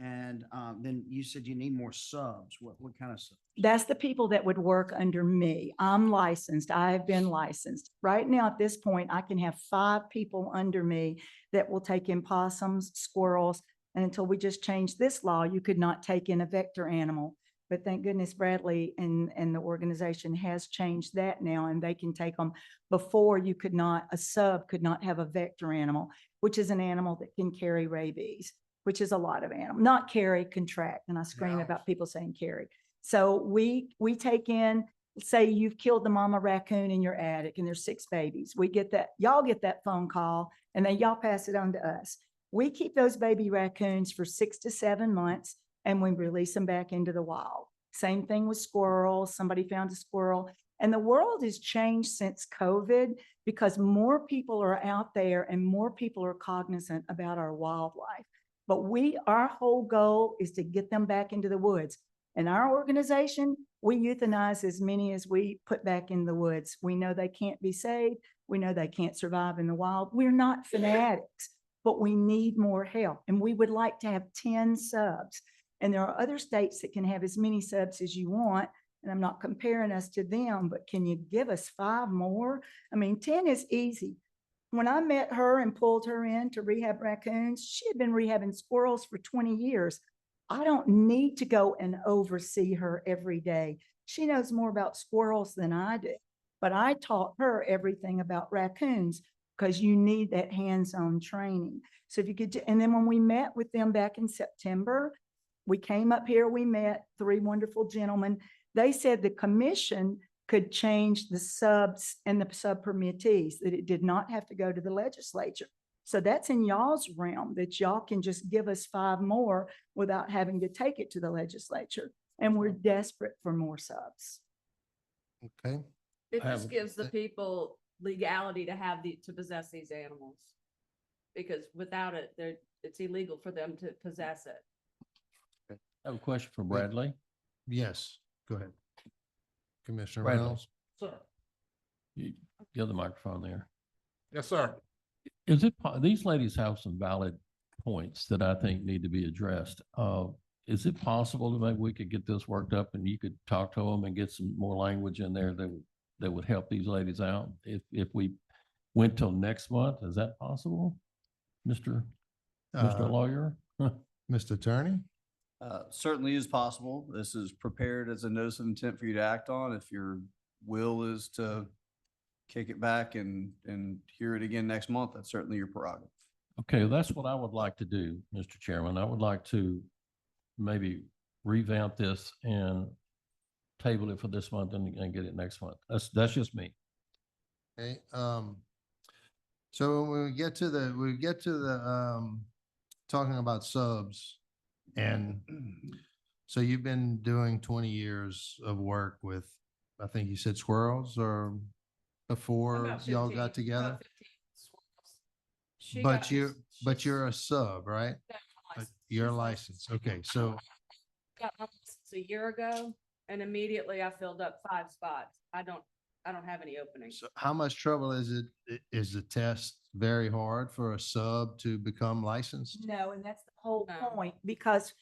And then you said you need more subs. What kind of subs? That's the people that would work under me. I'm licensed. I've been licensed. Right now, at this point, I can have 5 people under me that will take in possums, squirrels, and until we just changed this law, you could not take in a vector animal. But thank goodness Bradley and the organization has changed that now, and they can take them. Before, a sub could not have a vector animal, which is an animal that can carry rabies, which is a lot of animals, not carry, contract. And I scream about people saying carry. So we take in, say you've killed the mama raccoon in your attic and there's 6 babies. We get that, y'all get that phone call and then y'all pass it on to us. We keep those baby raccoons for 6 to 7 months and we release them back into the wild. Same thing with squirrels. Somebody found a squirrel. And the world has changed since COVID because more people are out there and more people are cognizant about our wildlife. But our whole goal is to get them back into the woods. In our organization, we euthanize as many as we put back in the woods. We know they can't be saved. We know they can't survive in the wild. We're not fanatics, but we need more help. And we would like to have 10 subs. And there are other states that can have as many subs as you want. And I'm not comparing us to them, but can you give us 5 more? I mean, 10 is easy. When I met her and pulled her in to rehab raccoons, she had been rehabbing squirrels for 20 years. I don't need to go and oversee her every day. She knows more about squirrels than I do, but I taught her everything about raccoons because you need that hands-on training. So if you could, and then when we met with them back in September, we came up here, we met 3 wonderful gentlemen. They said the commission could change the subs and the sub permittees, that it did not have to go to the legislature. So that's in y'all's realm, that y'all can just give us 5 more without having to take it to the legislature. And we're desperate for more subs. Okay. It just gives the people legality to to possess these animals. Because without it, it's illegal for them to possess it. I have a question for Bradley. Yes, go ahead. Commissioner Bradley. Reynolds. Sir. You have the microphone there. Yes, sir. Is it, these ladies have some valid points that I think need to be addressed. Is it possible that maybe we could get this worked up and you could talk to them and get some more language in there that would help these ladies out? If we went till next month, is that possible? Mr. Lawyer? Mr. Attorney? Certainly is possible. This is prepared as a notice of intent for you to act on. If you're will is to kick it back and hear it again next month, that's certainly your prerogative. Okay, that's what I would like to do, Mr. Chairman. I would like to maybe revamp this and table it for this month and get it next month. That's just me. Okay, so when we get to the, talking about subs, and so you've been doing 20 years of work with, I think you said squirrels, or before About y'all 15, got together? about 15 swirls. She got- But you're a sub, right? got my license. You're licensed. Okay, so Got my license a year ago and immediately I filled up 5 spots. I don't have any openings. how much trouble is it? Is the test very hard for a sub to become licensed? No, and that's the whole No. point, because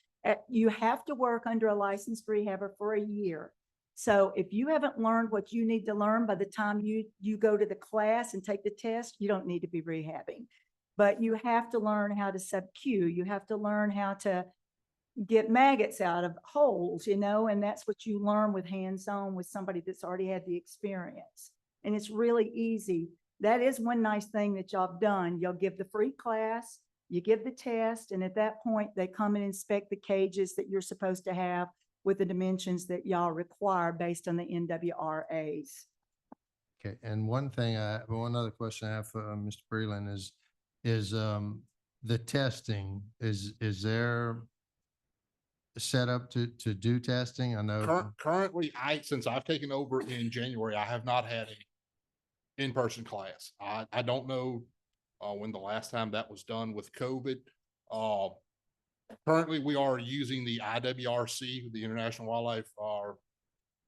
you have to work under a licensed rehabber for a year. So if you haven't learned what you need to learn by the time you go to the class and take the test, you don't need to be rehabbing. But you have to learn how to sub-Q. You have to learn how to get maggots out of holes, and that's what you learn with hands-on with somebody that's already had the experience. And it's really easy. That is one nice thing that y'all have done. You'll give the free class, you give the test, and at that point, they come and inspect the cages that you're supposed to have with the dimensions that y'all require based on the NWRAs. Okay, and one other question I have for Mr. Breland is the testing, is there set up to do testing? I know. Currently, since I've taken over in January, I have not had a in-person class. I don't know when the last time that was done with COVID. Currently, we are using the IWRC, the International Wildlife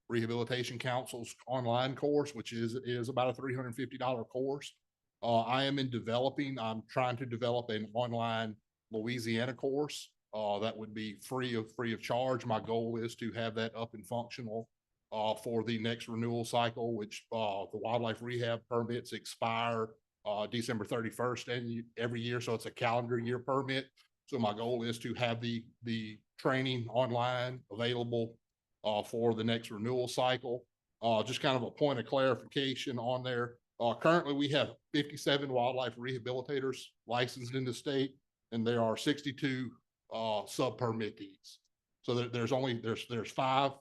Rehabilitation Council's online course, which is about a $350 course. I'm trying to develop an online Louisiana course that would be free of charge. My goal is to have that up and functional for the next renewal cycle, which the wildlife rehab permits expire December 31st and every year. So it's a calendar year permit. So my goal is to have the training online available for the next renewal cycle. Just kind of a point of clarification on there. Currently, we have 57 wildlife rehabilitators licensed in the state, and there are 62 sub-permittees. So there's five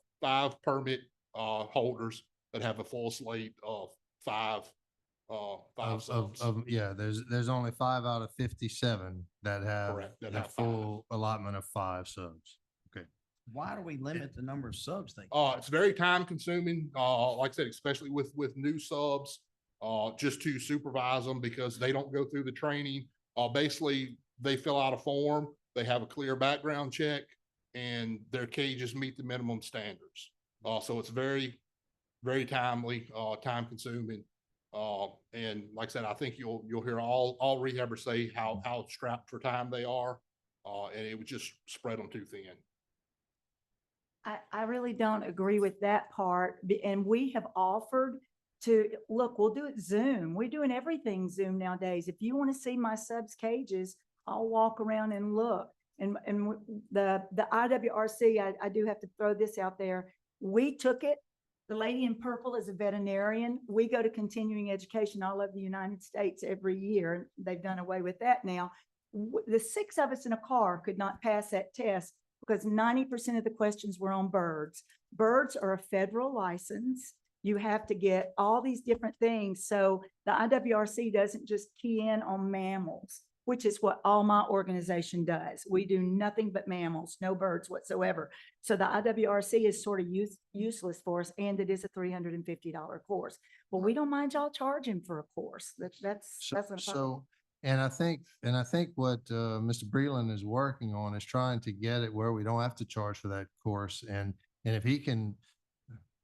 permit holders that have a full slate of five subs. Yeah, there's only 5 out of 57 that have Correct, that the have 5. full allotment of 5 subs. Okay. Why do we limit the number of subs they? It's very time consuming, like I said, especially with new subs, just to supervise them because they don't go through the training. Basically, they fill out a form, they have a clear background check, and their cages meet the minimum standards. So it's very, very timely, time consuming. And like I said, I think you'll hear all rehabbers say how strapped for time they are, and it would just spread them too thin. I really don't agree with that part. And we have offered to, look, we'll do it Zoom. We're doing everything Zoom nowadays. If you want to see my subs cages, I'll walk around and look. And the IWRC, I do have to throw this out there. We took it. The lady in purple is a veterinarian. We go to continuing education all over the United States every year. They've done away with that now. The 6 of us in a car could not pass that test because 90% of the questions were on birds. Birds are a federal license. You have to get all these different things. So the IWRC doesn't just key in on mammals, which is what all my organization does. We do nothing but mammals, no birds whatsoever. So the IWRC is sort of useless for us, and it is a $350 course. Well, we don't mind y'all charging for a course. That's not a problem. So, and I think what Mr. Breland is working on is trying to get it where we don't have to charge for that course. And if he can,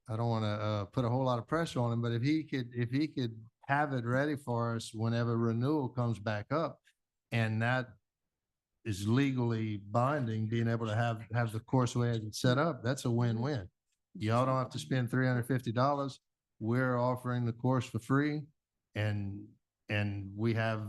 I don't want to put a whole lot of pressure on him, but if he could have it ready for us whenever renewal comes back up, and that is legally binding, being able to have the course we had set up, that's a win-win. Y'all don't have to spend $350. We're offering the course for free, and we have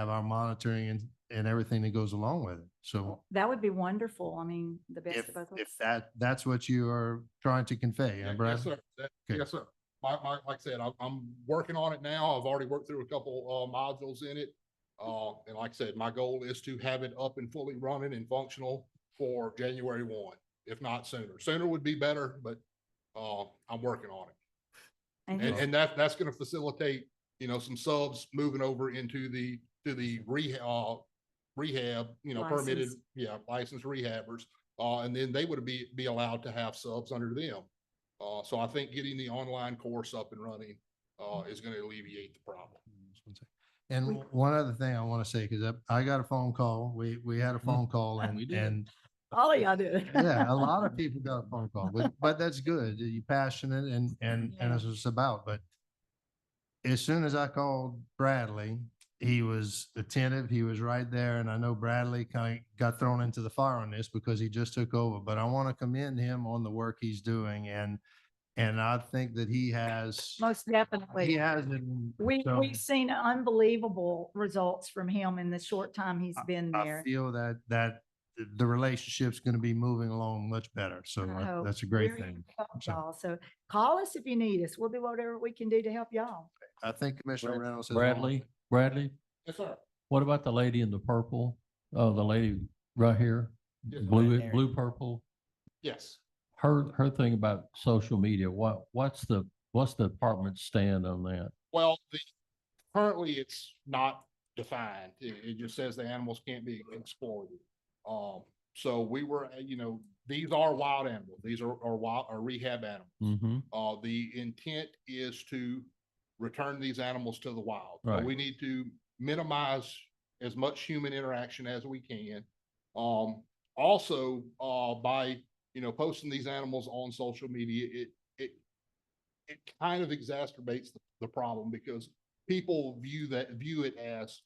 our monitoring and everything that goes along with it. So that would be wonderful. I mean, the best of both worlds. if that's what you are trying to convey, Yeah, Brad? yes, sir. Okay. Yes, sir. like I said, I'm working on it now. I've already worked through a couple, modules in it. And like I said, my goal is to have it up and fully running and functional for January 1, if not sooner. Sooner would be better, but, I'm working on it. And that's gonna facilitate, you know, some subs moving over into the rehab, you know, permitted, License. licensed rehabbers. And then they would be allowed to have subs under them. So I think getting the online course up and running, is gonna alleviate the problem. And one other thing I want to say, because I got a phone call, we had a phone call We did. and All of y'all do. yeah, a lot of people got a phone call, but that's good. You're passionate and that's what it's about. But as soon as I called Bradley, he was attentive. He was right there. And I know Bradley kind of got thrown into the fire on this because he just took over, but I want to commend him on the work he's doing. And I think that he has, Most definitely. he has it. So We've seen unbelievable results from him in the short time he's been I there. feel that the relationship's going to be moving along much better. So I hope. that's a great We're thing. here to help So- y'all. So call us if you need us. We'll do whatever we can do to help y'all. I think Commissioner Reynolds has. Bradley, Yes, sir. what about the lady in the purple? Oh, the lady right here, Yes, blue, purple? Yes. Her thing about social media, what's the department's stand on that? Well, currently it's not defined. It just says the animals can't be exploited. So we were, you know, these are wild animals. These are wild, are rehab animals. Mm-hmm. The intent is to return these animals to the wild. So Right. we need to minimize as much human interaction as we can. Also, by, you know, posting these animals on social media, it kind of exacerbates the problem because people view it as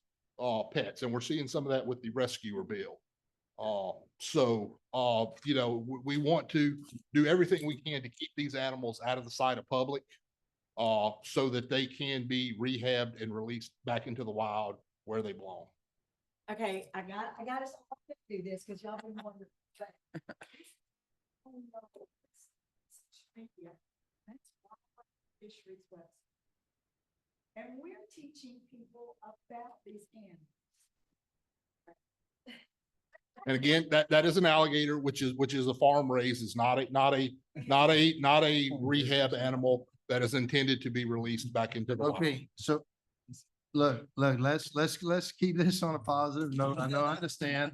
pets, and we're seeing some of that with the rescuer bill. You know, we want to do everything we can to keep these animals out of the sight of public, so that they can be rehabbed and released back into the wild where they belong. Okay, I got us all to do this because y'all been wondering. That's Fisheries West. And we're teaching people about these animals. And again, that is an alligator, which is a farm raised. It's not a rehab animal that is intended to be released back into the wild. Okay, so look, let's keep this on a positive note. I understand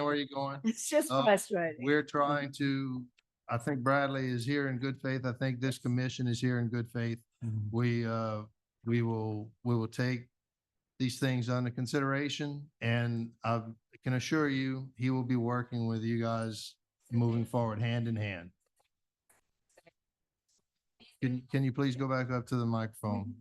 where you're going. It's just Uh, frustrating. We're trying to, I think Bradley is here in good faith. I think this commission is here in good faith. We will take these things under consideration, and I can assure you, he will be working with you guys moving forward hand in hand. Can you please go back up to the microphone?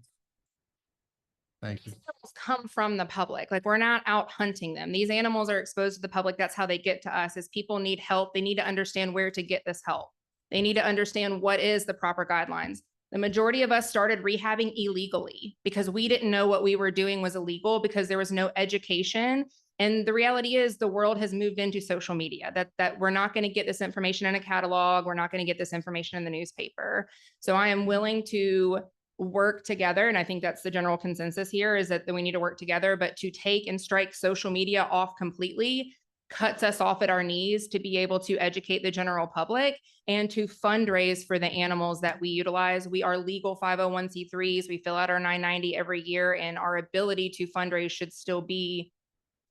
Thank you. Animals come from the public. Like, we're not out hunting them. These animals are exposed to the public. That's how they get to us. As people need help, they need to understand where to get this help. They need to understand what is the proper guidelines. The majority of us started rehabbing illegally because we didn't know what we were doing was illegal because there was no education. And the reality is the world has moved into social media, that we're not going to get this information in a catalog. We're not going to get this information in the newspaper. So I am willing to work together. And I think that's the general consensus here, is that we need to work together, but to take and strike social media off completely cuts us off at our knees to be able to educate the general public and to fundraise for the animals that we utilize. We are legal 501c3s. We fill out our 990 every year, and our ability to fundraise should still be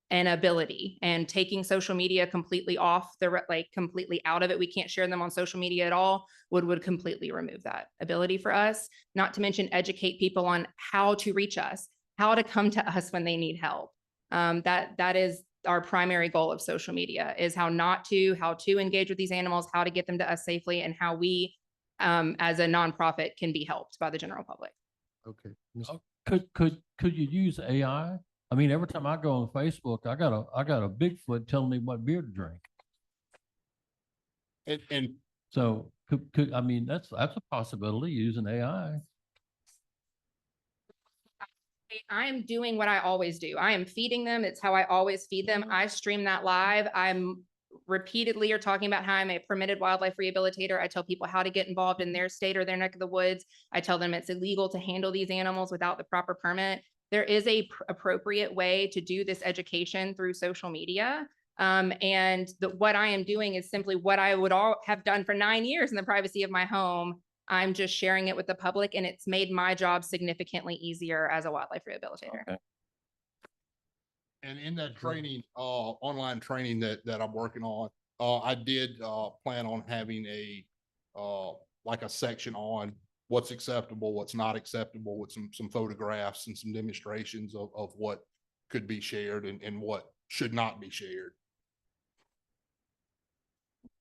an ability. And taking social media completely off completely out of it, we can't share them on social media at all, would completely remove that ability for us. Not to mention educate people on how to reach us, how to come to us when they need help. That is our primary goal of social media, is how to engage with these animals, how to get them to us safely, and how we, as a nonprofit, can be helped by the general public. Okay. Could you use AI? I mean, every time I go on Facebook, I got a Bigfoot telling me what beer to drink. And so I mean, that's a possibility, using AI. I am doing what I always do. I am feeding them. It's how I always feed them. I stream that live. I'm repeatedly are talking about how I'm a permitted wildlife rehabilitator. I tell people how to get involved in their state or their neck of the woods. I tell them it's illegal to handle these animals without the proper permit. There is a appropriate way to do this education through social media. And what I am doing is simply what I would all have done for 9 years in the privacy of my home. I'm just sharing it with the public, and it's made my job significantly easier as a wildlife rehabilitator. Okay. And in that training, online training that I'm working on, I did, plan on having like a section on what's acceptable, what's not acceptable, with some photographs and some demonstrations of what could be shared and what should not be shared.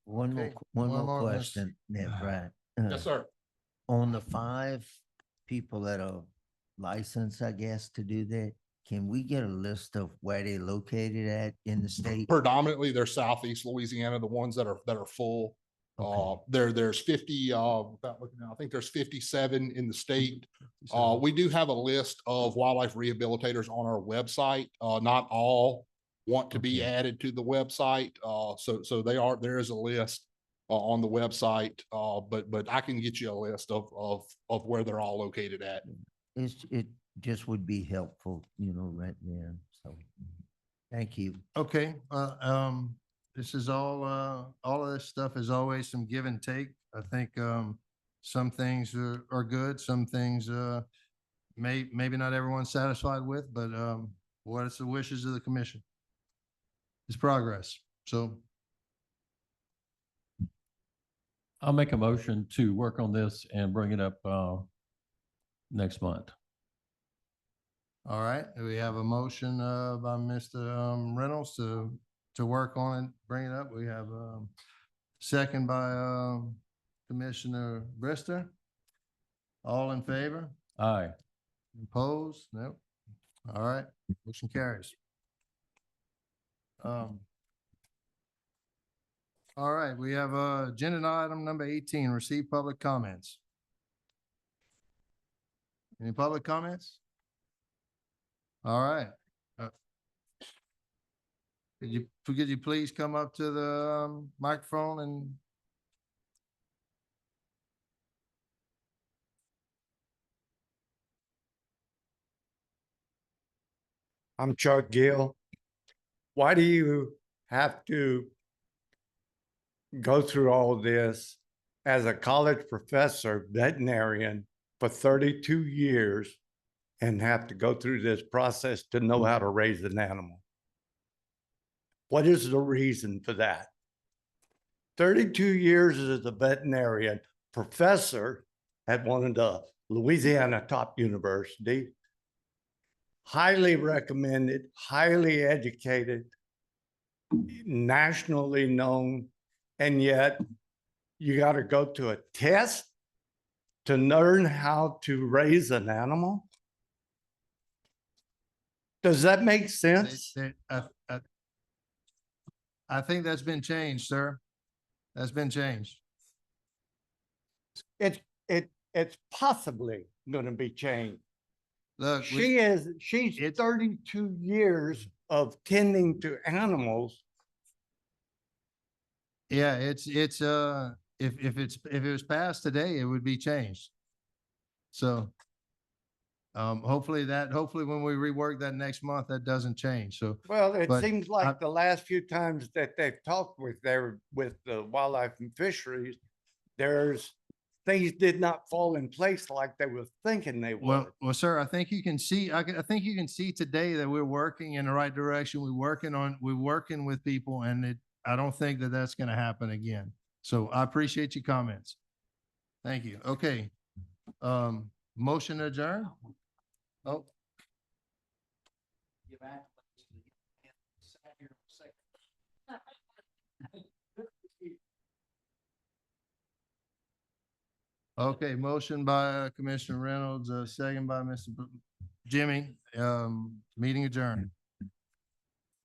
One Okay, more one more, Miss- question, there, Brad. Yes, sir. On the 5 people that are licensed, I guess, to do that, can we get a list of where they're located at in the state? Predominantly, they're Southeast Louisiana, the ones that are full. There's 50, without looking now, I think there's 57 in the state. We do have a list of wildlife rehabilitators on our website. Not all want to be added to the website. So there is a list on the website. But I can get you a list of where they're all located at. It just would be helpful, right there. So, thank you. Okay, this is all of this stuff is always some give and take. I think, some things are good, some things, maybe not everyone's satisfied with, but, what is the wishes of the commission? It's progress. So I'll make a motion to work on this and bring it up, next month. all right, we have a motion by Mr. Reynolds to work on it, bring it up. We have second by Commissioner Brister. All in favor? Aye. Opposed? Nope. All right, motion carries. All right, we have agenda item number 18, receive public comments. Any public comments? All right. Could you please come up to the microphone and I'm Chuck Gill. Why do you have to go through all this as a college professor, veterinarian for 32 years and have to go through this process to know how to raise an animal? What is the reason for that? 32 years as a veterinarian professor at one of the Louisiana top universities, highly recommended, highly educated, nationally known, and yet you got to go to a test to learn how to raise an animal? Does that make sense? I think that's been changed, sir. That's been changed. It's possibly going to be changed. Look, She's 32 years of tending to animals. yeah, if it was passed today, it would be changed. So hopefully when we rework that next month, that doesn't change. So Well, it but seems like the last few times that they've talked with the wildlife and fisheries, things did not fall in place like they were thinking they would. Well, sir, I think you can see, I think you can see today that we're working in the right direction. We're working with people, and I don't think that that's going to happen again. So I appreciate your comments. Thank you. Okay. Motion to adjourn? Oh. Okay, motion by Commissioner Reynolds, second by Mr. Jimmy, meeting adjourned.